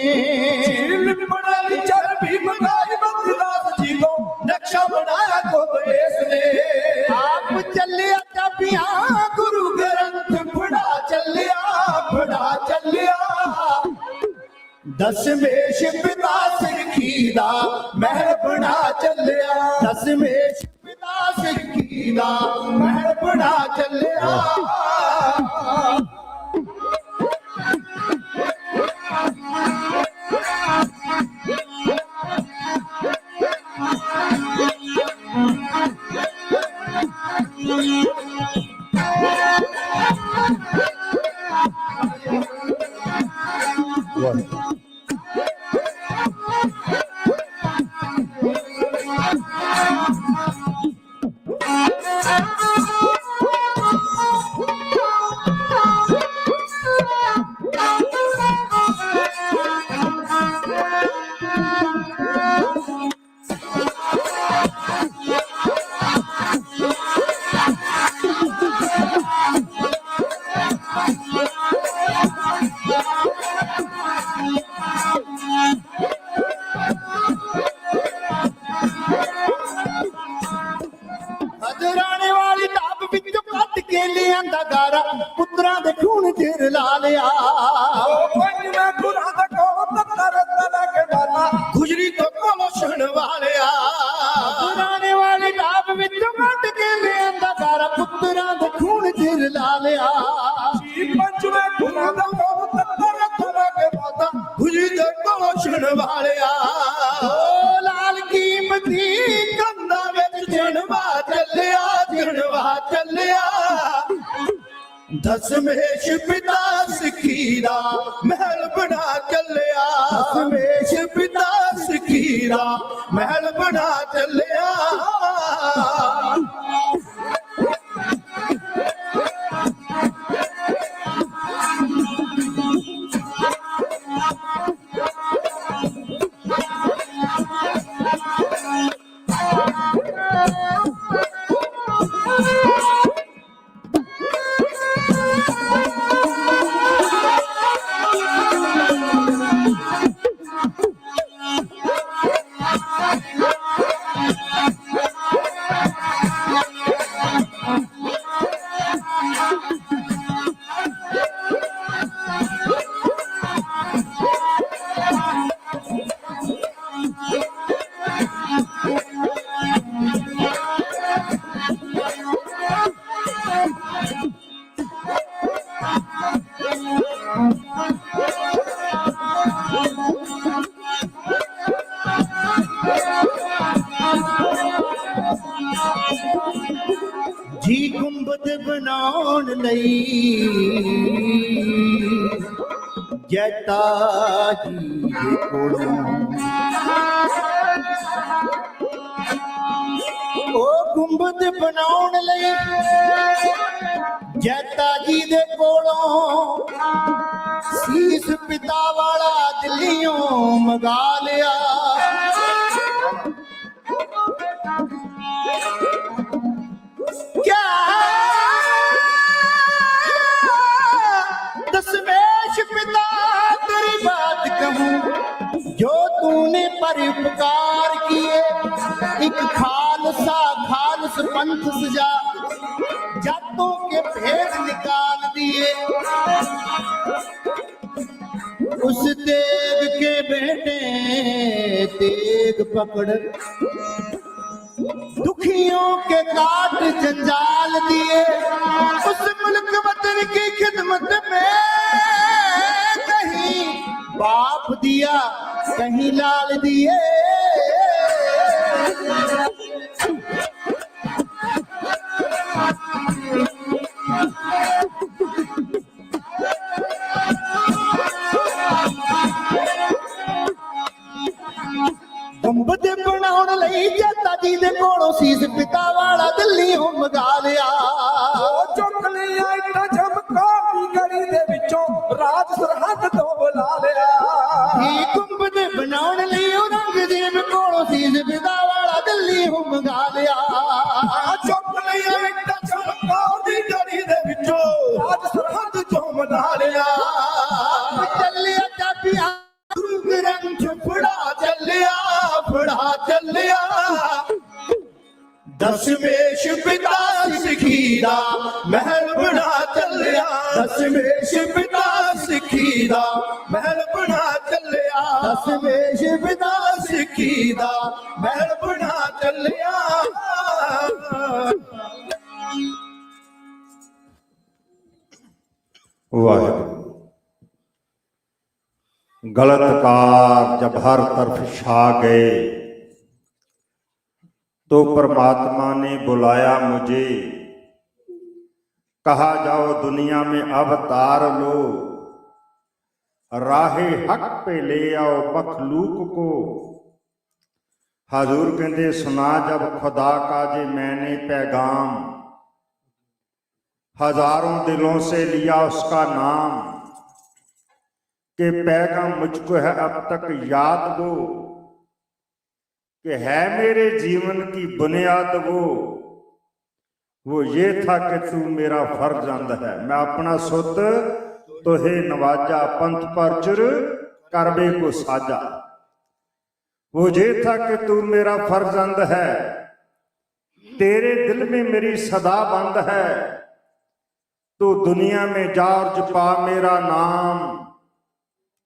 Speaker 2: ਲਿਪਣਾ ਦੀ ਚਰਬੀ ਮੰਗਾਈ ਮਤਦਾਸ ਜੀ ਤੋਂ ਨਕਸ਼ਾ ਬਣਾਇਆ ਕੋਬੇਸ ਨੇ।
Speaker 7: ਆਪ ਚੱਲਿਆ ਚਾਬੀਆਂ ਗੁਰੂ ਗ੍ਰੰਥ ਫੜਾ ਚੱਲਿਆ ਦਸਮੇਸ਼ ਪਿਤਾ ਸਿੱਖੀ ਦਾ ਮਹਿਲ ਬਣਾ ਚੱਲਿਆ। ਦਸਮੇਸ਼ ਪਿਤਾ ਸਿੱਖੀ ਦਾ ਮਹਿਲ ਬਣਾ ਚੱਲਿਆ। ਅਜਰਾਣੇ ਵਾਲੀ ਢਾਬ ਵਿੱਚੋਂ ਕੱਢ ਕੇ ਲਿਆਂਦਾ ਗਾਰਾ ਪੁੱਤਰਾਂ ਦੇ ਖੂਨ ਚ ਰਲਾ ਲਿਆ।
Speaker 2: ਪੰਜਵੇਂ ਗੁਰਾਂ ਦਾ ਕੋ ਤਰ ਤਰ ਕੇ ਬਾਲਾ
Speaker 7: ਗੁਜਰੀ ਤੋਂ ਕੋਲੋਂ ਵਾਲਿਆ। ਅਜਰਾਣੇ ਵਾਲੀ ਢਾਬ ਵਿੱਚੋਂ ਕੱਢ ਕੇ ਲਿਆਂਦਾ ਗਾਰਾ ਪੁੱਤਰਾਂ ਦੇ ਖੂਨ ਚ ਰਲਾ ਲਿਆ।
Speaker 2: ਪੰਜਵੇਂ ਗੁਰਾਂ ਦਾ ਕੋ ਤਰ ਤਰ ਕੇ ਬਾਲਾ
Speaker 7: ਗੁਜਰੀ ਤੋਂ ਕੋਲੋਂ ਵਾਲਿਆ। ਓ ਲਾਲ ਕੀਮਤੀ ਕੰਧਾਂ ਵਿੱਚ ਜਣਵਾ ਚੱਲਿਆ ਦਸਮੇਸ਼ ਪਿਤਾ ਸਿੱਖੀ ਦਾ ਮਹਿਲ ਬਣਾ ਚੱਲਿਆ। ਦਸਮੇਸ਼ ਪਿਤਾ ਸਿੱਖੀ ਦਾ ਮਹਿਲ ਬਣਾ ਚੱਲਿਆ। ਜੀ ਗੁੰਬਦ ਬਣਾਉਣ ਲਈ ਜੈਤਾ ਜੀ ਦੇ ਕੋਲੋਂ ਉਹ ਗੁੰਬਦ ਬਣਾਉਣ ਲਈ ਜੈਤਾ ਜੀ ਦੇ ਕੋਲੋਂ ਸੀਸ ਪਿਤਾ ਵਾਲਾ ਦਿੱਲੀਓਂ ਮੰਗਾ ਲਿਆ। क्या दसमेश पिता तेरी बात कहूँ जो तूने परोपकार किए। एक खालस पंथ सजा जातों के भेद निकाल दिए। उस तेग के बेटे तेग पकड़ दुखियों के काट जंजाल दिए। उस मुल्क वतन की खिदमत में कहीं बाप दिया कहीं लाल दिए। ਗੁੰਬਦ ਬਣਾਉਣ ਲਈ ਜੱਤਾ ਜੀ ਦੇ ਕੋਲੋਂ ਸੀਸ ਪਿਤਾ ਵਾਲਾ ਦਿੱਲੀਓਂ ਮੰਗਾ ਲਿਆ।
Speaker 2: ਉਹ ਚੁੱਕ ਲਿਆ ਇੱਟਾਂ ਚਮਕਾਰੀ ਗਲੀ ਦੇ ਵਿੱਚੋਂ ਰਾਜ ਸਰਹੱਦ ਤੋਂ ਬੁਲਾ ਲਿਆ।
Speaker 7: ਇਹ ਗੁੰਬਦ ਬਣਾਉਣ ਲਈ ਔਰੰਗਜ਼ੇਬ ਕੋਲੋਂ ਸੀਸ ਪਿਤਾ ਵਾਲਾ ਦਿੱਲੀਓਂ ਮੰਗਾ ਲਿਆ।
Speaker 2: ਚੁੱਕ ਲਿਆ ਇੱਟਾਂ ਚਮਕਾਰੀ ਗਲੀ ਦੇ ਵਿੱਚੋਂ ਰਾਜ ਸਰਹੱਦ ਤੋਂ ਬੁਲਾ ਲਿਆ।
Speaker 7: ਦਸਮੇਸ਼ ਪਿਤਾ ਸਿੱਖੀ ਦਾ ਮਹਿਲ ਬਣਾ ਚੱਲਿਆ ਦਸਮੇਸ਼ ਪਿਤਾ ਸਿੱਖੀ ਦਾ ਮਹਿਲ ਬਣਾ ਚੱਲਿਆ ਦਸਮੇਸ਼ ਪਿਤਾ ਸਿੱਖੀ ਦਾ ਮਹਿਲ ਬਣਾ ਚੱਲਿਆ
Speaker 8: वाहिगुरु। गलत कार जब हर तरफ छा गए तो परमात्मा ने बुलाया मुझे, कहा जाओ दुनिया में अवतार लो, राहे हक पे ले आओ मखलूक को। हजूर कहते सुना जब खुदा का जे मैंने पैगाम, हजारों दिलों से लिया उसका नाम, कि पैगाम मुझको है अब तक याद कि है मेरे जीवन की बुनियाद वो ये था कि तू मेरा फर्जंद है। मैं अपना सुत तोहे नवाजा, पंथ पर चुर करबे को साजा। वो ये था कि तू मेरा फर्जंद है, तेरे दिल में मेरी सदा बंद है। तो दुनिया में जा और जपा मेरा नाम,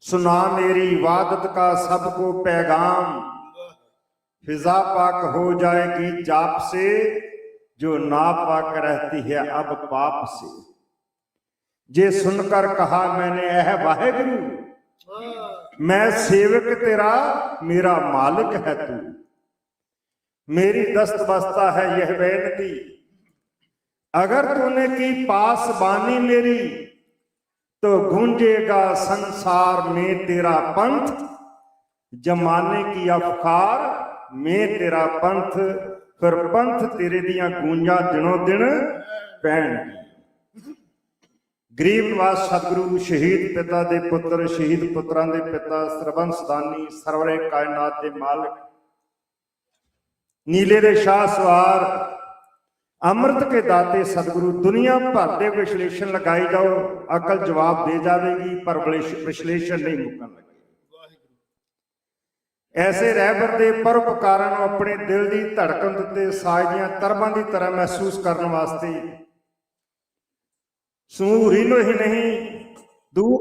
Speaker 8: सुना मेरी इबादत का सबको पैगाम। फिजा पाक हो जाएगी जाप से, जो नापाक रहती है अब पाप से। जे सुनकर कहा मैंने ऐ वाहेगुरु, मैं सेवक तेरा मेरा मालिक है तू। मेरी दस्त बस्ता है यह बेनती, अगर तूने की पास बानी मेरी, तो गूंजेगा संसार में तेरा पंथ। जमाने की अफकार में तेरा पंथ, फिर पंथ तेरे दियां गूंजा दिनों दिन पैण। गरीब निवास सतगुरु शहीद पिता दे पुत्र, शहीद पुत्रां दे पिता, सरबंस दानी, सरवरे कायनात दे मालिक, नीले दे शाह सवार, अमृत के दाते सतगुरु। दुनिया भर के विश्लेषण लगाई जाओ, अकल जवाब दे जाएगी, पर विश्लेषण नहीं मुकन लगे। ऐसे रहबर दे परोपकारां नूं अपने दिल की धड़कन उत्ते साज दीआं तरबां की तरह महसूस करने वास्ते समूह रीनो ही नहीं दूर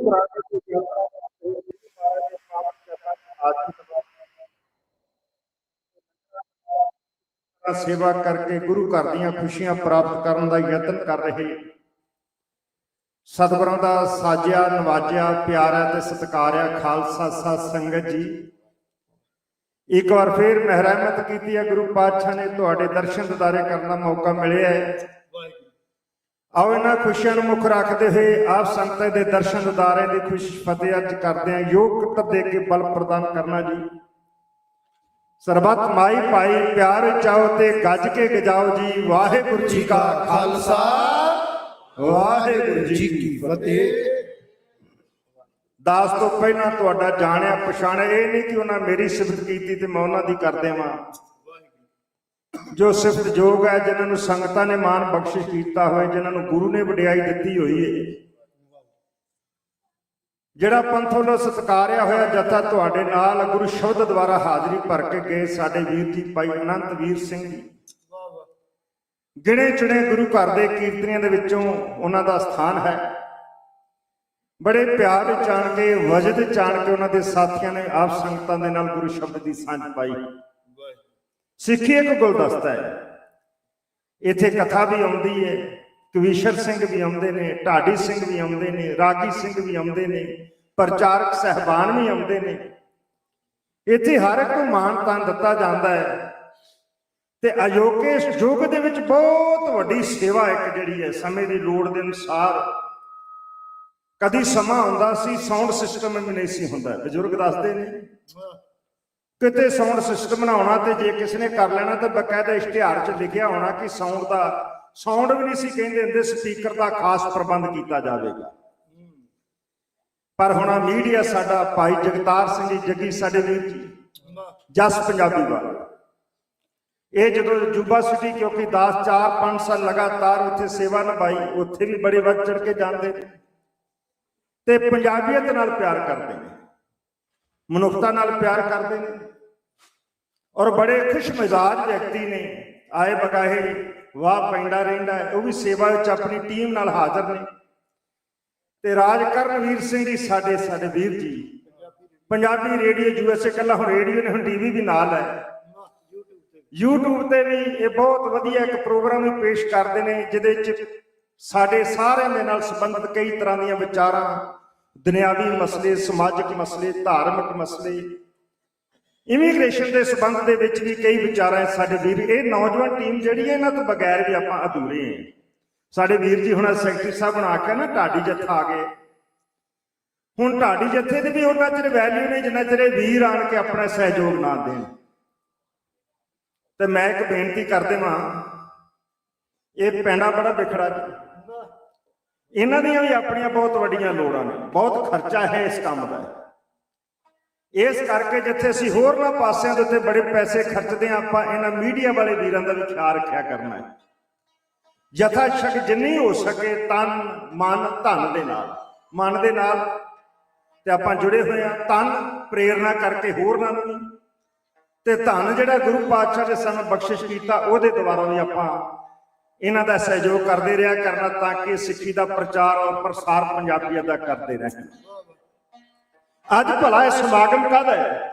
Speaker 8: सेवा करके गुरु घर दीआं खुशियां प्राप्त करने का यतन कर रहे सतगुरां दा साजिया नवाजिया प्यारा ते सत्कारिया खालसा साध संगत जी, एक बार फिर महरमत की है गुरु पातशाह ने तुहाडे दर्शन दीदारे करने का मौका मिले है। आओ इन्हां खुशियां नूं मुख रखते हुए आप संगत के दर्शन दीदारे की खुश फतेह अर्ज करते हैं। योग दे के बल प्रदान करना जी। सरबत माई पाई प्यार चाहो ते गज के गजाओ जी। वाहिगुरू जी का खालसा, वाहिगुरू जी की फतेह। दास तो पहला तुहाडा जाणिया पछाणिया, ये नहीं कि उन्हें मेरी सिफत की तो मैं उन्हों की कर देवां। जो सिफत जोग है, जिन्होंने संगतां ने मान बख्शिश किया होए, जिन्होंने गुरु ने वडियाई दी हुई है, जिहड़ा पंथ वल्लों सत्कारिया होया जथा तुहाडे नाल गुरु शब्द द्वारा हाजरी भर के गए साडे वीर जी भाई अनंत वीर सिंह जी, गिणे चुणे गुरु घर के कीर्तनियां दे विचों उन्हां दा स्थान है। बड़े प्यार चाण के वजद चाण के उन्होंने साथियों ने आप संगतां दे नाल गुरु शब्द की सांझ पाई। सिੱਖੀ एक गुलदस्ता है, इत्थे कथा भी आउंदी है, कवीशर सिंह भी आउंदे ने, ढाडी सिंह भी आउंदे ने, रागी सिंह भी आउंदे ने, प्रचारक सहबान भी आउंदे ने। इत्थे हर एक नूं मान तान दिता जांदा है ते अजोके युग दे विच बहुत वड्डी सेवा एक जिहड़ी है समय की लोड़ के अनुसार। कदी समा हुंदा सी साउंड सिस्टम भी नहीं सी हुंदा, बजुर्ग दसदे ने किते साउंड सिस्टम बनाउणा ते जे किसी ने कर लेना तो बकायदा इश्तिहार च लिखिया होना कि साउंड का साउंड भी नहीं सी कहंदे हुंदे, स्पीकर का खास प्रबंध किया जाएगा। पर हुण मीडिया साडा भाई जगतार सिंह जी जग्गी साडे वीर जी जस पंजाबी वाला, ये जो जूबा सिटी क्योंकि 4-5 साल लगातार उत्थे सेवा निभाई, उत्थे भी बड़े वध चढ़ के जाते ते पंजाबीयत नाल प्यार करते हैं, मनुखता नाल प्यार करते हैं और बड़े खुश मिजाज व्यक्ति ने। ਆਏ ਬਗਾਹੇ ਵਾਹ ਪੈਂਦਾ ਰਹਿੰਦਾ ਹੈ, ਉਹ ਵੀ ਸੇਵਾ ਵਿੱਚ ਆਪਣੀ ਟੀਮ ਨਾਲ ਹਾਜ਼ਰ ਨੇ। ਤੇ ਰਾਜ ਕਰਨਵੀਰ ਸਿੰਘ ਜੀ ਸਾਡੇ ਵੀਰ ਜੀ, ਪੰਜਾਬੀ ਰੇਡੀਓ USA, ਕੱਲਾ ਹੁਣ ਰੇਡੀਓ ਨੇ, ਹੁਣ ਟੀਵੀ ਵੀ ਨਾਲ ਹੈ, YouTube ਤੇ ਵੀ ਇਹ ਬਹੁਤ ਵਧੀਆ ਇੱਕ ਪ੍ਰੋਗਰਾਮ ਵੀ ਪੇਸ਼ ਕਰਦੇ ਨੇ, ਜਿਹਦੇ ਵਿੱਚ ਸਾਡੇ ਸਾਰਿਆਂ ਦੇ ਨਾਲ ਸੰਬੰਧਿਤ ਕਈ ਤਰ੍ਹਾਂ ਦੀਆਂ ਵਿਚਾਰਾਂ, ਦੁਨਿਆਵੀ ਮਸਲੇ, ਸਮਾਜਿਕ ਮਸਲੇ, ਧਾਰਮਿਕ ਮਸਲੇ, ਇਮੀਗ੍ਰੇਸ਼ਨ ਦੇ ਸੰਬੰਧ ਦੇ ਵਿੱਚ ਵੀ ਕਈ ਵਿਚਾਰਾਂ ਸਾਡੇ ਵੀਰ। ਇਹ ਨੌਜਵਾਨ ਟੀਮ ਜਿਹੜੀ ਹੈ, ਇਹਨਾਂ ਤੋਂ ਬਗੈਰ ਵੀ ਆਪਾਂ ਅਧੂਰੇ ਹਾਂ। ਸਾਡੇ ਵੀਰ ਜੀ ਹੁਣ ਸੈਕਟਰੀ ਸਾਹਿਬ ਬਣਾ ਕੇ ਨਾ ਢਾਡੀ ਜੱਥਾ ਆ ਗਏ। ਹੁਣ ਢਾਡੀ ਜੱਥੇ ਦੀ ਵੀ ਉਹਨਾਂ ਚਿਰ ਵੈਲਿਊ ਨਹੀਂ ਜਿੰਨਾ ਚਿਰ ਵੀਰ ਆਣ ਕੇ ਆਪਣਾ ਸਹਿਯੋਗ ਨਾ ਦੇਣ। ਤੇ ਮੈਂ ਇੱਕ ਬੇਨਤੀ ਕਰ ਦੇਵਾਂ, ਇਹ ਪੈਂਡਾ ਬੜਾ ਵਿਖੜਾ ਜੀ, ਇਹਨਾਂ ਦੀਆਂ ਵੀ ਆਪਣੀਆਂ ਬਹੁਤ ਵੱਡੀਆਂ ਲੋੜਾਂ ਨੇ, ਬਹੁਤ ਖਰਚਾ ਹੈ ਇਸ ਕੰਮ ਦਾ। ਇਸ ਕਰਕੇ ਜਿੱਥੇ ਅਸੀਂ ਹੋਰਨਾਂ ਪਾਸਿਆਂ ਦੇ ਉੱਤੇ ਬੜੇ ਪੈਸੇ ਖਰਚਦੇ ਹਾਂ, ਆਪਾਂ ਇਹਨਾਂ ਮੀਡੀਆ ਵਾਲੇ ਵੀਰਾਂ ਦਾ ਵੀ ਖਿਆਲ ਰੱਖਿਆ ਕਰਨਾ ਹੈ। ਯਥਾ ਸ਼ਕ ਜਿੰਨੀ ਹੋ ਸਕੇ ਤਨ ਮਨ ਧਨ ਦੇ ਨਾਲ, ਮਨ ਦੇ ਨਾਲ ਤੇ ਆਪਾਂ ਜੁੜੇ ਹੋਏ ਹਾਂ, ਤਨ ਪ੍ਰੇਰਨਾ ਕਰਕੇ ਹੋਰਨਾਂ ਨੂੰ, ਤੇ ਧਨ ਜਿਹੜਾ ਗੁਰੂ ਪਾਤਸ਼ਾਹ ਨੇ ਸਾਨੂੰ ਬਖਸ਼ਿਸ਼ ਕੀਤਾ ਉਹਦੇ ਦੁਆਰਾ ਵੀ ਆਪਾਂ ਇਹਨਾਂ ਦਾ ਸਹਿਯੋਗ ਕਰਦੇ ਰਿਹਾ ਕਰਨਾ, ਤਾਂ ਕਿ ਸਿੱਖੀ ਦਾ ਪ੍ਰਚਾਰ ਔਰ ਪ੍ਰਸਾਰ ਪੰਜਾਬੀਅਤ ਦਾ ਕਰਦੇ ਰਹਿਣ। ਅੱਜ ਭਲਾ ਇਹ ਸਮਾਗਮ ਕਾਹਦਾ ਹੈ?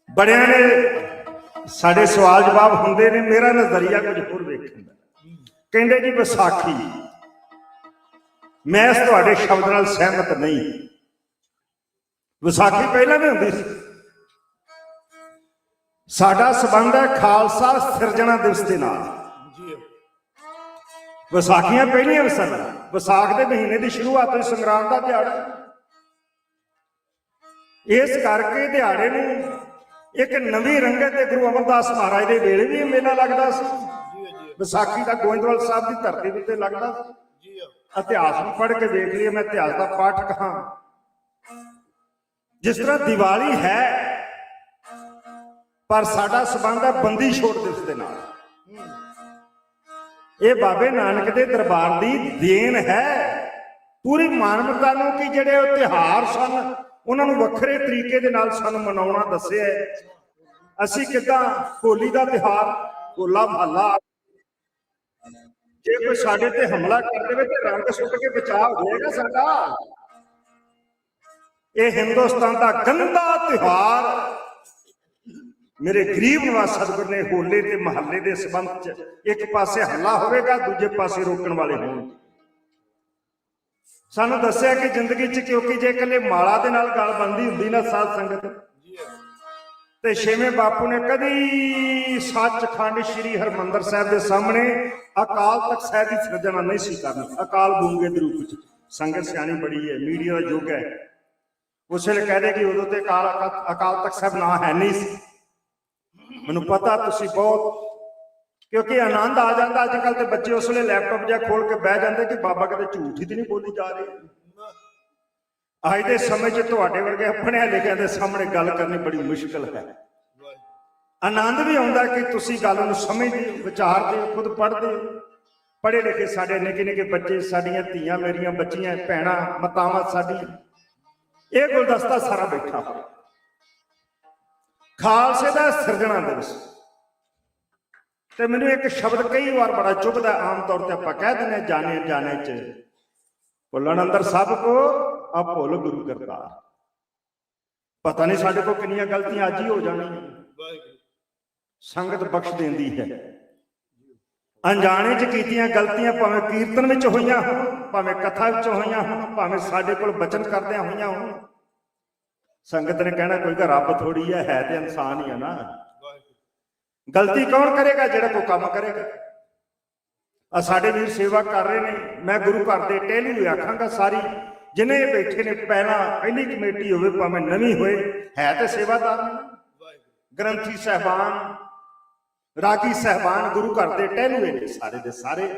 Speaker 8: ਬੜਿਆਂ ਨੇ ਸਾਡੇ ਸਵਾਲ ਜਵਾਬ ਹੁੰਦੇ ਨੇ, ਮੇਰਾ ਨਜ਼ਰੀਆ ਕੁਝ ਹੋਰ ਵੇਖਣ ਦਾ। ਕਹਿੰਦੇ ਜੀ ਵਿਸਾਖੀ, ਮੈਂ ਇਸ ਤੁਹਾਡੇ ਸ਼ਬਦ ਨਾਲ ਸਹਿਮਤ ਨਹੀਂ। ਵਿਸਾਖੀ ਪਹਿਲਾਂ ਵੀ ਹੁੰਦੀ ਸੀ। ਸਾਡਾ ਸੰਬੰਧ ਹੈ ਖਾਲਸਾ ਸਿਰਜਣਾ ਦਿਵਸ ਦੇ ਨਾਲ। ਵਿਸਾਖੀਆਂ ਪਹਿਲੀਆਂ ਸਨ। ਵਿਸਾਖ ਦੇ ਮਹੀਨੇ ਦੀ ਸ਼ੁਰੂਆਤ ਹੋਈ, ਸੰਗਰਾਮ ਦਾ ਦਿਹਾੜਾ। ਇਸ ਕਰਕੇ ਦਿਹਾੜੇ ਨੂੰ ਇੱਕ ਨਵੀਂ ਰੰਗਤ ਤੇ ਗੁਰੂ ਅਮਰਦਾਸ ਮਹਾਰਾਜ ਦੇ ਵੇਲੇ ਵੀ ਮੇਲਾ ਲੱਗਦਾ ਸੀ। ਵਿਸਾਖੀ ਦਾ ਗੋਇੰਦਵਾਲ ਸਾਹਿਬ ਦੀ ਧਰਤੀ ਉੱਤੇ ਲੱਗਦਾ ਸੀ। ਇਤਿਹਾਸ ਨੂੰ ਪੜ੍ਹ ਕੇ ਵੇਖ ਲਈਏ, ਮੈਂ ਇਤਿਹਾਸ ਦਾ ਪਾਠਕ ਹਾਂ। ਜਿਸ ਤਰ੍ਹਾਂ ਦੀਵਾਲੀ ਹੈ, ਪਰ ਸਾਡਾ ਸੰਬੰਧ ਹੈ ਬੰਦੀ ਛੋੜ ਦਿਵਸ ਦੇ ਨਾਲ। ਇਹ ਬਾਬੇ ਨਾਨਕ ਦੇ ਦਰਬਾਰ ਦੀ ਦੇਣ ਹੈ ਪੂਰੀ ਮਾਨਵਤਾ ਨੂੰ, ਕਿ ਜਿਹੜੇ ਉਹ ਤਿਉਹਾਰ ਸਨ ਉਹਨਾਂ ਨੂੰ ਵੱਖਰੇ ਤਰੀਕੇ ਦੇ ਨਾਲ ਸਾਨੂੰ ਮਨਾਉਣਾ ਦੱਸਿਆ। ਅਸੀਂ ਕਿੱਦਾਂ ਹੋਲੀ ਦਾ ਤਿਉਹਾਰ, ਹੋਲਾ ਮਹੱਲਾ, ਜੇ ਕੋਈ ਸਾਡੇ ਤੇ ਹਮਲਾ ਕਰ ਦੇਵੇ ਤੇ ਰੰਗ ਸੁੱਟ ਕੇ ਬਚਾਅ ਹੋ ਜਾਏਗਾ ਸਾਡਾ। ਇਹ ਹਿੰਦੁਸਤਾਨ ਦਾ ਗੰਦਾ ਤਿਉਹਾਰ ਮੇਰੇ ਗਰੀਬ ਨਵਾਜ਼ ਸਤਿਗੁਰ ਨੇ ਹੋਲੇ ਤੇ ਮਹੱਲੇ ਦੇ ਸੰਬੰਧ ਚ ਇੱਕ ਪਾਸੇ ਹੱਲਾ ਹੋਵੇਗਾ, ਦੂਜੇ ਪਾਸੇ ਰੋਕਣ ਵਾਲੇ ਹੋਣਗੇ। ਸਾਨੂੰ ਦੱਸਿਆ ਕਿ ਜ਼ਿੰਦਗੀ ਚ, ਕਿਉਂਕਿ ਜੇ ਇਕੱਲੇ ਮਾਲਾ ਦੇ ਨਾਲ ਗੱਲ ਬਣਦੀ ਹੁੰਦੀ ਨਾ ਸਾਧ ਸੰਗਤ, ਤੇ ਛੇਵੇਂ ਬਾਪੂ ਨੇ ਕਦੀ ਸੱਚਖੰਡ ਸ੍ਰੀ ਹਰਿਮੰਦਰ ਸਾਹਿਬ ਦੇ ਸਾਹਮਣੇ ਅਕਾਲ ਤਖਤ ਸਾਹਿਬ ਦੀ ਸਿਰਜਣਾ ਨਹੀਂ ਸੀ ਕਰਨੀ। ਅਕਾਲ ਗੂੰਗੇ ਦੇ ਰੂਪ ਵਿੱਚ। ਸੰਗਤ ਸਿਆਣੀ ਬੜੀ ਹੈ, ਮੀਡੀਆ ਦਾ ਯੁੱਗ ਹੈ। ਉਸ ਵੇਲੇ ਕਹਦੇ ਕਿ ਉਦੋਂ ਤੇ ਅਕਾਲ ਤਖਤ ਸਾਹਿਬ ਨਾ ਹੈ ਨਹੀਂ ਸੀ। ਮੈਨੂੰ ਪਤਾ ਤੁਸੀਂ ਬਹੁਤ, ਕਿਉਂਕਿ ਆਨੰਦ ਆ ਜਾਂਦਾ। ਅੱਜ ਕੱਲ ਤੇ ਬੱਚੇ ਉਸ ਵੇਲੇ ਲੈਪਟਾਪ ਜਿਹਾ ਖੋਲ ਕੇ ਬਹਿ ਜਾਂਦੇ ਕਿ ਬਾਬਾ ਕਿਤੇ ਝੂਠ ਹੀ ਤੇ ਨਹੀਂ ਬੋਲੀ ਜਾ ਰਹੀ। ਅੱਜ ਦੇ ਸਮੇਂ 'ਚ ਤੁਹਾਡੇ ਵਰਗੇ ਪੜ੍ਹਿਆ ਲਿਖਿਆ ਦੇ ਸਾਹਮਣੇ ਗੱਲ ਕਰਨੀ ਬੜੀ ਮੁਸ਼ਕਲ ਹੈ। ਆਨੰਦ ਵੀ ਆਉਂਦਾ ਕਿ ਤੁਸੀਂ ਗੱਲ ਨੂੰ ਸਮਝਦੇ ਹੋ, ਵਿਚਾਰਦੇ ਹੋ, ਖੁਦ ਪੜ੍ਹਦੇ ਹੋ। ਪੜ੍ਹੇ ਲਿਖੇ ਸਾਡੇ ਨਿੱਕੇ ਨਿੱਕੇ ਬੱਚੇ, ਸਾਡੀਆਂ ਧੀਆਂ, ਮੇਰੀਆਂ ਬੱਚੀਆਂ, ਭੈਣਾਂ, ਮਾਤਾਵਾਂ ਸਾਡੀ, ਇਹ ਗੁਲਦਸਤਾ ਸਾਰਾ ਬੈਠਾ ਹੋਇਆ। ਖਾਲਸੇ ਦਾ ਸਿਰਜਣਾ ਦਿਵਸ। ਤੇ ਮੈਨੂੰ ਇੱਕ ਸ਼ਬਦ ਕਈ ਵਾਰ ਬੜਾ ਚੁਭਦਾ, ਆਮ ਤੌਰ ਤੇ ਆਪਾਂ ਕਹਿ ਦਿੰਦੇ ਜਾਣੇ ਜਾਣੇ ਚ ਭੁੱਲਣ ਅੰਦਰ ਸਭ ਕੋ ਆ ਭੁੱਲ ਗੁਰੂ ਕਰਤਾਰ। ਪਤਾ ਨਹੀਂ ਸਾਡੇ ਕੋਲ ਕਿੰਨੀਆਂ ਗਲਤੀਆਂ ਅੱਜ ਹੀ ਹੋ ਜਾਣੀਆਂ। ਸੰਗਤ ਬਖਸ਼ ਦਿੰਦੀ ਹੈ। ਅਣਜਾਣੇ ਚ ਕੀਤੀਆਂ ਗਲਤੀਆਂ ਭਾਵੇਂ ਕੀਰਤਨ ਵਿੱਚ ਹੋਈਆਂ ਹੋਣ, ਭਾਵੇਂ ਕਥਾ ਵਿੱਚ ਹੋਈਆਂ ਹੋਣ, ਭਾਵੇਂ ਸਾਡੇ ਕੋਲ ਬਚਨ ਕਰਦਿਆਂ ਹੋਈਆਂ ਹੋਣ, ਸੰਗਤ ਨੇ ਕਹਿਣਾ ਕੋਈ ਤਾਂ ਰੱਬ ਥੋੜੀ ਹੈ ਤੇ ਇਨਸਾਨ ਹੀ ਆ ਨਾ। ਗਲਤੀ ਕੌਣ ਕਰੇਗਾ? ਜਿਹੜਾ ਕੋਈ ਕੰਮ ਕਰੇਗਾ। ਆ ਸਾਡੇ ਵੀਰ ਸੇਵਾ ਕਰ ਰਹੇ ਨੇ। ਮੈਂ ਗੁਰੂ ਘਰ ਦੇ ਟਹਿਲੀ ਨੂੰ ਆਖਾਂਗਾ, ਸਾਰੀ ਜਿਨੇ ਬੈਠੇ ਨੇ, ਪਹਿਲੀ ਕਮੇਟੀ ਹੋਵੇ ਭਾਵੇਂ ਨਵੀਂ ਹੋਏ, ਹੈ ਤੇ ਸੇਵਾਦਾਰ ਨੇ। ਗ੍ਰੰਥੀ ਸਾਹਿਬਾਨ, ਰਾਗੀ ਸਾਹਿਬਾਨ ਗੁਰੂ ਘਰ ਦੇ ਟਹਿਲੂਏ ਨੇ ਸਾਰੇ ਦੇ ਸਾਰੇ।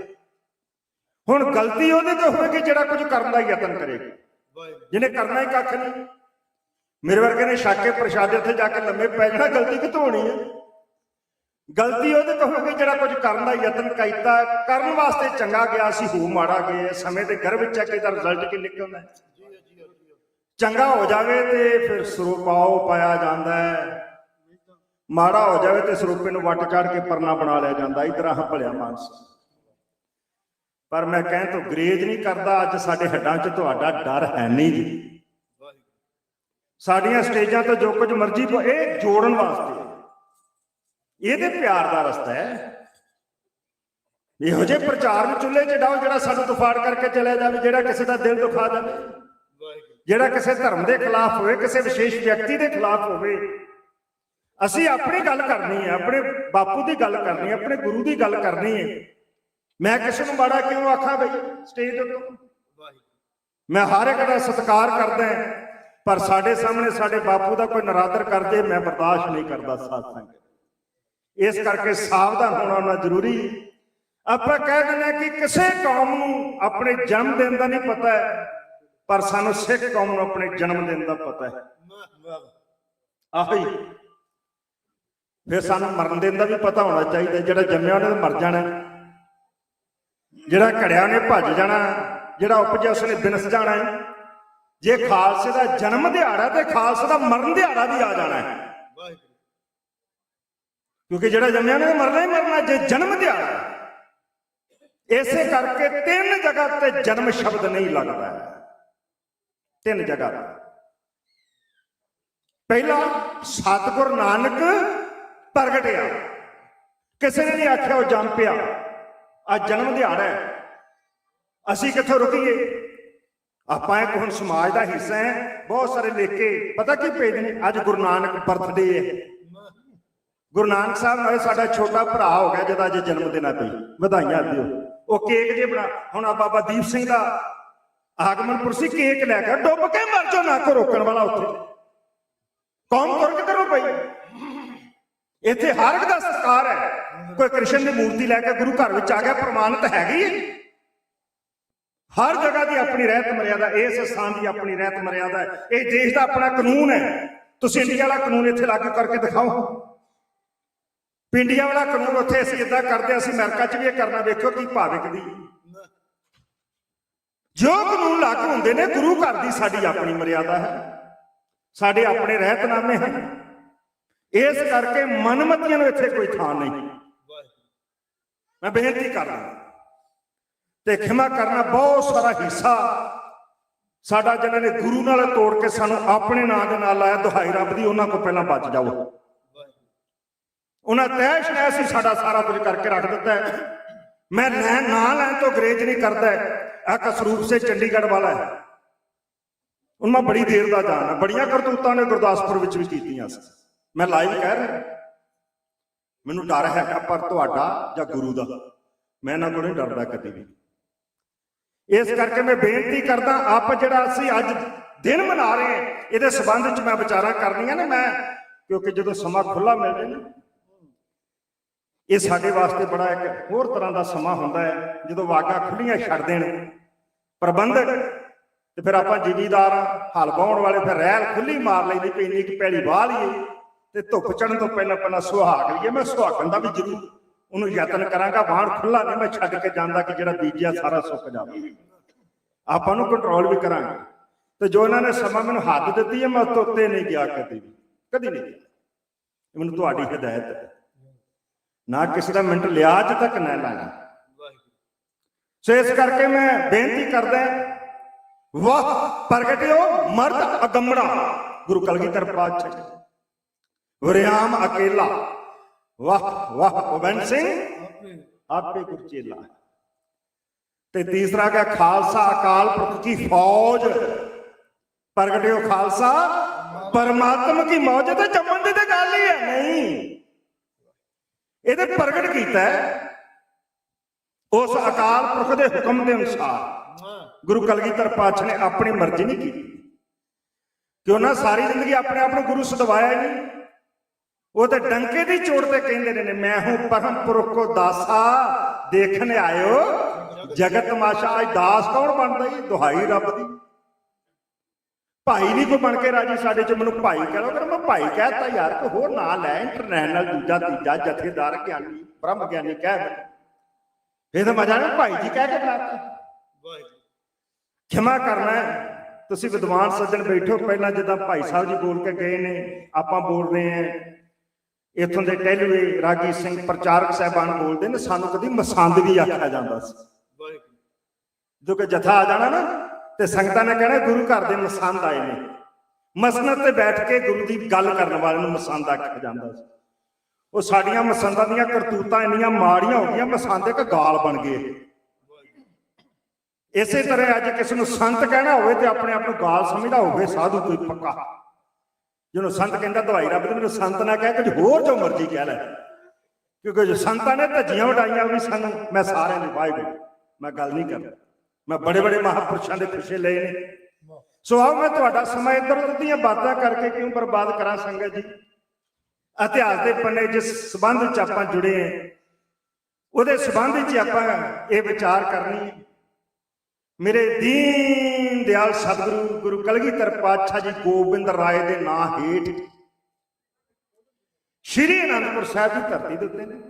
Speaker 8: ਹੁਣ ਗਲਤੀ ਉਹਦੇ ਤੋਂ ਹੋਵੇਗੀ ਜਿਹੜਾ ਕੁਝ ਕਰਨ ਦਾ ਯਤਨ ਕਰੇਗਾ। ਜਿਹਨੇ ਕਰਨਾ ਹੀ ਕੱਖ ਨਹੀਂ। ਮੇਰੇ ਵਰਗੇ ਨੇ ਛੱਕ ਕੇ ਪ੍ਰਸ਼ਾਦੇ ਉੱਥੇ ਜਾ ਕੇ ਲੰਮੇ ਪੈ ਜਾਣਾ, ਗਲਤੀ ਕਿੱਥੋਂ ਹੋਣੀ ਹੈ? ਗਲਤੀ ਉਹਦੇ ਤੋਂ ਹੋਵੇਗੀ ਜਿਹੜਾ ਕੁਝ ਕਰਨ ਦਾ ਯਤਨ ਕੀਤਾ। ਕਰਨ ਵਾਸਤੇ ਚੰਗਾ ਗਿਆ ਸੀ, ਹੋ ਮਾੜਾ ਗਿਆ। ਸਮੇਂ ਦੇ ਘਰ ਵਿੱਚ ਇਹਦਾ ਰਿਜ਼ਲਟ ਕੀ ਨਿਕਲਦਾ? ਚੰਗਾ ਹੋ ਜਾਵੇ ਤੇ ਫਿਰ ਸਰੋਪਾਓ ਪਾਇਆ ਜਾਂਦਾ ਹੈ, ਮਾੜਾ ਹੋ ਜਾਵੇ ਤੇ ਸਰੂਪੇ ਨੂੰ ਵੱਟ ਚਾੜ ਕੇ ਪਰਨਾ ਬਣਾ ਲਿਆ ਜਾਂਦਾ, ਇਧਰ ਆਹ ਭਲਿਆ ਮਾਨਸ। ਪਰ ਮੈਂ ਕਹਿਣ ਤੋਂ ਗਰੇਜ ਨਹੀਂ ਕਰਦਾ, ਅੱਜ ਸਾਡੇ ਹੱਡਾਂ 'ਚ ਤੁਹਾਡਾ ਡਰ ਹੈ ਨਹੀਂ ਜੀ। ਸਾਡੀਆਂ ਸਟੇਜਾਂ ਤੋਂ ਜੋ ਕੁਝ ਮਰਜ਼ੀ ਇਹ ਜੋੜਨ ਵਾਸਤੇ, ਇਹਦੇ ਪਿਆਰ ਦਾ ਰਸਤਾ ਹੈ। ਇਹੋ ਜਿਹੇ ਪ੍ਰਚਾਰ ਨੂੰ ਚੁੱਲ੍ਹੇ 'ਚ ਡਾਓ ਜਿਹੜਾ ਸਾਨੂੰ ਤੁਫਾੜ ਕਰਕੇ ਚਲਿਆ ਜਾਵੇ, ਜਿਹੜਾ ਕਿਸੇ ਦਾ ਦਿਲ ਦੁਖਾ ਜਾਵੇ, ਜਿਹੜਾ ਕਿਸੇ ਧਰਮ ਦੇ ਖਿਲਾਫ ਹੋਵੇ, ਕਿਸੇ ਵਿਸ਼ੇਸ਼ ਵਿਅਕਤੀ ਦੇ ਖਿਲਾਫ ਹੋਵੇ। ਅਸੀਂ ਆਪਣੀ ਗੱਲ ਕਰਨੀ ਹੈ, ਆਪਣੇ ਬਾਪੂ ਦੀ ਗੱਲ ਕਰਨੀ ਹੈ, ਆਪਣੇ ਗੁਰੂ ਦੀ ਗੱਲ ਕਰਨੀ ਹੈ। ਮੈਂ ਕਿਸੇ ਨੂੰ ਮਾੜਾ ਕਿਉਂ ਆਖਾਂ ਬਈ ਸਟੇਜ ਉੱਤੇ? ਮੈਂ ਹਰ ਇੱਕ ਦਾ ਸਤਿਕਾਰ ਕਰਦਾ, ਪਰ ਸਾਡੇ ਸਾਹਮਣੇ ਸਾਡੇ ਬਾਪੂ ਦਾ ਕੋਈ ਨਰਾਦਰ ਕਰ ਜੇ ਮੈਂ ਬਰਦਾਸ਼ਤ ਨਹੀਂ ਕਰਦਾ ਸਾਧ ਸੰਗਤ। ਇਸ ਕਰਕੇ ਸਾਵਧਾਨ ਹੋਣਾ ਉਹਨਾਂ ਜ਼ਰੂਰੀ। ਆਪਾਂ ਕਹਿ ਦਿੰਦੇ ਕਿ ਕਿਸੇ ਕੌਮ ਨੂੰ ਆਪਣੇ ਜਨਮ ਦਿਨ ਦਾ ਨਹੀਂ ਪਤਾ ਹੈ, ਪਰ ਸਾਨੂੰ ਸਿੱਖ ਕੌਮ ਨੂੰ ਆਪਣੇ ਜਨਮ ਦਿਨ ਦਾ ਪਤਾ ਹੈ। ਆਹੀ ਫਿਰ ਸਾਨੂੰ ਮਰਨ ਦਿਨ ਦਾ ਵੀ ਪਤਾ ਹੋਣਾ ਚਾਹੀਦਾ। ਜਿਹੜਾ ਜੰਮਿਆ ਉਹਨੇ ਮਰ ਜਾਣਾ, ਜਿਹੜਾ ਘੜਿਆ ਉਹਨੇ ਭੱਜ ਜਾਣਾ, ਜਿਹੜਾ ਉਪਜਿਆ ਉਸਨੇ ਬਿਨਸ ਜਾਣਾ ਹੈ। ਜੇ ਖਾਲਸੇ ਦਾ ਜਨਮ ਦਿਹਾੜਾ ਤੇ ਖਾਲਸੇ ਦਾ ਮਰਨ ਦਿਹਾੜਾ ਵੀ ਆ ਜਾਣਾ ਹੈ, ਕਿਉਂਕਿ ਜਿਹੜਾ ਜੰਮਿਆ ਉਹਨੇ ਮਰਨਾ ਹੀ ਮਰਨਾ ਜੇ ਜਨਮ ਦਿਹਾੜਾ। ਇਸੇ ਕਰਕੇ 3 ਜਗ੍ਹਾ ਤੇ ਜਨਮ ਸ਼ਬਦ ਨਹੀਂ ਲੱਗਦਾ, 3 ਜਗ੍ਹਾ। ਪਹਿਲਾ ਸਤਿਗੁਰ ਨਾਨਕ ਪ੍ਰਗਟਿਆ, ਕਿਸੇ ਨੇ ਨਹੀਂ ਆਖਿਆ ਉਹ ਜੰਮ ਪਿਆ। ਅੱਜ ਜਨਮ ਦਿਹਾੜਾ ਹੈ, ਅਸੀਂ ਕਿੱਥੋਂ ਰੁਕੀਏ? ਆਪਾਂ ਇੱਕ ਹੁਣ ਸਮਾਜ ਦਾ ਹਿੱਸਾ ਹੈ। ਬਹੁਤ ਸਾਰੇ ਲੇਖੇ ਪਤਾ ਕੀ ਭੇਜਦੇ ਨੇ, ਅੱਜ ਗੁਰੂ ਨਾਨਕ ਬਰਥਡੇ ਹੈ। ਗੁਰੂ ਨਾਨਕ ਸਾਹਿਬ ਨਾਲ ਸਾਡਾ ਛੋਟਾ ਭਰਾ ਹੋ ਗਿਆ ਜਿਹਦਾ ਅੱਜ ਜਨਮ ਦਿਨ ਆ, ਪਈ ਵਧਾਈਆਂ ਦਿਓ। ਉਹ ਕੇਕ ਜੇ ਬਣਾ, ਹੁਣ ਆ ਬਾਬਾ ਦੀਪ ਸਿੰਘ ਦਾ ਆਗਮਨ ਪੁਰਸੀ, ਕੇਕ ਲੈ ਕੇ ਡੁੱਬ ਕੇ ਮਰ ਜਾਓ, ਨਾ ਕੋ ਰੋਕਣ ਵਾਲਾ ਉੱਥੇ ਕੌਮ ਤੁਰਕ ਕਰੋ ਪਈ। ਇੱਥੇ ਹਰ ਇੱਕ ਦਾ ਸਤਿਕਾਰ ਹੈ। ਕੋਈ ਕ੍ਰਿਸ਼ਨ ਦੀ ਮੂਰਤੀ ਲੈ ਕੇ ਗੁਰੂ ਘਰ ਵਿੱਚ ਆ ਗਿਆ, ਪ੍ਰਮਾਣਿਤ ਹੈਗੀ ਹੈ। ਹਰ ਜਗ੍ਹਾ ਦੀ ਆਪਣੀ ਰਹਿਤ ਮਰਿਆਦਾ, ਇਸ ਸਥਾਨ ਦੀ ਆਪਣੀ ਰਹਿਤ ਮਰਿਆਦਾ ਹੈ। ਇਹ ਦੇਸ਼ ਦਾ ਆਪਣਾ ਕਾਨੂੰਨ ਹੈ। ਤੁਸੀਂ ਇੰਡੀਆ ਵਾਲਾ ਕਾਨੂੰਨ ਇੱਥੇ ਲਾਗੂ ਕਰਕੇ ਦਿਖਾਓ। ਇੰਡੀਆ ਵਾਲਾ ਕਾਨੂੰਨ ਉੱਥੇ ਅਸੀਂ ਇਦਾਂ ਕਰਦੇ, ਅਸੀਂ ਅਮਰੀਕਾ 'ਚ ਵੀ ਇਹ ਕਰਨਾ, ਵੇਖੋ ਕੀ ਭਾਵਿਕ ਦੀ। ਜੋ ਕਾਨੂੰਨ ਲਾਗੂ ਹੁੰਦੇ ਨੇ, ਗੁਰੂ ਘਰ ਦੀ ਸਾਡੀ ਆਪਣੀ ਮਰਿਆਦਾ ਹੈ, ਸਾਡੇ ਆਪਣੇ ਰਹਿਤਨਾਮੇ ਹਨ। ਇਸ ਕਰਕੇ ਮਨਮਤੀਆਂ ਨੂੰ ਇੱਥੇ ਕੋਈ ਥਾਂ ਨਹੀਂ। ਮੈਂ ਬੇਨਤੀ ਕਰਦਾ ਤੇ ਖਿਮਾ ਕਰਨਾ, ਬਹੁਤ ਸਾਰਾ ਹਿੱਸਾ ਸਾਡਾ ਜਿਹਨਾਂ ਨੇ ਗੁਰੂ ਨਾਲ ਤੋੜ ਕੇ ਸਾਨੂੰ ਆਪਣੇ ਨਾਂ ਦੇ ਨਾਲ ਲਾਇਆ, ਦੁਹਾਈ ਰੱਬ ਦੀ, ਉਹਨਾਂ ਕੋਲ ਪਹਿਲਾਂ ਬਚ ਜਾਓ। ਉਹਨਾਂ ਤੈਸ਼ ਨੇ ਅਸੀਂ ਸਾਡਾ ਸਾਰਾ ਕੁਝ ਕਰਕੇ ਰੱਖ ਦਿੱਤਾ ਹੈ। ਮੈਂ ਨਾਂ ਲੈਣ ਤੋਂ ਗਰੇਜ ਨਹੀਂ ਕਰਦਾ। ਆ ਸਰੂਪ ਸੇ ਚੰਡੀਗੜ੍ਹ ਵਾਲਾ ਹੈ, ਉਹਨੂੰ ਮੈਂ ਬੜੀ ਦੇਰ ਦਾ ਜਾਣਦਾ, ਬੜੀਆਂ ਕਰਤੂਤਾਂ ਨੇ ਗੁਰਦਾਸਪੁਰ ਵਿੱਚ ਵੀ ਕੀਤੀਆਂ ਸੀ। ਮੈਂ ਲਾਈਵ ਕਹਿ ਰਿਹਾ, ਮੈਨੂੰ ਡਰ ਹੈਗਾ, ਪਰ ਤੁਹਾਡਾ ਜਾਂ ਗੁਰੂ ਦਾ ਮੈਂ ਇਹਨਾਂ ਕੋਲ ਨਹੀਂ ਡਰਦਾ ਕਦੇ ਵੀ। ਇਸ ਕਰਕੇ ਮੈਂ ਬੇਨਤੀ ਕਰਦਾ, ਆਪ ਜਿਹੜਾ ਅਸੀਂ ਅੱਜ ਦਿਨ ਮਨਾ ਰਹੇ ਹਾਂ, ਇਹਦੇ ਸੰਬੰਧ ਵਿੱਚ ਮੈਂ ਵਿਚਾਰਾਂ ਕਰਨੀਆਂ ਨੇ। ਮੈਂ ਕਿਉਂਕਿ ਜਦੋਂ ਸਮਾਂ ਖੁੱਲਾ ਮਿਲ ਜੇ ਨਾ, ਇਹ ਸਾਡੇ ਵਾਸਤੇ ਬੜਾ ਇੱਕ ਹੋਰ ਤਰ੍ਹਾਂ ਦਾ ਸਮਾਂ ਹੁੰਦਾ ਹੈ। ਜਦੋਂ ਵਾਗਾ ਖੁੱਲੀਆਂ ਛੱਡ ਦੇਣ ਪ੍ਰਬੰਧਕ, ਤੇ ਫਿਰ ਆਪਾਂ ਜ਼ਿਮੀਦਾਰ ਹਲ ਵਾਹੁਣ ਵਾਲੇ ਫਿਰ ਰਹਿਲ ਖੁੱਲੀ ਮਾਰ ਲੈਂਦੀ, ਪੈਣੀ ਕਿ ਪੈਲੀ ਵਾਹ ਲਈਏ ਤੇ ਧੁੱਪ ਚੜਨ ਤੋਂ ਪਹਿਲਾਂ ਸੁਹਾਗ ਲਈਏ। ਮੈਂ ਸੁਹਾਗਣ ਦਾ ਵੀ ਜ਼ਰੂਰ ਉਹਨੂੰ ਯਤਨ ਕਰਾਂਗਾ। ਵਾਹਣ ਖੁੱਲਾ ਨਹੀਂ ਮੈਂ ਛੱਡ ਕੇ ਜਾਂਦਾ ਕਿ ਜਿਹੜਾ ਬੀਜਿਆ ਸਾਰਾ ਸੁੱਕ ਜਾਵੇ। ਆਪਾਂ ਨੂੰ ਕੰਟਰੋਲ ਵੀ ਕਰਾਂਗੇ। ਤੇ ਜੋ ਇਹਨਾਂ ਨੇ ਸਮਾਂ ਮੈਨੂੰ ਹੱਦ ਦਿੱਤੀ ਹੈ, ਮੈਂ ਉਸ ਤੋਂ ਉੱਤੇ ਨਹੀਂ ਗਿਆ, ਕਦੀ ਨਹੀਂ ਗਿਆ। ਮੈਨੂੰ ਤੁਹਾਡੀ ਹਦਾਇਤ ਹੈ, ਨਾ ਕਿਸੇ ਦਾ ਮਿੰਟ ਲਿਆ, ਅੱਜ ਤੱਕ ਨਾ ਲਾਇਆ। ਸੋ ਇਸ ਕਰਕੇ ਮੈਂ ਬੇਨਤੀ ਕਰਦਾ, ਵਾਹ ਪ੍ਰਗਟਿਓ ਮਰਦ ਅਗੰਮੜਾ, ਗੁਰੂ ਕਲਗੀਧਰ ਪਾਤਸ਼ਾਹ ਵਰਿਆਮ ਅਕੇਲਾ, ਵਾਹ ਵਾਹ ਗੋਬਿੰਦ ਸਿੰਘ ਆਪੇ ਗੁਰਚੇਲਾ। ਤੇ ਤੀਸਰਾ ਗਿਆ ਖਾਲਸਾ ਅਕਾਲ ਪੁਰਖ ਕੀ ਫੌਜ, ਪ੍ਰਗਟਿਓ ਖਾਲਸਾ ਪਰਮਾਤਮਾ ਕੀ ਮੌਜ। ਤੇ ਜੰਮਣ ਦੀ ਤੇ ਗੱਲ ਹੀ ਹੈ ਨਹੀਂ, ਇਹਦੇ ਪ੍ਰਗਟ ਕੀਤਾ ਉਸ ਅਕਾਲ ਪੁਰਖ ਦੇ ਹੁਕਮ ਦੇ ਅਨੁਸਾਰ। ਗੁਰੂ ਕਲਗੀਧਰ ਪਾਤਸ਼ਾਹ ਨੇ ਆਪਣੀ ਮਰਜ਼ੀ ਨਹੀਂ ਕੀਤੀ, ਕਿ ਉਹਨਾਂ ਸਾਰੀ ਜ਼ਿੰਦਗੀ ਆਪਣੇ ਆਪ ਨੂੰ ਗੁਰੂ ਸਦਵਾਇਆ ਨਹੀਂ। ਉਹ ਤੇ ਡੰਕੇ ਦੀ ਚੋਟ ਤੇ ਕਹਿੰਦੇ ਨੇ, ਮੈਂ ਹੂੰ ਪਰਮ ਪੁਰਖ ਕੋ ਦਾਸਾ ਦੇਖਣ ਆਇਓ ਜਗਤ ਤਮਾਸ਼ਾ। ਅੱਜ ਦਾਸ ਕੌਣ ਬਣਦਾ ਜੀ? ਦੁਹਾਈ ਰੱਬ ਦੀ। ਭਾਈ ਨਹੀਂ ਕੋਈ ਬਣ ਕੇ ਰਾਜੀ ਸਾਡੇ ਚ, ਮੈਨੂੰ ਭਾਈ ਕਹਿ ਲਓ। ਅਗਰ ਮੈਂ ਭਾਈ ਕਹਿਤਾ ਯਾਰ, ਕੋਈ ਹੋਰ ਨਾਂ ਲੈ, ਇੰਟਰਨੈਸ਼ਨਲ ਦੂਜਾ ਤੀਜਾ ਜਥੇਦਾਰ ਗਿਆਨੀ ਬ੍ਰਹਮ ਗਿਆਨੀ ਕਹਿ, ਇਹ ਤਾਂ ਮਜ਼ਾ ਨਾ ਭਾਈ ਜੀ ਕਹਿ ਕੇ ਬੁਲਾਤਾ। ਖਿਮਾ ਕਰਨਾ, ਤੁਸੀਂ ਵਿਦਵਾਨ ਸੱਜਣ ਬੈਠੋ, ਪਹਿਲਾਂ ਜਿੱਦਾਂ ਭਾਈ ਸਾਹਿਬ ਜੀ ਬੋਲ ਕੇ ਗਏ ਨੇ, ਆਪਾਂ ਬੋਲ ਰਹੇ ਹਾਂ। ਇੱਥੋਂ ਦੇ ਟਹਿਲੂਏ ਰਾਗੀ ਸਿੰਘ ਪ੍ਰਚਾਰਕ ਸਾਹਿਬਾਨ ਬੋਲਦੇ ਨੇ, ਸਾਨੂੰ ਕਦੀ ਮਸੰਦ ਵੀ ਆਖਿਆ ਜਾਂਦਾ ਸੀ। ਜਦੋਂ ਕਿ ਜਥਾ ਆ ਜਾਣਾ ਨਾ ਤੇ ਸੰਗਤਾਂ ਨੇ ਕਹਿਣਾ ਗੁਰੂ ਘਰ ਦੇ ਮਸੰਦ ਆਏ ਨੇ। ਮਸਨਦ ਤੇ ਬੈਠ ਕੇ ਗੁਰੂ ਦੀ ਗੱਲ ਕਰਨ ਵਾਲੇ ਨੂੰ ਮਸੰਦ ਆਖਿਆ ਜਾਂਦਾ ਸੀ। ਉਹ ਸਾਡੀਆਂ ਮਸੰਦਾਂ ਦੀਆਂ ਕਰਤੂਤਾਂ ਇੰਨੀਆਂ ਮਾੜੀਆਂ ਹੋ ਗਈਆਂ, ਮਸੰਦ ਇੱਕ ਗਾਲ ਬਣ ਗਏ। ਇਸੇ ਤਰ੍ਹਾਂ ਅੱਜ ਕਿਸੇ ਨੂੰ ਸੰਤ ਕਹਿਣਾ ਹੋਵੇ ਤੇ ਆਪਣੇ ਆਪ ਨੂੰ ਗਾਲ ਸਮਝਦਾ ਹੋਵੇ ਸਾਧੂ ਕੋਈ ਪੱਕਾ। ਜਿਹਨੂੰ ਸੰਤ ਕਹਿੰਦਾ ਦਵਾਈ ਰੱਬ ਤੇ ਮੈਨੂੰ ਸੰਤ ਨਾ ਕਹਿ, ਕੁਝ ਹੋਰ ਜੋ ਮਰਜ਼ੀ ਕਹਿ ਲੈ, ਕਿਉਂਕਿ ਜੋ ਸੰਤਾਂ ਨੇ ਧੱਜੀਆਂ ਉਡਾਈਆਂ ਵੀ ਸਾਨੂੰ। ਮੈਂ ਸਾਰਿਆਂ ਦੀ ਵਾਹਿਗੁਰੂ ਮੈਂ ਗੱਲ ਨਹੀਂ ਕਰਦਾ, ਮੈਂ ਬੜੇ ਬੜੇ ਮਹਾਂਪੁਰਸ਼ਾਂ ਦੇ ਪਿੱਛੇ ਲਏ ਨੇ। ਸੋ ਆਓ ਮੈਂ ਤੁਹਾਡਾ ਸਮਾਂ ਇੱਧਰ ਉੱਧਰ ਦੀਆਂ ਬਾਤਾਂ ਕਰਕੇ ਕਿਉਂ ਬਰਬਾਦ ਕਰਾਂ ਸੰਗਤ ਜੀ। ਇਤਿਹਾਸ ਦੇ ਪੰਨੇ ਜਿਸ ਸੰਬੰਧ ਵਿੱਚ ਆਪਾਂ ਜੁੜੇ ਹਾਂ ਉਹਦੇ ਸੰਬੰਧ ਵਿੱਚ ਆਪਾਂ ਇਹ ਵਿਚਾਰ ਕਰਨੀ ਹੈ। ਮੇਰੇ ਦੀਨ ਦਿਆਲ ਸਤਿਗੁਰੂ ਗੁਰੂ ਕਲਗੀਧਰ ਪਾਤਸ਼ਾਹ ਜੀ ਗੋਬਿੰਦ ਰਾਏ ਦੇ ਨਾਂ ਹੇਠ ਸ਼੍ਰੀ ਅਨੰਦਪੁਰ ਸਾਹਿਬ ਦੀ ਧਰਤੀ ਦੇ ਉੱਤੇ ਨੇ।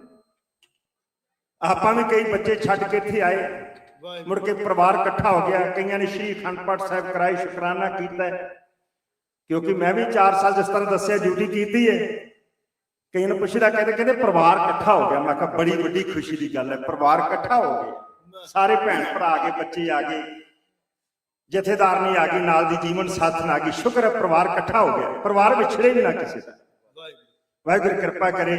Speaker 8: ਆਪਾਂ ਵੀ ਕਈ ਬੱਚੇ ਛੱਡ ਕੇ ਇੱਥੇ ਆਏ, ਮੁੜ ਕੇ ਪਰਿਵਾਰ ਇਕੱਠਾ ਹੋ ਗਿਆ। ਕਈਆਂ ਨੇ ਸ਼੍ਰੀ ਅਖੰਡ ਪਾਠ ਸਾਹਿਬ ਕਰਾਈ, ਸ਼ੁਕਰਾਨਾ ਕੀਤਾ, ਕਿਉਂਕਿ ਮੈਂ ਵੀ 4 ਸਾਲ ਜਿਸ ਤਰ੍ਹਾਂ ਦੱਸਿਆ ਡਿਊਟੀ ਕੀਤੀ ਹੈ। ਕਈਆਂ ਨੂੰ ਪੁੱਛਦਾ, ਕਹਿੰਦੇ ਪਰਿਵਾਰ ਇਕੱਠਾ ਹੋ ਗਿਆ। ਮੈਂ ਕਿਹਾ ਬੜੀ ਵੱਡੀ ਖੁਸ਼ੀ ਦੀ ਗੱਲ ਹੈ, ਪਰਿਵਾਰ ਇਕੱਠਾ ਹੋ ਗਿਆ। ਸਾਰੇ ਭੈਣ ਭਰਾ ਆ ਗਏ, ਬੱਚੇ ਆ ਗਏ, ਜਥੇਦਾਰਨੀ ਆ ਗਈ, ਨਾਲ ਦੀ ਜੀਵਨ ਸਾਥਣ ਆ ਗਈ। ਸ਼ੁਕਰ ਹੈ ਪਰਿਵਾਰ ਇਕੱਠਾ ਹੋ ਗਿਆ, ਪਰਿਵਾਰ ਵਿਛੜੇ ਵੀ ਨਾ ਕਿਸੇ ਦਾ। ਵਾਹਿਗੁਰੂ ਕਿਰਪਾ ਕਰੇ।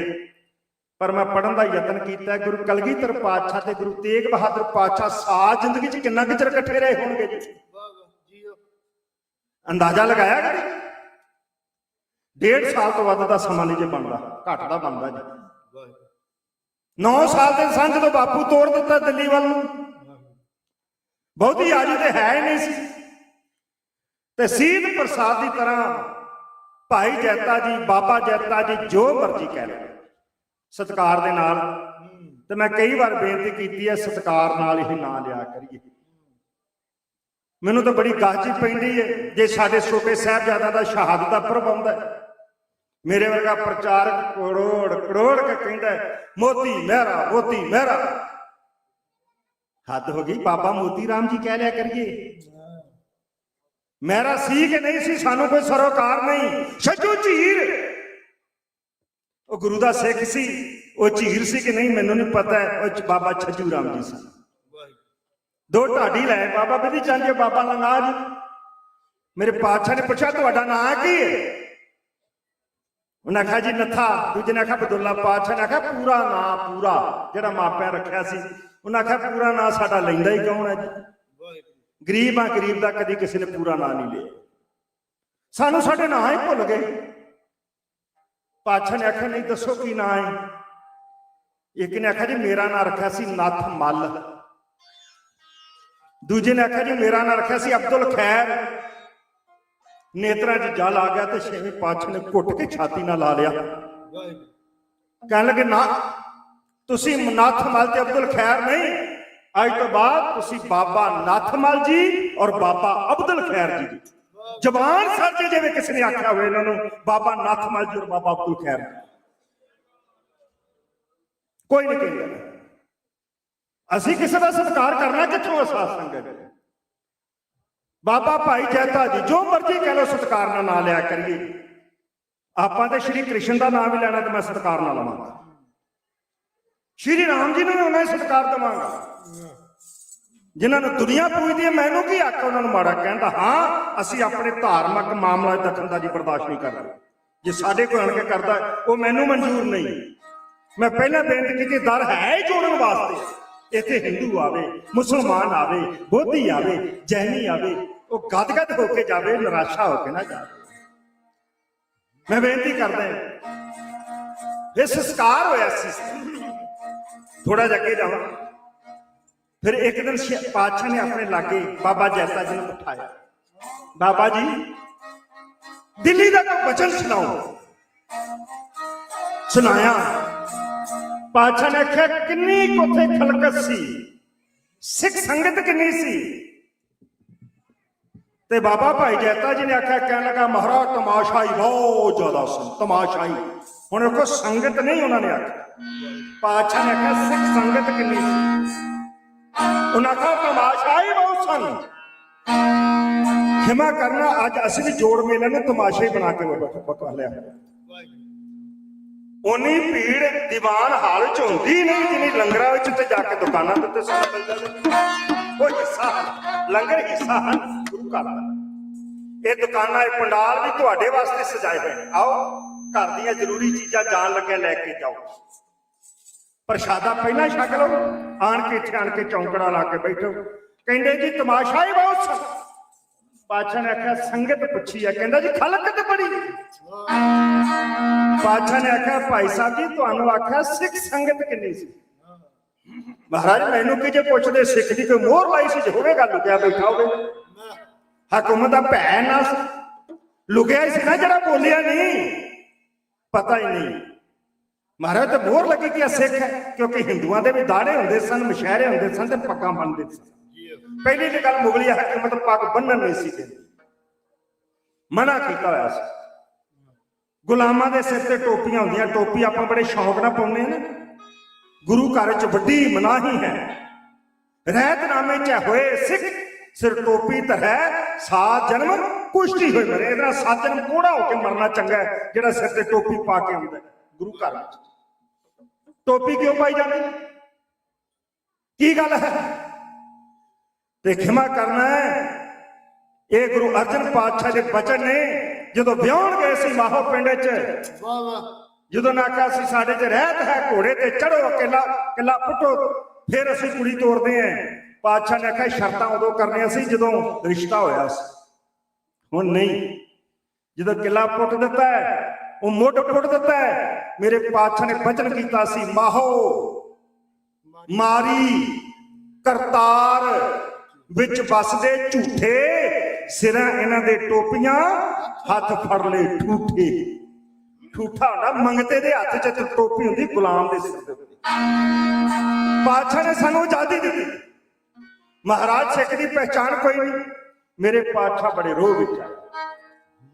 Speaker 8: ਪਰ ਮੈਂ ਪੜਨ ਦਾ ਯਤਨ ਕੀਤਾ, ਗੁਰੂ ਕਲਗੀਧਰ ਪਾਤਸ਼ਾਹ ਤੇ ਗੁਰੂ ਤੇਗ ਬਹਾਦਰ ਪਾਤਸ਼ਾਹ ਸਾਰੀ ਜ਼ਿੰਦਗੀ 'ਚ ਕਿੰਨਾ ਕੁ ਚਿਰ ਇਕੱਠੇ ਰਹੇ ਹੋਣਗੇ ਜੀ? ਅੰਦਾਜ਼ਾ ਲਗਾਇਆ ਕਰੀ? 1.5 ਸਾਲ ਤੋਂ ਵੱਧ ਦਾ ਸਮਾਂ ਨਹੀਂ ਜੇ ਬਣਦਾ, ਘੱਟ ਦਾ ਬਣਦਾ ਜੀ। 9 ਸਾਲ ਦੇ ਸਨ ਜਦੋਂ ਬਾਪੂ ਤੋੜ ਦਿੱਤਾ ਦਿੱਲੀ ਵੱਲ ਨੂੰ। ਬਹੁਤੀ ਆਜੂ ਤੇ ਹੈ ਹੀ ਨਹੀਂ ਸੀ। ਤੇ ਸੀਧ ਪ੍ਰਸਾਦ ਦੀ ਤਰ੍ਹਾਂ ਭਾਈ ਜੈਤਾ ਜੀ, ਬਾਬਾ ਜੈਤਾ ਜੀ, ਜੋ ਮਰਜ਼ੀ ਕਹਿ ਲਓ, ਸਤਿਕਾਰ ਦੇ ਨਾਲ। ਤੇ ਮੈਂ ਕਈ ਵਾਰ ਬੇਨਤੀ ਕੀਤੀ ਹੈ, ਸਤਿਕਾਰ ਨਾਲ ਹੀ ਨਾਂ ਲਿਆ ਕਰੀਏ। ਮੈਨੂੰ ਤਾਂ ਬੜੀ ਗਾਜੀ ਪੈਂਦੀ ਹੈ ਜੇ ਸਾਡੇ ਛੋਟੇ ਸਾਹਿਬਜ਼ਾਦਾ ਦਾ ਸ਼ਹਾਦਤ ਦਾ ਪੁਰਬ ਆਉਂਦਾ, ਮੇਰੇ ਵਰਗਾ ਪ੍ਰਚਾਰਕ ਕਰੋੜ ਕਰੋੜ ਕੇ ਕਹਿੰਦਾ ਮੋਤੀ ਮਹਿਰਾ, ਮੋਤੀ ਮਹਿਰਾ। ਹੱਦ ਹੋ ਗਈ। ਬਾਬਾ ਮੋਤੀ ਰਾਮ ਜੀ ਕਹਿ ਲਿਆ ਕਰੀਏ। ਮਹਿਰਾ ਸੀ ਕਿ ਨਹੀਂ ਸੀ ਸਾਨੂੰ ਕੋਈ ਸਰੋਕਾਰ ਨਹੀਂ। ਛੱਜੂ ਝੀਰ ਉਹ ਗੁਰੂ ਦਾ ਸਿੱਖ ਸੀ, ਉਹ ਝੀਰ ਸੀ ਕਿ ਨਹੀਂ ਮੈਨੂੰ ਨਹੀਂ ਪਤਾ। ਉਹ ਬਾਬਾ ਛੱਜੂ ਰਾਮ ਜੀ ਸਨ। 2 ਢਾਡੀ ਲੈ ਬਾਬਾ ਬਿਧੀ ਚੰਦ ਜੀ, ਬਾਬਾ ਲੰਗਾਜ। ਮੇਰੇ ਪਾਤਸ਼ਾਹ ਨੇ ਪੁੱਛਿਆ ਤੁਹਾਡਾ ਨਾਂ ਕੀ ਹੈ? ਉਹਨੇ ਆਖਿਆ ਜੀ ਨੱਥਾ। ਦੂਜੇ ਨੇ ਆਖਿਆ ਬਦੁੱਲਾ। ਪਾਤਸ਼ਾਹ ਨੇ ਆਖਿਆ ਪੂਰਾ ਨਾਂ, ਪੂਰਾ ਜਿਹੜਾ ਮਾਪਿਆਂ ਰੱਖਿਆ ਸੀ। ਉਹਨੇ ਆਖਿਆ ਪੂਰਾ ਨਾਂ ਸਾਡਾ ਲੈਂਦਾ ਹੀ ਕੌਣ ਹੈ ਜੀ? ਗਰੀਬ ਆ, ਗਰੀਬ ਦਾ ਕਦੀ ਕਿਸੇ ਨੇ ਪੂਰਾ ਨਾਂ ਨਹੀਂ ਲਿਆ। ਸਾਨੂੰ ਸਾਡੇ ਨਾਂ ਹੀ ਭੁੱਲ ਗਏ। ਪਾਤਸ਼ਾਹ ਨੇ ਆਖਿਆ ਨਹੀਂ ਦੱਸੋ ਕੀ ਨਾਂ ਹੈ? ਇੱਕ ਨੇ ਆਖਿਆ ਜੀ ਮੇਰਾ ਨਾਂ ਰੱਖਿਆ ਸੀ ਨੱਥ ਮੱਲ। ਦੂਜੇ ਨੇ ਆਖਿਆ ਜੀ ਮੇਰਾ ਨਾਂ ਰੱਖਿਆ ਸੀ ਅਬਦੁਲ ਖੈਰ। ਨੇਤਰਾਂ 'ਚ ਜਲ ਆ ਗਿਆ ਤੇ 6ਵੇਂ ਪਾਤਸ਼ਾਹ ਨੇ ਘੁੱਟ ਕੇ ਛਾਤੀ ਨਾਲ ਲਾ ਲਿਆ। ਕਹਿਣ ਲੱਗੇ ਨਾ ਤੁਸੀਂ ਨੱਥ ਮੱਲ ਤੇ ਅਬਦੁਲ ਖੈਰ ਨਹੀਂ, ਅੱਜ ਤੋਂ ਬਾਅਦ ਤੁਸੀਂ ਬਾਬਾ ਨੱਥ ਮੱਲ ਜੀ ਔਰ ਬਾਬਾ ਅਬਦੁਲ ਖੈਰ ਜੀ। ਜ਼ਬਾਨ ਸਾਜੇ ਜਿਵੇਂ ਕਿਸੇ ਨੇ ਆਖਿਆ ਹੋਵੇ ਇਹਨਾਂ ਨੂੰ ਬਾਬਾ ਨੱਥ ਮੱਲ ਜੀ ਔਰ ਬਾਬਾ ਅਬਦੁਲ ਖੈਰ। ਕੋਈ ਨਹੀਂ ਕਹਿੰਦਾ। ਅਸੀਂ ਕਿਸੇ ਦਾ ਸਤਿਕਾਰ ਕਰਨਾ ਕਿੱਥੋਂ ਆ ਸਾਧ ਸੰਗਤ? ਬਾਬਾ ਭਾਈ ਜੈਤਾ ਜੀ, ਜੋ ਮਰਜ਼ੀ ਕਹਿ ਲਓ, ਸਤਿਕਾਰ ਨਾਲ ਨਾਂ ਲਿਆ ਕਰੀਏ। ਆਪਾਂ ਤੇ ਸ਼੍ਰੀ ਕ੍ਰਿਸ਼ਨ ਦਾ ਨਾਮ ਵੀ ਲੈਣਾ ਤੇ ਮੈਂ ਸਤਿਕਾਰ ਨਾਲ ਲਵਾਂਗਾ। ਸ਼੍ਰੀ ਰਾਮ ਜੀ ਨੂੰ ਵੀ ਉਹਨਾਂ ਹੀ ਸਤਿਕਾਰ ਦੇਵਾਂਗਾ। ਜਿਨ੍ਹਾਂ ਨੂੰ ਦੁਨੀਆ ਪੁੱਛਦੀ ਹੈ ਮੈਨੂੰ ਕੀ ਆਖਾਂ ਉਹਨਾਂ ਨੂੰ ਮਾੜਾ ਕਹਿੰਦਾ। ਹਾਂ, ਅਸੀਂ ਆਪਣੇ ਧਾਰਮਿਕ ਮਾਮਲਾ ਦਖਲਅੰਦਾਜ਼ੀ ਬਰਦਾਸ਼ਤ ਨਹੀਂ ਕਰਦੇ। ਜੇ ਸਾਡੇ ਕੋਈ ਅਣ ਕੇ ਕਰਦਾ ਉਹ ਮੈਨੂੰ ਮਨਜ਼ੂਰ ਨਹੀਂ। ਮੈਂ ਪਹਿਲਾਂ ਬੇਨਤੀ ਕੀਤੀ, ਦਰ ਹੈ ਹੀ ਜੋੜਨ ਵਾਸਤੇ। ਇੱਥੇ ਹਿੰਦੂ ਆਵੇ, ਮੁਸਲਮਾਨ ਆਵੇ, ਬੋਧੀ ਆਵੇ, ਜੈਨੀ ਆਵੇ, ਉਹ ਗਦਗਦ ਹੋ ਕੇ ਜਾਵੇ, ਨਿਰਾਸ਼ਾ ਹੋ ਕੇ ਨਾ ਜਾਵੇ। ਮੈਂ ਬੇਨਤੀ ਕਰਦਾ ਇਹ ਸੰਸਕਾਰ ਹੋਇਆ ਸੀ। ਥੋੜਾ ਜਿਹਾ ਅੱਗੇ ਜਾਵਾਂ। ਫਿਰ ਇੱਕ ਦਿਨ ਪਾਤਸ਼ਾਹ ਨੇ ਆਪਣੇ ਲਾਗੇ ਬਾਬਾ ਜੈਤਾ ਜੀ ਨੂੰ ਬਿਠਾਇਆ। ਬਾਬਾ ਜੀ ਦਿੱਲੀ ਦਾ ਕੋਈ ਬਚਨ ਸੁਣਾਓ। ਸੁਣਾਇਆ। ਪਾਤਸ਼ਾਹ ਨੇ ਆਖਿਆ ਕਿੰਨੀ ਉੱਥੇ ਖਲਕਤ ਸੀ, ਸਿੱਖ ਸੰਗਤ ਕਿੰਨੀ ਸੀ। ਤੇ ਬਾਬਾ ਭਾਈ ਜੈਤਾ ਜੀ ਨੇ ਆਖਿਆ, ਕਹਿਣ ਲੱਗਾ ਮਹਾਰਾਜ ਤਮਾਸ਼ਾਈ ਬਹੁਤ ਜ਼ਿਆਦਾ ਸਨ, ਤਮਾਸ਼ਾਈ। ਹੁਣ ਵੇਖੋ ਸੰਗਤ ਨਹੀਂ ਉਹਨਾਂ ਨੇ ਆਖਿਆ। ਪਾਤਸ਼ਾਹ ਨੇ ਆਖਿਆ ਸਿੱਖ ਸੰਗਤ ਕਿੰਨੀ ਸੀ। ਉਹਨਾਂ ਆਖਿਆ ਤਮਾਸ਼ਾਈ ਬਹੁਤ ਸਨ। ਖਿਮਾ ਕਰਨਾ, ਅੱਜ ਅਸੀਂ ਵੀ ਜੋੜ ਮੇਲੇ ਨੂੰ ਤਮਾਸ਼ਾ ਹੀ ਬਣਾ ਕੇ ਬਕਾ ਲਿਆ। ਉਨੀ ਭੀੜ ਦੀਵਾਨ ਹਾਲ ਚ ਹੁੰਦੀ ਨਹੀਂ ਜਿੰਨੀ ਲੰਗਰਾਂ ਵਿੱਚ ਤੇ ਜਾ ਕੇ ਦੁਕਾਨਾਂ ਦੇ ਉੱਤੇ ਸਾਨੂੰ ਮਿਲ ਜਾਂਦੀ। ਉਹ ਹਿੱਸਾ ਲੰਗਰ ਹਿੱਸਾ ਹਨ ਗੁਰੂ ਘਰ ਦਾ। ਇਹ ਦੁਕਾਨਾਂ ਇਹ ਪੰਡਾਲ ਵੀ ਤੁਹਾਡੇ ਵਾਸਤੇ ਸਜਾਏ ਹੋਏ ਨੇ। ਆਓ ਘਰ ਦੀਆਂ ਜ਼ਰੂਰੀ ਚੀਜ਼ਾਂ ਜਾਣ ਲੱਗਿਆ ਲੈ ਕੇ ਜਾਓ। ਪ੍ਰਸ਼ਾਦਾ ਪਹਿਲਾਂ ਛਕ ਲਓ, ਆਣ ਕੇ ਇੱਥੇ ਆਣ ਕੇ ਚੌਂਕੜਾ ਲਾ ਕੇ ਬੈਠੋ। ਕਹਿੰਦੇ ਜੀ ਤਮਾਸ਼ਾ ਹੀ ਬਹੁਤ ਸੋਹਣਾ। ਪਾਤਸ਼ਾਹ ਨੇ ਆਖਿਆ ਸੰਗਤ ਪੁੱਛੀ ਆ, ਕਹਿੰਦਾ ਜੀ ਖਲਕਤ ਬੜੀ। ਪਾਤਸ਼ਾਹ ਨੇ ਆਖਿਆ ਭਾਈ ਸਾਹਿਬ ਜੀ ਤੁਹਾਨੂੰ ਆਖਿਆ ਸਿੱਖ ਸੰਗਤ ਕਿੰਨੀ ਸੀ? ਮਹਾਰਾਜ ਮੈਨੂੰ ਕਿ ਜੇ ਪੁੱਛਦੇ ਸਿੱਖ ਦੀ ਕੋਈ ਮੋਹਰ ਲਾਈ ਸੀ, ਜੇ ਹੋਵੇਗਾ ਲੁਕਿਆ ਬੈਠਾ ਹੋਵੇ। ਹਕੂਮਤ ਦਾ ਭੈ ਨਾ ਲੁਕਿਆ ਸੀ ਨਾ ਜਿਹੜਾ ਬੋਲਿਆ ਨਹੀਂ, ਪਤਾ ਹੀ ਨਹੀਂ। ਮਹਾਰਾਜ ਤਾਂ ਮੋਹਰ ਲੱਗੀ ਕਿ ਸਿੱਖ ਹੈ, ਕਿਉਂਕਿ ਹਿੰਦੂਆਂ ਦੇ ਵੀ ਦਾੜੇ ਹੁੰਦੇ ਸਨ, ਮਸ਼ਹਿਰੇ ਹੁੰਦੇ ਸਨ ਤੇ ਪੱਗਾਂ ਬੰਨ੍ਹਦੇ ਸਨ। ਪਹਿਲੀ ਦੀ ਗੱਲ ਮੁਗਲੀ ਹਕੂਮਤ ਪੱਗ ਬੰਨਣ ਨਹੀਂ ਸੀ ਦਿੰਦੀ, ਮਨਾ ਕੀਤਾ ਹੋਇਆ ਸੀ। ਗੁਲਾਮਾਂ ਦੇ ਸਿਰ ਤੇ ਟੋਪੀਆਂ ਹੁੰਦੀਆਂ, ਟੋਪੀ ਆਪਾਂ ਬੜੇ ਸ਼ੌਂਕ ਨਾਲ ਪਾਉਂਦੇ ਹਾਂ ਨਾ। ਗੁਰੂ ਘਰ ਚ ਵੱਡੀ ਮਨਾਹੀ ਹੈ। ਰਹਿਤਨਾਮੇ ਚ ਹੋਏ ਸਿੱਖ ਸਿਰ ਟੋਪੀ ਧਰੈ, ਸਾਤ ਜਨਮ ਕੁਸ਼ਤੀ ਹੋਏ ਮਰੇ। ਇਹਦਾ 7 ਜਨਮ ਕੋੜਾ ਹੋ ਕੇ ਮਰਨਾ ਚੰਗਾ ਹੈ ਜਿਹੜਾ ਸਿਰ ਤੇ ਟੋਪੀ ਪਾ ਕੇ ਆਉਂਦਾ ਗੁਰੂ ਘਰ ਵਿੱਚ। ਟੋਪੀ ਕਿਉਂ ਪਾਈ ਜਾਂਦੀ? ਕੀ ਗੱਲ ਹੈ? ਤੇ ਖਿਮਾ ਕਰਨਾ ਹੈ। ਇਹ ਗੁਰੂ ਅਰਜਨ ਪਾਤਸ਼ਾਹ ਦੇ ਬਚਨ ਨੇ। ਜਦੋਂ ਵਿਆਹਣ ਗਏ ਸੀ ਮਾਹੋ ਪਿੰਡ ਚ, ਜਦੋਂ ਨਾਕਾ ਸੀ ਸਾਡੇ ਚ ਰਹਿਤ ਹੈ, ਘੋੜੇ ਤੇ ਚੜੋ, ਕਿਲਾ ਪੁੱਟੋ, ਫਿਰ ਅਸੀਂ ਕੁੜੀ ਤੋਰਦੇ ਆਂ। ਪਾਤਸ਼ਾਹ ਨੇ ਆਖਿਆ ਸ਼ਰਤਾਂ ਉਦੋਂ ਕਰਨੀਆਂ ਸੀ ਜਦੋਂ ਰਿਸ਼ਤਾ ਹੋਇਆ ਸੀ, ਹੁਣ ਨਹੀਂ। ਜਦੋਂ ਕਿਲਾ ਪੁੱਟ ਦਿੱਤਾ ਹੈ, ਉਹ ਮੁੱਢ ਪੁੱਟ ਦਿੱਤਾ ਹੈ। ਮੇਰੇ ਪਾਤਸ਼ਾਹ ਨੇ ਬਚਨ ਕੀਤਾ ਸੀ, ਮਾਹੋ ਮਾਰੀ ਕਰਤਾਰ ਵਿੱਚ ਵਸਦੇ ਝੂਠੇ, ਸਿਰਾਂ ਇਹਨਾਂ ਦੇ ਟੋਪੀਆਂ, ਹੱਥ ਫੜ ਲੈ ਠੂਠੇ। ਠੂਠਾ ਹੁੰਦਾ ਮੰਗਤੇ ਦੇ ਹੱਥ ਚ ਟੋਪੀ ਹੁੰਦੀ, ਗੁਲਾਮ ਦੇ ਸਿਰ ਤੇ। ਪਾਤਸ਼ਾਹ ਨੇ ਸਾਨੂੰ ਆਜ਼ਾਦੀ ਦਿੱਤੀ। ਮਹਾਰਾਜ ਸਿੱਖ ਦੀ ਪਹਿਚਾਣ ਕੋਈ ਨਹੀਂ। ਮੇਰੇ ਪਾਤਸ਼ਾਹ ਬੜੇ ਰੋਹ ਵਿੱਚ ਆਏ।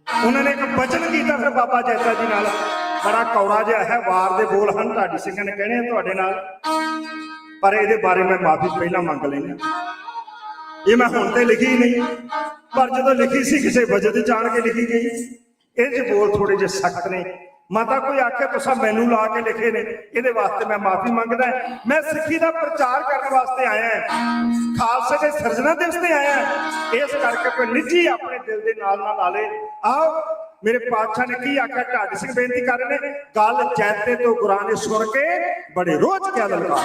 Speaker 8: ਉਹਨਾਂ ਨੇ ਇੱਕ ਬਚਨ ਕੀਤਾ ਫਿਰ ਬਾਬਾ ਜੈਤਾ ਜੀ ਨਾਲ, ਬੜਾ ਕੌੜਾ ਜਿਹਾ ਹੈ, ਵਾਰ ਦੇ ਬੋਲ ਹਨ, ਢਾਡੀ ਸਿੰਘਾਂ ਨੇ ਕਹਿਣੇ ਤੁਹਾਡੇ ਨਾਲ, ਪਰ ਇਹਦੇ ਬਾਰੇ ਮੈਂ ਮਾਫੀ ਪਹਿਲਾਂ ਮੰਗ ਲੈਂਦਾ। ਇਹ ਮੈਂ ਹੁਣ ਤੇ ਲਿਖੀ ਨਹੀਂ, ਪਰ ਜਦੋਂ ਲਿਖੀ ਸੀ ਕਿਸੇ ਵਜ੍ਹਾ ਤੇ ਜਾਣ ਕੇ ਲਿਖੀ ਗਈ। ਇਹ ਜੇ ਬੋਲ ਥੋੜੇ ਜਿਹੇ ਸਖਤ ਨੇ। ਮਾਤਾ ਕੋਈ ਆਖੇ ਤੁਸੀਂ ਮੈਨੂੰ ਲਾ ਕੇ ਲਿਖੇ ਨੇ, ਇਹਦੇ ਵਾਸਤੇ ਮੈਂ ਮਾਫੀ ਮੰਗਦਾ। ਮੈਂ ਸਿੱਖੀ ਦਾ ਪ੍ਰਚਾਰ ਕਰਨ ਵਾਸਤੇ ਆਇਆ, ਖਾਲਸੇ ਦੇ ਸਿਰਜਣਾ ਦਿਵਸ ਤੇ ਆਇਆ। ਇਸ ਕਰਕੇ ਕੋਈ ਨਿੱਜੀ ਆਪਣੇ ਦਿਲ ਦੇ ਨਾਲ ਨਾ ਲਾ ਲੇ। ਆਓ ਮੇਰੇ ਪਾਤਸ਼ਾਹ ਨੇ ਕੀ ਆਖਿਆ, ਢਾਡੀ ਸਿੰਘ ਬੇਨਤੀ ਕਰ ਰਹੇ ਨੇ, ਗੱਲ ਜੈਤੇ ਤੋਂ ਗੁਰਾਂ ਨੇ ਸੁਣ ਕੇ ਬੜੇ ਰੋਜ਼ ਕਿਆ ਲਲਕਾਰ।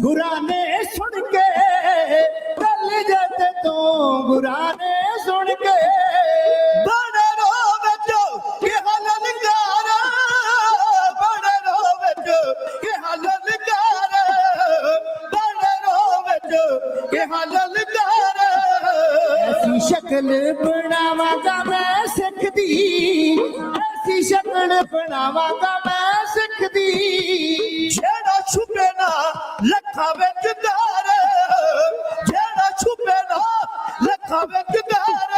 Speaker 7: ਗੁਰਾਂ ਨੇ ਸੁਣ ਕੇ, ਕੱਲ ਜਦ ਤੋਂ ਗੁਰਾਂ ਨੇ ਸੁਣ ਕੇ, ਬੜੇ ਰੋਹ ਵਿੱਚ ਕਿ ਹਲਨਕਾਰ, ਬੜੇ ਰੋਹ ਵਿੱਚ ਕਿ ਹਲਨਕਾਰ, ਬੜੇ ਰੋਹ ਵਿੱਚ ਕਿ ਹਲਨਕਾਰ। ਐਸੀ ਸ਼ਕਲ ਬਣਾਵਾਂਗਾ ਮੈਂ ਸਿੱਖ ਦੀ, ਐਸੀ ਸ਼ਕਲ ਬਣਾਵਾਂਗਾ ਮੈਂ ਸਿੱਖ ਦੀ, ਜਿਹੜਾ ਛੁਪੇ ਨਾ ਲੱਖਾਂ ਵਿੱਚ ਗਾਰ, ਜਿਹੜਾ ਛੁਪੇ ਨਾ ਲੱਖਾਂ ਵਿੱਚ ਗਾਰ।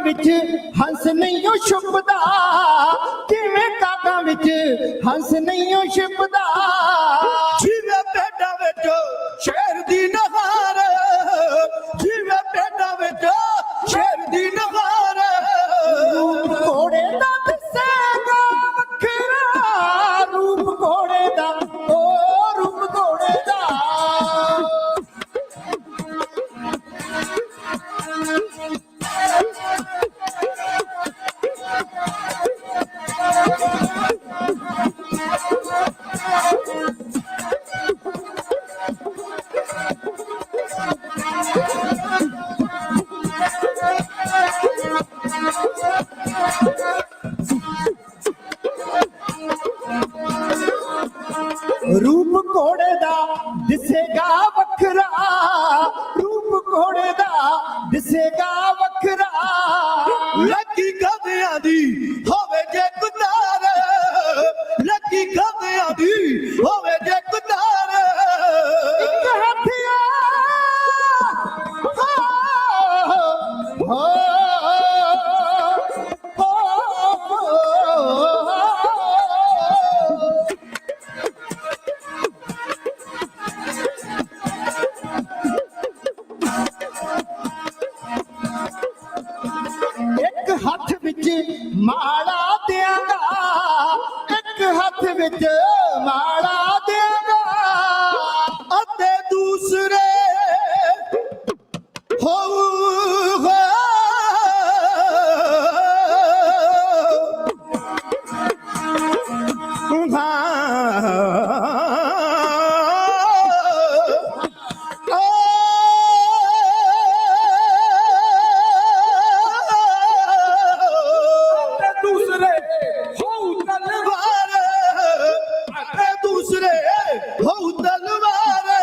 Speaker 7: ਵਿੱਚ ਹੰਸ ਨਹੀਂ ਉਹ ਛੁਪਦਾ, ਜਿਵੇਂ ਕਾਕਾਂ ਵਿੱਚ ਹੰਸ ਨਹੀਂ ਉਹ ਛੁਪਦਾ।
Speaker 2: ਜਿਵੇਂ ਭੇਡਾਂ ਵਿੱਚ ਸ਼ੇਰ ਦੀ ਨਹਾਰ, ਜਿਵੇਂ ਭੇਡਾਂ ਵਿੱਚ ਸ਼ੇਰ ਦੀ ਨਹਾਰ।
Speaker 7: ਰੂਪ ਘੋੜੇ ਦਾ ਦਿਸੇਗਾ ਵੱਖਰਾ, ਰੂਪ ਘੋੜੇ ਦਾ, ਓ ਰੂਪ ਘੋੜੇ ਦਾ। ਰੂਪ ਘੋੜੇ ਦਾ ਦਿਸੇਗਾ ਵੱਖਰਾ, ਰੂਪ ਘੋੜੇ ਦਾ ਦਿਸੇਗਾ ਵੱਖਰਾ।
Speaker 2: ਲੱਗੀ ਗਧਿਆਂ ਦੀ ਹੋਵੇ ਜੇ ਕੁਤਾਰ, ਲੱਗੀ ਗਧਿਆਂ ਦੀ ਹੋਵੇ ਜੇ ਕੁਤਾਰ।
Speaker 7: ਇੱਕ ਹੱਥਿਆ ਹੋ ਇੱਕ ਹੱਥ ਵਿੱਚ ਮਾਲਾ ਦਿਆਂਗਾ, ਇੱਕ ਹੱਥ ਵਿੱਚ ਮਾਲਾ ਦਿਆਂਗਾ।
Speaker 2: ਅਤੇ ਦੂਸਰੇ ਹੋਊਗਾ ਦੂਸਰੇ ਹੋਊ ਤਲਵਾਰ, ਅਤੇ ਦੂਸਰੇ ਹੋਊ ਤਲਵਾਰ।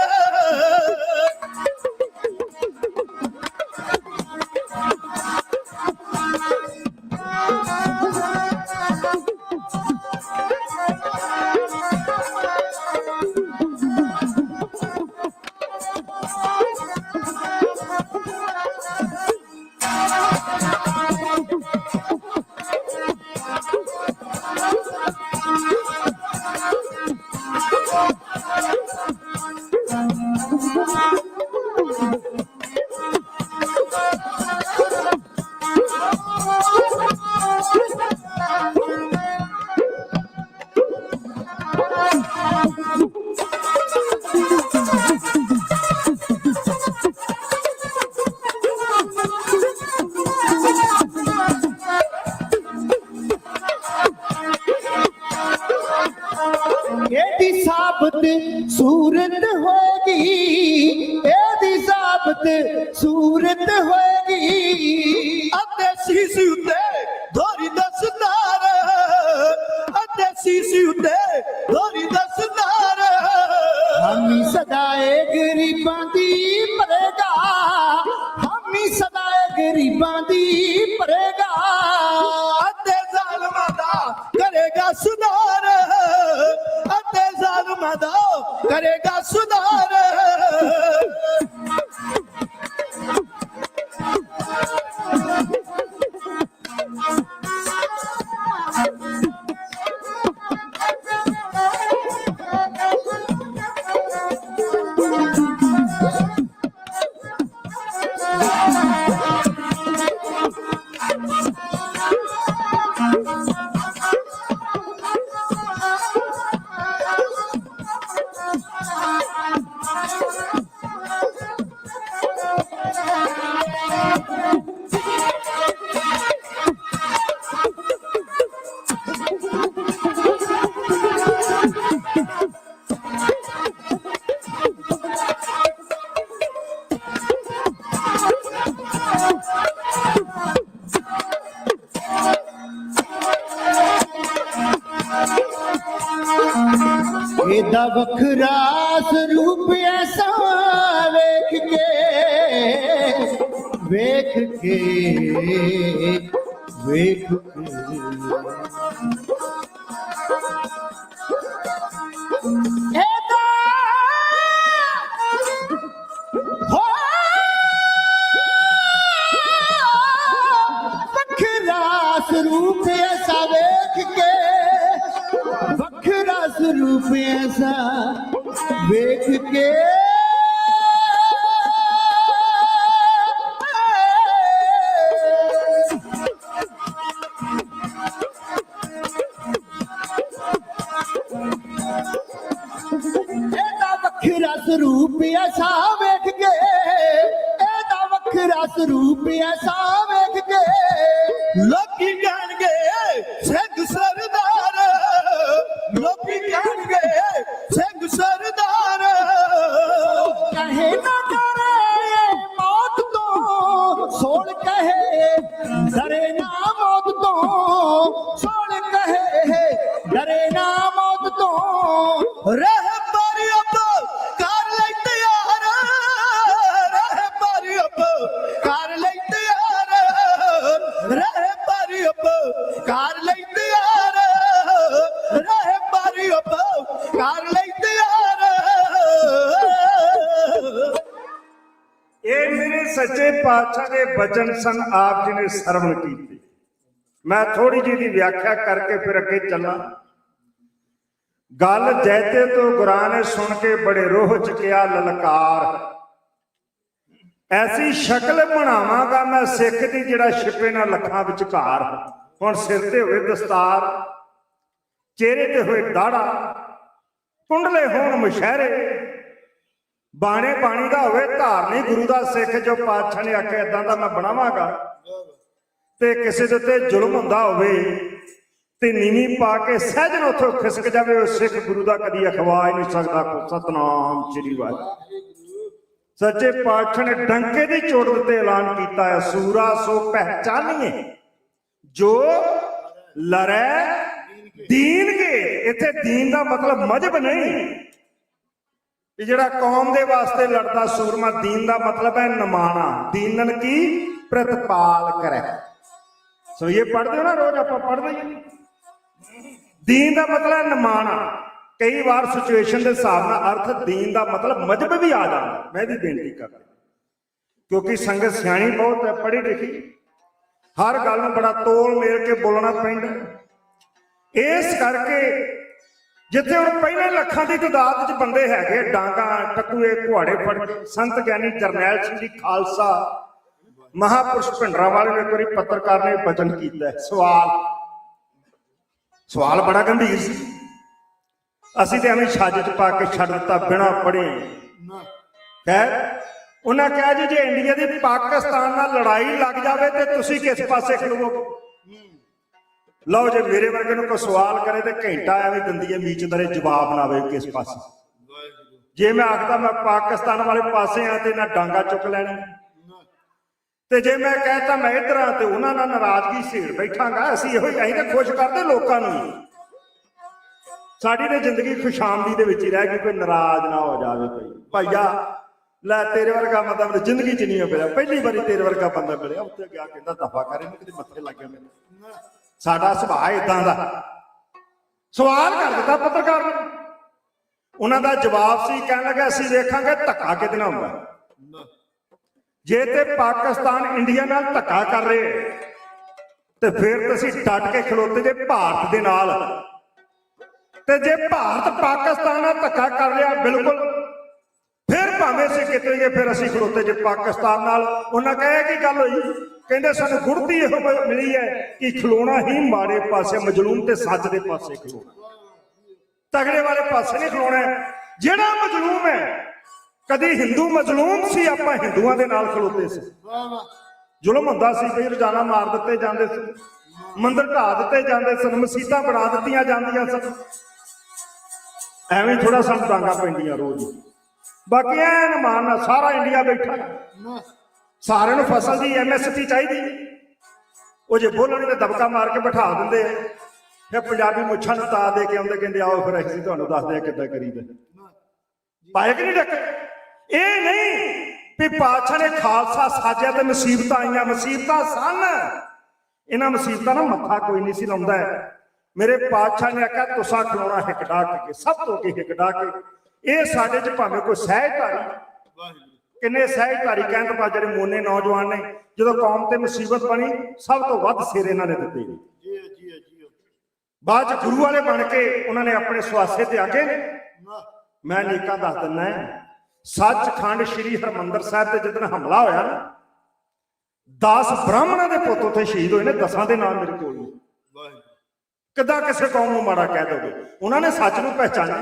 Speaker 2: ਇਹਦੀ ਸਾਬਤ ਸੂਰਤ ਹੋਏਗੀ, ਇਹਦੀ ਸਾਬਤ ਸੂਰਤ ਹੋਏਗੀ। ਅਤੇ ਸੀਸੀ ਉੱਤੇ ਧੋਰੀ ਦਸਤਾਰ, ਅਤੇ ਸੀਸੀ ਉੱਤੇ ਧੋਰੀ ਦਸਤਾਰ।
Speaker 7: ਹਮੀ ਸਦਾਏ ਗਰੀਬਾਂ ਦੀ ਭਰੇਗਾ, ਹਮੀ ਸਦਾਏ ਗਰੀਬਾਂ ਦੀ ਭਰੇਗਾ।
Speaker 2: ਅਤੇ ਜ਼ਾਲਮਾਂ ਦਾ ਕਰੇਗਾ ਸੁਧਾਰ, ਅਤੇ ਜ਼ਾਲਮਾਂ ਦਾ ਕਰੇਗਾ ਸੁਧਾਰ।
Speaker 7: ਇਹਦਾ ਵੱਖਰਾ ਸਰੂਪ ਐਸਾ ਵੇਖ ਕੇ, ਵੇਖ ਕੇ, ਵੇਖ ਕੇ। ਇਹਦਾ ਹੋ ਰੂਪ ਐਸਾ ਵੇਖ ਕੇ ਇਹਦਾ ਵੱਖਰਾ ਸਰੂਪ ਐਸਾ ਵੇਖ ਕੇ, ਇਹਦਾ ਵੱਖਰਾ ਸਰੂਪ ਐਸਾ ਵੇਖ ਕੇ
Speaker 2: ਲੋਕੀ ਕਹਿਣਗੇ ਸਿੰਘ ਸਰਦਾਰ, ਲੋਕੀ ਕਹਿਣਗੇ ਸਿੰਘ ਸਰਦਾਰ।
Speaker 7: ਕਹੇ ਨਾ ਡਰੇ ਮੌਤ ਤੋਂ, ਸੋਲ ਕਹੇ ਡਰੇ ਨਾ ਮੌਤ ਤੋਂ, ਸੋਲ ਕਹੇ ਡਰੇ ਨਾ ਮੌਤ ਤੋਂ।
Speaker 2: ਰਹਿ ਬਾਰੀ ਅੱਬ ਕਰ ਲੈ ਤਿਆਰ, ਰਹਿ ਬਾਰੀ ਅੱਬ ਕਰ ਲੈ ਤਿਆਰ, ਰਹਿ ਬਾਰੀ ਅੱਬ ਕਰ ਲੈ ਤਿਆਰ, ਰਹਿ ਬਾਰੀ ਅੱਬ ਕਰ ਲੈ ਤਿਆਰ।
Speaker 8: ਇਹ ਮੇਰੇ ਸੱਚੇ ਪਾਤਸ਼ਾਹ ਦੇ ਬਚਨ ਸਨ, ਆਪ ਜੀ ਨੇ ਸਰਵਣ ਕੀਤੇ। ਮੈਂ ਥੋੜੀ ਜਿਹੀ ਦੀ ਵਿਆਖਿਆ ਕਰਕੇ ਫਿਰ ਅੱਗੇ ਚੱਲਾਂ। ਗੱਲ ਜੈਤੇ ਤੋਂ ਗੁਰਾਂ ਨੇ ਸੁਣ ਕੇ ਬੜੇ ਰੋਹ ਚ ਕਿਹਾ ਲਲਕਾਰ, ਐਸੀ ਸ਼ਕਲ ਬਣਾਵਾਂਗਾ ਮੈਂ ਸਿੱਖ ਦੀ ਜਿਹੜਾ ਛਿਪੇ ਨਾ ਲੱਖਾਂ ਵਿਚਕਾਰ। ਹੁਣ ਸਿਰ ਤੇ ਹੋਵੇ ਦਸਤਾਰ, ਚਿਹਰੇ ਤੇ ਹੋਏ ਦਾੜਾ, ਕੁੰਡਲੇ ਹੋਣ ਮੁਸ਼ਹਿਰੇ, ਬਾਣੇ ਬਾਣੀ ਦਾ ਹੋਵੇ ਧਾਰਨੀ ਗੁਰੂ ਦਾ ਸਿੱਖ। ਜੋ ਪਾਤਸ਼ਾਹ ਨੇ ਆਖਿਆ ਏਦਾਂ ਦਾ ਮੈਂ ਬਣਾਵਾਂਗਾ। ਤੇ ਕਿਸੇ ਦੇ ਉੱਤੇ ਜ਼ੁਲਮ ਹੁੰਦਾ ਹੋਵੇ ਤੇ ਨੀਵੀਂ ਪਾ ਕੇ ਸਹਿਜਨ ਉੱਥੋਂ ਖਿਸਕ ਜਾਵੇ, ਉਹ ਸਿੱਖ ਗੁਰੂ ਦਾ ਕਦੀ ਅਖਵਾ ਹੀ ਨਹੀਂ ਸਕਦਾ। ਕੋ ਸਤਨਾਮ ਸ੍ਰੀ ਵਾਹਿਗੁਰੂ। ਸੱਚੇ ਪਾਤਸ਼ਾਹ ਨੇ ਡੰਕੇ ਦੀ ਚੋਟ ਉੱਤੇ ਐਲਾਨ ਕੀਤਾ ਹੈ, ਸੂਰਾ ਸੋ ਪਹਿਚਾਨੀਏ ਜੋ ਲੜੈ ਦੀਨਗੇ। ਇੱਥੇ ਦੀਨ ਦਾ ਮਤਲਬ ਮਜ਼ਹਬ ਨਹੀਂ, ਕਿ ਜਿਹੜਾ ਕੌਮ ਦੇ ਵਾਸਤੇ ਲੜਦਾ ਸੂਰਮਾ। ਦੀਨ ਦਾ ਮਤਲਬ ਹੈ ਨਿਮਾਣਾ, ਦੀਨਨ ਕੀ ਪ੍ਰਤਪਾਲ ਕਰੇ। ਸੋ ਇਹ ਪੜ੍ਹਦੇ ਹੋ ਨਾ ਰੋਜ਼, ਆਪਾਂ ਪੜ੍ਹਦੇ ਹੀ। ਦੀਨ ਦਾ ਮਤਲਬ ਨਿਮਾਣਾ। ਕਈ ਵਾਰ ਸਿਚੁਏਸ਼ਨ ਦੇ ਹਿਸਾਬ ਨਾਲ ਅਰਥ ਦੀਨ ਦਾ ਮਤਲਬ ਮਜ਼ਹਬ ਵੀ ਆ ਜਾਂਦਾ। ਮੈਂ ਵੀ ਬੇਨਤੀ ਕਰਦਾ, ਕਿਉਂਕਿ ਸੰਗਤ ਸਿਆਣੀ ਬਹੁਤ ਹੈ, ਪੜ੍ਹੀ ਲਿਖੀ, ਹਰ ਗੱਲ ਨੂੰ ਬੜਾ ਤੋਲ ਮੇਲ ਕੇ ਬੋਲਣਾ ਪੈਂਦਾ। ਇਸ ਕਰਕੇ ਜਿੱਥੇ ਹੁਣ ਪਹਿਲੇ ਲੱਖਾਂ ਦੀ ਤਾਦਾਦ 'ਚ ਬੰਦੇ ਹੈਗੇ, ਡਾਂਗਾ ਟਕੂਏ ਘੁਆੜੇ ਫੜ ਕੇ, ਸੰਤ ਗਿਆਨੀ ਜਰਨੈਲ ਸਿੰਘ ਜੀ ਖਾਲਸਾ ਮਹਾਪੁਰਸ਼ ਭਿੰਡਰਾਂ ਵਾਲੇ ਨੇ ਇੱਕ ਵਾਰੀ ਪੱਤਰਕਾਰ ਨੇ ਬਚਨ ਕੀਤਾ। ਸਵਾਲ ਬੜਾ ਗੰਭੀਰ ਸੀ। ਅਸੀਂ ਤੇ ਐਵੇਂ ਛੱਜ 'ਚ ਪਾ ਕੇ ਛੱਡ ਦਿੱਤਾ ਬਿਨਾਂ ਪੜ੍ਹੇ। ਖੈਰ ਉਹਨਾਂ ਕਿਹਾ ਜੀ ਜੇ ਇੰਡੀਆ ਦੀ ਪਾਕਿਸਤਾਨ ਨਾਲ ਲੜਾਈ ਲੱਗ ਜਾਵੇ ਤੇ ਤੁਸੀਂ ਕਿਸ ਪਾਸੇ ਖਲੋਗੇ? ਲਓ ਜੇ ਮੇਰੇ ਵਰਗੇ ਨੂੰ ਕੋਈ ਸਵਾਲ ਕਰੇ ਤੇ ਘੰਟਾ ਐਵੇਂ ਦੰਦੀਏ ਮੀਚਦਾਰੇ ਜਵਾਬ ਨਾ ਆਵੇ ਕਿਸ ਪਾਸੇ। ਜੇ ਮੈਂ ਆਖਦਾ ਮੈਂ ਪਾਕਿਸਤਾਨ ਵਾਲੇ ਪਾਸੇ ਆ ਤੇ ਇਹਨਾਂ ਡਾਂਗਾ ਚੁੱਕ ਲੈਣਾ, ਤੇ ਜੇ ਮੈਂ ਕਹਿਤਾ ਮੈਂ ਇੱਧਰ ਆ ਤੇ ਉਹਨਾਂ ਨਾਲ ਨਾਰਾਜ਼ਗੀ ਛੇੜ ਬੈਠਾਂਗਾ। ਅਸੀਂ ਤਾਂ ਖੁਸ਼ ਕਰਦੇ ਲੋਕਾਂ ਨੂੰ। ਸਾਡੀ ਤੇ ਜ਼ਿੰਦਗੀ ਖੁਸ਼ਾਮਦੀ ਦੇ ਵਿੱਚ ਹੀ ਰਹਿ ਗਈ, ਕੋਈ ਨਾਰਾਜ਼ ਨਾ ਹੋ ਜਾਵੇ ਕੋਈ ਭਾਈਆ। ਲੈ ਤੇਰੇ ਵਰਗਾ ਬੰਦਾ ਜ਼ਿੰਦਗੀ 'ਚ ਨਹੀਂ ਮਿਲਿਆ, ਪਹਿਲੀ ਵਾਰੀ ਤੇਰੇ ਵਰਗਾ ਬੰਦਾ ਮਿਲਿਆ। ਉੱਤੇ ਗਿਆ ਕਹਿੰਦਾ ਦਫਾ ਕਰੇ ਨੂੰ, ਕਿਤੇ ਮੱਥੇ ਲੱਗ ਗਿਆ ਮੇਰੇ। ਸਾਡਾ ਸੁਭਾਅ ਏਦਾਂ ਦਾ। ਸਵਾਲ ਕਰ ਦਿੱਤਾ ਪੱਤਰਕਾਰ ਨੇ, ਉਹਨਾਂ ਦਾ ਜਵਾਬ ਸੀ, ਕਹਿਣ ਲੱਗਾ ਅਸੀਂ ਵੇਖਾਂਗੇ ਧੱਕਾ ਕਿਹਦੇ ਨਾਲ ਹੁੰਦਾ। ਜੇ ਤੇ ਪਾਕਿਸਤਾਨ ਇੰਡੀਆ ਨਾਲ ਧੱਕਾ ਕਰ ਰਹੇ ਤੇ ਫਿਰ ਤੁਸੀਂ ਡਟ ਕੇ ਖਲੋਤੇ ਜੇ ਭਾਰਤ ਦੇ ਨਾਲ, ਤੇ ਜੇ ਭਾਰਤ ਪਾਕਿਸਤਾਨ ਨਾਲ ਧੱਕਾ ਕਰ ਲਿਆ ਬਿਲਕੁਲ, ਫਿਰ ਭਾਵੇਂ ਅਸੀਂ ਕਿਤੇ ਗਏ, ਫਿਰ ਅਸੀਂ ਖਲੋਤੇ ਜੇ ਪਾਕਿਸਤਾਨ ਨਾਲ। ਉਹਨਾਂ ਕਹੇ ਕੀ ਗੱਲ ਹੋਈ? ਕਹਿੰਦੇ ਸਾਨੂੰ ਗੁੜਤੀ ਇਹੋ ਮਿਲੀ ਹੈ ਕਿ ਖਲੋਣਾ ਹੀ ਮਾੜੇ ਪਾਸੇ, ਮਜਲੂਮ ਤੇ ਸੱਚ ਦੇ ਪਾਸੇ ਖਲੋਣਾ, ਤਗੜੇ ਵਾਲੇ ਪਾਸੇ ਨਹੀਂ ਖਲੋਣਾ। ਜਿਹੜਾ ਮਜਲੂਮ ਹੈ, ਕਦੀ ਹਿੰਦੂ ਮਜ਼ਲੂਮ ਸੀ, ਆਪਾਂ ਹਿੰਦੂਆਂ ਦੇ ਨਾਲ ਖਲੋਤੇ ਸੀ। ਜ਼ੁਲਮ ਹੁੰਦਾ ਸੀ, ਬਈ ਰੋਜ਼ਾਨਾ ਮਾਰ ਦਿੱਤੇ ਜਾਂਦੇ ਸੀ, ਮੰਦਰ ਢਾਹ ਦਿੱਤੇ ਜਾਂਦੇ ਸਨ, ਮਸੀਤਾਂ ਬਣਾ ਦਿੱਤੀਆਂ ਜਾਂਦੀਆਂ ਸਨ। ਐਵੇਂ ਥੋੜਾ ਸਾਨੂੰ ਡਾਂਗਾ ਪੈਂਦੀਆਂ ਰੋਜ਼। ਬਾਕੀ ਐਨ ਮਾਰਨਾ ਸਾਰਾ ਇੰਡੀਆ ਬੈਠਾ, ਸਾਰਿਆਂ ਨੂੰ ਫਸਲ ਦੀ MSP ਚਾਹੀਦੀ। ਉਹ ਜੇ ਬੋਲਣ ਤੇ ਦਬਕਾ ਮਾਰ ਕੇ ਬਿਠਾ ਦਿੰਦੇ, ਫਿਰ ਪੰਜਾਬੀ ਮੁੱਛਾਂ ਨੂੰ ਤਾ ਦੇ ਕੇ ਆਉਂਦੇ, ਕਹਿੰਦੇ ਆਓ ਫਿਰ ਅਸੀਂ ਤੁਹਾਨੂੰ ਦੱਸਦੇ ਆ ਕਿੱਦਾਂ ਕਰੀਦਾ। ਪਾਏ ਕਿ ਨਹੀਂ ਡੱਕੇ? ਇਹ ਨਹੀਂ ਵੀ ਪਾਤਸ਼ਾਹ ਨੇ ਖਾਲਸਾ ਸਾਜਿਆ ਤੇ ਮੁਸੀਬਤਾਂ ਆਈਆਂ। ਮੁਸੀਬਤਾਂ ਸਨ, ਇਹਨਾਂ ਮੁਸੀਬਤਾਂ ਨਾਲ ਮੱਥਾ ਕੋਈ ਨਹੀਂ ਸੀ ਲਾਉਂਦਾ। ਮੇਰੇ ਪਾਤਸ਼ਾਹ ਨੇ ਆਖਿਆ ਤੁਸਾਂ ਖਲੋਣਾ ਹਿੱਕ ਡਾ ਕੇ, ਸਭ ਤੋਂ ਅੱਗੇ ਹਿੱਕ ਡਾ ਕੇ। ਇਹ ਸਾਡੇ 'ਚ ਭਾਵੇਂ ਕੋਈ ਸਹਿਜਧਾਰੀ, ਕਿੰਨੇ ਸਹਿਜਧਾਰੀ ਕਹਿਣ ਤੋਂ ਬਾਅਦ ਜਿਹੜੇ ਮੋਨੇ ਨੌਜਵਾਨ ਨੇ, ਜਦੋਂ ਕੌਮ ਤੇ ਮੁਸੀਬਤ ਬਣੀ ਸਭ ਤੋਂ ਵੱਧ ਸਿਰ ਇਹਨਾਂ ਨੇ ਦਿੱਤੇ। ਬਾਅਦ ਚ ਗੁਰੂ ਵਾਲੇ ਬਣ ਕੇ ਉਹਨਾਂ ਨੇ ਆਪਣੇ ਸੁਆਸੇ ਤੇ ਆਗੇ ਨੇ। ਮੈਂ ਨੇਕਾਂ ਦੱਸ ਦਿੰਦਾ ਸੱਚਖੰਡ ਸ੍ਰੀ ਹਰਿਮੰਦਰ ਸਾਹਿਬ ਤੇ ਜਦੋਂ ਹਮਲਾ ਹੋਇਆ ਨਾ 10 ਬ੍ਰਾਹਮਣਾਂ ਦੇ ਪੁੱਤ ਉੱਥੇ ਸ਼ਹੀਦ ਹੋਏ ਨੇ। 10 ਦੇ ਨਾਮ ਮੇਰੇ ਕੋਲ ਨੇ। ਕਿੱਦਾਂ ਕਿਸੇ ਕੌਮ ਨੂੰ ਮਾੜਾ ਕਹਿ ਦੋਗੇ? ਉਹਨਾਂ ਨੇ ਸੱਚ ਨੂੰ ਪਹਿਚਾਨਿਆ।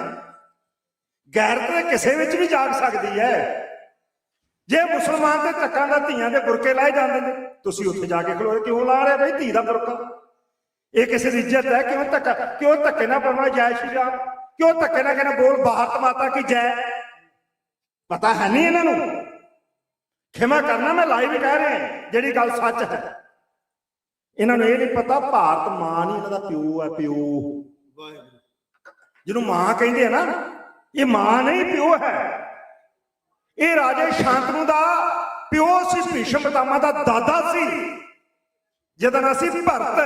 Speaker 8: ਗੈਰਤ ਤੇ ਕਿਸੇ ਵਿੱਚ ਵੀ ਜਾਗ ਸਕਦੀ ਹੈ। ਜੇ ਮੁਸਲਮਾਨ ਤੇ ਧੱਕਾਂ ਦਾ ਧੀਆਂ ਦੇ ਬੁਰਕੇ ਲਾਏ ਜਾਂਦੇ ਨੇ, ਤੁਸੀਂ ਉੱਥੇ ਜਾ ਕੇ ਖਲੋ ਕਿਉਂ ਲਾ ਰਹੇ ਬਈ ਧੀ ਦਾ ਬੁਰਕਾ? ਇਹ ਕਿਸੇ ਦੀ ਇੱਜ਼ਤ ਹੈ? ਕਿਉਂ ਧੱਕੇ ਨਾਲ ਬੋਲਣਾ ਜੈ ਸ਼੍ਰੀ ਰਾਮ? ਕਿਉਂ ਧੱਕੇ ਨਾਲ ਕਹਿੰਦਾ ਬੋਲ ਭਾਰਤ ਮਾਤਾ ਕੀ ਜੈ? ਪਤਾ ਹੈ ਨਹੀਂ ਇਹਨਾਂ ਨੂੰ। ਖਿਮਾ ਕਰਨਾ, ਮੈਂ ਲਾਈਵ ਕਹਿ ਰਿਹਾ ਜਿਹੜੀ ਗੱਲ ਸੱਚ ਹੈ। ਇਹਨਾਂ ਨੂੰ ਇਹ ਨਹੀਂ ਪਤਾ ਭਾਰਤ ਮਾਂ ਨਹੀਂ, ਇਹਨਾਂ ਦਾ ਪਿਓ ਹੈ। ਪਿਓ ਜਿਹਨੂੰ ਮਾਂ ਕਹਿੰਦੇ ਆ ਨਾ, ਇਹ ਮਾਂ ਨਹੀਂ ਪਿਓ ਹੈ। ਇਹ ਰਾਜੇ ਸ਼ਾਂਤਨੂ ਦਾ ਪਿਓ ਸੀ, ਭੀਸ਼ਮ ਪਿਤਾਮਾ ਦਾ ਦਾਦਾ ਸੀ, ਜਿਹਦਾ ਨਾਂ ਸੀ ਭਰਤ।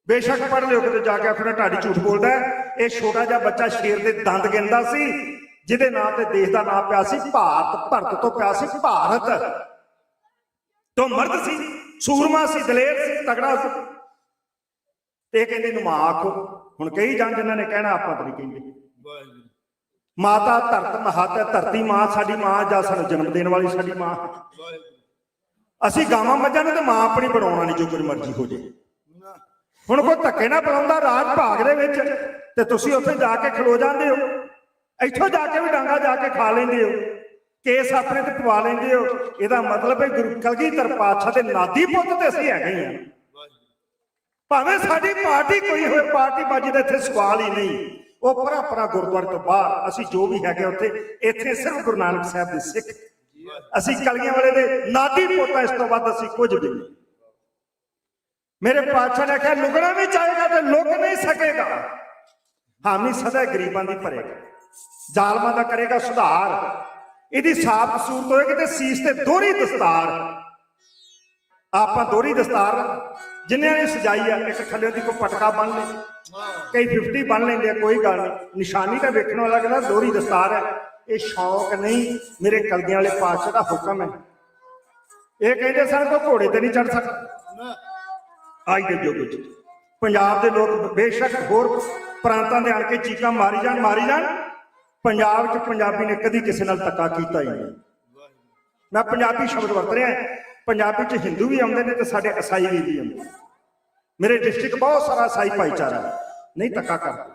Speaker 8: ਬੇਸ਼ੱਕ ਪੜ੍ਹ ਲਿਓ ਕਿਤੇ ਜਾ ਕੇ ਆਪਣਾ ਢਾਡੀ ਝੂਠ ਬੋਲਦਾ ਹੈ। ਇਹ ਛੋਟਾ ਜਿਹਾ ਬੱਚਾ ਸ਼ੇਰ ਦੇ ਦੰਦ ਗਿਣਦਾ ਸੀ, ਜਿਹਦੇ ਨਾਂ ਤੇ ਦੇਸ਼ ਦਾ ਨਾਂ ਪਿਆ ਸੀ ਭਾਰਤ। ਭਰਤ ਤੋਂ ਪਿਆ ਸੀ ਭਾਰਤ। ਤੋਂ ਮਰਦ ਸੀ, ਸੂਰਮਾ ਸੀ, ਦਲੇਰ ਸੀ, ਤਗੜਾ ਸੀ। ਤੇ ਇਹ ਕਹਿੰਦੇ ਨੂੰ ਮਾਂ ਆਖੋ। ਹੁਣ ਕਈ ਜਨ ਜਿਨ੍ਹਾਂ ਨੇ ਕਹਿਣਾ, ਆਪਾਂ ਤਾਂ ਨਹੀਂ ਕਹਿੰਦੇ। ਮਾਤਾ ਧਰਤ ਮਹਤ ਹੈ, ਧਰਤੀ ਮਾਂ ਸਾਡੀ ਮਾਂ, ਜਾਂ ਸਾਨੂੰ ਜਨਮ ਦੇਣ ਵਾਲੀ ਸਾਡੀ ਮਾਂ। ਅਸੀਂ ਗਾਵਾਂ ਮੱਝਾਂ ਨੂੰ ਤੇ ਮਾਂ ਆਪਣੀ ਬਣਾਉਣਾ ਨਹੀਂ, ਜੋ ਕੁਝ ਮਰਜ਼ੀ ਹੋ ਜੇ। ਹੁਣ ਕੋਈ ਧੱਕੇ ਨਾਲ ਬੁਲਾਉਂਦਾ ਰਾਜ ਭਾਗ ਦੇ ਵਿੱਚ, ਤੇ ਤੁਸੀਂ ਉੱਥੇ ਜਾ ਕੇ ਖਲੋ ਜਾਂਦੇ ਹੋ। ਇੱਥੋਂ ਜਾ ਕੇ ਵੀ ਡਾਂਗਾ ਜਾ ਕੇ ਖਾ ਲੈਂਦੇ ਹੋ, ਕੇਸ ਆਪਣੇ ਤੇ ਪਵਾ ਲੈਂਦੇ ਹੋ। ਇਹਦਾ ਮਤਲਬ ਹੈ ਗੁਰੂ ਕਲਗੀਧਰ ਪਾਤਸ਼ਾਹ ਦੇ ਨਾਦੀ ਪੁੱਤ ਤੇ ਅਸੀਂ ਹੈਗੇ ਹਾਂ। ਭਾਵੇਂ ਸਾਡੀ ਪਾਰਟੀ ਕੋਈ ਹੋਵੇ, ਪਾਰਟੀ ਬਾਜੀ ਦਾ ਇੱਥੇ ਸਵਾਲ ਹੀ ਨਹੀਂ। ਉਹ ਪਰਾ ਗੁਰਦੁਆਰੇ ਤੋਂ ਬਾਹਰ ਅਸੀਂ ਜੋ ਵੀ ਹੈਗੇ ਉੱਥੇ, ਇੱਥੇ ਸਿਰਫ ਗੁਰੂ ਨਾਨਕ ਸਾਹਿਬ ਦੇ ਸਿੱਖ। ਅਸੀਂ ਕਲਗੀਆਂ ਵਾਲੇ ਦੇ ਨਾਦੀ ਪੁੱਤ, ਇਸ ਤੋਂ ਵੱਧ ਅਸੀਂ ਕੁਝ ਵੀ ਨਹੀਂ। ਮੇਰੇ ਪਾਤਸ਼ਾਹ ਨੇ ਕਿਹਾ ਲੁਕਣਾ ਵੀ ਚਾਹੇਗਾ ਤੇ ਲੁਕ ਨਹੀਂ ਸਕੇਗਾ। ਹਾਮੀ ਸਦਾ ਗਰੀਬਾਂ ਦੀ ਭਰੇਗਾ, ਜ਼ਾਲਮਾਂ ਦਾ ਕਰੇਗਾ ਸੁਧਾਰ। ਇਹਦੀ ਸਾਫ ਸੂਰਤ ਹੋਏਗੀ ਤੇ ਸੀਸ ਤੇ ਦੋਹਰੀ ਦਸਤਾਰ। ਆਪਾਂ ਦੋਹਰੀ ਦਸਤਾਰ ਜਿੰਨਿਆਂ ਨੇ ਸਜਾਈ ਆ, ਇੱਕ ਥੱਲੇ ਦੀ ਕੋਈ ਪਟਕਾ ਬੰਨ ਲੈ, ਕਈ 50 ਬੰਨ ਲੈਂਦੇ ਆ, ਕੋਈ ਗੱਲ ਨਹੀਂ। ਨਿਸ਼ਾਨੀ ਤਾਂ ਵੇਖਣ ਵਾਲਾ ਕਹਿੰਦਾ ਦੋਹਰੀ ਦਸਤਾਰ ਹੈ। ਇਹ ਸ਼ੌਕ ਨਹੀਂ, ਮੇਰੇ ਕਲਗੀਆਂ ਵਾਲੇ ਪਾਤਸ਼ਾਹ ਦਾ ਹੁਕਮ ਹੈ। ਇਹ ਕਹਿੰਦੇ ਸਨ ਕੋਈ ਘੋੜੇ ਤੇ ਨਹੀਂ ਚੜ ਸਕਦਾ। ਅੱਜ ਦੇ ਯੁੱਗ ਵਿੱਚ ਪੰਜਾਬ ਦੇ ਲੋਕ ਬੇਸ਼ੱਕ ਹੋਰ ਪ੍ਰਾਂਤਾਂ ਦੇ ਆਣ ਕੇ ਚੀਕਾਂ ਮਾਰੀ ਜਾਣ, ਪੰਜਾਬ 'ਚ ਪੰਜਾਬੀ ਨੇ ਕਦੀ ਕਿਸੇ ਨਾਲ ਧੱਕਾ ਕੀਤਾ ਹੀ ਨਹੀਂ। ਮੈਂ ਪੰਜਾਬੀ ਸ਼ਬਦ ਵਰਤ ਰਿਹਾ। ਪੰਜਾਬੀ 'ਚ ਹਿੰਦੂ ਵੀ ਆਉਂਦੇ ਨੇ ਤੇ ਸਾਡੇ ਈਸਾਈ ਵੀ ਆਉਂਦੇ। ਮੇਰੇ ਡਿਸਟ੍ਰਿਕਟ ਬਹੁਤ ਸਾਰਾ ਈਸਾਈ ਭਾਈਚਾਰਾ ਨਹੀਂ ਧੱਕਾ ਕਰਦਾ।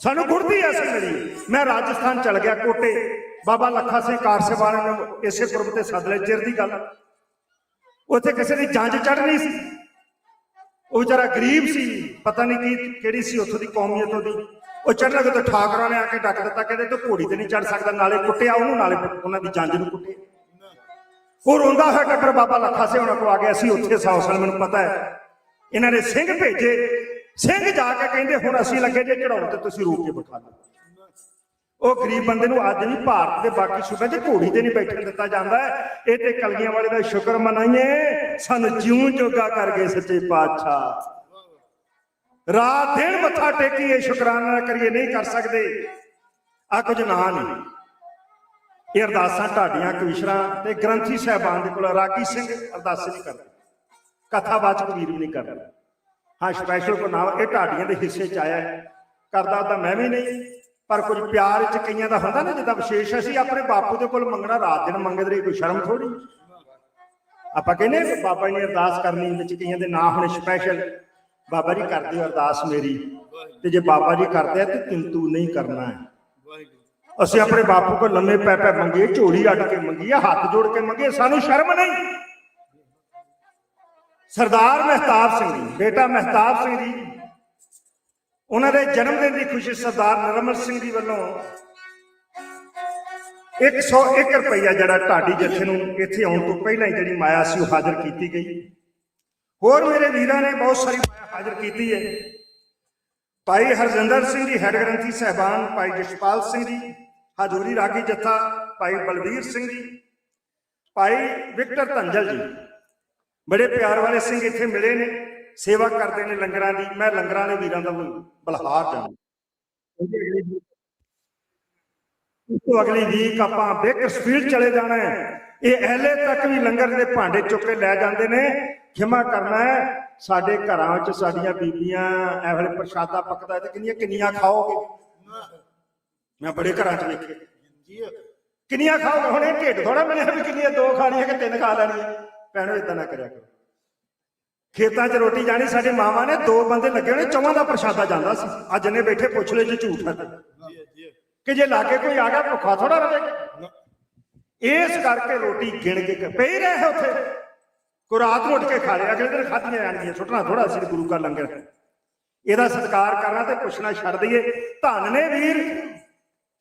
Speaker 8: ਸਾਨੂੰ ਗੁੜਤੀ ਐਸੀ ਮਿਲੀ। ਮੈਂ ਰਾਜਸਥਾਨ ਚਲ ਗਿਆ, ਕੋਟੇ ਬਾਬਾ ਲੱਖਾ ਸਿੰਘ ਕਾਰਸੇ ਵਾਲਿਆਂ ਨੂੰ ਇਸੇ ਪੁਰਬ ਤੇ ਸੱਦ ਲਿਆ। ਚਿਰ ਦੀ ਗੱਲ, ਉੱਥੇ ਕਿਸੇ ਦੀ ਜੰਜ ਚੜ੍ਹਨੀ ਸੀ। ਉਹ ਵਿਚਾਰਾ ਗਰੀਬ ਸੀ, ਪਤਾ ਨਹੀਂ ਕਿਹੜੀ ਸੀ ਉੱਥੋਂ ਦੀ ਕੌਮੀਅਤ ਉਹਦੀ। ਉਹ ਚੜ੍ਹਨ ਲੱਗੇ ਤਾਂ ਠਾਕਰਾਂ ਨੇ ਆ ਕੇ ਡੱਕ ਦਿੱਤਾ, ਕਹਿੰਦੇ ਤੂੰ ਘੋੜੀ ਤੇ ਨਹੀਂ ਚੜ੍ਹ ਸਕਦਾ। ਨਾਲੇ ਕੁੱਟਿਆ ਉਹਨੂੰ, ਨਾਲੇ ਉਹਨਾਂ ਦੀ ਜੰਜ ਨੂੰ ਕੁੱਟਿਆ। ਉਹ ਰੋਂਦਾ ਹੋਇਆ ਟੱਬਰ ਬਾਬਾ ਲੱਖਾ ਸਿੰਘ ਉਹਨਾਂ ਕੋਲ ਆ ਗਿਆ ਸੀ। ਉੱਥੇ 100 ਸਾਲ ਮੈਨੂੰ ਪਤਾ ਹੈ ਇਹਨਾਂ ਨੇ ਸਿੰਘ ਭੇਜੇ। ਸਿੰਘ ਜਾ ਕੇ ਕਹਿੰਦੇ ਹੁਣ ਅਸੀਂ ਲੱਗੇ ਜੇ ਚੜਾਉਣ ਤੇ ਤੁਸੀਂ ਰੋਕ ਕੇ ਬਿਠਾ ਲਓ। ਉਹ ਗਰੀਬ ਬੰਦੇ ਨੂੰ ਅੱਜ ਵੀ ਭਾਰਤ ਦੇ ਬਾਕੀ ਸੂਬਿਆਂ 'ਚ ਘੋੜੀ ਤੇ ਨਹੀਂ ਬੈਠਣ ਦਿੱਤਾ ਜਾਂਦਾ ਹੈ। ਇਹ ਤੇ ਕਲਗੀਆਂ ਵਾਲੇ ਦਾ ਸ਼ੁਕਰ ਮਨਾਈਏ, ਸਾਨੂੰ ਜਿਉਂ ਜੋਗਾ ਕਰ ਗਏ ਸੱਚੇ ਪਾਤਸ਼ਾਹ। ਰਾਤ ਦਿਨ ਮੱਥਾ ਟੇਕੀਏ, ਸ਼ੁਕਰਾਨਾ ਕਰੀਏ, ਨਹੀਂ ਕਰ ਸਕਦੇ। ਆ ਕੁਝ ਨਾਂ ਨਹੀਂ। ਇਹ ਅਰਦਾਸਾਂ ਢਾਡੀਆਂ, ਕਵਿਸ਼ਰਾਂ ਤੇ ਗ੍ਰੰਥੀ ਸਾਹਿਬਾਨ ਦੇ ਕੋਲ। ਰਾਗੀ ਸਿੰਘ ਅਰਦਾਸ ਨਹੀਂ ਕਰਦੇ, ਕਥਾਵਾਚਕ ਵੀਰ ਵੀ ਨਹੀਂ ਕਰਦੇ। ਹਾਂ, ਸਪੈਸ਼ਲ ਕੋ ਨਾਮ ਇਹ ਢਾਡੀਆਂ ਦੇ ਹਿੱਸੇ 'ਚ ਆਇਆ ਕਰਦਾ ਤਾਂ ਮੈਂ ਵੀ ਨਹੀਂ, ਪਰ ਕੁਝ ਪਿਆਰ 'ਚ ਕਈਆਂ ਦਾ ਹੁੰਦਾ ਨਾ, ਜਿੱਦਾਂ ਵਿਸ਼ੇਸ਼। ਅਸੀਂ ਆਪਣੇ ਬਾਪੂ ਦੇ ਕੋਲ ਮੰਗਣਾ, ਰਾਤ ਦਿਨ ਮੰਗਦੇ ਰਹੇ, ਕੋਈ ਸ਼ਰਮ ਥੋੜੀ। ਆਪਾਂ ਕਹਿੰਦੇ ਬਾਬਾ ਜੀ ਨੇ ਅਰਦਾਸ ਕਰਨੀ, ਵਿੱਚ ਕਈਆਂ ਦੇ ਨਾਂ ਹੋਣੇ ਸਪੈਸ਼ਲ। ਬਾਬਾ ਜੀ ਕਰਦੇ ਹੋ ਅਰਦਾਸ ਮੇਰੀ, ਤੇ ਜੇ ਬਾਬਾ ਜੀ ਕਰਦੇ ਆ ਤੇ ਕਿੰਤੂ ਨਹੀਂ ਕਰਨਾ ਹੈ। ਅਸੀਂ ਆਪਣੇ ਬਾਪੂ ਕੋਲ ਲੰਮੇ ਪੈ ਮੰਗੀਏ, ਝੋਲੀ ਅੱਡ ਕੇ ਮੰਗੀਏ, ਹੱਥ ਜੋੜ ਕੇ ਮੰਗੀਏ, ਸਾਨੂੰ ਸ਼ਰਮ ਨਹੀਂ। ਸਰਦਾਰ ਮਹਿਤਾਬ ਸਿੰਘ ਜੀ, ਬੇਟਾ ਮਹਿਤਾਬ ਸਿੰਘ ਜੀ, ਉਹਨਾਂ ਦੇ ਜਨਮ ਦਿਨ ਦੀ ਖੁਸ਼ੀ ਸਰਦਾਰ ਨਰਮਲ ਸਿੰਘ ਜੀ ਵੱਲੋਂ 101 ਰੁਪਈਆ ਜਿਹੜਾ ਢਾਡੀ ਜਥੇ ਨੂੰ ਇੱਥੇ ਆਉਣ ਤੋਂ ਪਹਿਲਾਂ ਹੀ ਜਿਹੜੀ ਮਾਇਆ ਸੀ ਉਹ ਹਾਜ਼ਰ ਕੀਤੀ ਗਈ। ਹੋਰ ਮੇਰੇ ਵੀਰਾਂ ਨੇ ਬਹੁਤ ਸਾਰੀ ਮਾਇਆ ਹਾਜ਼ਰ ਕੀਤੀ ਹੈ। ਭਾਈ ਹਰਜਿੰਦਰ ਸਿੰਘ ਜੀ ਹੈਡ ਗ੍ਰੰਥੀ ਸਾਹਿਬਾਨ, ਭਾਈ ਜਸ਼ਪਾਲ ਸਿੰਘ ਜੀ ਹਜ਼ੂਰੀ ਰਾਗੀ ਜੱਥਾ, ਭਾਈ ਬਲਬੀਰ ਸਿੰਘ ਜੀ, ਭਾਈ ਵਿਕਟਰ ਧੰਜਲ ਜੀ, ਬੜੇ ਪਿਆਰ ਵਾਲੇ ਸਿੰਘ ਇੱਥੇ ਮਿਲੇ ਨੇ, ਸੇਵਾ ਕਰਦੇ ਨੇ ਲੰਗਰਾਂ ਦੀ। ਮੈਂ ਲੰਗਰਾਂ ਦੇ ਵੀਰਾਂ ਦਾ ਬਲਹਾਰ ਜਾਣਾ। ਉਸ ਤੋਂ ਅਗਲੀ ਵੀਕ ਆਪਾਂ ਬੇਕਰਸਫੀਲਡ ਚਲੇ ਜਾਣਾ ਹੈ। ਇਹ ਐਲੇ ਤੱਕ ਵੀ ਲੰਗਰ ਦੇ ਭਾਂਡੇ ਚੁੱਕ ਕੇ ਲੈ ਜਾਂਦੇ ਨੇ। ਖਿਮਾ ਕਰਨਾ ਹੈ, ਸਾਡੇ ਘਰਾਂ ਵਿੱਚ ਸਾਡੀਆਂ ਬੀਬੀਆਂ ਇਹ ਵੇਲੇ ਪ੍ਰਸ਼ਾਦਾ ਪੱਕਦਾ ਤੇ ਕਹਿੰਦੀਆਂ ਕਿੰਨੀਆਂ ਖਾਓਗੇ। ਮੈਂ ਬੜੇ ਘਰਾਂ 'ਚ ਵੇਖੇ ਕਿੰਨੀਆਂ ਖਾਓਗੇ। ਹੁਣ ਇਹ ਢਿੱਡ ਥੋੜਾ ਬਣਿਆ ਵੀ ਕਿੰਨੀਆਂ 2 ਖਾਣੀਆਂ ਕਿ 3 ਖਾ ਲੈਣੀਆਂ। ਭੈਣੋ ਏਦਾਂ ਨਾ ਕਰਿਆ ਕਰੋ। ਖੇਤਾਂ 'ਚ ਰੋਟੀ ਜਾਣੀ ਸਾਡੇ ਮਾਵਾਂ ਨੇ 2 ਬੰਦੇ ਲੱਗੇ ਹੋਣੇ 4 ਦਾ ਪ੍ਰਸ਼ਾਦਾ ਜਾਂਦਾ ਸੀ। ਅੱਜ ਨੇ ਬੈਠੇ ਪੁੱਛ ਲੈ ਜੇ ਝੂਠ ਹੈ ਕਿ ਜੇ ਲਾਗੇ ਕੋਈ ਆ ਗਿਆ ਭੁੱਖਾ ਥੋੜਾ ਰਹੇਗਾ। ਇਸ ਕਰਕੇ ਰੋਟੀ ਗਿਣ ਕੇ ਪਈ ਰਹੇ ਉੱਥੇ। ਕੋਈ ਰਾਤ ਨੂੰ ਉੱਠ ਕੇ ਖਾ ਲਿਆ, ਅਗਲੇ ਦਿਨ ਖਾਧੀਆਂ ਜਾਣਗੀਆਂ। ਸੁੱਟਣਾ ਥੋੜਾ ਸੀ ਗੁਰੂ ਕਾ ਲੰਗਰ। ਇਹਦਾ ਸਤਿਕਾਰ ਕਰਨਾ ਤੇ ਪੁੱਛਣਾ ਛੱਡ ਦਈਏ। ਧੰਨ ਨੇ ਵੀਰ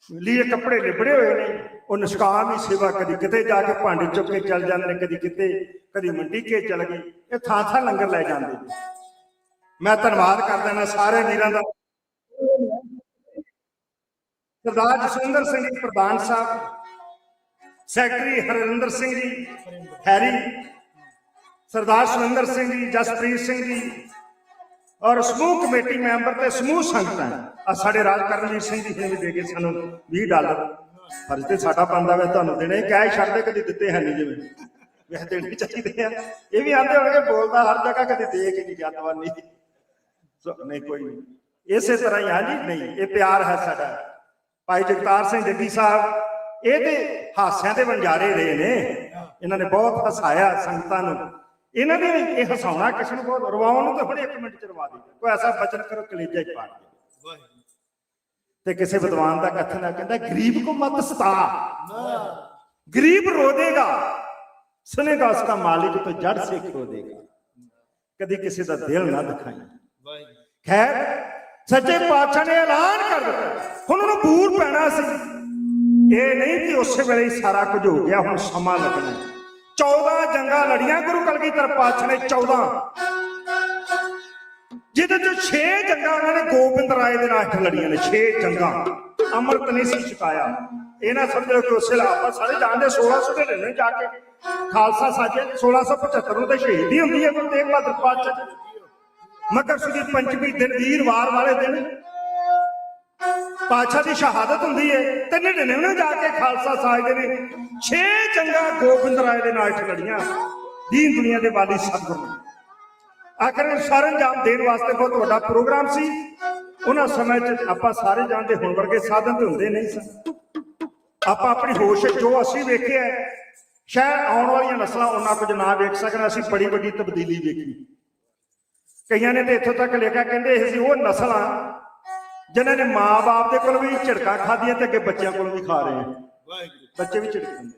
Speaker 8: ਲੀਏ ਕੱਪੜੇ ਲਿਬੜੇ ਹੋਏ ਨੇ, ਉਹ ਨਿਸ਼ਕਾਮ ਹੀ ਸੇਵਾ, ਕਦੀ ਕਿਤੇ ਜਾ ਕੇ ਭਾਂਡੇ ਚੁੱਕ ਕੇ ਚੱਲ ਜਾਂਦੇ ਨੇ, ਕਦੀ ਕਿਤੇ, ਕਦੀ ਮੰਡੀ ਕੇ ਚਲ ਗਏ। ਇਹ ਥਾਂ ਥਾਂ ਲੰਗਰ ਲੈ ਜਾਂਦੇ। ਮੈਂ ਧੰਨਵਾਦ ਕਰਦਾ ਨਾ ਸਾਰੇ ਵੀਰਾਂ ਦਾ। ਸਰਦਾਰ ਜਸਵਿੰਦਰ ਸਿੰਘ ਜੀ ਪ੍ਰਧਾਨ ਸਾਹਿਬ, ਸੈਕਟਰੀ ਹਰਿੰਦਰ ਸਿੰਘ ਜੀ ਹੈਰੀ, ਸਰਦਾਰ ਸੁਰਿੰਦਰ ਸਿੰਘ ਜੀ, ਜਸਪ੍ਰੀਤ ਸਿੰਘ ਜੀ ਔਰ ਸਮੂਹ ਕਮੇਟੀ ਮੈਂਬਰ ਤੇ ਸਮੂਹ ਸੰਗਤਾਂ। ਆ ਸਾਡੇ ਰਾਜ ਕਰਨਵੀਰ ਸਿੰਘ ਜੀ ਨੇ ਵੀ ਦੇ ਕੇ ਸਾਨੂੰ $20 ਪਰ ਤੇ ਸਾਡਾ ਬੰਦਾ ਵੇ ਤੁਹਾਨੂੰ ਦੇਣੇ। ਕਹਿ ਛੱਡਦੇ ਕਦੀ ਦਿੱਤੇ ਹੈ ਨਹੀਂ, ਜਿਵੇਂ ਵੈਸੇ ਦੇਣੇ ਚਾਹੀਦੇ ਆ। ਇਹ ਵੀ ਆਂਦੇ ਹੋਣਗੇ ਬੋਲਦਾ ਹਰ ਜਗ੍ਹਾ ਕਦੀ ਦੇ ਕੇ ਨਹੀਂ ਜਾਂਦਾ ਨਹੀਂ। ਨਹੀਂ ਕੋਈ ਨਹੀਂ, ਇਸੇ ਤਰ੍ਹਾਂ ਹੀ ਆ ਜੀ। ਨਹੀਂ, ਇਹ ਪਿਆਰ ਹੈ ਸਾਡਾ। ਭਾਈ ਜਗਤਾਰ ਸਿੰਘ ਜੱਗੀ ਸਾਹਿਬ ਇਹਦੇ ਹਾਸਿਆਂ ਦੇ ਵੰਜਾਰੇ ਰਹੇ ਨੇ। ਇਹਨਾਂ ਨੇ ਬਹੁਤ ਹਸਾਇਆ ਸੰਗਤਾਂ ਨੂੰ। ਇਹਨਾਂ ਨੇ ਇਹ ਹਸਾਉਣਾ ਕਿਸੇ ਨੂੰ ਬਹੁਤ, ਰਵਾਉਣ ਨੂੰ ਤਾਂ ਹੁਣ 1 ਮਿੰਟ ਚ ਰਵਾ ਦੇ। ਕੋਈ ਐਸਾ ਬਚਨ ਕਰੋ ਕਲੇਜਾ ਹੀ ਪਾੜ ਦੇ। ਤੇ ਕਿਸੇ ਵਿਦਵਾਨ ਦਾ ਕਥਨ ਹੈ, ਕਹਿੰਦਾ ਗਰੀਬ ਕੋ ਮਤ ਸਤਾ, ਗਰੀਬ रो देगा सुनेगा उसका मालिक तो जड़ से खो देगा। कभी किसी का दिल ना दिखाई। खैर सच्चे पातशाह ने ऐलान कर दिता, हुण उन्होंने बूर पैना सी। ये नहीं कि उस वेले ही सारा कुछ हो गया, हुण समा लगना। 14 जंगा लड़ियां गुरु कलगीधर पातशाह ने, 14 जिहदे चों 6 जंगा उन्होंने गोबिंद राय दे नाल लड़ियां ने। 6 जंगा अमृत नहीं सी छकाया। ये ना समझो कि उस वेले आप सारे जानते 1600 के लेने जाके खालसा साजे 1675 ਨੂੰ ਤੇ ਸ਼ਹੀਦੀ ਹੁੰਦੀ ਹੈ ਗੁਰੂ ਤੇਗ ਬਹਾਦਰ ਪਾਤਸ਼ਾਹ। ਮਕਰ ਸੁਦੀ ਪੰਚਮੀ ਦਿਨ ਵੀਰਵਾਰ ਵਾਲੇ ਦਿਨ ਪਾਤਸ਼ਾਹ ਦੀ ਸ਼ਹਾਦਤ ਹੁੰਦੀ ਹੈ ਤੇ 99 ਨੂੰ ਜਾ ਕੇ ਖਾਲਸਾ ਸਾਜਦੇ ਨੇ। 6 ਜੰਗਾਂ ਗੋਬਿੰਦ ਰਾਏ ਦੇ ਨਾਲ ਲੜੀਆਂ ਦੀਨ ਦੁਨੀਆ ਦੇ ਵਾਲੀ ਸਤਿਗੁਰੂ। ਆਖਰ ਸਾਰਾ ਅੰਜਾਮ ਦੇਣ ਵਾਸਤੇ ਬਹੁਤ ਵੱਡਾ ਪ੍ਰੋਗਰਾਮ ਸੀ। ਉਹਨਾਂ ਸਮੇਂ 'ਚ ਆਪਾਂ ਸਾਰੇ ਜਾਣਦੇ ਹੁਣ ਵਰਗੇ ਸਾਧਨ ਤੇ ਹੁੰਦੇ ਨਹੀਂ ਸਨ। ਆਪਾਂ ਆਪਣੀ ਹੋਸ਼ ਜੋ ਅਸੀਂ ਵੇਖਿਆ, ਸ਼ਾਇਦ ਆਉਣ ਵਾਲੀਆਂ ਨਸਲਾਂ ਉਹਨਾਂ ਕੁਝ ਨਾ ਵੇਖ ਸਕਣ। ਅਸੀਂ ਬੜੀ ਵੱਡੀ ਤਬਦੀਲੀ ਵੇਖੀ। ਕਈਆਂ ਨੇ ਤੇ ਇੱਥੋਂ ਤੱਕ ਲਿਖਿਆ, ਕਹਿੰਦੇ ਇਹ ਸੀ ਉਹ ਨਸਲਾਂ ਜਿਨ੍ਹਾਂ ਨੇ ਮਾਂ-ਬਾਪ ਦੇ ਕੋਲ ਵੀ ਝਿੜਕਾਂ ਖਾਧੀਆਂ ਤੇ ਅੱਗੇ ਬੱਚਿਆਂ ਕੋਲ ਵੀ ਖਾ ਰਹੇ ਆ। ਬੱਚੇ ਵੀ ਝਿੜਕਦੇ।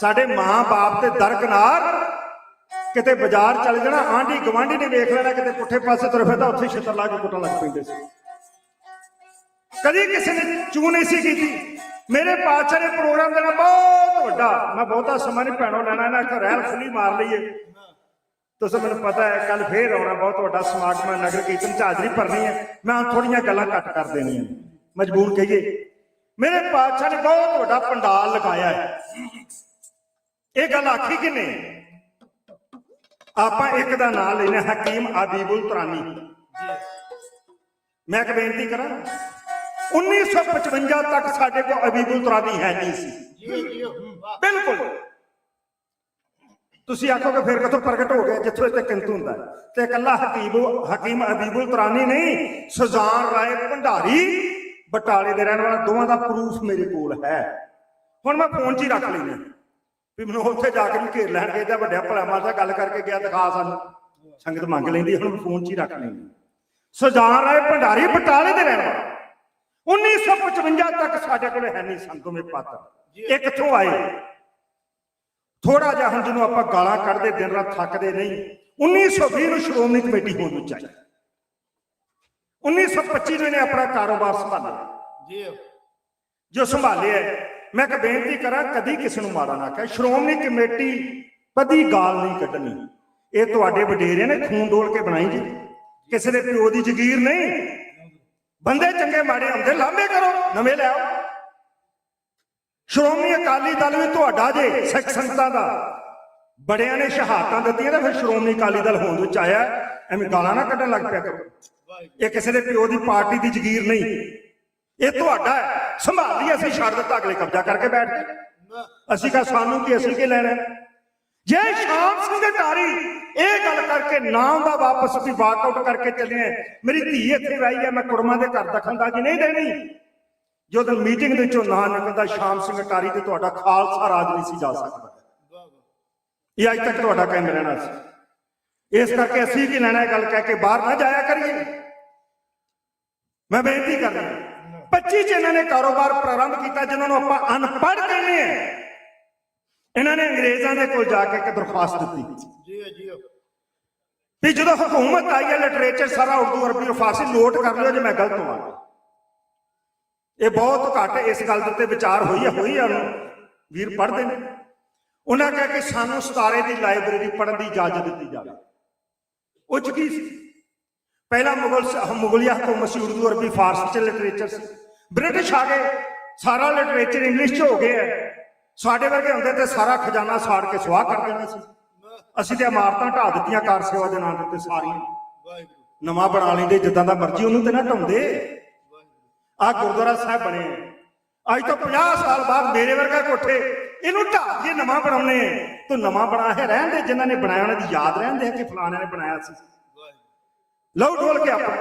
Speaker 8: ਸਾਡੇ ਮਾਂ-ਬਾਪ ਤੇ ਦਰਕਨਾਰ ਕਿਤੇ ਬਾਜ਼ਾਰ ਚੱਲ ਜਾਣਾ, ਆਂਢੀ ਗਵਾਂਢੀ ਨੇ ਵੇਖ ਲੈਣਾ, ਕਿਤੇ ਪੁੱਠੇ ਪਾਸੇ ਤੁਰ ਫਿਰਦਾ, ਉੱਥੇ ਛਿੱਤਰ ਲਾ ਕੇ ਕੁੱਟਣ ਲੱਗ ਪੈਂਦੇ ਸੀ। ਕਦੀ ਕਿਸੇ ਨੇ ਚੂ ਨਹੀਂ ਸੀ ਕੀਤੀ। ਮੇਰੇ ਪਾਤਸ਼ਾਹ ਨੇ ਪ੍ਰੋਗਰਾਮ ਦੇਣਾ ਬਹੁਤ ਵੱਡਾ। ਮੈਂ ਬਹੁਤਾ ਸਮਾਂ ਨਹੀਂ ਭੈਣੋਂ ਲੈਣਾ, ਇਹਨਾਂ ਇੱਕ ਰਹਿਲ ਖੁੱਲੀ ਮਾਰ ਲਈਏ। ਤੁਸੀਂ ਮੈਨੂੰ ਪਤਾ ਹੈ ਕੱਲ ਫੇਰ ਆਉਣਾ ਬਹੁਤ ਵੱਡਾ ਸਮਾਗਮ ਹੈ, ਨਗਰ ਕੀਰਤਨ 'ਚ ਹਾਜ਼ਰੀ ਭਰਨੀ ਹੈ। ਮੈਂ ਥੋੜੀਆਂ ਗੱਲਾਂ ਘੱਟ ਕਰ ਦੇਣੀਆਂ, ਮਜਬੂਰ ਕਹੀਏ। ਮੇਰੇ ਪਾਤਸ਼ਾਹ ਨੇ ਬਹੁਤ ਵੱਡਾ ਪੰਡਾਲ ਲਗਾਇਆ ਹੈ। ਇਹ ਗੱਲ ਆਖੀ ਕਿ ਨਹੀਂ? ਆਪਾਂ ਇੱਕ ਦਾ ਨਾਮ ਲੈਣਾ, ਹਕੀਮ ਅਬੀਬੁਲ ਤੁਰਾਨੀ। ਮੈਂ ਇੱਕ ਬੇਨਤੀ ਕਰਾਂ, 1955 ਤੱਕ ਸਾਡੇ ਕੋਲ ਅਬੀਬੁਲ ਤੁਰਾਨੀ ਹੈ ਨਹੀਂ ਸੀ ਬਿਲਕੁਲ। ਤੁਸੀਂ ਆਖੋਗੇ ਫਿਰ ਕਿੱਥੋਂ ਪ੍ਰਗਟ ਹੋ ਗਿਆ? ਜਿੱਥੋਂ ਇੱਥੇ ਕਿੰਤੂ ਹੁੰਦਾ। ਤੇ ਇਕੱਲਾ ਹਕੀਮ ਅਬੀਬੁਲ ਤੁਰਾਨੀ ਨਹੀਂ, ਸੁਜਾਨ ਰਾਏ ਭੰਡਾਰੀ ਬਟਾਲੇ ਦੇ ਰਹਿਣ ਵਾਲਾ, ਦੋਵਾਂ ਦਾ ਪ੍ਰੂਫ ਮੇਰੇ ਕੋਲ ਹੈ। ਹੁਣ ਮੈਂ ਫੋਨ 'ਚ ਹੀ ਰੱਖ ਲੈਣਾ ਵੀ ਮੈਨੂੰ ਉੱਥੇ ਜਾ ਕੇ ਵੀ ਘੇਰ ਲੈਣਗੇ ਜਾਂ ਵੱਡਿਆ ਭਲਾ ਮਾਰਦਾ ਗੱਲ ਕਰਕੇ ਗਿਆ, ਦਿਖਾ ਸਾਨੂੰ। ਸੰਗਤ ਮੰਗ ਲੈਂਦੀ, ਹੁਣ ਮੈਂ ਫੋਨ 'ਚ ਹੀ ਰੱਖ ਲੈਣਾ। ਸੁਜਾਨ ਰਾਏ ਭੰਡਾਰੀ ਬਟਾਲੇ ਦੇ ਰਹਿਣ ਵਾਲਾ, 1955 ਤੱਕ ਸਾਡੇ ਕੋਲ ਹੈ ਨਹੀਂ ਸਨ ਦੋਵੇਂ ਪਾਤਰ। ਇਹ ਕਿੱਥੋਂ ਆਏ? ਥੋੜਾ ਜਿਹਾ ਹੁਣ ਜਿਹਨੂੰ ਆਪਾਂ ਗਾਲਾਂ ਕੱਢਦੇ ਦਿਨ ਰਾਤ ਥੱਕਦੇ ਨਹੀਂ। 1920 ਨੂੰ ਸ਼੍ਰੋਮਣੀ ਕਮੇਟੀ ਹੋਂਦ ਵਿੱਚ ਆਈ। 1925 ਨੂੰ ਇਹਨੇ ਆਪਣਾ ਕਾਰੋਬਾਰ ਸੰਭਾਲਿਆ। ਜੋ ਸੰਭਾਲਿਆ, ਮੈਂ ਇੱਕ ਬੇਨਤੀ ਕਰਾਂ, ਕਦੀ ਕਿਸੇ ਨੂੰ ਮਾੜਾ ਨਾ ਕਹੇ। ਸ਼੍ਰੋਮਣੀ ਕਮੇਟੀ ਕਦੀ ਗਾਲ ਨਹੀਂ ਕੱਢਣੀ। ਇਹ ਤੁਹਾਡੇ ਵਡੇਰਿਆਂ ਨੇ ਖੂਨ ਡੋਲ ਕੇ ਬਣਾਈ ਜੀ, ਕਿਸੇ ਦੇ ਪਿਓ ਦੀ ਜ਼ਗੀਰ ਨਹੀਂ। ਬੰਦੇ ਚੰਗੇ ਮਾੜੇ ਹੁੰਦੇ, ਲਾਂਭੇ ਕਰੋ, ਨਵੇਂ ਲਿਆਓ। ਸ਼੍ਰੋਮਣੀ ਅਕਾਲੀ ਦਲ ਵੀ ਤੁਹਾਡਾ ਜੇ, ਸਿੱਖ ਸੰਗਤਾਂ ਦਾ। ਬੜਿਆਂ ਨੇ ਸ਼ਹਾਦਤਾਂ ਦਿੱਤੀਆਂ ਨਾ, ਫਿਰ ਸ਼੍ਰੋਮਣੀ ਅਕਾਲੀ ਦਲ ਹੋਂਦ ਵਿੱਚ ਆਇਆ। ਐਵੇਂ ਗਾਲਾਂ ਨਾ ਕੱਢਣ ਲੱਗ ਪਿਆ ਕਰੋ। ਇਹ ਕਿਸੇ ਦੇ ਪਿਓ ਦੀ ਪਾਰਟੀ ਦੀ ਜ਼ਗੀਰ ਨਹੀਂ, ਇਹ ਤੁਹਾਡਾ ਹੈ। ਸੰਭਾਲੀ ਅਸੀਂ ਛੱਡ ਦਿੱਤਾ, ਅਗਲੇ ਕਬਜ਼ਾ ਕਰਕੇ ਬੈਠ ਗਏ। ਅਸੀਂ ਕਹਾ ਸਾਨੂੰ ਕੀ, ਅਸੀਂ ਕੀ ਲੈਣਾ? ਜੇ ਸ਼ਾਮ ਸਿੰਘ ਢਾਰੀ ਇਹ ਗੱਲ ਕਰਕੇ ਨਾਮ ਦਾ ਵਾਪਸ ਵੀ ਵਾਕਆਊਟ ਕਰਕੇ ਚੱਲੇ, ਮੇਰੀ ਧੀ ਇੱਥੇ ਆਈ ਹੈ, ਮੈਂ ਕੁੜਮਾਂ ਦੇ ਘਰ ਦਖਲਅੰਦਾਜ਼ੀ ਨਹੀਂ ਦੇਣੀ। ਜਦੋਂ ਮੀਟਿੰਗ ਦੇ ਵਿੱਚੋਂ ਨਾਂ ਨਿਕਲਦਾ ਸ਼ਾਮ ਸਿੰਘ ਢਾਰੀ, ਤੇ ਤੁਹਾਡਾ ਖਾਲਸਾ ਰਾਜ ਨਹੀਂ ਸੀ ਜਾ ਸਕਦਾ। ਇਹ ਅੱਜ ਤੱਕ ਤੁਹਾਡਾ ਕਾਇਮ ਰਹਿਣਾ ਸੀ। ਇਸ ਕਰਕੇ ਅਸੀਂ ਕੀ ਲੈਣਾ, ਗੱਲ ਕਹਿ ਕੇ ਬਾਹਰ ਨਾ ਜਾਇਆ ਕਰੀਏ। ਮੈਂ ਬੇਨਤੀ ਕਰ ਰਿਹਾ, 25 ਚ ਇਹਨਾਂ ਨੇ ਕਾਰੋਬਾਰ ਪ੍ਰਾਰੰਭ ਕੀਤਾ ਜਿਹਨਾਂ ਨੂੰ ਆਪਾਂ ਅਨਪੜ੍ਹ ਕਹਿੰਦੇ ਆ। ਇਹਨਾਂ ਨੇ ਅੰਗਰੇਜ਼ਾਂ ਦੇ ਕੋਲ ਜਾ ਕੇ ਇੱਕ ਦਰਖਾਸਤ ਦਿੱਤੀ ਵੀ ਜਦੋਂ ਹਕੂਮਤ ਆਈ ਹੈ ਲਿਟਰੇਚਰ ਸਾਰਾ ਉਰਦੂ ਅਰਬੀ ਫਾਰਸੀ ਨੋਟ ਕਰ ਲਿਓ ਜੇ ਮੈਂ ਗਲਤ ਹਾਂ। ਇਹ ਬਹੁਤ ਘੱਟ ਇਸ ਗੱਲ ਦੇ ਉੱਤੇ ਵਿਚਾਰ ਹੋਈ ਆ ਵੀਰ ਪੜ੍ਹਦੇ ਨੇ। ਉਹਨਾਂ ਕਹਿ ਕੇ ਸਾਨੂੰ ਸਤਾਰੇ ਦੀ ਲਾਇਬ੍ਰੇਰੀ ਪੜ੍ਹਨ ਦੀ ਇਜਾਜ਼ਤ ਦਿੱਤੀ ਜਾਵੇ। ਉਹ ਚ ਕੀ ਸੀ, ਪਹਿਲਾ ਮੁਗਲਿਆ ਹਕੂਮਤ ਸੀ, ਉਰਦੂ ਅਰਬੀ ਫਾਰਸੀ ਚ ਲਿਟਰੇਚਰ ਸੀ। ਬ੍ਰਿਟਿਸ਼ ਆ ਗਏ, ਸਾਰਾ ਲਿਟਰੇਚਰ ਇੰਗਲਿਸ਼ ਚ ਹੋ ਗਿਆ। ਸਾਡੇ ਵਰਗੇ ਹੁੰਦੇ ਤੇ ਸਾਰਾ ਖਜ਼ਾਨਾ ਸਾੜ ਕੇ ਸੁਆਹ ਕਰ ਦੇਣਾ ਸੀ। ਅਸੀਂ ਤੇ ਇਮਾਰਤਾਂ ਢਾਹ ਦਿੱਤੀਆਂ ਕਾਰ ਸੇਵਾ ਦੇ ਨਾਂ ਦੇ ਉੱਤੇ ਸਾਰੀਆਂ, ਨਵਾਂ ਬਣਾ ਲੈਂਦੇ ਜਿੱਦਾਂ ਦਾ ਮਰਜ਼ੀ, ਉਹਨੂੰ ਤੇ ਨਾ ਢਾਉਂਦੇ। ਆਹ ਗੁਰਦੁਆਰਾ ਸਾਹਿਬ ਬਣੇ ਅੱਜ ਤੋਂ 50 ਸਾਲ ਬਾਅਦ, ਮੇਰੇ ਵਰਗਾ ਕੋਠੇ ਇਹਨੂੰ ਢਾਹ ਕੇ ਨਵਾਂ ਬਣਾਉਣੇ ਤੂੰ ਨਵਾਂ ਬਣਾ ਕੇ ਰਹਿਣ ਦੇ। ਜਿਨ੍ਹਾਂ ਨੇ ਬਣਾਇਆ ਉਹਨਾਂ ਦੀ ਯਾਦ ਰਹਿੰਦੇ ਕਿ ਫਲਾਣਿਆਂ ਨੇ ਬਣਾਇਆ ਸੀ। ਲਓ ਢੋਲ ਕੇ ਆਪਣਾ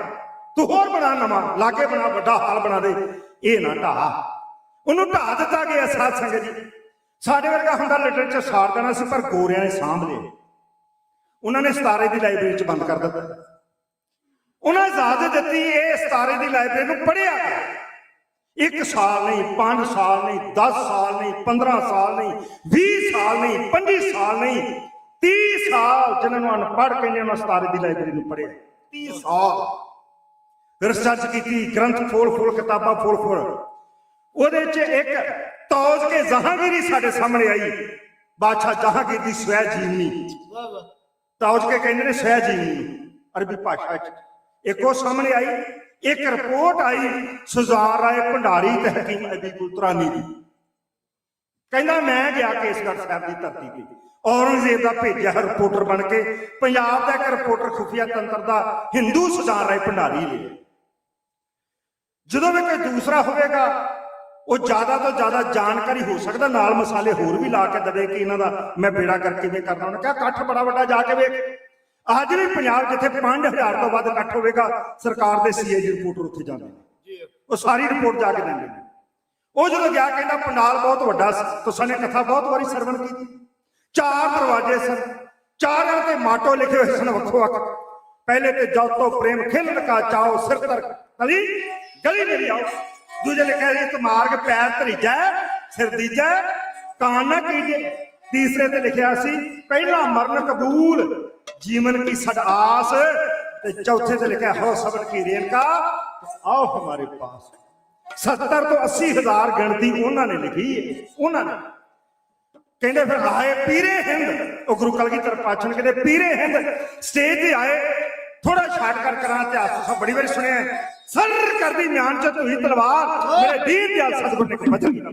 Speaker 8: ਤੂੰ ਹੋਰ ਬਣਾ, ਨਵਾਂ ਲਾਗੇ ਬਣਾ, ਵੱਡਾ ਹਾਲ ਬਣਾ ਦੇ, ਇਹ ਨਾ ਢਾਹ। ਉਹਨੂੰ ਢਾਹ ਦਿੱਤਾ ਗਿਆ। ਸਾਧ ਸੰਗਤ ਜੀ, ਸਾਡੇ ਵਰਗਾ ਹੁੰਦਾ ਲਿਟਰੇਚਰ ਸਾੜ ਦੇਣਾ ਸੀ, ਪਰ ਗੋਰਿਆਂ ਨੇ ਸਾਂਭ ਲਿਆ। ਉਹਨਾਂ ਨੇ ਸਤਾਰੇ ਦੀ ਲਾਇਬ੍ਰੇਰੀ ਚ ਬੰਦ ਕਰ ਦਿੱਤਾ। ਉਹਨਾਂ ਇਜਾਜ਼ਤ ਦਿੱਤੀ ਇਹ ਸਤਾਰੇ ਦੀ ਲਾਇਬ੍ਰੇਰੀ ਨੂੰ ਪੜ੍ਹਿਆ। 1 ਸਾਲ ਨਹੀਂ, 5 ਸਾਲ ਨਹੀਂ, 10 ਸਾਲ ਨਹੀਂ, 15 ਸਾਲ ਨਹੀਂ, 20 ਸਾਲ ਨਹੀਂ, 25 ਸਾਲ ਨਹੀਂ, 30 ਸਾਲ ਜਿਹਨਾਂ ਨੂੰ ਅਨਪੜ੍ਹ ਕਹਿੰਦੇ ਉਹਨਾਂ ਸਤਾਰੇ ਦੀ ਲਾਇਬ੍ਰੇਰੀ ਨੂੰ ਪੜ੍ਹਿਆ। 30 ਸਾਲ ਰਿਸਰਚ ਕੀਤੀ, ਗ੍ਰੰਥ ਫੋਲ ਕਿਤਾਬਾਂ ਫੋਲ। ਉਹਦੇ ਚ ਇੱਕ ਤੌਜ ਕੇ ਜਹਾਂਗੀਰੀ ਸਾਡੇ ਸਾਹਮਣੇ ਆਈ, ਬਾਦਸ਼ਾਹ ਜਹਾਂਗੀਰ ਦੀ ਸਵੈ ਜੀਵਨੀ। ਤੌਜ ਕੇ ਕਹਿੰਦੇ ਨੇ ਸਵੈ ਜੀਵਨੀ ਅਰਬੀ ਭਾਸ਼ਾ ਚ। ਇੱਕ ਉਹ ਸਾਹਮਣੇ ਆਈ, ਇੱਕ ਰਿਪੋਰਟ ਆਈ ਸੁਜ਼ਾਨ ਰਾਏ ਭੰਡਾਰੀ ਤੇ ਹਕੀਮ ਅਬੀ ਗੁਲਤਰਾਨੀ ਦੀ। ਕਹਿੰਦਾ ਮੈਂ ਗਿਆ ਕੇਸਗੜ੍ਹ ਸਾਹਿਬ ਦੀ ਧਰਤੀ ਤੇ, ਔਰੰਗਜ਼ੇਬ ਦਾ ਭੇਜਿਆ ਰਿਪੋਰਟਰ ਬਣ ਕੇ, ਪੰਜਾਬ ਦਾ ਇੱਕ ਰਿਪੋਰਟਰ ਖੁਫੀਆ ਤੰਤਰ ਦਾ ਹਿੰਦੂ ਸੁਜ਼ਾਨ ਰਾਏ ਭੰਡਾਰੀ ਲਿਆ। ਜਦੋਂ ਵੀ ਕੋਈ ਦੂਸਰਾ ਹੋਵੇਗਾ ਉਹ ਜ਼ਿਆਦਾ ਤੋਂ ਜ਼ਿਆਦਾ ਜਾਣਕਾਰੀ ਹੋ ਸਕਦਾ ਨਾਲ ਮਸਾਲੇ ਹੋਰ ਵੀ ਲਾ ਕੇ ਦੇਵੇ ਕਿ ਇਹਨਾਂ ਦਾ ਮੈਂ ਬੇੜਾ ਕਰਕੇ ਵੇ ਕਰਨਾ। ਉਹਨੇ ਕਿਹਾ ਇਕੱਠ ਬੜਾ ਵੱਡਾ ਜਾ ਕੇ ਵੇਖ। ਅੱਜ ਵੀ ਪੰਜਾਬ ਜਿੱਥੇ 5000 ਤੋਂ ਵੱਧ ਇਕੱਠ ਹੋਵੇਗਾ, ਸਰਕਾਰ ਦੇ ਸੀਏ ਦੀ ਰਿਪੋਰਟਰ ਉੱਥੇ ਜਾਂਦੇ ਨੇ, ਉਹ ਸਾਰੀ ਰਿਪੋਰਟ ਜਾ ਕੇ ਦਿੰਦੇ ਨੇ। ਉਹ ਜਦੋਂ ਗਿਆ ਕਹਿੰਦਾ ਪੰਡਾਲ ਬਹੁਤ ਵੱਡਾ ਸੀ, ਤੁਸਾਂ ਨੇ ਕਥਾ ਬਹੁਤ ਵਾਰੀ ਸਰਵਣ ਕੀਤੀ। 4 ਦਰਵਾਜ਼ੇ ਸਨ, 4 ਤੇ ਮਾਟੋ ਲਿਖੇ ਹੋਏ ਸਨ ਵੱਖੋ ਵੱਖ। ਪਹਿਲੇ ਤੇ ਜਦ ਤੋਂ ਪ੍ਰੇਮ ਖਿਲਣ ਕਾ ਚਾਓ ਸਿਰ ਤਰ ਕਲੀ ਗਲੀ ਮੇਰੀ ਆਓ। ਦੂਜੇ ਲਿਖਿਆ ਇੱਕ ਮਾਰਗ ਪੈਰ ਧਰੀਜੈ ਸਿਰ ਦੀਜੈ ਕਾਨ ਨਾ ਕੀਜੇ। ਤੀਸਰੇ ਤੇ ਲਿਖਿਆ ਸੀ ਪਹਿਲਾ ਮਰਨ ਕਬੂਲ ਜੀਵਨ ਕੀ ਸਦ ਆਸ। ਤੇ ਚੌਥੇ ਤੇ ਲਿਖਿਆ ਹੋ ਸਬਰ ਕੀ ਰੇਨ ਕਾ ਆਓ ਹਮਾਰੇ ਪਾਸ। 70 ਤੋਂ 80 ਹਜ਼ਾਰ ਗਿਣਤੀ ਉਹਨਾਂ ਨੇ ਲਿਖੀ ਹੈ। ਉਹਨਾਂ ਨੇ ਕਹਿੰਦੇ ਫਿਰ ਆਏ ਪੀਰੇ ਹਿੰਦ, ਉਹ ਗੁਰੂ ਕਲਗੀਧਰ ਪਾਤਸ਼ਾਹ ਕਹਿੰਦੇ ਪੀਰੇ ਹਿੰਦ ਸਟੇਜ ਤੇ ਆਏ। ਥੋੜਾ ਛਾਟ ਕਰ ਕਰਾਂ ਇਤਿਹਾਸ ਤੁਸੀਂ ਬੜੀ ਵਾਰੀ ਸੁਣਿਆ, ਸਰ ਕਰਦੀ ਮਿਆਨ ਚ ਧੂਈ ਤਲਵਾਰ ਮੇਰੇ ਦੀਨ ਦਿਆਲ ਸਤਿਗੁਰ ਨੇ ਬਚਨ ਕੀਤਾ।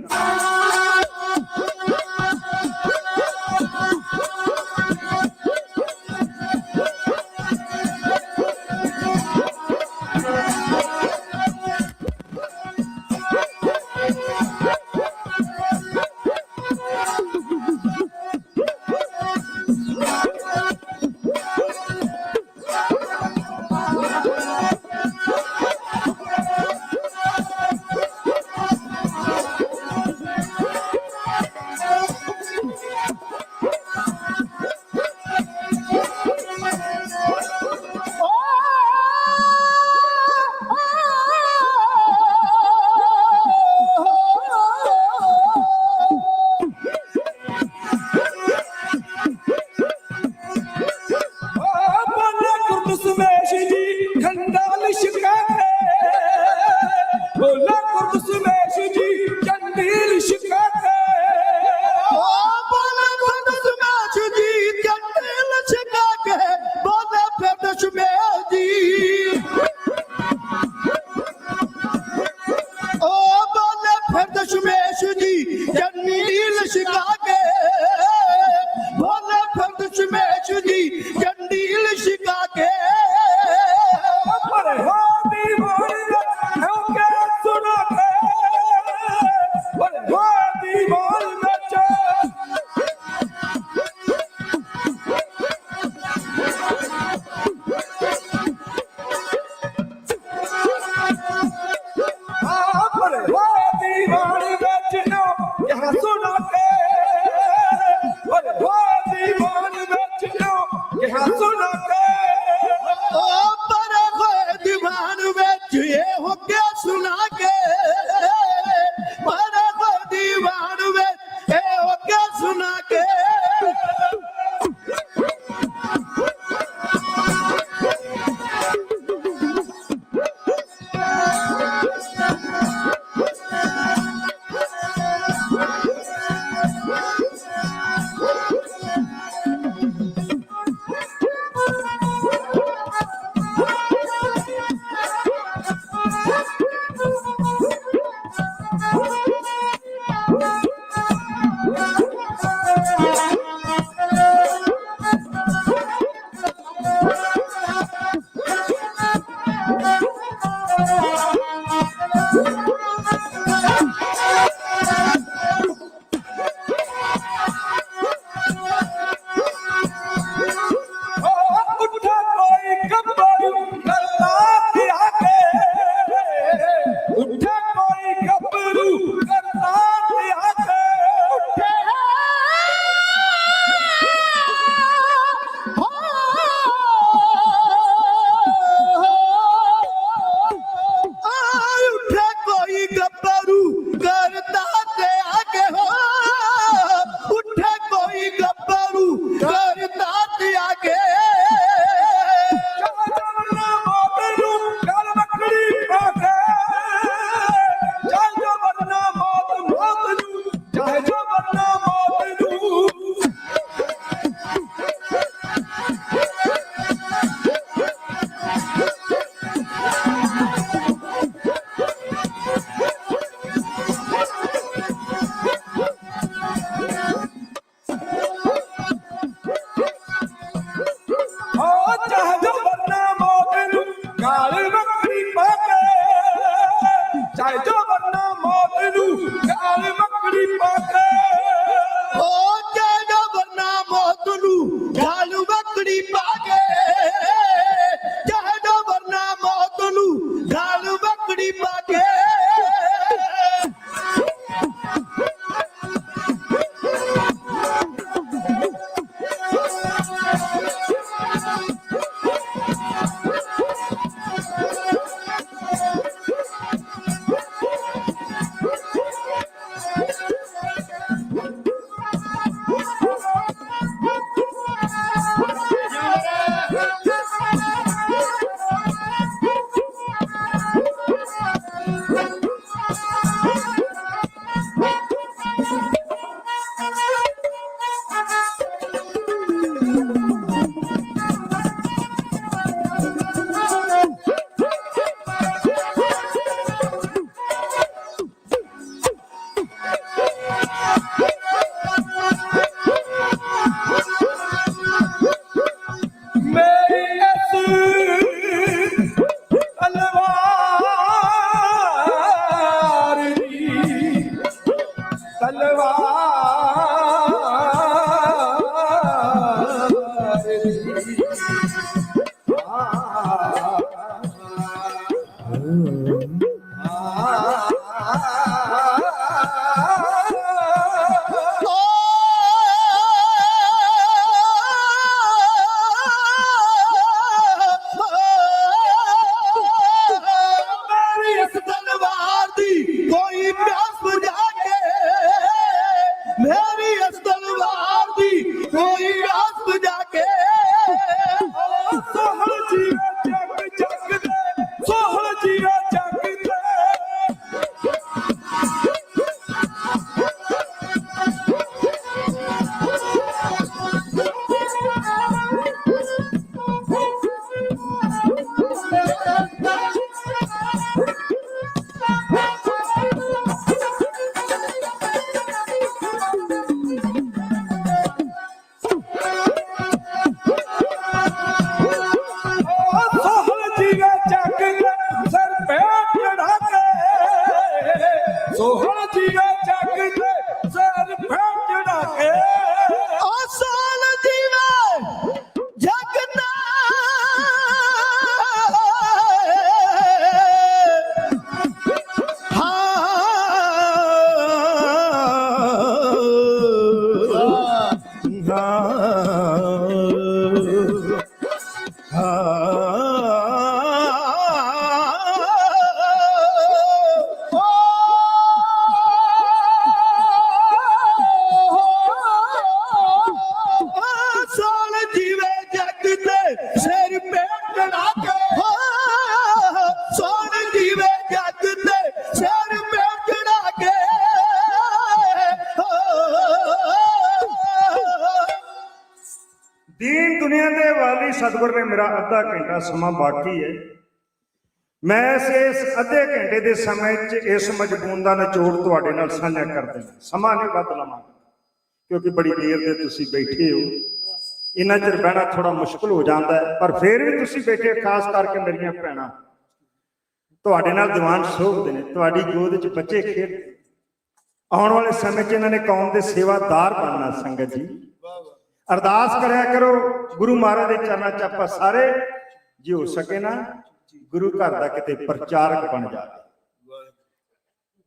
Speaker 2: ਮੇਰੀ ਇਸ ਤਲਵਾਰ ਦੀ ਮੇਰੀ ਇਸ ਤਲਵਾਰ ਦੀ ਕੋਈ ਪਿਆਸ ਬੁਝਾ ਕੇ, ਮੇਰੀ ਇਸ ਤਲਵਾਰ ਦੀ ਕੋਈ ਪਿਆਸ ਬੁਝਾ ਕੇ, ਸੋਹਲ ਜੀਵੇ ਜਗ ਜਗ ਦੇ, ਸੋਹਲ ਜੀਵੇ ਜਗ ਦੇ। ਸੋਹਲ ਜੀਵੇ ਜਗ ਦੇ, ਸਿਰ ਪੇ ਚੜਾ ਕੇ, ਸੋਹਲ ਜੀਵੇ ਜਗ ਦੇ, ਸਿਰ ਪੇ ਚੜਾ ਕੇ, ਓ ਸੋਹਲ ਜੀਵੇ ਜਗ ਦੇ, ਸੋਹਲ ਜੀਵੇ ਜਗ ਦੇ, ਸਿਰ ਪੇ ਚੜਾ ਕੇ, ਸੋਹਲ ਜੀਵੇ ਜਗ ਦੇ, ਸਿਰ ਪੇ ਚੜਾ ਕੇ,
Speaker 8: ਦੀਨ ਦੁਨੀਆ ਦੇ ਵਾਲੀ ਸਤਿਗੁਰ ਨੇ ਮੇਰਾ ਅੱਧਾ ਘੰਟਾ ਸਮਾਂ ਬਾਕੀ ਹੈ। ਮੈਂ ਇਸ ਅੱਧੇ ਘੰਟੇ ਦੇ ਸਮੇਂ 'ਚ ਇਸ ਮਜਬੂਨ ਦਾ ਨਿਚੋੜ ਤੁਹਾਡੇ ਨਾਲ ਸਾਂਝਾ ਕਰ ਦੇਣਾ। ਸਮਾਂ ਨਹੀਂ ਵੱਧ ਲਵਾਂਗਾ ਕਿਉਂਕਿ ਬੜੀ ਦੇਰ ਦੇ ਤੁਸੀਂ ਬੈਠੇ ਹੋ, ਇੰਨਾ ਚਿਰ ਬਹਿਣਾ ਥੋੜਾ ਮੁਸ਼ਕਲ ਹੋ ਜਾਂਦਾ ਹੈ, ਪਰ ਫਿਰ ਵੀ ਤੁਸੀਂ ਬੈਠੇ, ਖਾਸ ਕਰਕੇ ਮੇਰੀਆਂ ਭੈਣਾਂ ਤੁਹਾਡੇ ਨਾਲ ਦੀਵਾਨ ਸੋਭਦੇ ਨੇ, ਤੁਹਾਡੀ ਗੋਦ 'ਚ ਬੱਚੇ ਖੇਡ, ਆਉਣ ਵਾਲੇ ਸਮੇਂ 'ਚ ਇਹਨਾਂ ਨੇ ਕੌਮ ਦੇ ਸੇਵਾਦਾਰ ਬਣਨਾ। ਸੰਗਤ ਜੀ ਅਰਦਾਸ ਕਰਿਆ ਕਰੋ ਗੁਰੂ ਮਹਾਰਾਜ ਦੇ ਚਰਨਾਂ 'ਚ ਆਪਾਂ ਸਾਰੇ ਜੇ ਹੋ ਸਕੇ ਨਾ ਗੁਰੂ ਘਰ ਦਾ ਕਿਤੇ ਪ੍ਰਚਾਰਕ ਬਣ ਜਾਵੇ।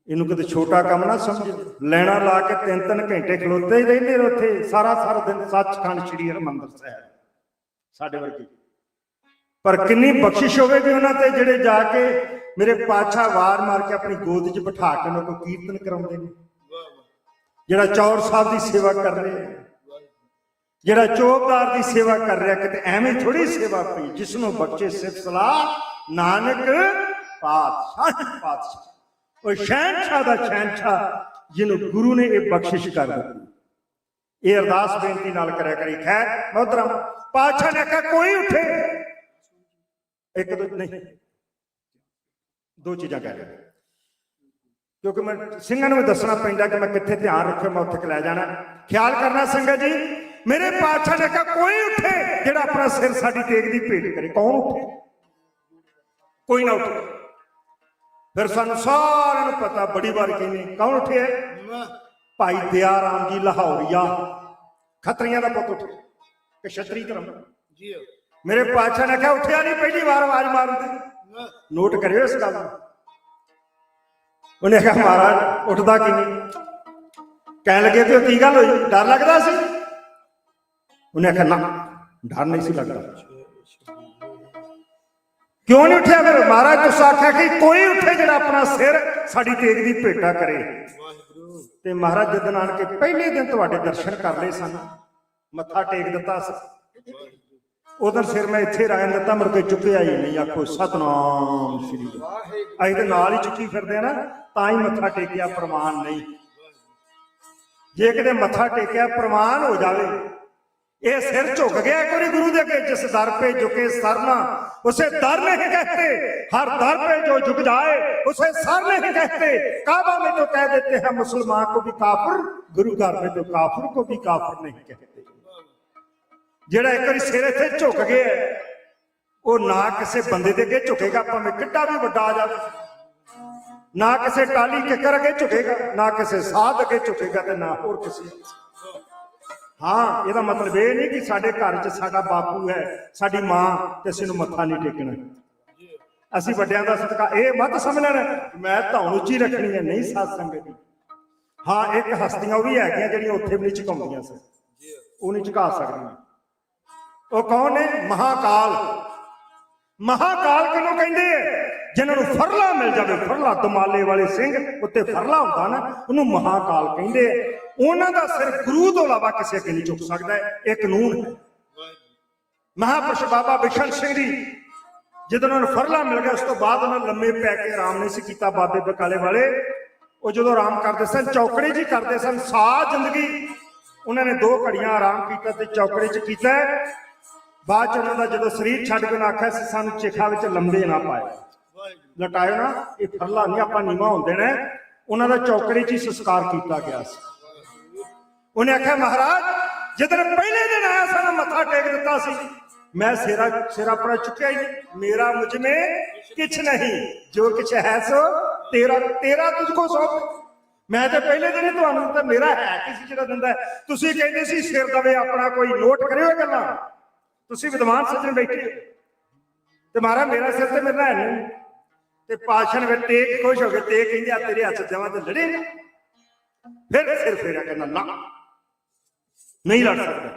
Speaker 8: ਇਹਨੂੰ ਕਿਤੇ ਛੋਟਾ ਕੰਮ ਨਾ ਸਮਝ, ਲੈਣਾ ਲਾ ਕੇ 3-3 ਘੰਟੇ ਖਲੋਤੇ ਹੀ ਰਹਿੰਦੇ ਨੇ ਉੱਥੇ, ਸਾਰਾ ਦਿਨ ਸੱਚਖੰਡ ਸ੍ਰੀ ਹਰਿਮੰਦਰ ਸਾਹਿਬ ਸਾਡੇ ਵਰਗੇ। ਪਰ ਕਿੰਨੀ ਬਖਸ਼ਿਸ਼ ਹੋਵੇਗੀ ਉਹਨਾਂ ਤੇ ਜਿਹੜੇ ਜਾ ਕੇ ਮੇਰੇ ਪਾਤਸ਼ਾਹ ਵਾਰ ਮਾਰ ਕੇ ਆਪਣੀ ਗੋਦ 'ਚ ਬਿਠਾ ਕੇ ਉਹਨਾਂ ਕੋਲ ਕੀਰਤਨ ਕਰਾਉਂਦੇ ਨੇ, ਜਿਹੜਾ ਚੌਰ ਸਾਹਿਬ ਦੀ ਸੇਵਾ ਕਰ ਰਿਹਾ, ਜਿਹੜਾ ਚੌਕਦਾਰ ਦੀ ਸੇਵਾ ਕਰ ਰਿਹਾ। ਕਿਤੇ ਐਵੇਂ ਥੋੜੀ ਸੇਵਾ ਪਈ, ਜਿਸ ਨੂੰ ਬਖਸ਼ੇ ਸਿਫਤ ਸਲਾਹ ਨਾਨਕ ਪਾਤਸ਼ਾਹ, ਉਹ ਸ਼ਹਿਨਸ਼ਾਹ ਦਾ ਸ਼ਹਿਨਸ਼ਾਹ ਜਿਹਨੂੰ ਗੁਰੂ ਨੇ ਇਹ ਬਖਸ਼ਿਸ਼ ਕਰ ਦਿੱਤੀ। ਇਹ ਅਰਦਾਸ ਬੇਨਤੀ ਨਾਲ ਕਰਿਆ ਕਰੀ। ਖੈਰ ਮੋਹਤਰਮ ਪਾਤਸ਼ਾਹ ਨੇ ਕਿਹਾ ਕੋਈ ਉੱਠੇ, ਇੱਕ ਦੋ ਨਹੀਂ ਦੋ ਚੀਜ਼ਾਂ ਕਹਿ ਰਿਹਾ, ਕਿਉਂਕਿ ਮੈਂ ਸਿੰਘਾਂ ਨੂੰ ਵੀ ਦੱਸਣਾ ਪੈਂਦਾ ਕਿ ਮੈਂ ਕਿੱਥੇ ਧਿਆਨ ਰੱਖੇ, ਮੈਂ ਉੱਥੇ ਲੈ ਜਾਣਾ। ਖਿਆਲ ਕਰਨਾ ਸੰਗਤ ਜੀ, ਮੇਰੇ ਪਾਤਸ਼ਾਹ ਨੇ ਕਿਹਾ ਕੋਈ ਉੱਠੇ ਜਿਹੜਾ ਆਪਣਾ ਸਿਰ ਸਾਡੀ ਟੇਕ ਦੀ ਭੇਟ ਕਰੇ। ਕੌਣ ਉੱਠੇ? ਕੋਈ ਨਾ ਉੱਠੇ। ਫਿਰ ਸਾਨੂੰ ਸਾਰਿਆਂ ਨੂੰ ਪਤਾ, ਬੜੀ ਵਾਰ ਕਹਿੰਦੇ ਕੌਣ ਉੱਠਿਆ? ਭਾਈ ਦਇਆ ਰਾਮ ਜੀ ਲਾਹੌਰੀਆ, ਖੱਤਰੀਆਂ ਦਾ ਪੁੱਤ ਉੱਠੇ, ਕਿ ਛਤਰੀ ਧਰਮ ਜੀ। ਮੇਰੇ ਪਾਤਸ਼ਾਹ ਨੇ ਕਿਹਾ ਉੱਠਿਆ ਨਹੀਂ, ਪਹਿਲੀ ਵਾਰ ਆਵਾਜ਼ ਮਾਰਦੇ। ਨੋਟ ਕਰਿਓ ਇਸ ਗੱਲ ਨੂੰ। ਉਹਨੇ ਕਿਹਾ ਮਹਾਰਾਜ ਉੱਠਦਾ ਕਿਵੇਂ? ਕਹਿਣ ਲੱਗੇ ਕਿ ਕੀ ਗੱਲ ਹੋਈ, ਡਰ ਲੱਗਦਾ ਸੀ? ਉਹਨੇ ਆਖਿਆ ਨਾ ਡਰ ਨਹੀਂ ਸੀ ਲੱਗਦਾ। ਕਿਉਂ ਨਹੀਂ ਉੱਠਿਆ? ਫਿਰ ਮਹਾਰਾਜ ਤੁਸੀਂ ਆਖਿਆ ਕਿ ਕੋਈ ਉੱਠੇ ਜਿਹੜਾ ਆਪਣਾ ਸਿਰ ਸਾਡੀ ਤੇਗ ਦੀ ਭੇਟਾ ਕਰੇ। ਤੇ ਮਹਾਰਾਜ ਜਦੋਂ ਆਣ ਕੇ ਪਹਿਲੇ ਦਿਨ ਤੁਹਾਡੇ ਦਰਸ਼ਨ ਕਰ ਲਏ ਸਨ, ਮੱਥਾ ਟੇਕ ਦਿੱਤਾ ਸੀ, ਉਧਰ ਸਿਰ ਮੈਂ ਇੱਥੇ ਰਹਿਣ ਦਿੱਤਾ, ਮੁੜ ਕੇ ਚੁੱਕਿਆ ਹੀ ਨਹੀਂ। ਆਖੋ ਸਤਨਾਮ ਸ੍ਰੀ ਵਾਹਿਗੁਰੂ। ਅਸੀਂ ਤੇ ਨਾਲ ਹੀ ਚੁੱਕੀ ਫਿਰਦੇ ਆ ਨਾ, ਤਾਂ ਹੀ ਮੱਥਾ ਟੇਕਿਆ, ਪ੍ਰਮਾਣ ਨਹੀਂ। ਜੇ ਕਿਤੇ ਮੱਥਾ ਟੇਕਿਆ ਪ੍ਰਮਾਣ ਹੋ ਜਾਵੇ, ये सिर झुक गया एक बारी गुरु दे अगे, जिस दर पे झुके सरना उसे दर नहीं कहते, हर दर पे जो झुक जाए उसे सर नहीं कहते। काबा में तो कह देते हैं मुसलमान को भी काफिर, गुरु घर में तो काफिर को भी काफिर नहीं कहते। जेड़ा एक बारी सिर इत्थे झुक गया वो ना किसी बंदे दे अगे झुकेगा, भावें किड्डा भी वड्डा आ जाए, ना किसी टाली किकर अगे झुकेगा, ना किसी साध अगे झुकेगा, ते ना होर किसी। हाँ, यदा मतलब ये नहीं कि साडे घर च साडा बापू है, साडी मां, ते असीं नूं मत्था नहीं टेकना, असीं वड्डियां दा सत्कार ये मत समझ लेना मैं धौन उच्ची रखनी है, नहीं साध संगत। हाँ, एक हस्तियां भी है जिहड़ियां उत्थे भी नहीं झुकाउंदियां सी, वो नहीं झुका सकदियां। वो कौन ने? महाकाल। महाकाल किहनूं कहिंदे? जिन्हां नूं फरला मिल जावे, फरला दमाले वाले सिंह उत्ते फरला हुंदा ना, उहनूं महाकाल कहिंदे। उन्हां दा सिर गुरु तो इलावा किसी अगे नहीं झुक सकदा है, एक कानून है। महापुरुष बाबा बिशन सिंह जी ਜਦੋਂ ਉਹਨਾਂ ਨੂੰ ਫਰਲਾ ਮਿਲ ਗਿਆ, ਉਸ ਤੋਂ ਬਾਅਦ ਉਹਨਾਂ ਲੰਮੇ ਪੈ ਕੇ ਆਰਾਮ ਨਹੀਂ ਸੀ ਕੀਤਾ। ਬਾਬੇ ਬਕਾਲੇ ਵਾਲੇ ਉਹ ਜਦੋਂ ਆਰਾਮ ਕਰਦੇ ਸਨ ਚੌਕੜੇ 'ਚ ਹੀ ਕਰਦੇ ਸਨ, ਸਾਰੀ ਜ਼ਿੰਦਗੀ ਉਹਨਾਂ ਨੇ 2 ਘੜੀਆਂ ਆਰਾਮ ਕੀਤਾ ਤੇ ਚੌਕੜੇ 'ਚ ਕੀਤਾ। ਬਾਅਦ 'ਚ ਉਹਨਾਂ ਦਾ ਜਦੋਂ ਸਰੀਰ ਛੱਡ ਕੇ ਆਖਿਆ ਸੀ ਸਾਨੂੰ ਚਿਖਾ ਵਿੱਚ ਲੰਬੇ ਨਾ ਪਾਏ, ਲਟਾਇਓ ਨਾ, ਇਹ ਫਰਲਾ ਨਹੀਂ, ਆਪਾਂ ਨੀਵਾਂ ਹੁੰਦੇ ਨੇ। ਉਹਨਾਂ ਦਾ ਚੌਕੜੇ 'ਚ ਹੀ ਸੰਸਕਾਰ ਕੀਤਾ ਗਿਆ ਸੀ। ਉਹਨੇ ਆਖਿਆ ਮਹਾਰਾਜ ਜਿੱਦਣ ਪਹਿਲੇ ਦਿਨ ਆਇਆ ਸਾਨੂੰ ਮੱਥਾ ਟੇਕ ਦਿੱਤਾ ਸੀ, मैं सिर अपना चुकिया ही नहीं, मेरा मुझ में किछ नहीं, जो किछ है सो तेरा, तेरा तुझको सौंप। मैं तो पहले दिन ही तुहानू तो मेरा है किसी जिहड़ा दिंदा है। तुसीं कहंदे सी सिर दवे अपना कोई नोट करियो गल्लां, तुसीं विद्वान सज्जन बैठे ते महाराज मेरा सिर ते मेरा है नहीं। ते पातशाह ने तेग खुश हो गए, तेग कहंदे आ तेरे हत्थ जवां ते लड़े, फिर सिर फेरिया कहना ना नहीं लड़ सकदा।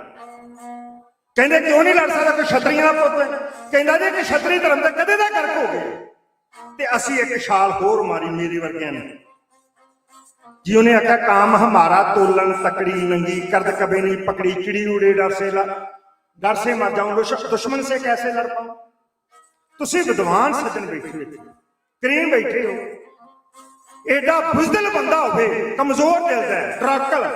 Speaker 8: कहते क्यों नहीं लड़ सकता, कोई क्षत्रिया का पुत है। कहता जी कि क्षत्रिय धर्म का कदे दा गर्क हो गए, ते असी एक छाल होर मारी मेरे वर्गिया ने जी। उन्हें आख्या काम हमारा तोलन तकड़ी नंगी, करद कभी नहीं पकड़ी, चिड़ी उड़े डर से मर जाऊं, दुश्मन से कैसे लड़ पाऊं। तुसी विद्वान सज्जन बैठे हो, करीम बैठे हो, एडा बुजदिल बंदा होवे, कमजोर दिल दा डराकल,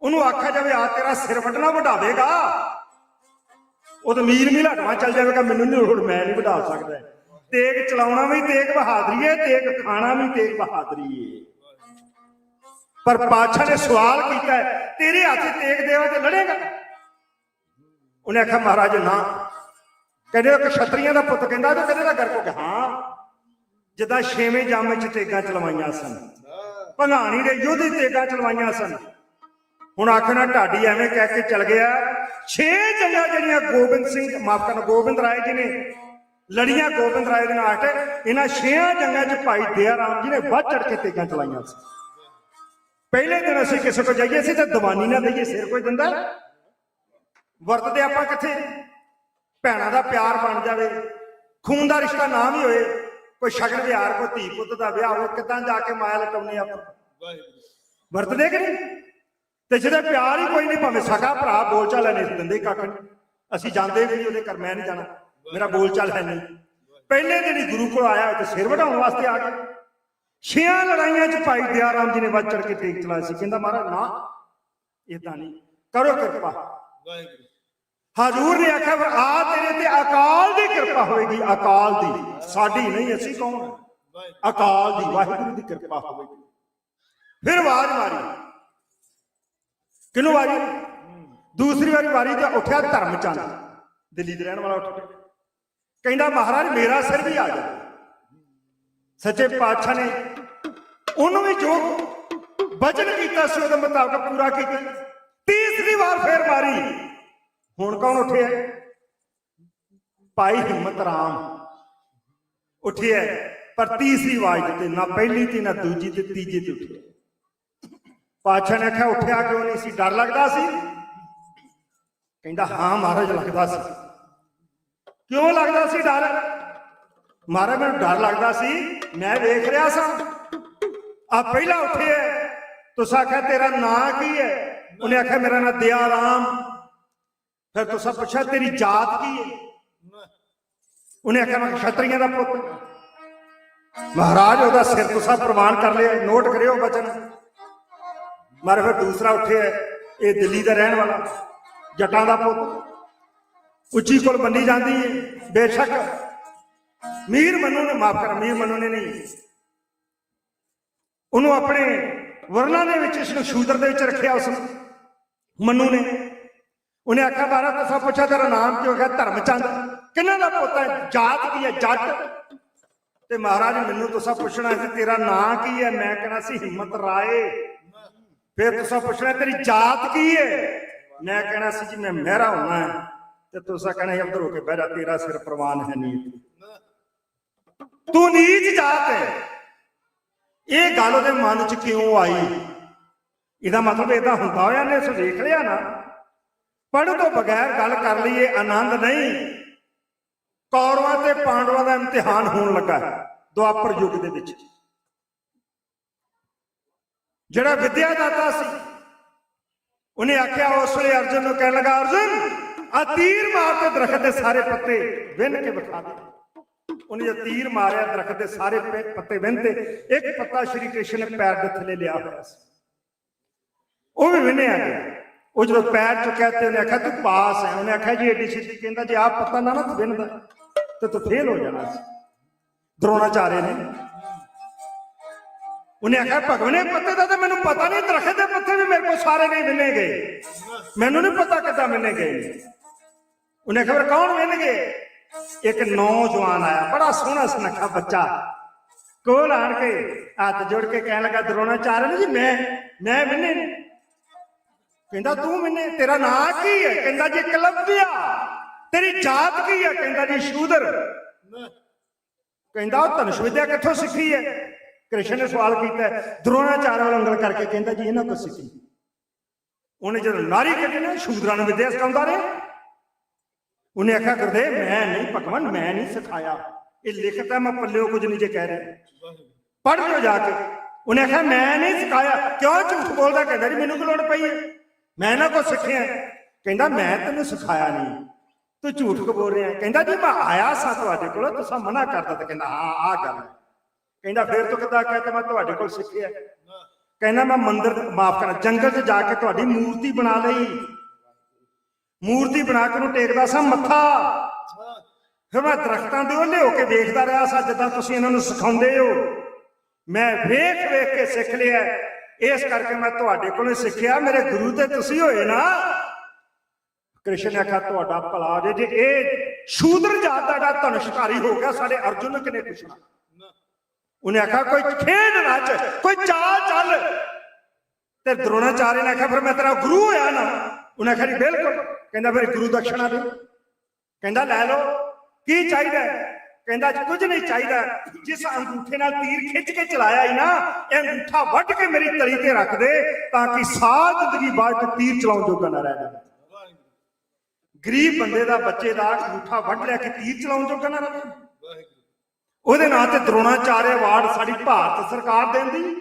Speaker 8: उन्होंने आख्या जाए आ तेरा सिर वड्डना वढावेगा, वो तो मील मील हटवा चल जाएगा, मैनू नहीं हुण मैं नहीं वढा सकदा। तेग चलाउणा भी तेग बहादरी है, तेग खाना भी तेग बहादरी है। पर पातशाह ने सवाल किया है तेरे हाथ तेग देवा तो लड़ेगा। उन्हें आख्या महाराज ना। कहते क्षत्रिया का पुत कहता तो कहते गर्क हो गया। हाँ, जिदा 6वें जामे च तेगा चलवाइया सन, भंगाणी दे युद्ध तेगा चलवाइया सन। हुण आखना ढाडी एवं कह के चल गया। 6 जंगा जड़ियां गोबिंद सिंह माफ करना गोबिंद राय जी ने लड़ियां, गोबिंद राय के नाट इन्हां 6 जंगा च भाई दया राम जी ने बढ़ चढ़ के तेगा चलाइया। पहले दिन असीं किसी को जाइए तो दवानी ना दईए, सिर कोई दिंदा वरतदे आपां कित्थे। भैणां दा प्यार बन जाए, खून का रिश्ता ना भी होए, कोई शगन विहार कोई धी पुत का विआह हो, किदां जाके माया लटाउने आपां वरतदे कि नहीं। तो जिहदा प्यार ही कोई नहीं, भावें सगा भरा बोलचाल है नहीं दिंदे कख नहीं, असीं जांदे भी नहीं उहदे घर, मैं नहीं जाना, मेरा बोलचाल है नहीं। पहले दिन ही गुरु को आया तो सिर वढाउण वास्ते आ गए। 6 लड़ाइयां च भाई दया राम जी ने वध चढ़ के तेग चलाया सी। कहंदा महाराज ना इदां नहीं, करो कृपा। हजूर ने आख्या फिर आ तेरे ते अकाल दी कृपा होएगी, अकाल दी, साडी नहीं, असीं कौन है, अकाल दी वाहिगुरू दी कृपा होएगी। फिर आवाज मारी, किनू वारी? दूसरी बारी वारी तो उठा धर्मचंद, दिल्ली दे रहने वाला उठ के कहंदा महाराज मेरा सिर भी आ जाए। सच्चे पातशाह ने उन्होंने भी जो वचन किया सी उहदे मुताबिक पूरा किया। तीसरी बार फिर मारी, हुण कौन उठे? भाई हिम्मत राम उठे, पर तीसरी आवाज ते ना पहली थी ना दूजी ते तीजी ते उठे। पातशाह ने आख्या उठिया क्यों नहीं सी, डर लगता सी? कहंदा हाँ महाराज लगता सी। क्यों लगता सी डर? महाराज मैनूं डर लगता सी, मैं देख रहा सा आ पहला उठे है, तुस आख्या तेरा नां की है? उन्हें आख्या मेरा नां दया राम। फिर तुसा पूछा तेरी जात की है? उन्हें आख्या मैं क्षत्रिया का पुत। महाराज ओहदा सिर तुसा प्रवान कर लिया, नोट करियो वचन। मारे फिर दूसरा उठे है, ये दिल्ली का रहने वाला, ਜੱਟਾਂ ਦਾ ਪੁੱਤ, ਉੱਚੀ ਕੁਲ ਮੰਨੀ ਜਾਂਦੀ ਹੈ। ਬੇਸ਼ੱਕ ਮੀਰ ਮਨੂ ਨੇ, ਮਾਫ ਕਰ, ਮੀਰ ਮਨੂ ਨੇ ਨਹੀਂ, ਉਹਨੂੰ ਆਪਣੇ ਵਰਨਾਂ ਦੇ ਵਿੱਚ, ਇਸਨੂੰ ਸ਼ੂਦਰ ਦੇ ਵਿੱਚ ਰੱਖਿਆ ਉਸ ਮਨੂ ਨੇ। ਉਹਨੇ ਆਖਿਆ ਬਾਰਾ ਤੁਸਾਂ ਪੁੱਛਿਆ ਤੇਰਾ ਨਾਮ ਕੀ ਹੋ ਗਿਆ? ਧਰਮਚੰਦ। ਕਿਹਨਾਂ ਦਾ ਪੁੱਤ ਹੈ? ਜਾਤ ਕੀ ਹੈ? ਜੱਟ। ਤੇ ਮਹਾਰਾਜ ਮੈਨੂੰ ਤੁਸਾਂ ਪੁੱਛਣਾ ਸੀ ਤੇਰਾ ਨਾਂ ਕੀ ਹੈ? ਮੈਂ ਕਹਿਣਾ ਸੀ ਹਿੰਮਤ ਰਾਏ। ਫਿਰ ਤੁਸਾਂ ਪੁੱਛਣਾ ਤੇਰੀ ਜਾਤ ਕੀ ਹੈ? ਮੈਂ ਕਹਿਣਾ ਸੀ ਜੀ ਮੈਂ ਮਹਿਰਾ ਹੋਣਾ ਹੈ। ਤੇ ਤੁਸਾਂ ਕਹਿਣਾ ਇੱਧਰ ਹੋ ਕੇ ਬਹਿ ਜਾ, ਤੇਰਾ ਸਿਰ ਪ੍ਰਵਾਨ ਹੈ ਨਹੀਂ, ਤੂੰ ਨੀਚ ਜਾਤ ਹੈ। ਇਹ ਗੱਲ ਉਹਦੇ ਮਨ 'ਚ ਕਿਉਂ ਆਈ? ਇਹਦਾ ਮਤਲਬ ਏਦਾਂ ਹੁੰਦਾ ਹੋਇਆ ਨੇ ਇਸ ਵੇਖ ਲਿਆ ਨਾ, ਪੜ੍ਹ ਤੋਂ ਬਗੈਰ ਗੱਲ ਕਰ ਲਈਏ ਆਨੰਦ ਨਹੀਂ। ਕੌਰਵਾਂ ਤੇ ਪਾਂਡਵਾਂ ਦਾ ਇਮਤਿਹਾਨ ਹੋਣ ਲੱਗਾ ਦੁਆਪਰ ਯੁੱਗ ਦੇ ਵਿੱਚ। ਜਿਹੜਾ ਵਿਦਿਆ ਦਾਤਾ ਸੀ ਉਹਨੇ ਆਖਿਆ, ਉਸ ਵੇਲੇ ਅਰਜੁਨ ਨੂੰ ਕਹਿਣ ਲੱਗਾ, ਅਰਜੁਨ ਆ ਤੀਰ ਮਾਰ ਕੇ ਦਰਖਤ ਦੇ ਸਾਰੇ ਪੱਤੇ ਵਿੰਨ ਕੇ ਵਿਖਾ ਦੇ। ਉਹਨੇ ਜਦ ਤੀਰ ਮਾਰਿਆ, ਦਰਖਤ ਦੇ ਸਾਰੇ ਪੱਤੇ ਵਿੰਨਤੇ, ਇੱਕ ਪੱਤਾ ਸ਼੍ਰੀ ਕ੍ਰਿਸ਼ਨ ਨੇ ਪੈਰ ਦੇ ਥੱਲੇ ਲਿਆ ਹੋਇਆ ਸੀ, ਉਹ ਵੀ ਵਿੰਨਿਆ ਗਿਆ। ਉਹ ਜਦੋਂ ਪੈਰ ਚੁੱਕਿਆ ਤੇ ਉਹਨੇ ਆਖਿਆ ਤੂੰ ਪਾਸ ਹੈ। ਉਹਨੇ ਆਖਿਆ ਜੀ ਏਡੀ ਛੇਤੀ? ਕਹਿੰਦਾ ਜੇ ਆਹ ਪੱਤਾ ਨਾ ਤੂੰ ਵਿੰਨਦਾ ਤੇ ਤੂੰ ਫੇਲ ਹੋ ਜਾਣਾ ਸੀ। ਦਰੋਣਾਚਾਰਿਆ ਨੇ, ਉਹਨੇ ਆਖਿਆ ਭਗਵਾਨੇ ਪੱਤੇ ਦਾ ਤਾਂ ਮੈਨੂੰ ਪਤਾ ਨਹੀਂ, ਦਰਖਤ ਦੇ ਪੱਤੇ ਵੀ ਮੇਰੇ ਕੋਲ ਸਾਰੇ ਨਹੀਂ ਵਿੰਨੇ ਗਏ, ਮੈਨੂੰ ਨਹੀਂ ਪਤਾ ਕਿੱਦਾਂ ਵਿੰਨੇ ਗਏ। ਉਹਨੇ ਆਖਿਆ ਫਿਰ ਕੌਣ ਵਿੰਨ ਗਏ? ਇੱਕ ਨੌਜਵਾਨ ਆਇਆ, ਬੜਾ ਸੋਹਣਾ ਸੁਨੱਖਾ ਬੱਚਾ, ਕੋਲ ਆਣ ਕੇ ਹੱਥ ਜੋੜ ਕੇ ਕਹਿਣ ਲੱਗਾ, ਦਰੋਣਾਚਾਰਿਆ ਨੇ ਜੀ ਮੈਂ ਵਿੰਨੇ ਨੇ। ਕਹਿੰਦਾ ਤੂੰ ਵਿੰਨੇ? ਤੇਰਾ ਨਾਂ ਕੀ ਹੈ? ਕਹਿੰਦਾ ਜੀ ਏਕਲਵਿਆ। ਤੇਰੀ ਜਾਤ ਕੀ ਹੈ? ਕਹਿੰਦਾ ਜੀ ਸ਼ੂਦਰ। ਕਹਿੰਦਾ ਉਹ ਧਨੁਸ਼ ਵਿਦਿਆ ਕਿੱਥੋਂ ਸਿੱਖੀ ਹੈ? ਕ੍ਰਿਸ਼ਨ ਨੇ ਸਵਾਲ ਕੀਤਾ। ਦਰੋਣਾਚਾਰਿਆ ਵੱਲ ਉਂਗਲ ਕਰਕੇ ਕਹਿੰਦਾ ਜੀ ਇਹਨਾਂ ਕੋਲ ਸਿੱਖੀ। ਉਹਨੇ ਜਦੋਂ ਨਾਰੀ ਕੱਢੀ ਨਾ, ਸ਼ੂਦਰਾਂ ਨੂੰ ਵਿਦਿਆ ਸਿਖਾਉਂਦਾ ਰਿਹਾ। ਉਹਨੇ ਆਖਿਆ ਗੁਰਦੇਵ ਮੈਂ ਨਹੀਂ, ਭਗਵਾਨ ਮੈਂ ਨਹੀਂ ਸਿਖਾਇਆ, ਇਹ ਲਿਖਤਾ ਮੈਂ ਪੱਲਿਓ ਕੁਝ ਨਹੀਂ ਜੇ ਕਹਿ ਰਿਹਾ, ਪੜ੍ਹ ਲਿਓ ਜਾ ਕੇ। ਉਹਨੇ ਆਖਿਆ ਮੈਂ ਨਹੀਂ ਸਿਖਾਇਆ। ਕਿਉਂ ਝੂਠ ਬੋਲਦਾ? ਕਹਿੰਦਾ ਜੀ ਮੈਨੂੰ ਕੀ ਲੋੜ ਪਈ ਹੈ, ਮੈਂ ਇਹਨਾਂ ਕੋਲ ਸਿੱਖਿਆ। ਕਹਿੰਦਾ ਮੈਂ ਤੈਨੂੰ ਸਿਖਾਇਆ ਨਹੀਂ, ਤੂੰ ਝੂਠ ਕਿਉਂ ਬੋਲ ਰਿਹਾ? ਕਹਿੰਦਾ ਜੀ ਮੈਂ ਆਇਆ ਸਾਂ ਤੁਹਾਡੇ ਕੋਲ, ਤੁਸੀਂ ਮਨਾ ਕਰਦਾ। ਤੇ ਕਹਿੰਦਾ ਹਾਂ ਆਹ ਗੱਲ ਹੈ। ਕਹਿੰਦਾ ਫਿਰ ਤੂੰ ਕਿੱਦਾਂ ਕਹਿ ਤਾ ਮੈਂ ਤੁਹਾਡੇ ਕੋਲ ਸਿੱਖਿਆ? ਕਹਿੰਦਾ ਮੈਂ ਮੰਦਿਰ, ਮਾਫ ਕਰਨਾ, ਜੰਗਲ 'ਚ ਜਾ ਕੇ ਤੁਹਾਡੀ ਮੂਰਤੀ ਬਣਾ ਲਈ, ਮੂਰਤੀ ਬਣਾ ਕੇ ਉਹਨੂੰ ਟੇਕਦਾ ਸਾਂ ਮੱਥਾ। ਫਿਰ ਮੈਂ ਦਰਖਤਾਂ ਦੇ ਉਹਲੇ ਹੋ ਕੇ ਵੇਖਦਾ ਰਿਹਾ ਸਾਂ ਜਿੱਦਾਂ ਤੁਸੀਂ ਇਹਨਾਂ ਨੂੰ ਸਿਖਾਉਂਦੇ ਹੋ। ਮੈਂ ਵੇਖ ਵੇਖ ਕੇ ਸਿੱਖ ਲਿਆ, ਇਸ ਕਰਕੇ ਮੈਂ ਤੁਹਾਡੇ ਕੋਲੋਂ ਸਿੱਖਿਆ। ਮੇਰੇ ਗੁਰੂ ਤੇ ਤੁਸੀਂ ਹੋਏ ਨਾ। ਕ੍ਰਿਸ਼ਨ ਨੇ ਆਖਿਆ ਤੁਹਾਡਾ ਭਲਾ ਜੇ ਇਹ ਸ਼ੂਦਰ ਜਾਤ ਦਾ ਜਿਹੜਾ ਧਨੁਸ਼ਕਾਰੀ ਹੋ ਗਿਆ, ਸਾਡੇ ਅਰਜੁਨ ਨੂੰ ਕਿਨੇ ਪੁੱਛਣਾ? ਉਹਨੇ ਆਖਿਆ ਕੋਈ ਖੇਡ ਰਚ, ਕੋਈ ਚਾਲ ਚੱਲ। ਤੇ ਦਰੋਣਾਚਾਰਿਆ ਨੇ ਆਖਿਆ ਫਿਰ ਮੈਂ ਤੇਰਾ ਗੁਰੂ ਹੋਇਆ ਨਾ? ਉਹਨੇ ਆਖਿਆ ਜੀ ਬਿਲਕੁਲ। ਕਹਿੰਦਾ ਫਿਰ ਗੁਰੂ ਦਕਸ਼ਣਾ ਦੇ। ਕਹਿੰਦਾ ਲੈ ਲਓ, ਕੀ ਚਾਹੀਦਾ? ਕਹਿੰਦਾ ਕੁਝ ਨਹੀਂ ਚਾਹੀਦਾ, ਜਿਸ ਅੰਗੂਠੇ ਨਾਲ ਤੀਰ ਖਿੱਚ ਕੇ ਚਲਾਇਆ ਹੀ ਨਾ, ਇਹ ਅੰਗੂਠਾ ਵੱਢ ਕੇ ਮੇਰੀ ਤਲੀ ਤੇ ਰੱਖ ਦੇ, ਤਾਂ ਕਿ ਸਾਰੀ ਜ਼ਿੰਦਗੀ ਬਾਅਦ ਤੀਰ ਚਲਾਉਣ ਜੋਗਾ ਨਾ ਰਹਿ ਜਾਵੇ। ਗਰੀਬ ਬੰਦੇ ਦਾ, ਬੱਚੇ ਦਾ ਅੰਗੂਠਾ ਵੱਢ ਲਿਆ ਕਿ ਤੀਰ ਚਲਾਉਣ ਜੋਗਾ ਨਾ ਰਹੇ। ਉਹਦੇ ਨਾਂ ਤੇ ਦਰੋਣਾਚਾਰਿਆ ਅਵਾਰਡ ਸਾਡੀ ਭਾਰਤ ਸਰਕਾਰ ਦਿੰਦੀ।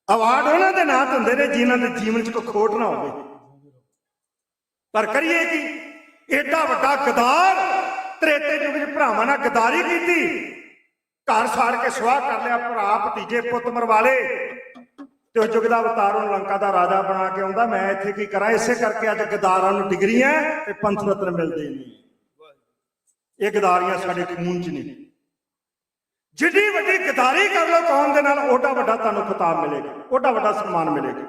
Speaker 8: ਅਵਾਰਡ ਉਹਨਾਂ ਦੇ ਨਾਂ ਤੇ ਹੁੰਦੇ ਨੇ ਜਿਨ੍ਹਾਂ ਦੇ ਜੀਵਨ 'ਚ ਕੋਈ ਖੋਟ ਨਾ ਹੋਵੇ। ਪਰ ਕਰੀਏ ਕੀ? ਏਡਾ ਵੱਡਾ ਗਦਾਰ, ਤ੍ਰੇਤੇ ਯੁੱਗ 'ਚ ਭਰਾਵਾਂ ਨਾਲ ਗਦਾਰੀ ਕੀਤੀ, ਘਰ ਸਾੜ ਕੇ ਸੁਆਹ ਕਰ ਲਿਆ, ਭਰਾ ਭਤੀਜੇ ਪੁੱਤ ਮਰਵਾ ਲਏ। ਤੇ ਉਹ ਯੁੱਗ ਦਾ ਅਵਤਾਰ ਉਹਨੂੰ ਲੰਕਾ ਦਾ ਰਾਜਾ ਬਣਾ ਕੇ ਆਉਂਦਾ। ਮੈਂ ਇੱਥੇ ਕੀ ਕਰਾਂ? ਇਸੇ ਕਰਕੇ ਅੱਜ ਗਦਾਰਾਂ ਨੂੰ ਡਿਗਰੀਆਂ ਤੇ ਪੰਥ ਰਤਨ ਮਿਲਦੇ ਨੇ। ਇਹ ਗਦਾਰੀਆਂ ਸਾਡੇ ਖੂਨ 'ਚ ਨੇ। ਜਿੱਡੀ ਵੱਡੀ ਗਦਾਰੀ ਕਰ ਲਓ ਕੌਮ ਦੇ ਨਾਲ, ਓਡਾ ਵੱਡਾ ਤੁਹਾਨੂੰ ਖਿਤਾਬ ਮਿਲੇਗਾ, ਓਡਾ ਵੱਡਾ ਸਨਮਾਨ ਮਿਲੇਗਾ,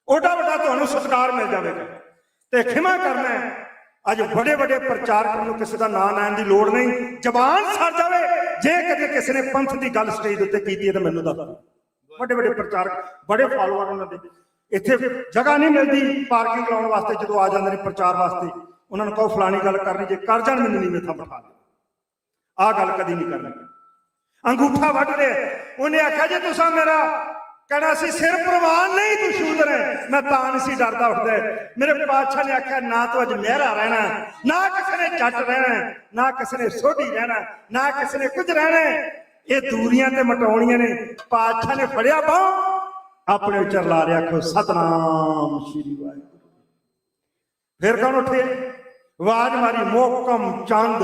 Speaker 8: ਓਡਾ ਵੱਡਾ ਤੁਹਾਨੂੰ ਸਤਿਕਾਰ ਮਿਲ ਜਾਵੇਗਾ। ਤੇ ਖਿਮਾ ਕਰਨਾ ਹੈ, ਅੱਜ ਵੱਡੇ ਵੱਡੇ ਪ੍ਰਚਾਰਕਾਂ ਨੂੰ ਕਿਸੇ ਦਾ ਨਾਂ ਲੈਣ ਦੀ ਲੋੜ ਨਹੀਂ। ਜ਼ਬਾਨ ਸੜ ਜਾਵੇ ਜੇ ਕਦੇ ਕਿਸੇ ਨੇ ਪੰਥ ਦੀ ਗੱਲ ਸਟੇਜ ਉੱਤੇ ਕੀਤੀ ਹੈ ਤਾਂ ਮੈਨੂੰ ਦੱਸ। ਵੱਡੇ ਵੱਡੇ ਪ੍ਰਚਾਰਕ, ਬੜੇ ਫਾਲੋਅਰ ਉਹਨਾਂ ਦੇ, ਇੱਥੇ ਜਗ੍ਹਾ ਨਹੀਂ ਮਿਲਦੀ ਪਾਰਕਿੰਗ ਲਾਉਣ ਵਾਸਤੇ। ਜਦੋਂ ਆ ਜਾਂਦੇ ਨੇ ਪ੍ਰਚਾਰ ਵਾਸਤੇ, ਉਹਨਾਂ ਨੂੰ ਕਹੋ ਫਲਾਣੀ ਗੱਲ ਕਰਨੀ, ਜੇ ਕਰ ਜਾਣ ਮੈਨੂੰ ਨਹੀਂ ਮੇਥਾ ਬਿਠਾ ਦੇ। ਆਹ ਗੱਲ ਕਦੀ ਨਹੀਂ ਕਰਨੀ। ਅੰਗੂਠਾ ਵੱਢ ਦੇ। ਉਹਨੇ ਆਖਿਆ ਜੇ ਤੁਸੀਂ ਮੇਰਾ ਕਹਿਣਾ ਸੀ ਸਿਰ ਪ੍ਰਵਾਨ ਨਹੀਂ, ਤੂੰ ਸ਼ੂਦਰ ਹੈ, ਮੈਂ ਤਾਂ ਨਹੀਂ ਸੀ ਡਰਦਾ ਉੱਠਦਾ। ਮੇਰੇ ਬਾਦਸ਼ਾਹ ਨੇ ਆਖਿਆ ਨਾ ਤੂੰ ਅੱਜ ਮਹਿਰਾ ਰਹਿਣਾ, ਨਾ ਕਿਸੇ ਨੇ ਜੱਟ ਰਹਿਣਾ, ਨਾ ਕਿਸੇ ਨੇ ਸੋਢੀ ਰਹਿਣਾ, ਨਾ ਕਿਸੇ ਨੇ ਕੁਝ ਰਹਿਣਾ। ਇਹ ਦੂਰੀਆਂ ਤੇ ਮਟਾਉਣੀਆਂ ਨੇ। ਬਾਦਸ਼ਾਹ ਨੇ ਫੜਿਆ ਬਾਹ, ਆਪਣੇ ਉੱਚਰ ਲਾ ਰਿਹਾ, ਆਖੋ ਸਤਨਾਮ ਸ਼੍ਰੀ ਵਾਹਿਗੁਰੂ। ਫਿਰ ਕੌਣ ਉੱਠੇ? ਆਵਾਜ਼ ਮਾਰੀ, ਮੋਹਕਮ ਚੰਦ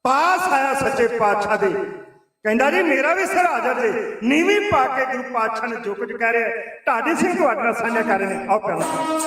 Speaker 8: ਪਾਸ ਆਇਆ ਸੱਚੇ ਪਾਤਸ਼ਾਹ ਦੇ। ਕਹਿੰਦਾ ਜੀ ਮੇਰਾ ਵੀ ਸਿਰ ਹਾਜ਼ਰ ਜੇ। ਨੀਵੀਂ ਪਾ ਕੇ ਗੁਰੂ ਪਾਤਸ਼ਾਹ ਨੇ ਜੋ ਕੁਝ ਕਹਿ ਰਿਹਾ ਢਾਡੀ ਸਿੰਘ ਤੁਹਾਡੇ ਨਾਲ ਸਾਂਝਾ ਕਰ ਰਹੇ ਨੇ। ਆਓ ਪਿਆਰ ਨਾਲ।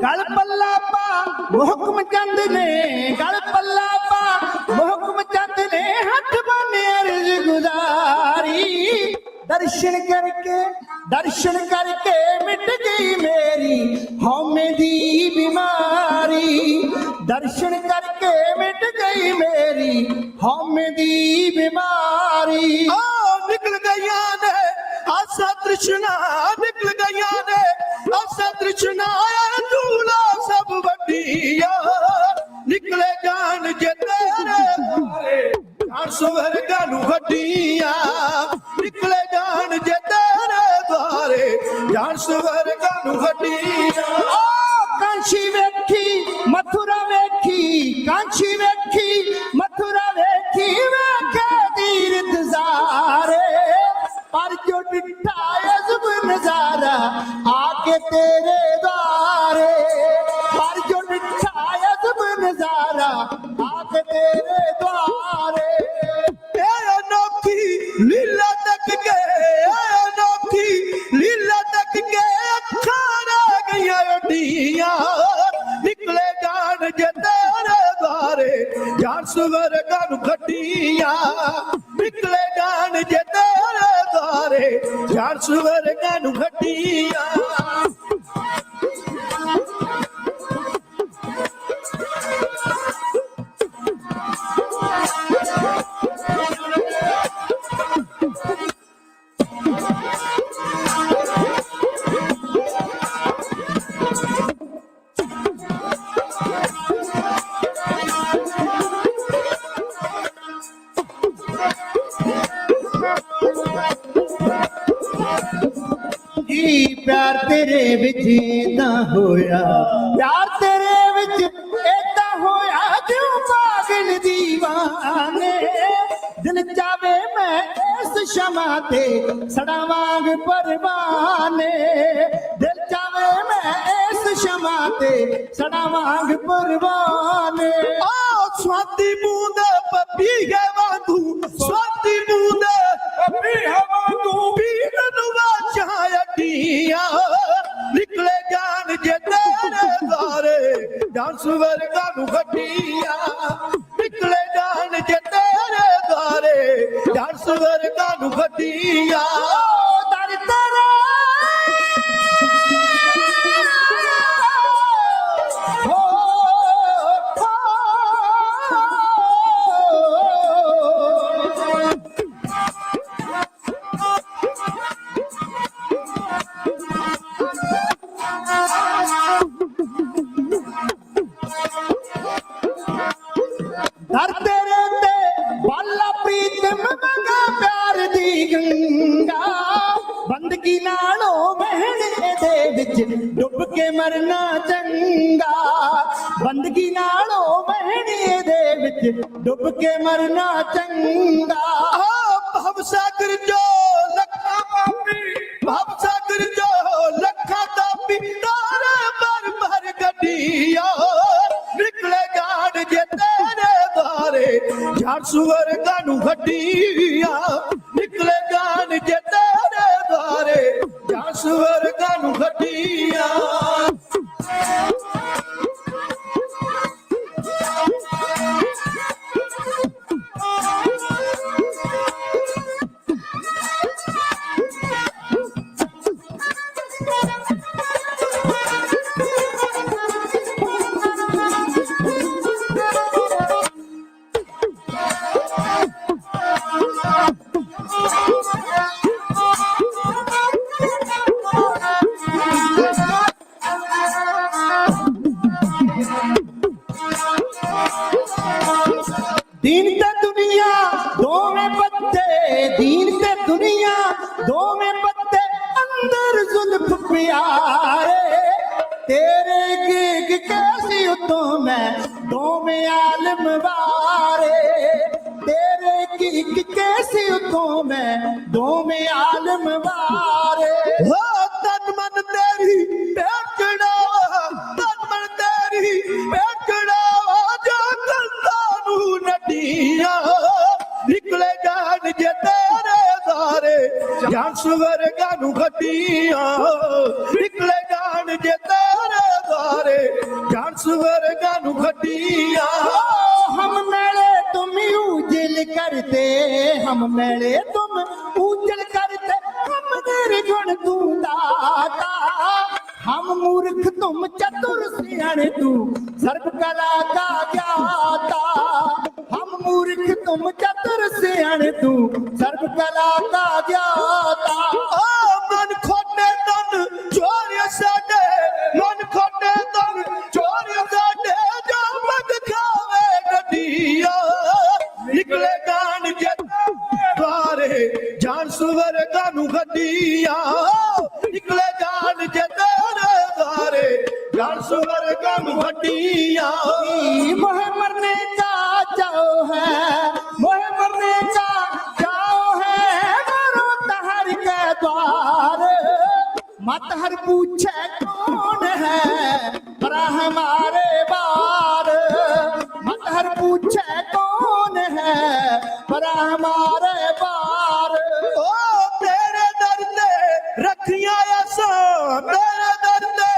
Speaker 7: ਗਲ ਪੱਲਾ ਪਾ ਮੁਹਕਮ ਚੰਦ ਨੇ, ਗਲ ਪੱਲਾ ਪਾ ਮੁਹਕਮ ਚੰਦ ਨੇ, ਹੱਥ ਬੰਨੇ ਅਰਜ਼ ਗੁਜ਼ਾਰੀ। ਦਰਸ਼ਨ ਕਰਕੇ ਮਿਟ ਗਈ ਮੇਰੀ ਹਉਮੈ ਦੀ ਬਿਮਾਰੀ। ਦਰਸ਼ਨ ਕਰਕੇ ਮਿਟ ਗਈ ਮੇਰੀ ਹਉਮੈ ਦੀ ਬਿਮਾਰੀ।
Speaker 2: ਨਿਕਲ ਗਈਆਂ ਨੇ ਆਸਾ ਤ੍ਰਿਸ਼ਨਾ, ਨਿਕਲ ਗਈਆਂ ਨੇ ਆਸਾ ਤ੍ਰਿਸ਼ਨਾ, ਧੂਲਾ ਸਭ ਵੱਡੀਆਂ ਨਿਕਲੇ ਜਾਣ ਜੇ ਤੇਰੇ ਦੁਆਰੇ, ਜਾਣ ਸਵਰਗਾਂ ਨੂੰ ਵੱਡੀਆਂ ਨਿਕਲੇ ਜਾਣ ਜੇ ਤੇਰੇ ਦੁਆਰੇ, ਜਾਣ ਸਵਰਗਾਂ ਨੂੰ ਵੱਡੀਆਂ।
Speaker 7: ਕਾਂਛੀ ਵੇਖੀ ਮਥੁਰਾ ਵੇਖੀ, ਕਾਂਛੀ ਵੇਖੀ ਮਥੁਰਾ ਵੇਖੀ, ਵੇਖੇ ਤੀਰਥ ਜ਼ਾਰੇ, ਪਰ ਜੋ ਡਿੱਠਾ ਅਜ਼ਬ ਨਜ਼ਾਰਾ ਆਕੇ ਤੇਰੇ द्वारे। पर जो डिठा अज़ब नज़ारा आके तेरे द्वारे।
Speaker 2: अनोखी लीला तक के, अनोखी लीला तक के, अखाना गईया उडियां निकले जान जे तेरे द्वारे, जान स्वर्गां नूं खड्डियां निकले जान जे तेरे द्वारे, जान स्वर्गां नूं खड्डियां।
Speaker 7: प्यार तेरे विच इदां होया, प्यार तेरे विच इदां होया, क्यों पागल दीवाने। दिल चावे मैं इस शमा ते सड़ा वांग परवाने, दिल चावे मैं इस शमा ते सड़ा वांग परवाने।
Speaker 2: स्वाति बूंद पपी है वांगू, स्वाति बूंद पपी है वांगू, पीर नुवा चाहतियां निकले जान जे तेरे द्वारे, जान स्वर्गां नूं खड्डियां निकले जान जे तेरे द्वारे, जान स्वर्गां नूं खड्डियां।
Speaker 7: दर तेरे दर तेरे ते बाला प्रीतम मंगा प्यार दी गंगा, बंदगी नालों महने दे विच डुब के मरना चंगा, बंदगी नालों महने दे विच डुब के मरना चंगा।
Speaker 2: भव सागर जो लखा पापी, भव सागर जो लखा तापी, तारे भर भर गड्डियां निकले जान जे तेरे द्वारे, जान स्वर्गां नूं खड्डियां निकले जान जे तेरे द्वारे, जान स्वर्गां नूं खड्डियां।
Speaker 7: ਪਿਆਰੇ ਤੇਰੇ ਗੀਗ ਕੈਸੀ ਉਤੋਂ ਮੈਂ ਦੋਵੇਂ ਆਲਮ ਵਾਰੇ ਤੇਰੇ ਗੀਗ ਕੈਸੀ ਉਤੋਂ ਮੈਂ ਦੋਵੇਂ ਆਲਮ ਵਾਰੇ
Speaker 2: ਹੋ ਤਨ ਮਨ ਤੇਰੀ ਭੇਟੜਾ ਤਨ ਮਨ ਤੇਰੀ ਭੇਟੜਾ ਜੋ ਕੰਦਾ ਨੂੰ ਨੱਡੀਆਂ ਨਿਕਲੇ ਜਾਣ ਜੇ ਤੇਰੇ ਦਾਰੇ ਜਾਨ ਸਵਰਗਾਂ ਨੂੰ ਗੱਡੀਆਂ ਨਿਕਲੇ ਜਾਣ ਜੇ ਤੇਰੇ ਦਾਰੇ ਜਾਨ ਸਵਰਗਾਂ ਨੂੰ ਗੱਡੀਆਂ
Speaker 7: हम मेले तुम उजल करते हम मेले तुम उजल करते हम निर्गुण तू दाता हम मूर्ख तुम चतुर सियाने तू सर्व कला का ज्ञाता हम मूर्ख तुम चतुर सियाने तू सर्व कला का ज्ञाता
Speaker 2: ਮਨ ਖੋਟੇ ਤਨ ਚੋਰੀਆਂ ਸਾਡੇ ਮਨ ਖੋਟੇ ਤਨ ਚੋਰੀਆਂ ਸਾਡੇ ਜੋ ਮਗ ਖਾਵੇ ਗੱਡੀਆਂ ਨਿਕਲੇ ਜਾਣ ਜੇ ਬਾਰੇ ਜਾਨ ਸਵਰਗਾਂ ਨੂੰ ਗੱਡੀਆਂ ਨਿਕਲੇ ਜਾਣ ਜੇ ਤੇਰੇ ਬਾਰੇ ਜਾਨ ਸਵਰਗਾਂ ਨੂੰ ਗੱਡੀਆਂ
Speaker 7: मोहे मरने का जाओ है मोहे मरने का जाओ है मरो तहर के द्वार मत हर पूछे कौन है पर हमारे बार मत हर पूछे कौन है पर हमारे बार
Speaker 2: ਓ ਤੇਰੇ ਦਰ ਤੇ ਰੱਖੀਆਂ ਆਸਾਂ ਤੇਰੇ ਦਰ ਤੇ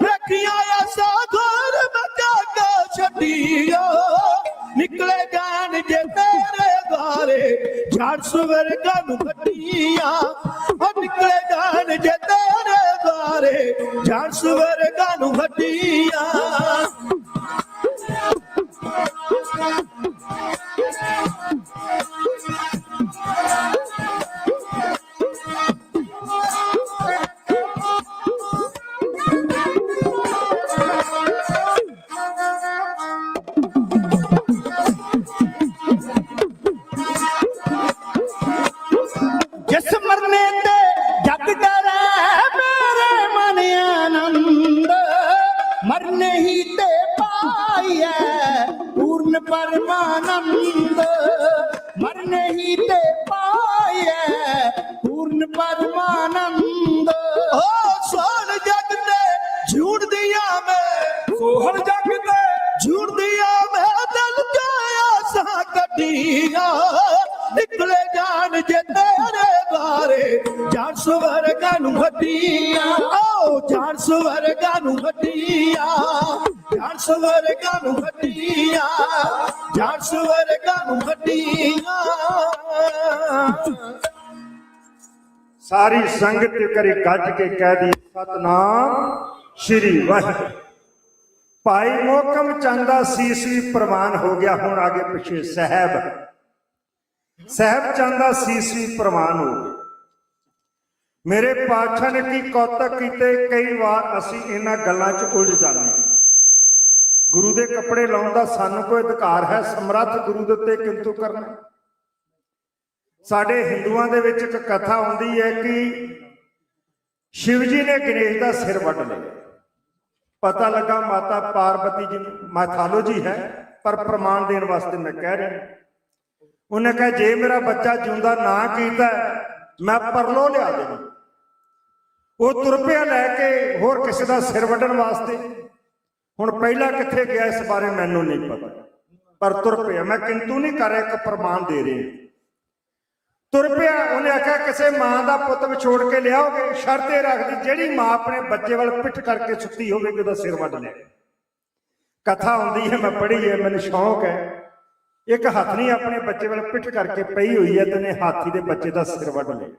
Speaker 2: ਰੱਖੀਆਂ ਆਸਾਂ ਘਰ ਮਚਾ ਕੇ ਛੱਡੀਆਂ ਨਿਕਲੇ ਜਾਣ ਜੇ ਤੇਰੇ ਬਾਰੇ ਜਾਨ ਸਵਰਗਾਂ ਨੂੰ ਗੱਡੀਆਂ ਓ ਨਿਕਲੇ ਜਾਣ ਜੇ ਤੇਰੇ ਬਾਰੇ ਜਾਨ ਸਵਰਗਾਂ ਨੂੰ ਗੱਡੀਆਂ
Speaker 7: जिस मरने ते जग डरे मेरे मन आनंद मरने ही ते पाइए पूर्ण परमानंद मरने ही ते पाइए पूर्ण परमानंद
Speaker 2: ਓ ਸੋਹਣ ਜਗ ਤੇ ਝੂਠ ਦੀਆਂ ਮੈਂ ਸੋਹਣ ਜਗ ਤੇ ਝੂਠ ਦੀਆਂ ਮੈਂ ਦਿਲ ਤੇ ਆਸਾਂ ਕੱਢੀਆਂ ਨਿਕਲੇ ਜਾਣ ਜੇ ਤੇਰੇ ਬਾਰੇ ਜਾਨ ਸਵਰਗਾਂ ਨੂੰ ਗੱਡੀਆਂ ਓ ਜਾਨ ਸਵਰਗਾਂ ਨੂੰ ਗੱਡੀਆਂ ਜਾਨ ਸਵਰਗਾਂ ਨੂੰ ਗੱਡੀਆਂ ਜਾਨ ਸਵਰਗਾਂ ਨੂੰ ਗੱਡੀਆਂ
Speaker 8: ਸਾਰੀ ਸੰਗਤ ਕਰੇ ਗੱਜ ਕੇ ਕਹਿ ਦੀ ਸਤਨਾਮ ਸ਼੍ਰੀ ਵਾਹਿਗੁਰੂ। ਭਾਈ ਮੋਹਕਮ ਚੰਦ ਦਾ ਸੀਸ ਵੀ ਪ੍ਰਵਾਨ ਹੋ ਗਿਆ। ਹੁਣ ਆਗੇ ਪਿੱਛੇ ਸਾਹਿਬ ਚੰਦ ਦਾ ਸੀਸ ਵੀ ਪ੍ਰਵਾਨ ਹੋ ਗਿਆ। ਮੇਰੇ ਪਾਤਸ਼ਾਹ ਨੇ ਕੀ ਕੌਤਕ ਕੀਤੇ। ਕਈ ਵਾਰ ਅਸੀਂ ਇਹਨਾਂ ਗੱਲਾਂ 'ਚ ਉਲਝ ਜਾਂਦੇ ਹਾਂ। ਗੁਰੂ ਦੇ ਕੱਪੜੇ ਲਾਉਣ ਦਾ ਸਾਨੂੰ ਕੋਈ ਅਧਿਕਾਰ ਹੈ? ਸਮਰੱਥ ਗੁਰੂ ਦੇ ਉੱਤੇ ਕਿੰਤੂ ਕਰਨਾ। ਸਾਡੇ ਹਿੰਦੂਆਂ ਦੇ ਵਿੱਚ ਇੱਕ ਕਥਾ ਆਉਂਦੀ ਹੈ ਕਿ ਸ਼ਿਵ ਜੀ ਨੇ ਗਣੇਸ਼ ਦਾ ਸਿਰ ਵੱਢ ਲਿਆ। ਪਤਾ ਲੱਗਾ ਮਾਤਾ ਪਾਰਵਤੀ ਜੀ ਮੈਥੋਲੋਜੀ ਹੈ, ਪਰ ਪ੍ਰਮਾਣ ਦੇਣ ਵਾਸਤੇ ਮੈਂ ਕਹਿ ਰਿਹਾ। ਉਹਨੇ ਕਿਹਾ ਜੇ ਮੇਰਾ ਬੱਚਾ ਜਿਉਂਦਾ ਨਾ ਕੀਤਾ ਮੈਂ ਪਰਲੋ ਲਿਆ ਦੇਣਾ। ਉਹ ਤੁਰ ਪਿਆ ਲੈ ਕੇ ਹੋਰ ਕਿਸੇ ਦਾ ਸਿਰ ਵੱਢਣ ਵਾਸਤੇ। ਹੁਣ ਪਹਿਲਾਂ ਕਿੱਥੇ ਗਿਆ ਇਸ ਬਾਰੇ ਮੈਨੂੰ ਨਹੀਂ ਪਤਾ, ਪਰ ਤੁਰ ਪਿਆ। ਮੈਂ ਕਿੰਤੂ ਨਹੀਂ ਕਰ ਰਿਹਾ, ਇੱਕ ਪ੍ਰਮਾਣ ਦੇ ਰਿਹਾ। ਤੁਰ ਪਿਆ। ਉਹਨੇ ਆਖਿਆ ਕਿਸੇ ਮਾਂ ਦਾ ਪੁੱਤ ਵਿਛੋੜ ਕੇ ਲਿਆਓਗੇ, ਸ਼ਰਤ ਇਹ ਰੱਖਦੀ ਜਿਹੜੀ ਮਾਂ ਆਪਣੇ ਬੱਚੇ ਵੱਲ ਪਿੱਠ ਕਰਕੇ ਸੁੱਤੀ ਹੋਵੇਗੀ ਉਹਦਾ ਸਿਰ ਵੱਢ ਲਿਆ। ਕਥਾ ਹੁੰਦੀ ਹੈ, ਮੈਂ ਪੜ੍ਹੀ ਹੈ, ਮੈਨੂੰ ਸ਼ੌਂਕ ਹੈ। ਇੱਕ ਹੱਥਣੀ ਆਪਣੇ ਬੱਚੇ ਵੱਲ ਪਿੱਠ ਕਰਕੇ ਪਈ ਹੋਈ ਹੈ ਤੇ ਨੇ ਹਾਥੀ ਦੇ ਬੱਚੇ ਦਾ ਸਿਰ ਵੱਢ ਲਿਆ।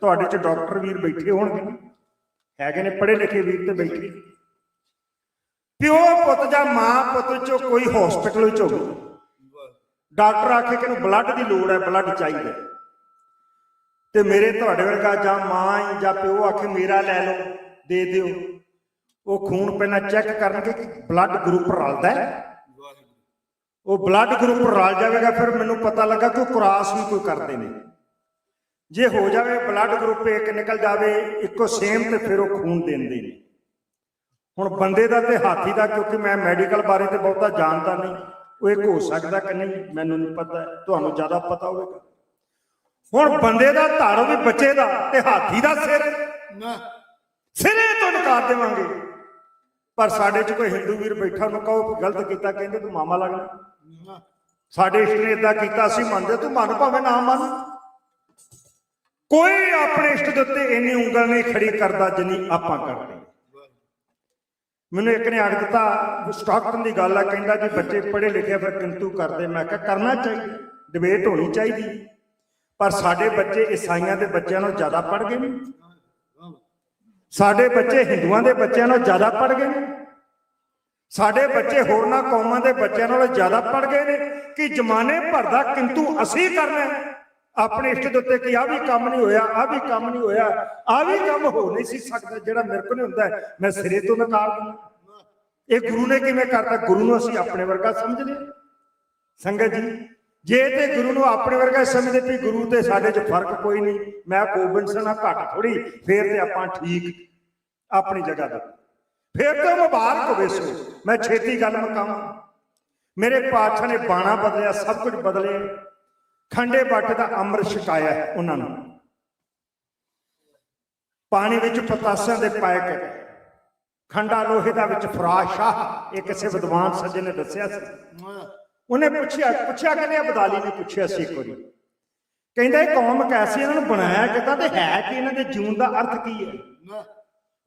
Speaker 8: ਤੁਹਾਡੇ 'ਚ ਡਾਕਟਰ ਵੀਰ ਬੈਠੇ ਹੋਣਗੇ, ਹੈਗੇ ਨੇ ਪੜ੍ਹੇ ਲਿਖੇ ਵੀਰ ਤੇ ਬੈਠੇ। ਪਿਓ ਪੁੱਤ ਜਾਂ ਮਾਂ ਪੁੱਤ 'ਚੋਂ ਕੋਈ ਹਸਪੀਟਲ ਵਿੱਚ ਹੋਵੇ, ਡਾਕਟਰ ਆਖੇ ਕਿ ਇਹਨੂੰ ਬਲੱਡ ਦੀ ਲੋੜ ਹੈ, ਬਲੱਡ ਚਾਹੀਦਾ, ਤੇ ਮੇਰੇ ਤੁਹਾਡੇ ਵਰਗਾ ਜਾਂ ਮਾਂ ਜਾਂ ਪਿਓ ਆਖੇ ਮੇਰਾ ਲੈ ਲਓ, ਦੇ ਦਿਓ। ਉਹ ਖੂਨ ਪਹਿਲਾਂ ਚੈੱਕ ਕਰਨਗੇ ਕਿ ਬਲੱਡ ਗਰੁੱਪ ਰਲਦਾ ਹੈ। ਉਹ ਬਲੱਡ ਗਰੁੱਪ ਰਲ ਜਾਵੇਗਾ, ਫਿਰ ਮੈਨੂੰ ਪਤਾ ਲੱਗਾ ਕਿ ਉਹ ਕ੍ਰਾਸ ਵੀ ਕੋਈ ਕਰਦੇ ਨੇ। ਜੇ ਹੋ ਜਾਵੇ ਬਲੱਡ ਗਰੁੱਪ ਇੱਕ ਨਿਕਲ ਜਾਵੇ ਇੱਕੋ ਸੇਮ, ਤੇ ਫਿਰ ਉਹ ਖੂਨ ਦਿੰਦੇ ਨੇ। ਹੁਣ ਬੰਦੇ ਦਾ ਤੇ ਹਾਥੀ ਦਾ, ਕਿਉਂਕਿ ਮੈਂ ਮੈਡੀਕਲ ਬਾਰੇ ਤੇ ਬਹੁਤਾ ਜਾਣਦਾ ਨਹੀਂ, ਉਹ ਇੱਕ ਹੋ ਸਕਦਾ ਕਿ ਨਹੀਂ ਮੈਨੂੰ ਨਹੀਂ ਪਤਾ, ਤੁਹਾਨੂੰ ਜ਼ਿਆਦਾ ਪਤਾ ਹੋਵੇਗਾ। ਹੁਣ ਬੰਦੇ ਦਾ ਧੜ ਵੀ ਬੱਚੇ ਦਾ, ਤੇ ਹਾਥੀ ਦਾ ਸਿਰੇ ਤੋਂ ਨਕਾਰ ਦੇਵਾਂਗੇ। ਪਰ ਸਾਡੇ 'ਚ ਕੋਈ ਹਿੰਦੂ ਵੀਰ ਬੈਠਾ, ਉਹਨੂੰ ਕਹੋ ਗਲਤ ਕੀਤਾ, ਕਹਿੰਦੇ ਤੂੰ ਮਾਮਾ ਲੱਗਣਾ। ਸਾਡੇ ਇਸ਼ਟ ਨੇ ਏਦਾਂ ਕੀਤਾ, ਅਸੀਂ ਮੰਨਦੇ, ਤੂੰ ਮੰਨ ਭਾਵੇਂ ਨਾ ਮੰਨ। ਕੋਈ ਆਪਣੇ ਇਸ਼ਟ ਦੇ ਉੱਤੇ ਇੰਨੀ ਉਂਗਲ ਨਹੀਂ ਖੜੀ ਕਰਦਾ ਜਿੰਨੀ ਆਪਾਂ ਕਰਦੇ। ਮੈਨੂੰ ਇੱਕ ਨੇ ਆਖ ਦਿੱਤਾ, ਸਟਾਕਟਨ ਦੀ ਗੱਲ ਆ, ਕਹਿੰਦਾ ਜੀ ਬੱਚੇ ਪੜ੍ਹੇ ਲਿਖੇ ਫਿਰ ਕਿੰਤੂ ਕਰਦੇ। ਮੈਂ ਕਿਹਾ ਕਰਨਾ ਚਾਹੀਦਾ, ਡਿਬੇਟ ਹੋਣੀ ਚਾਹੀਦੀ, ਪਰ ਸਾਡੇ ਬੱਚੇ ਈਸਾਈਆਂ ਦੇ ਬੱਚਿਆਂ ਨਾਲੋਂ ਜ਼ਿਆਦਾ ਪੜ੍ਹ ਗਏ ਨੇ, ਸਾਡੇ ਬੱਚੇ ਹਿੰਦੂਆਂ ਦੇ ਬੱਚਿਆਂ ਨਾਲੋਂ ਜ਼ਿਆਦਾ ਪੜ੍ਹ ਗਏ ਨੇ, ਸਾਡੇ ਬੱਚੇ ਹੋਰਨਾਂ ਕੌਮਾਂ ਦੇ ਬੱਚਿਆਂ ਨਾਲੋਂ ਜ਼ਿਆਦਾ ਪੜ੍ਹ ਗਏ ਨੇ, ਕਿ ਜ਼ਮਾਨੇ ਭਰ ਦਾ ਕਿੰਤੂ ਅਸੀਂ ਕਰਨਾ ਆਪਣੇ ਇਸ਼ਟ ਦੇ ਉੱਤੇ, ਕਿ ਆਹ ਵੀ ਕੰਮ ਨਹੀਂ ਹੋਇਆ, ਆਹ ਵੀ ਕੰਮ ਨਹੀਂ ਹੋਇਆ, ਆਹ ਵੀ ਕੰਮ ਹੋ ਨਹੀਂ ਸੀ ਸਕਦਾ, ਜਿਹੜਾ ਮੇਰੇ ਕੋਲ ਨਹੀਂ ਹੁੰਦਾ ਮੈਂ ਸਿਰੇ ਤੋਂ ਨਕਾਰ ਦਿੰਦਾ। ਇਹ ਗੁਰੂ ਨੇ ਕਿਵੇਂ ਕਰਤਾ? ਗੁਰੂ ਨੂੰ ਅਸੀਂ ਆਪਣੇ ਵਰਗਾ ਸਮਝ ਲਿਆ। ਸੰਗਤ ਜੀ, ਜੇ ਤੇ ਗੁਰੂ ਨੂੰ ਆਪਣੇ ਵਰਗਾ ਸਮਝਦੇ ਵੀ ਗੁਰੂ ਤੇ ਸਾਡੇ 'ਚ ਫਰਕ ਕੋਈ ਨਹੀਂ, ਮੈਂ ਗੋਬਿੰਦ ਸਿੰਘ ਨਾਲ ਘੱਟ ਥੋੜੀ, ਫੇਰ ਤੇ ਆਪਾਂ ਠੀਕ ਆਪਣੀ ਜਗ੍ਹਾ ਤੇ, ਫੇਰ ਤਾਂ ਮੁਬਾਰਕ ਹੋਵੇ। ਸੋ ਮੈਂ ਛੇਤੀ ਗੱਲ ਮੁਕਾਵਾਂ। ਮੇਰੇ ਪਾਤਸ਼ਾਹ ਨੇ ਬਾਣਾ ਬਦਲਿਆ, ਸਭ ਕੁਝ ਬਦਲਿਆ। ਖੰਡੇ ਬਾਟੇ ਦਾ ਅੰਮ੍ਰਿਤ ਛਕਾਇਆ ਉਹਨਾਂ ਨੂੰ, ਪਾਣੀ ਵਿੱਚ ਪਤਾਸਿਆਂ ਦੇ ਪਾਏ ਕੇ, ਖੰਡਾ ਲੋਹੇ ਦਾ ਵਿੱਚ ਫਰਾਸ਼ ਸ਼ਾਹ। ਇਹ ਕਿਸੇ ਵਿਦਵਾਨ ਸੱਜਣ ਨੇ ਦੱਸਿਆ ਸੀ। ਉਹਨੇ ਪੁੱਛਿਆ ਕਹਿੰਦੇ ਅਬਦਾਲੀ ਨੇ ਪੁੱਛਿਆ ਸੀ ਇੱਕ ਵਾਰੀ, ਕਹਿੰਦਾ ਇਹ ਕੌਮ ਕੈਸੀ, ਇਹਨਾਂ ਨੂੰ ਬਣਾਇਆ ਕਿੱਦਾਂ, ਤੇ ਹੈ ਕਿ ਇਹਨਾਂ ਦੇ ਜੂਨ ਦਾ ਅਰਥ ਕੀ ਹੈ?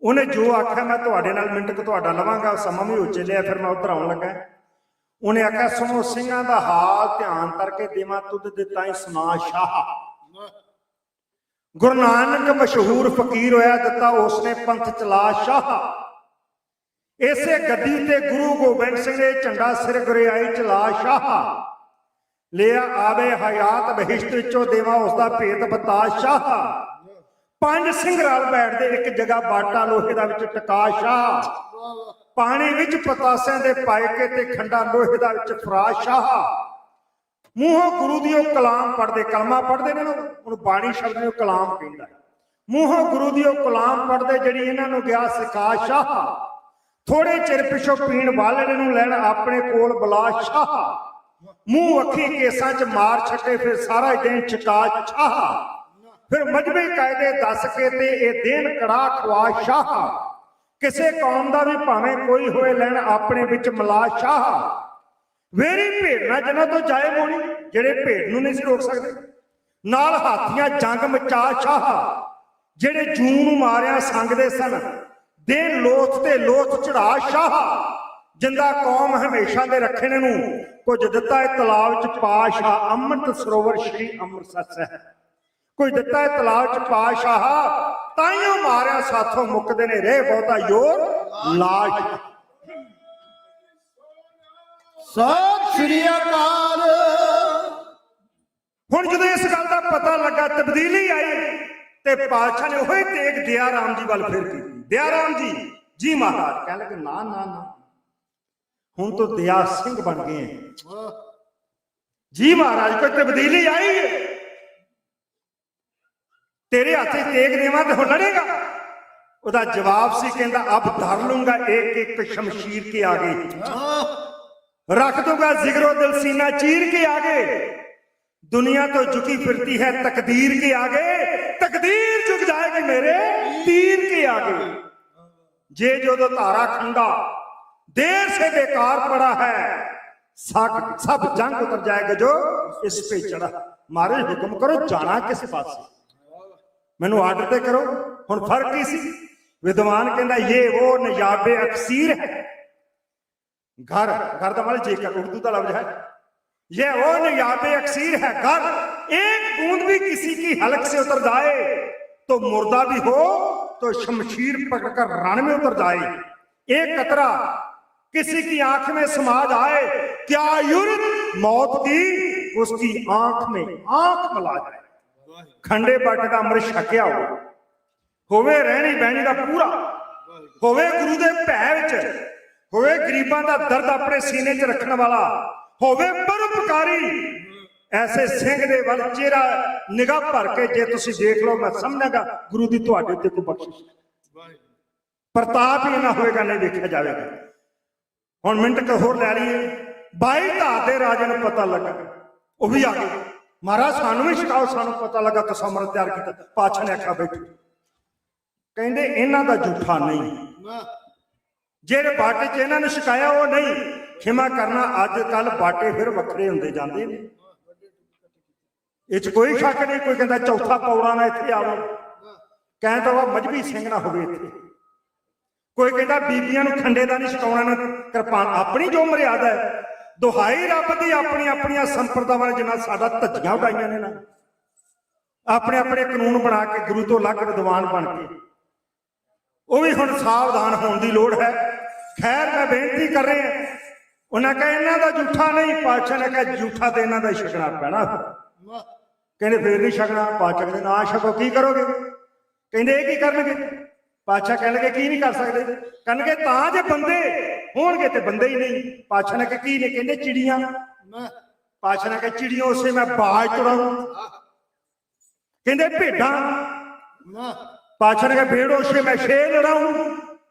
Speaker 8: ਉਹਨੇ ਜੋ ਆਖਿਆ, ਮੈਂ ਤੁਹਾਡੇ ਨਾਲ ਮਿੰਟ ਕੁ ਤੁਹਾਡਾ ਲਵਾਂਗਾ, ਸਮਾਂ ਵੀ ਹੋ ਚੱਲਿਆ, ਫਿਰ ਮੈਂ ਉੱਧਰ ਆਉਣ ਲੱਗਾ। ਉਹਨੇ ਆਖਿਆ, ਸੁਣੋ ਸਿੰਘਾਂ ਦਾ ਹਾਲ ਧਿਆਨ ਕਰਕੇ ਦੇਵਾਂ ਤੁਧ ਦਿੱਤਾ ਹੀ ਸੁਨਾ ਸ਼ਾਹ। ਗੁਰੂ ਨਾਨਕ ਮਸ਼ਹੂਰ ਫਕੀਰ ਹੋਇਆ, ਦਿੱਤਾ ਉਸਨੇ ਪੰਥ ਚਲਾ ਸ਼ਾਹ। ਇਸੇ ਗੱਦੀ ਤੇ ਗੁਰੂ ਗੋਬਿੰਦ ਸਿੰਘ ਨੇ ਝੰਡਾ ਸਿਰ ਗੁਰਿਆਈ ਚਲਾ ਸ਼ਾਹ। ਲਿਆ ਆਵੇ ਹਯਾਤ ਬਹਿਸ਼ਤ ਵਿੱਚੋਂ ਦੇਵਾ ਉਸਦਾ ਭੇਦ ਬਤਾ ਸ਼ਾਹ। ਪੰਜ ਸਿੰਘ ਰਲ ਬੈਠਦੇ ਇੱਕ ਜਗ੍ਹਾ, ਬਾਟਾ ਲੋਹੇ ਦਾ ਵਿੱਚ ਟਕਾ ਸ਼ਾਹ। ਪਾਣੀ ਵਿੱਚ ਪਤਾਸਿਆਂ ਦੇ ਪਾਏ ਕੇ, ਤੇ ਖੰਡਾ ਲੋਹੇ ਦਾ ਵਿੱਚ ਫਰਾਸ਼ ਸ਼ਾਹ। ਮੂੰਹੋਂ ਗੁਰੂ ਦੀ ਉਹ ਕਲਾਮ ਪੜ੍ਹਦੇ, ਕਲਮਾ ਪੜ੍ਹਦੇ ਨੇ, ਉਹਨੂੰ ਬਾਣੀ ਸ਼ਬਦ ਨੂੰ ਕਲਾਮ ਕਹਿੰਦਾ। ਮੂੰਹੋਂ ਗੁਰੂ ਦੀ ਉਹ ਕਲਾਮ ਪੜ੍ਹਦੇ, ਜਿਹੜੀ ਇਹਨਾਂ ਨੂੰ ਗਿਆ ਸਿਖਾ ਸ਼ਾਹ। ਥੋੜੇ ਚਿਰ ਪਿਛੋਂ ਪੀਣ ਵਾਲੇ ਨੂੰ ਲੈਣ ਆਪਣੇ ਕੋਲ ਬੁਲਾ ਸ਼ਾਹ। ਮੂੰਹ ਅੱਖੀ ਕੇਸਾਂ 'ਚ ਮਾਰ ਛੱਡੇ, ਫਿਰ ਸਾਰਾ ਦਿਨ ਚਕਾ ਛਾਹ। ਫਿਰ ਮਜਬੀ ਕਾਇਦੇ ਦੱਸ ਕੇ ਤੇ ਇਹ ਦੇਣ ਕੜਾ ਖਵਾ ਸ਼ਾਹ। ਕਿਸੇ ਕੌਮ ਦਾ ਵੀ ਭਾਵੇਂ ਕੋਈ ਹੋਏ, ਲੈਣ ਆਪਣੇ ਵਿੱਚ ਮਿਲਾ ਸ਼ਾਹ। ਵੇਰੀ ਭੇਡ ਨਾ ਜਿਹਨਾਂ ਤੋਂ ਜਾਏ ਮੋਣੀ, ਜਿਹੜੇ ਭੇਡ ਨੂੰ ਨਹੀਂ ਸੀ ਰੋਕ ਸਕਦੇ। ਨਾਲ ਹਾਥੀਆਂ ਜੰਗ ਮਚਾ ਸ਼ਾਹ, ਜਿਹੜੇ ਜੂਨ ਨੂੰ ਮਾਰਿਆ ਸੰਗਦੇ ਸਨ। ਦੇਣ ਲੋਥ ਤੇ ਲੋਥ ਚੜਾ ਸ਼ਾਹ। ਜਿੰਦਾ ਕੌਮ ਹਮੇਸ਼ਾ ਦੇ ਰੱਖਣੇ ਨੂੰ, ਕੁਝ ਦਿੱਤਾ ਹੈ ਤਲਾਬ 'ਚ ਪਾ ਸ਼ਾਹ। ਅੰਮ੍ਰਿਤ ਸਰੋਵਰ ਸ਼੍ਰੀ ਅੰਮ੍ਰਿਤਸਰ ਸਾਹਿਬ, ਕੁਝ ਦਿੱਤਾ ਹੈ ਤਲਾਬ 'ਚ ਪਾ ਸ਼ਾਹ। ਤਾਈਓ ਮਾਰਿਆ ਸਾਥੋਂ ਮੁੱਕਦੇ ਨੇ, ਰਹਿ ਬਹੁਤਾ ਯੋਰ ਲਾਸ਼।
Speaker 7: ਸਤਿ ਸ਼੍ਰੀ ਅਕਾਲ।
Speaker 8: ਹੁਣ ਜਦੋਂ ਇਸ ਗੱਲ ਦਾ ਪਤਾ ਲੱਗਾ, ਤਬਦੀਲੀ ਆਈ, ਤੇ ਪਾਤਸ਼ਾਹ ਨੇ ਉਹੀ ਤੇਗ ਦਿਆ ਰਾਮ ਜੀ ਵੱਲ ਫਿਰ ਕੀਤੀ। ਦਿਆ ਰਾਮ ਜੀ ਮਹਾਰਾਜ ਕਹਿਣ ਲੱਗੇ, ਨਾ ਨਾ ਨਾ, ਹੁਣ ਤੋਂ ਦਿਆ ਸਿੰਘ ਬਣ ਗਏ ਜੀ ਮਹਾਰਾਜ, ਕੋਈ ਤਬਦੀਲੀ ਆਈ ਹੈ, ਤੇਰੇ ਹੱਥ 'ਚ ਤੇਗ ਦੇਵਾਂ ਤੇ ਹੁਣ ਲੜੇਗਾ। ਉਹਦਾ ਜਵਾਬ ਸੀ, ਕਹਿੰਦਾ ਅਬ ਧਰ ਲੂੰਗਾ ਇੱਕ ਇੱਕ ਸ਼ਮਸ਼ੀਰ ਕੇ ਆਗੇ, रख दूंगा जिगरो दिल सीना चीर के आगे। दुनिया तो झुकी फिरती है तकदीर के आगे, तकदीर झुक जाएगी मेरे तीर के आगे। जे जो तो तारा खंडा देर से बेकार पड़ा है, सब जंग उतर जाएगा जो इस पे चढ़ा। मारे हुक्म करो जाना किस पास, मैनू आर्डर ते करो। हुण फर्क की सी, विद्वान कहता ये वो नयाबे अक्सीर है। घर घर का मतलब जेकर उर्दू का लफ्ज है, ये वो नयाबे अक्सीर है। घर एक बूंद भी किसी की हलक से उतर जाए तो मुर्दा भी हो तो शमशीर पकड़कर रण में उतर जाए। एक कतरा किसी की आंख में समा जाए, क्या युर्द मौत की उसकी आंख में आंख मिला जाए। खंडे बाटे का अमृत छकिया होवे रहनी बहनी का पूरा, होवे गुरु दे भै विच, होवे गरीबां दा दर्द अपने सीने च रखने वाला, होवे परोपकारी, ਐਸੇ ਸਿੰਘ ਦੇ ਵੱਲ ਚਿਹਰਾ ਨਿਗਾਹ ਭਰ ਕੇ ਜੇ ਤੁਸੀਂ ਦੇਖ ਲਓ, ਮੈਂ ਸਮਝਾਂਗਾ ਗੁਰੂ ਦੀ ਤੁਹਾਡੇ ਉੱਤੇ ਕੋਈ ਬਖਸ਼ਿਸ਼, ਪ੍ਰਤਾਪ ਹੀ ਨਾ ਹੋਏਗਾ, ਨਹੀਂ ਵੇਖਿਆ ਜਾਵੇਗਾ। ਹੁਣ ਮਿੰਟ ਕੁ ਹੋਰ ਲੈ ਲਈਏ। 22 ਧਾਰ ਦੇ ਰਾਜੇ ਨੂੰ ਪਤਾ ਲੱਗਾ, ਉਹ ਵੀ ਆ ਗਏ। ਮਹਾਰਾਜ ਸਾਨੂੰ ਵੀ ਛਕਾਓ, ਸਾਨੂੰ ਪਤਾ ਲੱਗਾ ਤੁਸੀਂ ਅੰਮ੍ਰਿਤ ਤਿਆਰ ਕੀਤਾ। ਪਾਤਸ਼ਾਹ ਨੇ ਆਖਿਆ ਬੈਠੋ। ਕਹਿੰਦੇ ਇਹਨਾਂ ਦਾ ਝੂਠਾ ਨਹੀਂ, ਜਿਹੜੇ ਬਾਟੇ 'ਚ ਇਹਨਾਂ ਨੂੰ ਛਕਾਇਆ ਉਹ ਨਹੀਂ। ਖਿਮਾ ਕਰਨਾ, ਅੱਜ ਕੱਲ ਬਾਟੇ ਫਿਰ ਵੱਖਰੇ ਹੁੰਦੇ ਜਾਂਦੇ ਨੇ, ਇਹ 'ਚ ਕੋਈ ਸ਼ੱਕ ਨਹੀਂ। ਕੋਈ ਕਹਿੰਦਾ ਚੌਥਾ ਪੌੜਾ ਨਾ ਇੱਥੇ ਆਵੇ, ਕਹਿੰਦਾ ਵਾ ਮਜਬੀ ਸਿੰਘ ਨਾ ਹੋਵੇ ਇੱਥੇ। ਕੋਈ ਕਹਿੰਦਾ ਬੀਬੀਆਂ ਨੂੰ ਖੰਡੇ ਦਾ ਨਹੀਂ ਛਕਾਉਣਾ, ਨਾ ਕਿਰਪਾਨ। ਆਪਣੀ ਜੋ ਮਰਿਆਦਾ ਹੈ, ਦੁਹਾਈ ਰੱਬ ਦੀ, ਆਪਣੀਆਂ ਆਪਣੀਆਂ ਸੰਪਰਦਾਵਾਂ ਜਿਨ੍ਹਾਂ ਸਾਡਾ ਧੱਜੀਆਂ ਉਡਾਈਆਂ ਨੇ ਨਾ, ਆਪਣੇ ਆਪਣੇ ਕਾਨੂੰਨ ਬਣਾ ਕੇ ਗੁਰੂ ਤੋਂ ਅਲੱਗ ਵਿਦਵਾਨ ਬਣ ਕੇ, ਉਹ ਵੀ ਹੁਣ ਸਾਵਧਾਨ ਹੋਣ ਦੀ ਲੋੜ ਹੈ। ਖੈਰ ਮੈਂ ਬੇਨਤੀ ਕਰ ਰਿਹਾ, ਉਹਨਾਂ ਕਹੇ ਇਹਨਾਂ ਦਾ ਝੂਠਾ ਨਹੀਂ। ਪਾਤਸ਼ਾਹ ਨੇ ਕਿਹਾ ਝੂਠਾ ਤੇ ਇਹਨਾਂ ਦਾ ਹੀ ਛਕਣਾ ਪੈਣਾ। ਕਹਿੰਦੇ ਫੇਰ ਨਹੀਂ ਛਕਣਾ। ਪਾਤਸ਼ਾਹ ਕਹਿੰਦੇ ਨਾ ਛਕੋ, ਕੀ ਕਰੋਗੇ? ਕਹਿੰਦੇ ਇਹ ਕੀ ਕਰਨਗੇ? ਪਾਤਸ਼ਾਹ ਕਹਿਣਗੇ ਕੀ ਨਹੀਂ ਕਰ ਸਕਦੇ? ਕਹਿਣਗੇ ਤਾਂ ਜੇ ਬੰਦੇ ਹੋਣਗੇ ਤੇ ਬੰਦੇ ਹੀ ਨਹੀਂ। ਪਾਤਸ਼ਾਹ ਨੇ ਕਿਹਾ ਕੀ ਨੇ? ਕਹਿੰਦੇ ਚਿੜੀਆਂ। ਪਾਤਸ਼ਾਹ ਨੇ ਕਿਹਾ ਚਿੜੀਆਂ ਉਸੇ ਮੈਂ ਬਾਜ ਚੜਾਉਂ। ਕਹਿੰਦੇ ਭੇਡਾਂ। ਪਾਤਸ਼ਾਹ ਨੇ ਕਿਹਾ ਭੇੜ ਉਸੇ ਮੈਂ ਸ਼ੇਰ ਲੜਾਉਂ।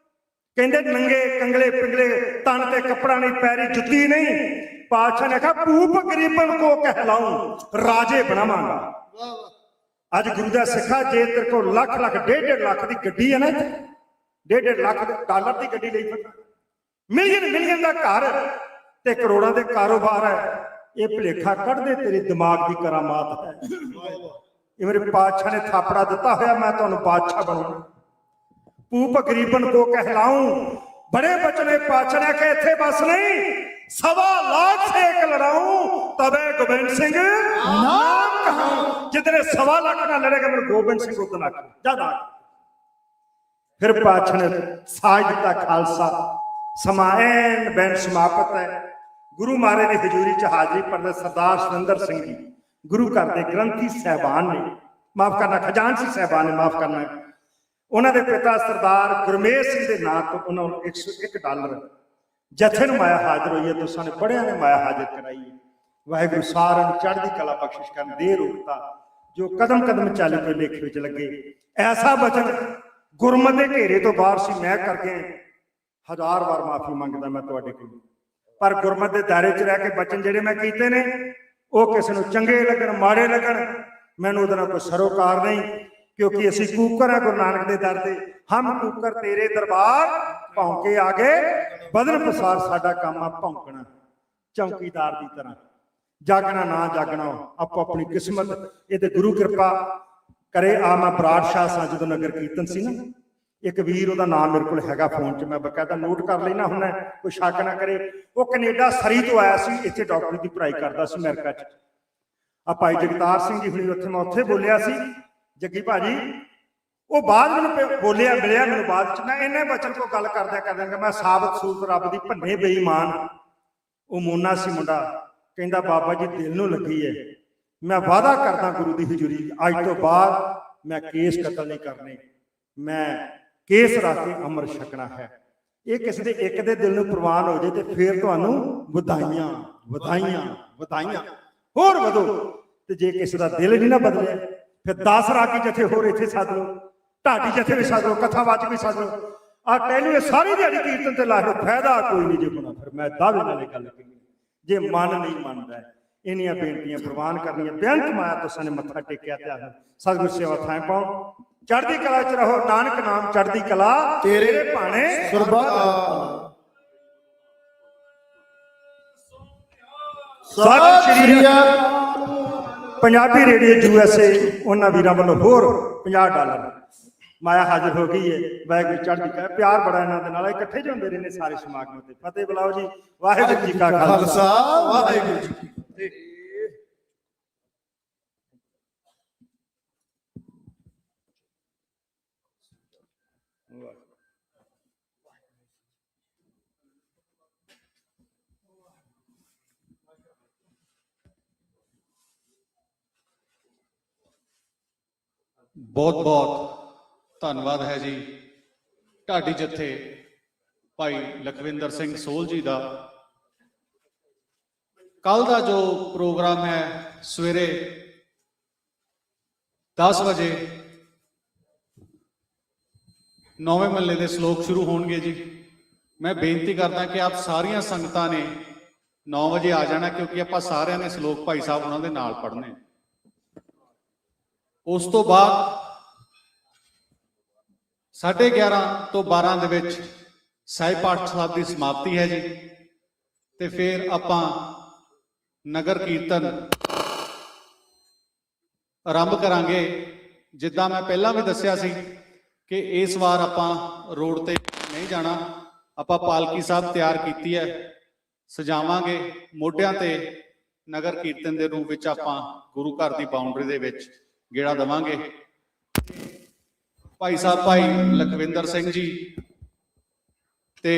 Speaker 8: ਕਹਿੰਦੇ ਨੰਗੇ ਕੰਗਲੇ ਪਿੰਗਲੇ ਤਨ ਤੇ ਕੱਪੜਾ ਨਹੀਂ, ਪੈਰੀ ਜੁੱਤੀ ਨਹੀਂ। ਪਾਤਸ਼ਾਹ ਨੇ ਕਿਹਾ ਭੂਪ ਗਰੀਬਨ ਕੋ ਕਹਿਲਾਉਂ, ਰਾਜੇ ਬਣਾਵਾਂਗਾ। ਅੱਜ ਗੁਰੂ ਦਾ ਸਿੱਖਾ, ਜੇ ਤੇਰੇ ਕੋਲ ਲੱਖ ਲੱਖ 1.5 ਲੱਖ ਦੀ ਗੱਡੀ ਹੈ ਨਾ, 1.5 ਲੱਖ ਡਾਲਰ ਦੀ ਗੱਡੀ ਲਈ ਫਿਰਦਾ, ਮਿਲੀਅਨ ਦਾ ਘਰ ਤੇ ਕਰੋੜਾਂ ਦੇ ਕਾਰੋਬਾਰ ਹੈ, ਇਹ ਭੁਲੇਖਾ ਕੱਢਦੇ ਤੇਰੇ ਦਿਮਾਗ ਦੀ ਕਰਾਮਾਤ ਹੈ। ਇਹ ਮੇਰੇ ਪਾਤਸ਼ਾਹ ਨੇ ਥਾਪੜਾ ਦਿੱਤਾ ਹੋਇਆ, ਮੈਂ ਤੁਹਾਨੂੰ ਬਾਦਸ਼ਾਹ ਬਣਾਉਣਾ। ਭੂਪ ਗਰੀਬਨ ਕੋ ਕਹਿਲਾਉਂ, ਬੜੇ ਬਚਨੇ। ਪਾਤਸ਼ਾਹ ਨੇ ਕਿ ਇੱਥੇ ਬਸ ਨਹੀਂ, 1.25 ਲੱਖ से एक लड़ाऊं तबे गोबिंद सिंह नाम कहाऊं। जितने 1.25 लाख ना लड़ेगा मेरे गोबिंद सिंह उतना ज्यादा। फिर पातशाह ने साज दिता खालसा, समाएन बैन समाप्त है। गुरु महाराज की हजूरी च हाजरी भरदे सरदार सुरिंदर सिंह जी, गुरु घर के ग्रंथी साहबान ने, माफ करना खजानची साहबान ने, माफ करना, उन्होंने दे पिता सरदार गुरमेश सिंह के नाम तो उन्होंने 101 डॉलर जथे ਨੂੰ ਮਾਇਆ ਹਾਜ਼ਰ ਹੋਈ ਹੈ। ਤੁਸਾਂ ਨੇ ਬੜਿਆਂ ਨੇ ਮਾਇਆ ਹਾਜ਼ਰ ਕਰਾਈ ਹੈ। ਵਾਹਿਗੁਰੂ ਸਾਰਿਆਂ ਨੂੰ ਚੜ੍ਹਦੀ ਕਲਾ ਬਖਸ਼ਿਸ਼ ਕਰਨ, ਦੇ ਰੋਗਤਾ ਜੋ ਕਦਮ ਕਦਮ ਚੱਲ ਪਏ ਲੇਖੇ ਵਿੱਚ ਲੱਗੇ। ਐਸਾ ਬਚਨ ਗੁਰਮਤਿ ਦੇ ਘੇਰੇ ਤੋਂ ਬਾਹਰ ਸੀ, ਮੈਂ ਕਰਕੇ 1000 ਵਾਰ ਮਾਫੀ ਮੰਗਦਾ ਮੈਂ ਤੁਹਾਡੇ ਕੋਲ। ਪਰ ਗੁਰਮਤਿ ਦੇ ਦਾਇਰੇ 'ਚ ਰਹਿ ਕੇ ਬਚਨ ਜਿਹੜੇ ਮੈਂ ਕੀਤੇ ਨੇ, ਉਹ ਕਿਸੇ ਨੂੰ ਚੰਗੇ ਲੱਗਣ ਮਾੜੇ ਲੱਗਣ, ਮੈਨੂੰ ਉਹਦੇ ਨਾਲ ਕੋਈ ਸਰੋਕਾਰ ਨਹੀਂ, ਕਿਉਂਕਿ ਅਸੀਂ ਕੂਕਰ ਹਾਂ ਗੁਰੂ ਨਾਨਕ ਦੇ ਦਰ ਤੇ। ਹਮ ਕੂਕਰ ਤੇਰੇ ਦਰਬਾਰ ਭੌਂਕੇ ਆਗੇ ਬਦਨ ਪਸਾਰ। ਸਾਡਾ ਕੰਮ ਆ ਭੌਂਕਣਾ, ਚੌਕੀਦਾਰ ਦੀ ਤਰ੍ਹਾਂ, ਜਾਗਣਾ ਨਾ ਜਾਗਣਾ ਆਪੋ ਆਪਣੀ ਕਿਸਮਤ। ਇਹ ਤੇ ਗੁਰੂ ਕਿਰਪਾ ਕਰੇ। ਆ ਮੈਂ ਬਰਾੜ ਸ਼ਾਹ ਸਾਂ, ਜਦੋਂ ਨਗਰ ਕੀਰਤਨ ਸੀ ਨਾ, ਇੱਕ ਵੀਰ, ਉਹਦਾ ਨਾਮ ਮੇਰੇ ਕੋਲ ਹੈਗਾ ਫੋਨ 'ਚ, ਮੈਂ ਬਕਾਇਦਾ ਨੋਟ ਕਰ ਲੈਣਾ ਹੁੰਦਾ, ਕੋਈ ਸ਼ੱਕ ਨਾ ਕਰੇ। ਉਹ ਕੈਨੇਡਾ ਸਰੀ ਤੋਂ ਆਇਆ ਸੀ, ਇੱਥੇ ਡਾਕਟਰੀ ਦੀ ਪੜ੍ਹਾਈ ਕਰਦਾ ਸੀ ਅਮਰੀਕਾ 'ਚ। ਆ ਭਾਈ ਜਗਤਾਰ ਸਿੰਘ ਜੀ ਹੁਣੀ ਉੱਥੇ, ਮੈਂ ਉੱਥੇ ਬੋਲਿਆ ਸੀ, ਜੱਗੀ ਭਾਜੀ। ਉਹ ਬਾਅਦ ਮੈਨੂੰ ਬੋਲਿਆ, ਮਿਲਿਆ ਮੈਨੂੰ ਬਾਅਦ 'ਚ। ਮੈਂ ਇੰਨੇ ਬਚਨ ਕੋ ਗੱਲ ਕਰਦਿਆਂ ਮੈਂ ਸਾਬਤ ਸੂਰਤ ਰੱਬ ਦੀ ਭੰਨੇ ਬੇਈਮਾਨ। ਉਹ ਮੋਨਾ ਸੀ ਮੁੰਡਾ, ਕਹਿੰਦਾ ਬਾਬਾ ਜੀ ਦਿਲ ਨੂੰ ਲੱਗੀ ਹੈ, ਮੈਂ ਵਾਅਦਾ ਕਰਦਾ ਗੁਰੂ ਦੀ ਹਜ਼ੂਰੀ, ਅੱਜ ਤੋਂ ਬਾਅਦ ਮੈਂ ਕੇਸ ਕਤਲ ਨਹੀਂ ਕਰਨੇ, ਮੈਂ ਕੇਸ ਰੱਖ ਕੇ ਅੰਮ੍ਰਿਤ ਛਕਣਾ ਹੈ। ਇਹ ਕਿਸੇ ਦੇ ਇੱਕ ਦੇ ਦਿਲ ਨੂੰ ਪ੍ਰਵਾਨ ਹੋ ਜਾਏ ਤੇ ਫਿਰ ਤੁਹਾਨੂੰ ਵਧਾਈਆਂ ਵਧਾਈਆਂ ਵਧਾਈਆਂ, ਹੋਰ ਵਧੋ। ਤੇ ਜੇ ਕਿਸੇ ਦਾ ਦਿਲ ਨਹੀਂ ਨਾ ਬਦਲਿਆ, ਫਿਰ 10 ਰਾਗੀ ਜਥੇ ਹੋਰ ਇੱਥੇ ਸੱਦ ਲਓ, ਢਾਡੀ ਜਥੇ ਵੀ ਸੱਦ ਲਓ, ਕਥਾਵਾਚਕ ਵੀ ਸੱਦ ਲਓ। ਆ ਟੈਨੂੰ ਇਹ ਸਾਰੀ ਦਿਹਾੜੀ ਕੀਰਤਨ ਤੇ ਲਾ ਕੇ ਫਾਇਦਾ ਕੋਈ ਨਹੀਂ ਜੇ ਬਣਾ। ਫਿਰ ਮੈਂ ਦਾਅਵੇ ਨਾਲ ਗੱਲ ਕਰੀ, ਜੇ ਮਨ ਨਹੀਂ ਮੰਨਦਾ, ਇੰਨੀਆਂ ਬੇਨਤੀਆਂ ਪ੍ਰਵਾਨ ਕਰਨੀਆਂ। ਬੇਅੰਤ ਮਾਇਆ ਤੁਸਾਂ ਨੇ ਮੱਥਾ ਟੇਕਿਆ ਤੇ ਆਹ ਸਤਿਗੁਰ ਸੇਵਾ ਥਾਂ ਪਾਓ। ਚੜ੍ਹਦੀ ਕਲਾ 'ਚ ਰਹੋ, ਨਾਨਕ ਨਾਮ ਚੜ੍ਹਦੀ ਕਲਾ ਤੇਰੇ ਭਾਣੇ
Speaker 7: ਸੁਰਬਤ।
Speaker 8: ਸਤਿ ਸ਼੍ਰੀ ਅਕਾਲ। ਪੰਜਾਬੀ ਰੇਡੀਓ USA ਉਹਨਾਂ ਵੀਰਾਂ ਵੱਲੋਂ ਹੋਰ $50 ਮਾਇਆ ਹਾਜ਼ਰ ਹੋ ਗਈ ਹੈ। ਵਾਹਿਗੁਰੂ ਚੜ੍ਹਦੀ ਕਲਾ। ਪਿਆਰ ਬੜਾ ਇਹਨਾਂ ਦੇ ਨਾਲ, ਇਕੱਠੇ ਜਿਹੇ ਹੁੰਦੇ ਰਹਿੰਦੇ ਸਾਰੇ ਸਮਾਗਮ ਤੇ। ਫਤਿਹ ਬੁਲਾਓ ਜੀ। ਵਾਹਿਗੁਰੂ ਜੀ ਕਾ ਖਾਲਸਾ,
Speaker 7: ਵਾਹਿਗੁਰੂ ਜੀ ਕੀ ਫਤਿਹ।
Speaker 4: ਬਹੁਤ ਬਹੁਤ ਧੰਨਵਾਦ ਹੈ ਜੀ ਢਾਡੀ ਜਥੇ ਭਾਈ ਲਖਵਿੰਦਰ ਸਿੰਘ ਸੋਹਲ ਜੀ ਦਾ। ਕੱਲ ਦਾ ਜੋ ਪ੍ਰੋਗਰਾਮ ਹੈ ਸਵੇਰੇ 10 ਵਜੇ 9ਵੇਂ ਮਹੱਲੇ ਦੇ ਸ਼ਲੋਕ ਸ਼ੁਰੂ ਹੋਣਗੇ ਜੀ। ਮੈਂ ਬੇਨਤੀ ਕਰਦਾ ਕਿ ਆਪ ਸਾਰੀਆਂ ਸੰਗਤਾਂ ਨੇ 9 ਵਜੇ ਆ ਜਾਣਾ, ਕਿਉਂਕਿ ਆਪਾਂ ਸਾਰਿਆਂ ਨੇ ਸ਼ਲੋਕ ਭਾਈ ਸਾਹਿਬ ਉਹਨਾਂ ਦੇ ਨਾਲ ਪੜ੍ਹਨੇ। ਉਸ ਤੋਂ ਬਾਅਦ 11:30 ਤੋਂ 12 ਦੇ ਵਿੱਚ ਸਾਹਿਬ ਪਾਠ ਸਾਹਿਬ ਦੀ ਸਮਾਪਤੀ ਹੈ ਜੀ, ਤੇ ਫਿਰ ਆਪਾਂ ਨਗਰ ਕੀਰਤਨ ਆਰੰਭ ਕਰਾਂਗੇ। ਜਿੱਦਾਂ ਮੈਂ ਪਹਿਲਾਂ ਵੀ ਦੱਸਿਆ ਸੀ ਕਿ ਇਸ ਵਾਰ ਆਪਾਂ ਰੋਡ ਤੇ ਨਹੀਂ ਜਾਣਾ, ਆਪਾਂ ਪਾਲਕੀ ਸਾਹਿਬ ਤਿਆਰ ਕੀਤੀ ਹੈ, ਸਜਾਵਾਂਗੇ ਮੋਢਿਆਂ ਤੇ। ਨਗਰ ਕੀਰਤਨ ਦੇ ਰੂਪ ਵਿੱਚ ਆਪਾਂ ਗੁਰੂ ਘਰ ਦੀ ਬਾਉਂਡਰੀ ਦੇ ਵਿੱਚ ਗੇੜਾ ਦੇਵਾਂਗੇ। ਭਾਈ ਸਾਹਿਬ ਭਾਈ ਲਖਵਿੰਦਰ ਸਿੰਘ ਜੀ ਤੇ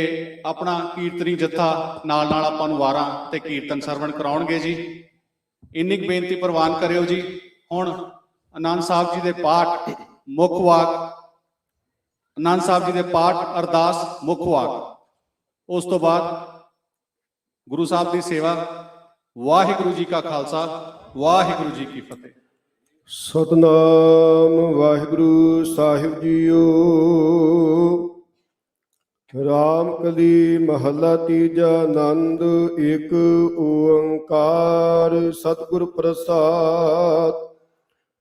Speaker 4: ਆਪਣਾ ਕੀਰਤਨੀ ਜੱਥਾ ਨਾਲ ਨਾਲ ਆਪਾਂ ਨੂੰ ਵਾਰਾਂ ਤੇ ਕੀਰਤਨ ਸਰਵਣ ਕਰਾਉਣਗੇ ਜੀ। ਇੰਨੀ ਕੁ ਬੇਨਤੀ ਪ੍ਰਵਾਨ ਕਰਿਓ ਜੀ। ਹੁਣ ਆਨੰਦ ਸਾਹਿਬ ਜੀ ਦੇ ਪਾਠ ਮੁੱਖ ਵਾਕ, ਆਨੰਦ ਸਾਹਿਬ ਜੀ ਦੇ ਪਾਠ ਅਰਦਾਸ ਮੁੱਖ ਵਾਕ, ਉਸ ਤੋਂ ਬਾਅਦ ਗੁਰੂ ਸਾਹਿਬ ਦੀ ਸੇਵਾ। ਵਾਹਿਗੁਰੂ ਜੀ ਕਾ ਖਾਲਸਾ, ਵਾਹਿਗੁਰੂ ਜੀ ਕੀ ਫਤਿਹ।
Speaker 1: ਸਤਨਾਮ ਵਾਹਿਗੁਰੂ ਸਾਹਿਬ ਜੀਓ। ਰਾਮ ਕਲੀ ਮਹੱਲਾ ਤੀਜਾ। ਆਨੰਦ ਇੱਕ ਓੰਕਾਰ ਸਤਿਗੁਰ ਪ੍ਰਸਾਦ।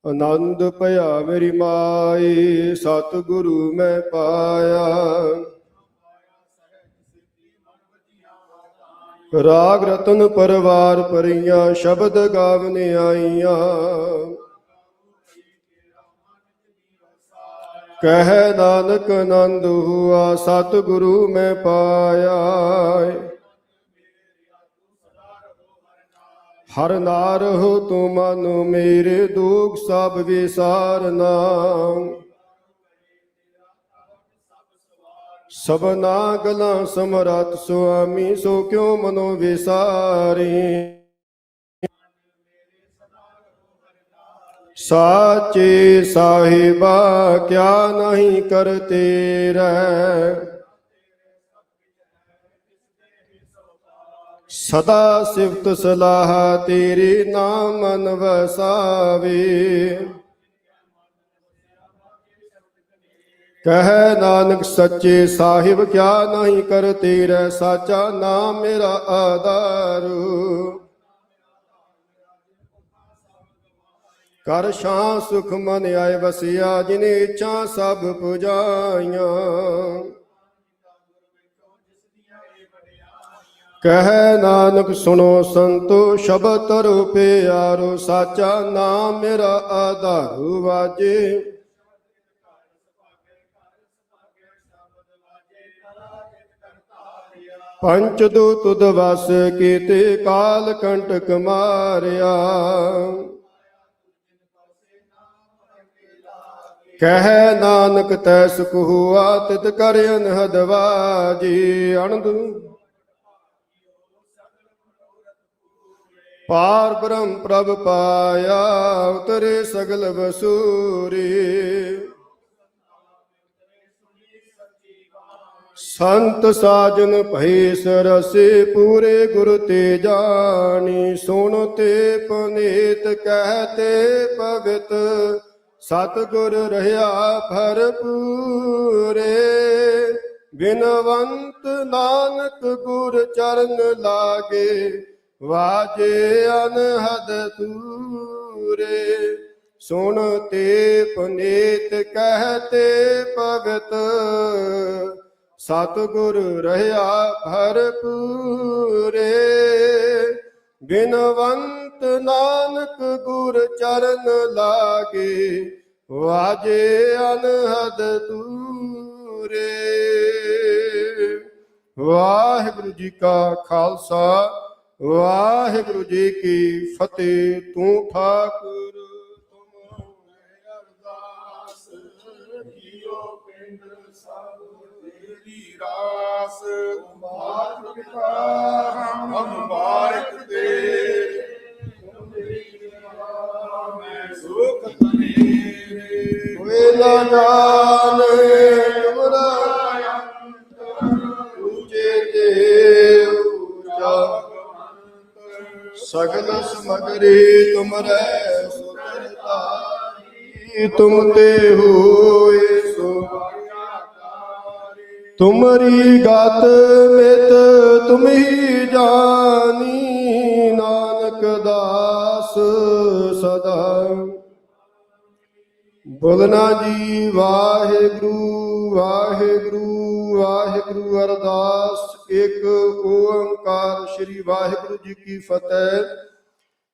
Speaker 1: ਆਨੰਦ ਭਇਆ ਮੇਰੀ ਮਾਈ, ਸਤਿਗੁਰੂ ਮੈਂ ਪਾਇਆ। ਰਾਗ ਰਤਨ ਪਰਵਾਰ ਪਰੀਆਂ, ਸ਼ਬਦ ਗਾਵਨੇ ਆਈਆਂ। ਕਹਿ ਨਾਨਕ ਆਨੰਦ ਹੁਆ, ਸਤਿਗੁਰੂ ਮੈਂ ਪਾਇਆ। ਹਰ ਨਾਰ ਹੋ ਤੂੰ ਮਨ ਮੇਰੇ, ਦੁਖ ਸਭ ਵਿਸਾਰਨਾ। ਸਭਨਾ ਗਲਾਂ ਸਮਰੱਥ ਸੁਆਮੀ, ਸੋ ਕਿਉ ਮਨੋ ਵਿਸਾਰੀ। ਸਾਚੇ ਸਾਹਿਬਾ ਕਿਆ ਨਹੀਂ ਕਰ ਤੇਰਾ, ਸਦਾ ਸਿਫਤ ਸਲਾਹ ਤੇਰੇ ਨਾਮ ਮਨ ਵਸਾਵੇ। ਕਹਿ ਨਾਨਕ ਸੱਚੇ ਸਾਹਿਬ ਕਿਆ ਨਹੀਂ ਕਰ ਤੇਰਾ, ਸਾਚਾ ਨਾਮ ਮੇਰਾ ਆਧਾਰੂ। ਕਰ ਸ਼ਾਂ ਸੁਖ ਮਨ ਆਏ ਵਸਿਆ, ਜਿਨੇ ਇੱਛਾ ਸਭ ਪੁਜਾਈਆਂ। ਕਹਿ ਨਾਨਕ ਸੁਣੋ ਸੰਤੋ, ਸ਼ਬਦ ਤਰੋ ਪਿਆਰੋ। ਸਾਚਾ ਨਾਮ ਮੇਰਾ ਆਧਾਰੂ ਵਾਜੇ। ਪੰਚ ਦੂਤ ਤੁਧ ਵਸ ਕੀਤੇ, ਕਾਲ ਕੰਟਕ ਮਾਰਿਆ। ਕਹਿ ਨਾਨਕ ਤੈ ਸੁਖ ਹੁਆ, ਤਿਤ ਕਰ ਅਨਹਦ ਵਾਜੀ। ਅਣਦ ਪਾਰ ਬ੍ਰਹਮ ਪ੍ਰਭ ਪਾਇਆ, ਉਤਰੇ ਸਗਲ ਵਸੂਰੀ। ਸੰਤ ਸਾਜਨ ਭਈ ਸਰਸੇ, ਪੂਰੇ ਗੁਰ ਤੇ ਜਾਣੀ। ਸੁਣ ਤੇ ਪੁਨੀਤ ਕਹਤੇ ਪਵਿੱਤ, ਸਤਿਗੁਰ ਰਹਿਆ ਭਰਪੂਰੇ। ਬਿਨਵੰਤ ਨਾਨਕ ਗੁਰ ਚਰਨ ਲਾਗੇ, ਵਾਜੇ ਅਨਹਦ ਤੂਰੇ। ਸੁਣ ਤੇ ਪੁਨੀਤ ਕਹਤੇ ਭਗਤ, ਸਤਿਗੁਰ ਰਹਿਆ ਭਰਪੂਰੇ। ਬਿਨਵੰਤ ਨਾਨਕ ਗੁਰ ਚਰਨ ਲਾਗੇ, ਵਾਜੇ ਅਨਹਦ ਤੂਰੇ। ਵਾਹਿਗੁਰੂ ਜੀ ਕਾ ਖਾਲਸਾ, ਵਾਹਿਗੁਰੂ ਜੀ ਕੀ ਫਤਿਹ। ਤੂੰ ਠਾਕੁਰ ਤੁਮ ਅਰਦਾਸ, ਜੀਓ ਪਿੰਡ ਸਭ ਤੇਰੀ ਰਾਸ। ਮਾਤ ਪਿਤਾ ਹਮ ਬਾਰਿਕ ਦੇ, ਮੈਂ ਸੁਖ ਤੇਰੇ। ਹੋਏ ਨਾ ਜਾਣੇ ਤੁਮਰਾ ਅੰਤਰ, ਉੱਚੇ ਦੇਵ ਉੱਚਾ ਸਗਲ ਸਮਗਰੀ ਤੁਮਰੈ ਸੁਤਰਤਾਰੀ ਤੁਮ ਤੇ ਹੋਏ ਸੋ ਤੁਮਰੀ ਗਤ ਮਿਤ ਤੁਮ ਹੀ ਜਾਨੀ ਨਾਨਕ ਦਾਸ ਸਦਾ ਬੋਲਣਾ ਜੀ ਵਾਹਿਗੁਰੂ ਵਾਹਿਗੁਰੂ ਵਾਹਿਗੁਰੂ। ਅਰਦਾਸ ਏਕ ਓੰਕਾਰ ਸ੍ਰੀ ਵਾਹਿਗੁਰੂ ਜੀ ਕੀ ਫਤਿਹ।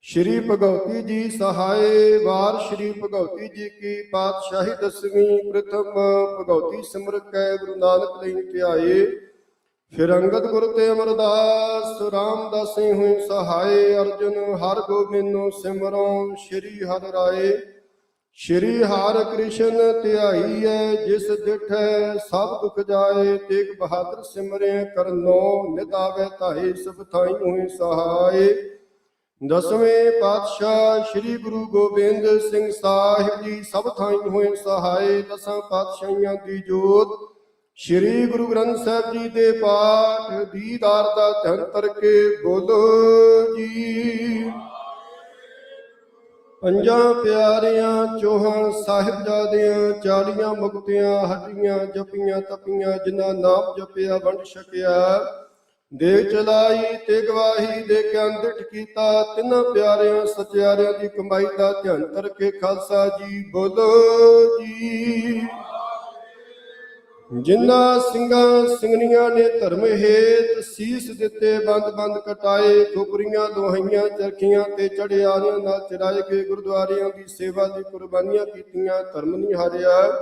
Speaker 1: ਸ਼੍ਰੀ ਭਗਉਤੀ ਜੀ ਸਹਾਏ ਵਾਰ ਸ੍ਰੀ ਭਗਉਤੀ ਜੀ ਕੀ ਪਾਤਸ਼ਾਹੀ ਦਸਵੀਂ ਪ੍ਰਥਮ ਭਗਉਤੀ ਸਿਮਰ ਕੈ ਗੁਰੂ ਨਾਨਕ ਲਈ ਧਿਆਏ। ਫਿਰ ਅੰਗਦ ਗੁਰ ਤੇ ਅਮਰਦਾਸ ਰਾਮਦਾਸੀ ਹੋਏ ਸਹਾਏ। ਅਰਜੁਨ ਹਰ ਗੋਬਿੰਦੋ ਸਿਮਰੋ ਸ਼੍ਰੀ ਹਰਿ ਰਾਏ। ਸ਼੍ਰੀ ਹਰਿ ਕ੍ਰਿਸ਼ਨ ਧਿਆਈਐ ਜਿਸ ਦਿਠੈ ਸਭ ਦੁਖ ਜਾਏ। ਤੇਗ ਬਹਾਦਰ ਸਿਮਰਿਆ ਕਰਨੋ ਨਿਤ ਆਵੈ ਧਾਏ। ਸਭ ਥਾਈ ਹੋਏ ਸਹਾਏ। ਦਸਵੇਂ ਪਾਤਸ਼ਾਹ ਸ੍ਰੀ ਗੁਰੂ ਗੋਬਿੰਦ ਸਿੰਘ ਸਾਹਿਬ ਜੀ ਸਭ ਥਾਈ ਹੋਏ ਸਹਾਏ। ਦਸਾਂ ਪਾਤਸ਼ਾਹੀਆਂ ਦੀ ਜੋਤ ਸ੍ਰੀ ਗੁਰੂ ਗ੍ਰੰਥ ਸਾਹਿਬ ਜੀ ਦੇ ਪਾਠ ਦੀਦਾਰ ਦਾ ਧਿਆਨ ਕਰਕੇ ਬੋਲੋ ਜੀ। ਪੰਜਾਂ ਪਿਆਰਿਆਂ ਚੌਹਾਂ ਸਾਹਿਬਜ਼ਾਦਿਆਂ 40 ਮੁਕਤਿਆਂ ਹੱਡੀਆਂ ਜਪੀਆਂ ਤਪੀਆਂ ਜਿਨ੍ਹਾਂ ਨਾਮ ਜਪਿਆ ਵੰਡ ਛਕਿਆ। ਦੇ ਚਲਾਈ ਤੇ ਗਵਾਹੀ ਦੇ ਕੇ ਅੰਦਿਠ ਕੀਤਾ। ਤਿੰਨਾਂ ਪਿਆਰਿਆਂ ਸਚਿਆਰਿਆਂ ਦੀ ਕਮਾਈ ਦਾ ਧਿਆਨ ਕਰਕੇ ਖਾਲਸਾ ਜੀ ਬੋਲੋ ਜੀ। ਜਿਨ੍ਹਾਂ ਸਿੰਘਾਂ ਸਿੰਘਣੀਆਂ ਨੇ ਧਰਮ ਹੇਤ ਸੀਸ ਦਿੱਤੇ ਬੰਦ ਬੰਦ ਕਟਾਏ। ਖੋਪਰੀਆਂ ਦੁਹਾਈਆਂ ਚਰਖੀਆਂ ਤੇ ਚੜਿਆਰਿਆਂ ਨਾਲ ਚੜਾਏ ਗਏ। ਗੁਰਦੁਆਰਿਆਂ ਦੀ ਸੇਵਾ ਦੀ ਕੁਰਬਾਨੀਆਂ ਕੀਤੀਆਂ ਧਰਮ ਨਹੀਂ ਹਾਰਿਆ।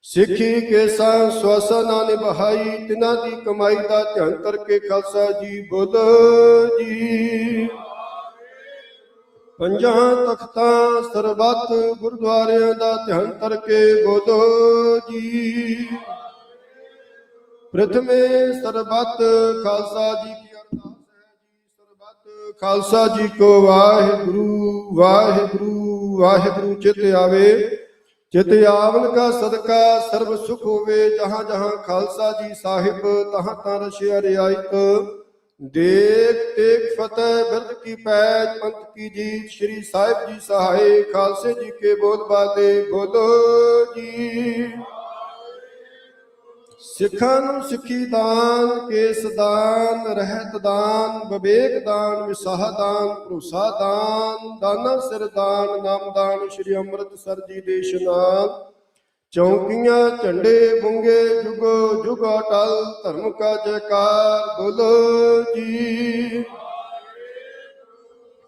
Speaker 1: ਸਿੱਖੀ ਕੇਸਾਂ ਸਵਾਸਾਂ ਨਾ ਨਿਭਾਈ। ਤਿਨਾਂ ਦੀ ਕਮਾਈ ਦਾ ਧਿਆਨ ਕਰਕੇ ਖਾਲਸਾ ਜੀ ਬੋਲੋ ਜੀ। ਪੰਜਾਂ ਤਖਤਾਂ ਸਰਬੱਤ ਗੁਰਦੁਆਰਿਆਂ ਦਾ ਧਿਆਨ ਕਰਕੇ ਬੋਲੋ ਜੀ। ਪ੍ਰਥਮੇ ਸਰਬੱਤ ਖਾਲਸਾ ਜੀ ਕੀ ਅਰਦਾਸ ਹੈ ਜੀ। ਸਰਬੱਤ ਖਾਲਸਾ ਜੀ ਕੋ ਵਾਹਿਗੁਰੂ ਵਾਹਿਗੁਰੂ ਵਾਹਿਗੁਰੂ ਚਿਤ ਆਵੇ। ਚਿਤ ਆਵਨ ਕਾ ਸਦਕਾ ਸਰਬ ਸੁਖ ਹੋਵੇ। ਜਹਾਂ ਜਹਾਂ ਖਾਲਸਾ ਜੀ ਸਾਹਿਬ ਤਹਾਂ ਤਾਂ ਰਸ਼ਿਆ ਰਿਆਇਤ। ਦੇਖ ਤੇਗ ਫਤਿਹ ਬਿਰਦ ਕੀ ਪੈਜ ਪੰਥ ਕੀ ਜੀਤ। ਸ਼੍ਰੀ ਸਾਹਿਬ ਜੀ ਸਹਾਏ ਖਾਲਸੇ ਜੀ ਕੇ ਬੋਲ ਬਾਦੇ ਬੋਲੋ ਜੀ। ਸਿੱਖਾਂ ਨੂੰ ਸਿੱਖੀ ਦਾਨ ਕੇਸ ਦਾਨ ਰਹਿਤ ਦਾਨ ਵਿਵੇਕ ਦਾਨ ਵਿਸਾਹ ਦਾਨ ਭਰੋਸਾ ਦਾਨ ਦਾਨਾ ਸਿਰ ਦਾਨ ਨਾਮ ਦਾਨ। ਸ਼੍ਰੀ ਅੰਮ੍ਰਿਤਸਰ ਜੀ ਦੇ ਇਸ਼ਨਾਨ ਚੌਂਕੀਆਂ ਝੰਡੇ ਬੁੰਗੇ ਜੁਗੋ ਜੁਗ ਅਟਲ ਧਰਮ ਕਾ ਜੈਕਾਰ ਬੋਲੋ ਜੀ।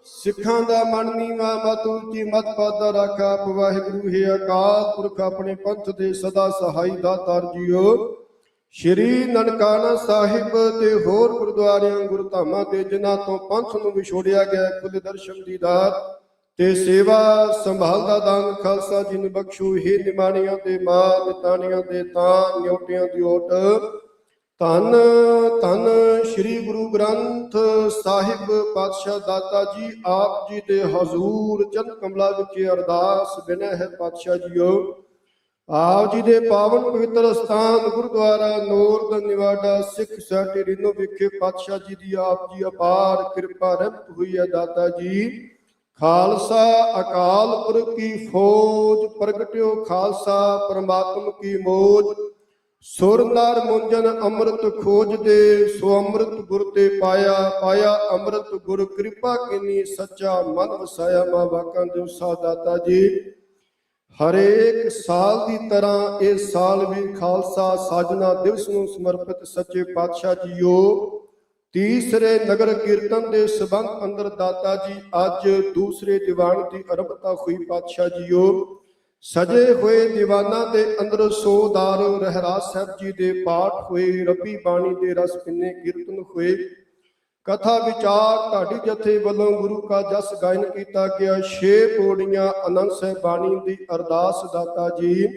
Speaker 1: ਸਿੱਖਾਂ ਦਾ ਮਨ ਨੀਵਾ ਮਤ ਉੱਚੀ ਮਤ ਪਾਦਾ ਰਾਖਾ। ਵਾਹਿਗੁਰੂ ਹੈ ਅਕਾਲ ਪੁਰਖ ਆਪਣੇ ਪੰਥ ਦੇ ਸਦਾ ਸਹਾਈ ਦਾਤਾਰ ਜੀਓ। ਸ਼੍ਰੀ ਨਨਕਾਣਾ ਸਾਹਿਬ ਤੇ ਹੋਰ ਗੁਰਦੁਆਰਿਆਂ ਗੁਰਧਾਮਾਂ ਤੇ ਜਿਨ੍ਹਾਂ ਤੋਂ ਪੰਥ ਨੂੰ ਵਿਛੋੜਿਆ ਗਿਆ ਖੁੱਲ੍ਹ ਦਰਸ਼ਨ ਦੀ ਦਾਤ ਤੇ ਸੇਵਾ ਸੰਭਾਲ ਦਾ ਦਾਨ ਖਾਲਸਾ ਜੀ ਨੂੰ ਬਖਸ਼ੋ। ਹੀ ਨਿਮਾਣੀਆਂ ਦੇ ਮਾਂ ਨਿਤਾਣੀਆਂ ਦੇ ਤਾਂ ਨਿਉਟਿਆਂ ਦੀ ਓਟ। ਧੰਨ ਧੰਨ ਸ੍ਰੀ ਗੁਰੂ ਗ੍ਰੰਥ ਸਾਹਿਬ ਪਾਤਸ਼ਾਹ ਦਾਤਾ ਜੀ ਆਪ ਜੀ ਦੇ ਹਜ਼ੂਰ ਚਰਨ ਕਮਲਾਂ ਵਿੱਚ ਅਰਦਾਸ ਬਿਨੈ ਹੈ ਪਾਤਸ਼ਾਹ ਜੀਓ। ਆਪ ਜੀ ਦੇ ਪਾਵਨ ਪਵਿੱਤਰ ਸਥਾਨ ਗੁਰਦੁਆਰਾ ਨੂਰ ਦਾ ਨਿਵਾੜਾ ਸਿੱਖ ਸਾਡੀ ਰਿਨੋ ਵਿਖੇ ਪਾਤਸ਼ਾਹ ਜੀ ਦੀ ਆਪ ਜੀ ਅਪਾਰ ਕਿਰਪਾ ਰਹਿਮਤ ਹੋਈ ਹੈ ਦਾਤਾ ਜੀ। ਖਾਲਸਾ ਅਕਾਲ ਪੁਰਖ ਕੀ ਫੌਜ ਪ੍ਰਗਟਿਓ ਖਾਲਸਾ ਪਰਮਾਤਮ ਕੀ ਮੋਜ। ਸੁਰ ਨਰ ਮੁੰਜਨ ਅੰਮ੍ਰਿਤ ਖੋਜਦੇ ਸੋ ਅੰਮ੍ਰਿਤ ਗੁਰ ਤੇ ਪਾਇਆ। ਪਾਇਆ ਅੰਮ੍ਰਿਤ ਗੁਰ ਕਿਰਪਾ ਕੀਨੀ ਸੱਚਾ ਮਨ ਵਸਾਇਆ। ਮਾਂ ਬਾਕਾਂ ਦੇ ਉਸਾ ਦਾਤਾ ਜੀ ਹਰੇਕ ਸਾਲ ਦੀ ਤਰ੍ਹਾਂ ਇਹ ਸਾਲ ਵੀ ਖਾਲਸਾ ਸਾਜਨਾ ਦਿਵਸ ਨੂੰ ਸਮਰਪਿਤ ਸੱਚੇ ਪਾਤਸ਼ਾਹ ਜੀਓ ਤੀਸਰੇ ਨਗਰ ਕੀਰਤਨ ਦੇ ਸਬੰਧ ਅੰਦਰ ਦਾਤਾ ਜੀ ਅੱਜ ਦੂਸਰੇ ਦੀਵਾਨ ਦੀ ਆਰੰਭਤਾ ਹੋਈ। ਪਾਤਸ਼ਾਹ ਜੀਓ ਸਜੇ ਹੋਏ ਦੀਵਾਨਾਂ ਦੇ ਅੰਦਰ ਸੋਦਾਰ ਰਹਿਰਾਸ ਸਾਹਿਬ ਜੀ ਦੇ ਪਾਠ ਹੋਏ। ਰੱਬੀ ਬਾਣੀ ਦੇ ਰਸ ਪਿੰਨੇ ਕੀਰਤਨ ਹੋਏ। ਕਥਾ ਵਿਚਾਰ ਢਾਡੀ ਜਥੇ ਵੱਲੋਂ ਗੁਰੂ ਕਾ ਜਸ ਗਾਇਨ ਕੀਤਾ ਗਿਆ। 6 ਪੌੜੀਆਂ ਆਨੰਦ ਸਾਹਿਬ ਬਾਣੀ ਦੀ ਅਰਦਾਸ ਦਾਤਾ ਜੀ।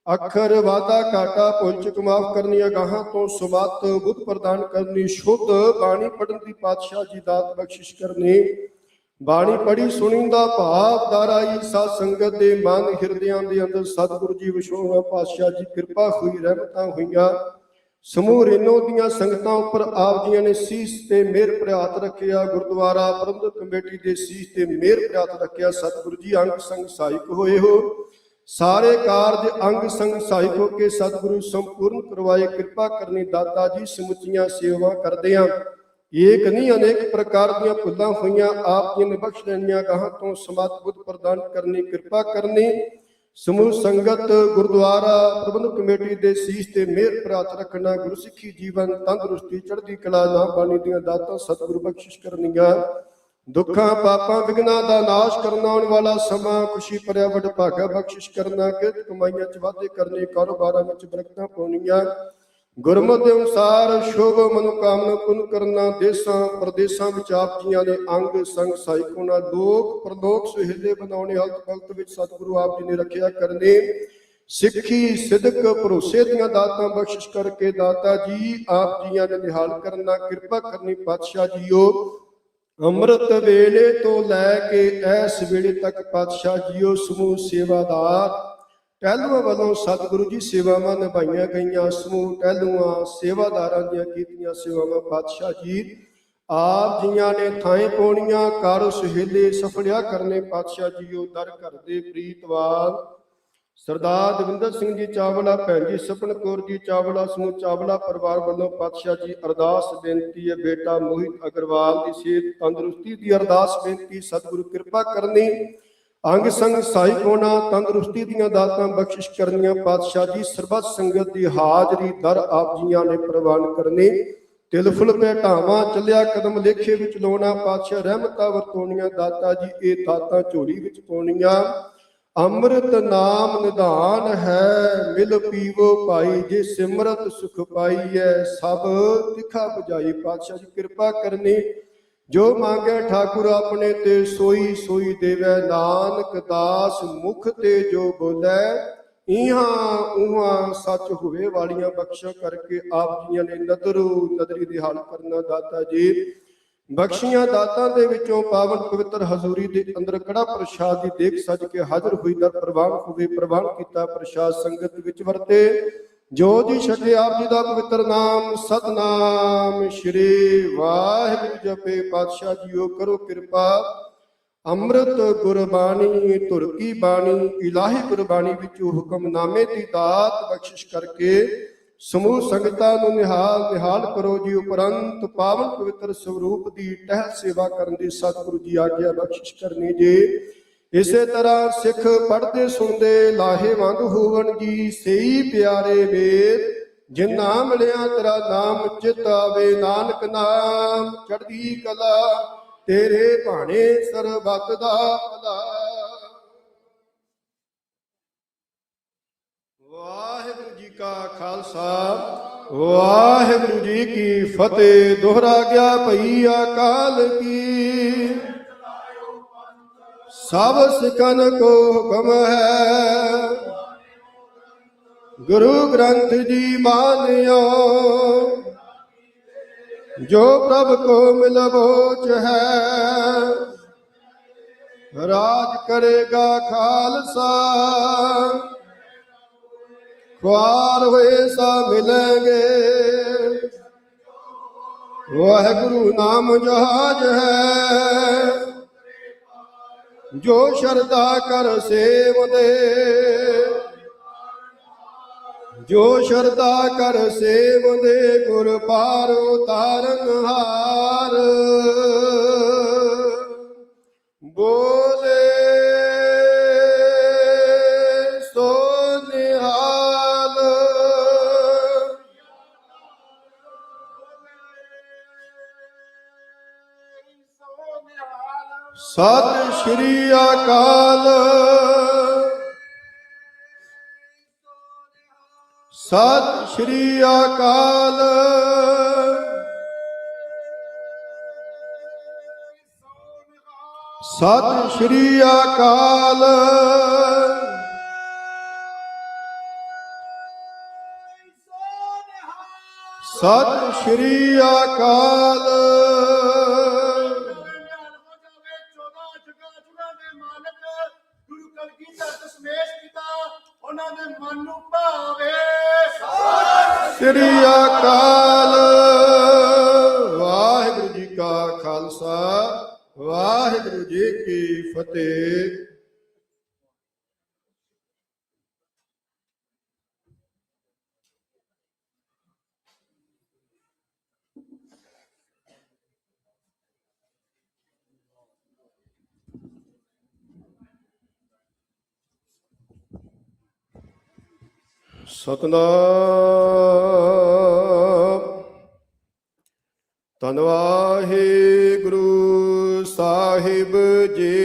Speaker 1: ਅੱਖਰ ਵਾਦਾ ਘਾਟਾ ਭੁੱਲ ਚੁੱਕ ਮਾਫ ਕਰਨੀ। ਅਗਾਹਾਂ ਤੋਂ ਸੁਮਤ ਬੁੱਧ ਪ੍ਰਦਾਨ ਕਰਨੀ। ਸ਼ੁੱਧ ਬਾਣੀ ਪੜਨ ਦੀ ਪਾਤਸ਼ਾਹ ਜੀ ਦਾਤ ਬਖਸ਼ਿਸ਼ ਕਰਨੀ। ਬਾਣੀ ਪੜੀ ਸੁਣੀ ਦਾ ਭਾਵ ਦਾਰਾਈ ਸਾਧ ਸੰਗਤ ਦੇ ਮਨ ਹਿਰਦਿਆਂ ਦੇ ਅੰਦਰ ਸਤਿਗੁਰੂ ਜੀ ਵਿਸ਼ੋਵਾ ਪਾਤਸ਼ਾਹ ਜੀ ਕਿਰਪਾ ਹੋਈ ਰਹਿਮਤਾਂ ਹੋਈਆਂ। ਸਮੂਹ ਰੇਨੋ ਦੀਆਂ ਸੰਗਤਾਂ ਉੱਪਰ ਆਪ ਜੀਆਂ ਨੇ ਸੀਸ ਤੇ ਮਿਹਰ ਭਰਿਆ ਹੱਥ ਰੱਖਿਆ। ਗੁਰਦੁਆਰਾ ਪ੍ਰਬੰਧਕ ਕਮੇਟੀ ਦੇ ਸੀਸ ਤੇ ਮਿਹਰ ਭਰਿਆ ਹੱਥ ਰੱਖਿਆ। ਸਤਿਗੁਰੂ ਜੀ ਅੰਗ ਸੰਗ ਸਹਾਇਕ ਹੋਏ ਹੋ। ਸਾਰੇ ਕਾਰਜ ਅੰਗ ਸੰਗ ਸਹਾਇਕ ਹੋ ਕੇ ਸਤਿਗੁਰੂ ਸੰਪੂਰਨ ਕਰਵਾਏ। ਕਿਰਪਾ ਕਰਨੀ ਦਾਤਾ ਜੀ। ਸਮੁੱਚੀਆਂ ਸੇਵਾਵਾਂ ਕਰਦੇ ਹਾਂ। ਏਕ ਨਹੀਂ ਅਨੇਕ ਪ੍ਰਕਾਰ ਦੀਆਂ ਭੁੱਲਾਂ ਹੋਈਆਂ ਆਪ ਜੀ ਨੇ ਬਖਸ਼ ਲੈਣੀਆਂ। ਗਾਹਾਂ ਤੋਂ ਸਮਤ ਬੁੱਧ ਪ੍ਰਦਾਨ ਕਰਨੀ, ਕਿਰਪਾ ਕਰਨੀ। ਸਮੂਹ ਸੰਗਤ ਗੁਰਦੁਆਰਾ ਪ੍ਰਬੰਧਕ ਕਮੇਟੀ ਦੇ ਸੀਸ ਤੇ ਮਿਹਰ ਪ੍ਰਾਤ ਰੱਖਣਾ। ਗੁਰੂ ਸਿੱਖੀ ਜੀਵਨ ਤੰਦਰੁਸਤੀ ਚੜ੍ਹਦੀ ਕਲਾ ਨਾਮ ਬਾਣੀ ਦੀਆਂ ਦਾਤਾਂ ਸਤਿਗੁਰੂ ਬਖਸ਼ਿਸ਼ ਕਰਨੀਆਂ। ਦੁੱਖਾਂ ਪਾਪਾਂ ਵਿਘਨਾਂ ਦਾ ਨਾਸ਼ ਕਰਨਾ। ਆਉਣ ਵਾਲਾ ਸਮਾਂ ਖੁਸ਼ੀ ਭਰਿਆ ਵਡਭਾਗਾ ਬਖਸ਼ਿਸ਼ ਕਰਨਾ। ਕਿਰਤ ਕਮਾਈਆਂ ਚ ਵਾਧੇ ਕਰਨੇ, ਕਾਰੋਬਾਰਾਂ ਵਿੱਚ ਬਰਕਤਾਂ ਪਾਉਣੀਆਂ। ਗੁਰਮਤਿ ਦੇ ਅਨੁਸਾਰ ਸ਼ੁਭ ਮਨੋਕਾਮਨਾ ਪੂਰਨ ਕਰਨਾ। ਦੇਸਾਂ ਪ੍ਰਦੇਸਾਂ ਵਿੱਚ ਆਪ ਜੀਆਂ ਨੇ ਅੰਗ ਸੰਗ ਸਹਾਇਕ ਹੋਣਾ। ਲੋਕ ਪ੍ਰਲੋਕ ਸੁਹੇਲੇ ਬਣਾਉਣੇ। ਹਲਤ ਭਗਤ ਵਿੱਚ ਸਤਿਗੁਰੂ ਆਪ ਜੀ ਨੇ ਰੱਖਿਆ ਕਰਨੇ। ਸਿੱਖੀ ਸਿਦਕ ਭਰੋਸੇ ਦੀਆਂ ਦਾਤਾਂ ਬਖਸ਼ਿਸ਼ ਕਰਕੇ ਦਾਤਾ ਜੀ ਆਪ ਜੀਆਂ ਨੇ ਨਿਹਾਲ ਕਰਨਾ। ਕਿਰਪਾ ਕਰਨੀ ਪਾਤਸ਼ਾਹ ਜੀਓ। ਅੰਮ੍ਰਿਤ ਵੇਲੇ ਤੋਂ ਲੈ ਕੇ ਇਸ ਵੇਲੇ ਤੱਕ ਪਾਤਸ਼ਾਹ ਜੀਓ ਸਮੂਹ ਸੇਵਾਦਾਰ ਟਹਿਲੂਆਂ ਵੱਲੋਂ ਸਤਿਗੁਰੂ ਜੀ ਸੇਵਾਵਾਂ ਨਿਭਾਈਆਂ ਗਈਆਂ। ਸਮੂਹ ਟਹਿਲੂਆਂ ਸੇਵਾਦਾਰਾਂ ਦੀਆਂ ਕੀਤੀਆਂ ਸੇਵਾਵਾਂ ਪਾਤਸ਼ਾਹ ਜੀ ਆਪ ਜੀਆਂ ਨੇ ਥਾਂ ਪਾਉਣੀਆਂ। ਕਰ ਸੁਹੇਲੇ ਸਫਲਿਆ ਕਰਨੇ ਪਾਤਸ਼ਾਹ ਜੀਓ। ਦਰ ਘਰ ਦੇ ਪ੍ਰੀਤਵਾਨ ਸਰਦਾਰ ਦਵਿੰਦਰ ਸਿੰਘ ਜੀ ਚਾਵਲਾ, ਭੈਣ ਜੀ ਸਪਨ ਕੌਰ ਜੀ ਚਾਵਲਾ, ਸਮੂਹ ਚਾਵਲਾ ਪਰਿਵਾਰ ਵੱਲੋਂ ਪਾਤਸ਼ਾਹ ਜੀ ਅਰਦਾਸ ਬੇਨਤੀ ਹੈ। ਬੇਟਾ ਮੋਹਿਤ ਅਗਰਵਾਲ ਦੀ ਸਿਹਤ ਤੰਦਰੁਸਤੀ ਦੀ ਅਰਦਾਸ ਬੇਨਤੀ। ਸਤਿਗੁਰੂ ਕਿਰਪਾ ਕਰਨੀ, ਅੰਗ ਸੰਗ ਸਹਾਇਕ ਹੋਣਾ, ਤੰਦਰੁਸਤੀ ਦੀਆਂ ਦਾਤਾਂ ਬਖਸ਼ਿਸ਼ ਕਰਨੀਆਂ ਪਾਤਸ਼ਾਹ ਜੀ। ਸਰਬੱਤ ਸੰਗਤ ਦੀ ਹਾਜ਼ਰੀ ਦਰ ਆਪ ਜੀਆਂ ਨੇ ਪ੍ਰਵਾਨ ਕਰਨੀ। ਤਿਲ ਫੁੱਲ ਭੇਟਾਵਾਂ ਚੱਲਿਆ ਕਦਮ ਲੇਖੇ ਵਿੱਚ ਲਾਉਣਾ ਪਾਤਸ਼ਾਹ। ਰਹਿਮਤਾਂ ਵਰਤੋਣੀਆਂ ਦਾਤਾ ਜੀ ਇਹ ਦਾਤਾਂ ਝੋਲੀ ਵਿੱਚ ਪਾਉਣੀਆਂ। ਅੰਮ੍ਰਿਤ ਨਾਮ ਨਿਧਾਨ ਹੈ ਮਿਲ ਪੀਵੋ ਭਾਈ। ਜੇ ਸਿਮਰਤ ਸੁਖ ਪਾਈਐ ਸਭ ਤਿਖਾ ਬੁਝਾਈ। ਪਾਤਸ਼ਾਹ ਜੀ ਕਿਰਪਾ ਕਰਨੀ। ਜੋ ਮੰਗੈ ਠਾਕੁਰ ਆਪਣੇ ਤੇ ਸੋਈ ਸੋਈ ਦੇਵੈ। ਨਾਨਕ ਦਾਸ ਮੁਖ ਤੇ ਜੋ ਬੋਲੇ ਇਹਾਂ ਉਹਾਂ ਸੱਚ ਹੋਵੇ ਵਾਲੀਆਂ ਬਖਸ਼ਾ ਕਰਕੇ ਆਪ ਜੀਆਂ ਨੇ ਨਦਰੀ ਦੀ ਹਾਲ ਕਰਨਾ ਦਾਤਾ ਜੀ। ਬਖਸ਼ੀਆਂ ਦਾਤਾਂ ਦੇ ਵਿੱਚੋਂ ਪਾਵਨ ਪਵਿੱਤਰ ਹਜ਼ੂਰੀ ਦੇ ਅੰਦਰ ਕੜਾ ਪ੍ਰਸ਼ਾਦ ਦੀ ਦੇਖ ਸਜ ਕੇ ਹਾਜ਼ਰ ਹੋਈ ਦਰ ਪ੍ਰਵਾਨ ਹੋਵੇ। ਪ੍ਰਵਾਨ ਕੀਤਾ ਪ੍ਰਸ਼ਾਦ ਸੰਗਤ ਵਿੱਚ ਵਰਤੇ। ਜੋ ਜੀ ਛਕੇ ਆਪ ਜੀ ਦਾ ਪਵਿੱਤਰ ਨਾਮ ਸਤਨਾਮ ਸ਼੍ਰੀ ਵਾਹਿਗੁਰੂ ਜਪੇ। ਪਾਤਸ਼ਾਹ ਜੀਓ ਕਰੋ ਕਿਰਪਾ। ਅੰਮ੍ਰਿਤ ਗੁਰਬਾਣੀ ਧੁਰ ਕੀ ਬਾਣੀ ਇਲਾਹੀ ਗੁਰਬਾਣੀ ਵਿੱਚ ਹੁਕਮਨਾਮੇ ਦੀ ਦਾਤ ਬਖਸ਼ਿਸ਼ ਕਰਕੇ ਸਮੂਹ ਸੰਗਤਾਂ ਨੂੰ ਨਿਹਾਲ ਕਰੋ ਜੀ। ਉਪਰੰਤ ਪਾਵਨ ਪਵਿੱਤਰ ਸਰੂਪ ਦੀ ਟਹਿਲ ਸੇਵਾ ਕਰਨ ਦੀ ਸਤਿਗੁਰੂ ਜੀ ਆਗਿਆ ਬਖਸ਼ਿਸ਼ ਕਰਨੀ ਜੀ। ਇਸੇ ਤਰ੍ਹਾਂ ਸਿੱਖ ਪੜ੍ਹਦੇ ਸੁਣਦੇ ਲਾਹੇਵੰਦ ਹੋਵਣ ਜੀ। ਸਹੀ ਪਿਆਰੇ ਵੇਦ ਜਿਨ ਨਾਮ ਲਿਆ ਤੇਰਾ ਨਾਮ ਚਿਤ ਆਵੇ। ਨਾਨਕ ਨਾਮ ਚੜ੍ਹਦੀ ਕਲਾ ਤੇਰੇ ਭਾਣੇ ਸਰਬੱਤ ਦਾ ਭਲਾ। ਵਾਹਿਗੁਰੂ ਜੀ ਕਾ ਖਾਲਸਾ ਵਾਹਿਗੁਰੂ ਜੀ ਕੀ ਫਤਿਹ। ਦੋਹਰਾ ਗਿਆ ਭਈ ਅਕਾਲ ਕੀ। ਸਭ ਸਿੱਖਨ ਕੋ ਹੁਕਮ ਹੈ ਗੁਰੂ ਗ੍ਰੰਥ ਜੀ ਮਾਨਿਓ। ਜੋ ਪ੍ਰਭ ਕੋ ਮਿਲਵੋਚ ਹੈ ਰਾਜ ਕਰੇਗਾ ਖਾਲਸਾ। ਖੁਆਰ ਹੋਏ ਸਾ ਮਿਲੇਗੇ। ਵਾਹਿਗੁਰੂ ਨਾਮ ਜਹਾਜ ਹੈ ਜੋ ਸ਼ਰਧਾ ਕਰ ਸੇਵਦੇ। ਜੋ ਸ਼ਰਧਾ ਕਰ ਸੇਵਦੇ ਗੁਰ ਪਾਰ ਉਤਾਰਨ ਹਾਰ। ਬੋਲੇ ਸੋ ਨਿਹਾਲ। ਸਤਿ ਸ਼੍ਰੀ ਅਕਾਲ। ਸਤਿ ਸ਼੍ਰੀ ਅਕਾਲ। ਸਤਿ ਸ਼੍ਰੀ ਅਕਾਲ। ਸਤਿ ਸ਼੍ਰੀ ਅਕਾਲ। ਉਹਨਾਂ ਦੇ ਮਨ ਨੂੰ ਭਾਵੇ। ਸ੍ਰੀ ਅਕਾਲ। ਵਾਹਿਗੁਰੂ ਜੀ ਕਾ ਖਾਲਸਾ, ਵਾਹਿਗੁਰੂ ਜੀ ਕੀ ਫਤਿਹ। ਸਤਨਾਮ। ਧੰਨ ਵਾਹਿਗੁਰੂ ਸਾਹਿਬ ਜੀ।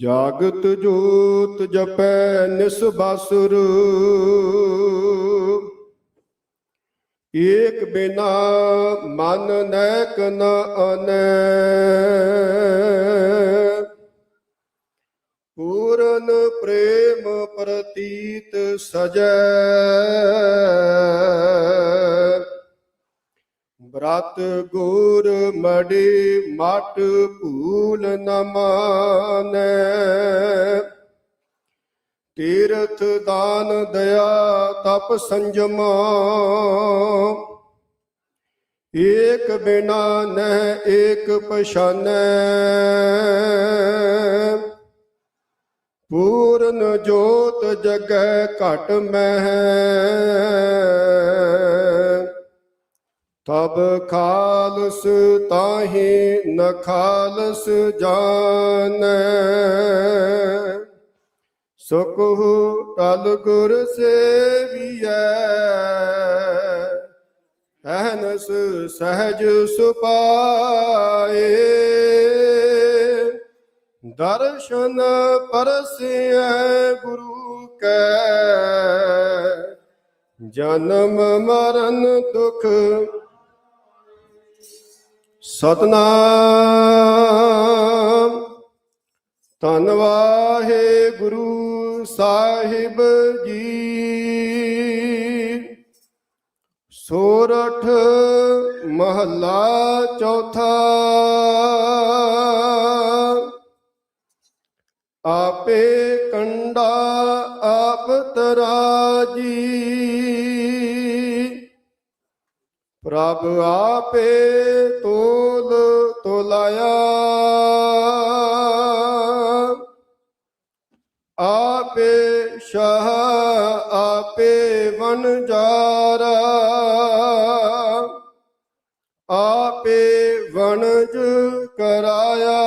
Speaker 1: ਜਾਗਤ ਜੋਤ ਜਪੈ ਨਿਸ ਬਾਸੁਰ, ਏਕ ਬਿਨਾ ਮਨ ਨੈਕ ਨ ਆਨੈ। ਪੂਰਨ ਪ੍ਰੇਮ ਪ੍ਰਤੀਤ ਸਜੈ, ਬ੍ਰਤ ਗੁਰ ਮੜੀ ਮਟ ਭੂਲ ਨ ਮਾਨੈ। ਤੀਰਥ ਦਾਨ ਦਇਆ ਤਪ ਸੰਜਮਾ, ਏਕ ਬਿਨਾ ਨਹਿ ਏਕ ਪਛਾਨੈ। ਪੂਰਨ ਜੋਤ ਜਗੈ ਘਟ ਮਹਿ, ਤਬ ਖਾਲਸ ਤਾਹੀ ਨ ਖਾਲਸ ਜਾਣੈ। ਸੁਖੁ ਟਲ ਗੁਰ ਸੇਵੀਐ, ਅਹਨਸ ਸਹਿਜ ਸੁਪਾਏ। ਦਰਸ਼ਨ ਪਰਸਿਐ ਗੁਰੂ ਕੈ, ਜਨਮ ਮਰਨ ਦੁਖ। ਸਤਨਾਮ। ਧੰਨ ਵਾਹਿਗੁਰੂ ਸਾਹਿਬ ਜੀ। ਸੋਰਠ ਮਹੱਲਾ ਚੌਥਾ। ਆਪੇ ਕੰਡਾ ਆਪ ਤਰਾਜੀ, ਪ੍ਰਭ ਆਪੇ ਤੋਲ ਤੋਲਾਇਆ। ਆਪੇ ਸ਼ਾਹ ਆਪੇ ਵਣਜਾਰਾ, ਆਪੇ ਵਣਜ ਕਰਾਇਆ।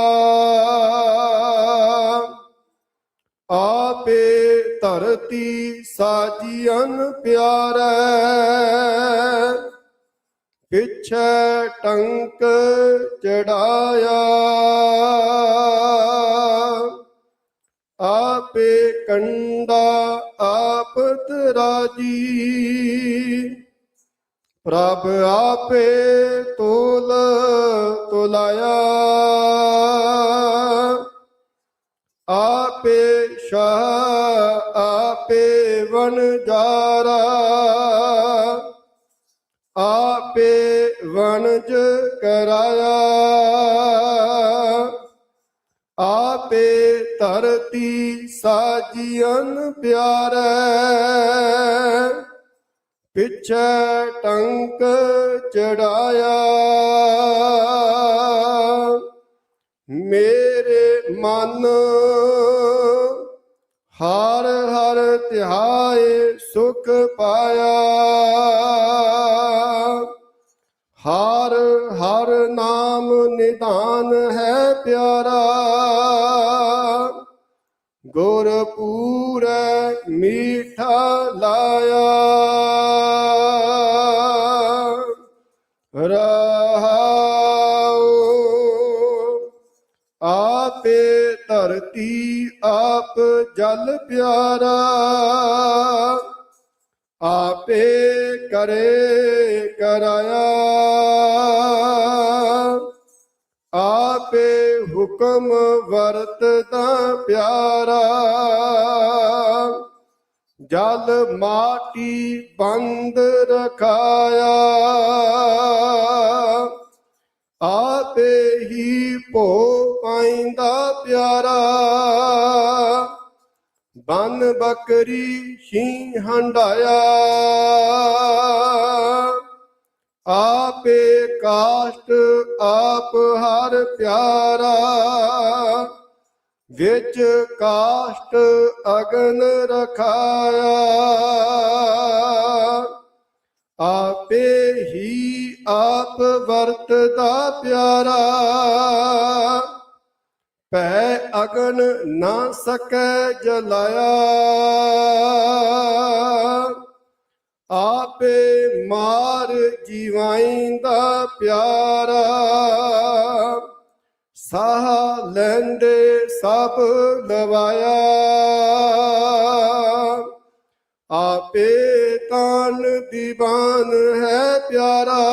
Speaker 1: ਆਪੇ ਧਰਤੀ ਸਾਜੀਅਨ ਪਿਆਰੈ, ਪਿਛੈ ਟੰਕ ਚੜਾਇਆ। ਆਪੇ ਕੰਡਾ ਆਪ ਤਰਾਜੀ, ਪ੍ਰਭ ਆਪੇ ਤੋਲ ਤੋਲਾਇਆ। ਆਪੇ ਸ਼ਾਹ ਆਪੇ ਵਣਜਾਰਾ, ਆਪੇ ਵਣਜ ਕਰਾਇਆ। ਆਪੇ ਧਰਤੀ ਸਾਜੀਅਨ ਪਿਆਰੈ, ਪਿਛੈ ਟੰਕ ਚੜਾਇਆ। ਮੇਰੇ ਮਨ ਹਰ ਹਰ ਧਿਆਏ ਸੁਖ ਪਾਇਆ। ਹਰ ਹਰ ਨਾਮ ਨਿਧਾਨ ਹੈ ਪਿਆਰਾ, ਗੁਰ ਪੂਰੈ ਮੀਠਾ ਲਾਇਆ। ਰਹਾਉ ਆਪੇ ਧਰਤੀ ਆਪ ਜਲ ਪਿਆਰਾ, ਆਪੇ ਕਰੇ ਕਰਾਇਆ। ਆਪੇ ਹੁਕਮ ਵਰਤਦਾ ਪਿਆਰਾ, ਜਲ ਮਾਟੀ ਬੰਦ ਰਖਾਇਆ। ਆਪੇ ਹੀ ਭੋ ਪਾਇੰਦਾ ਪਿਆਰਾ, ਬਨ ਬੱਕਰੀ ਸ਼ੀਂ ਹੰਡਾਇਆ, ਆਪੇ ਕਾਸ਼ਟ ਆਪ ਹਰ ਪਿਆਰਾ, ਵਿੱਚ ਕਾਸ਼ਟ ਅਗਨ ਰਖਾਇਆ, ਆਪੇ ਹੀ ਆਪ ਵਰਤਦਾ ਪਿਆਰਾ, ਭੈ ਅਗਨ ਨਾ ਸਕੈ ਜਲਾਇਆ, ਆਪੇ ਮਾਰ ਜੀਵਾਇਂਦਾ ਪਿਆਰਾ, ਸਾਹ ਲੈਂਦੇ ਸਭ ਲਵਾਇਆ, ਆਪੇ ਤਾਨ ਦੀਵਾਨ ਹੈ ਪਿਆਰਾ,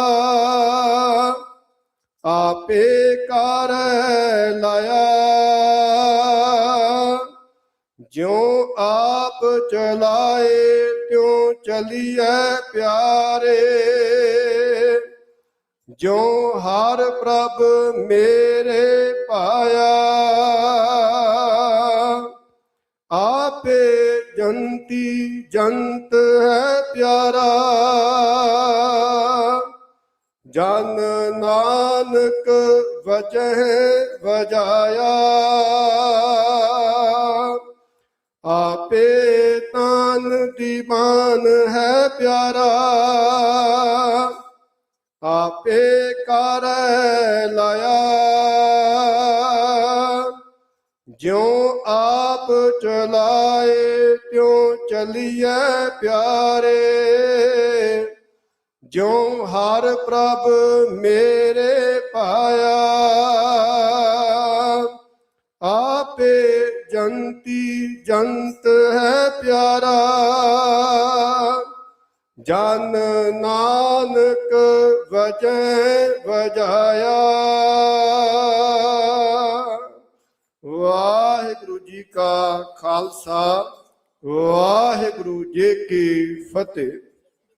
Speaker 1: ਆਪੇ ਕਰੈ ਲਾਇਆ, ਜਿਉ ਆਪ ਚਲਾਏ ਤਿਉ ਚਲੀਐ ਪਿਆਰੇ, ਜਿਉ ਹਰ ਪ੍ਰਭ ਮੇਰੇ ਪਾਇਆ, ਆਪੇ ਜੰਤੀ ਜੰਤ ਹੈ ਪਿਆਰਾ, ਜਨ ਨਾਨਕ ਵਜਹਿ ਵਜਾਇਆ, ਆਪੇ ਤਾਨ ਦੀਵਾਨ ਹੈ ਪਿਆਰਾ, ਆਪੇ ਕਰੈ ਲਾਇਆ, ਜਿਉ ਆਪ ਚਲਾਏ ਤਿਉ ਚਲੀਐ ਪਿਆਰੇ, ਜਿਉ ਹਰ ਪ੍ਰਭ ਮੇਰੇ ਪਾਇਆ, ਆਪੇ ਜੰਤੀ ਜੰਤ ਹੈ ਪਿਆਰਾ, ਜਨ ਨਾਨਕ ਵਜੈ ਵਜਾਇਆ। ਵਾਹਿਗੁਰੂ ਜੀ ਕਾ ਖਾਲਸਾ, ਵਾਹਿਗੁਰੂ ਜੀ ਕੀ ਫਤਿਹ।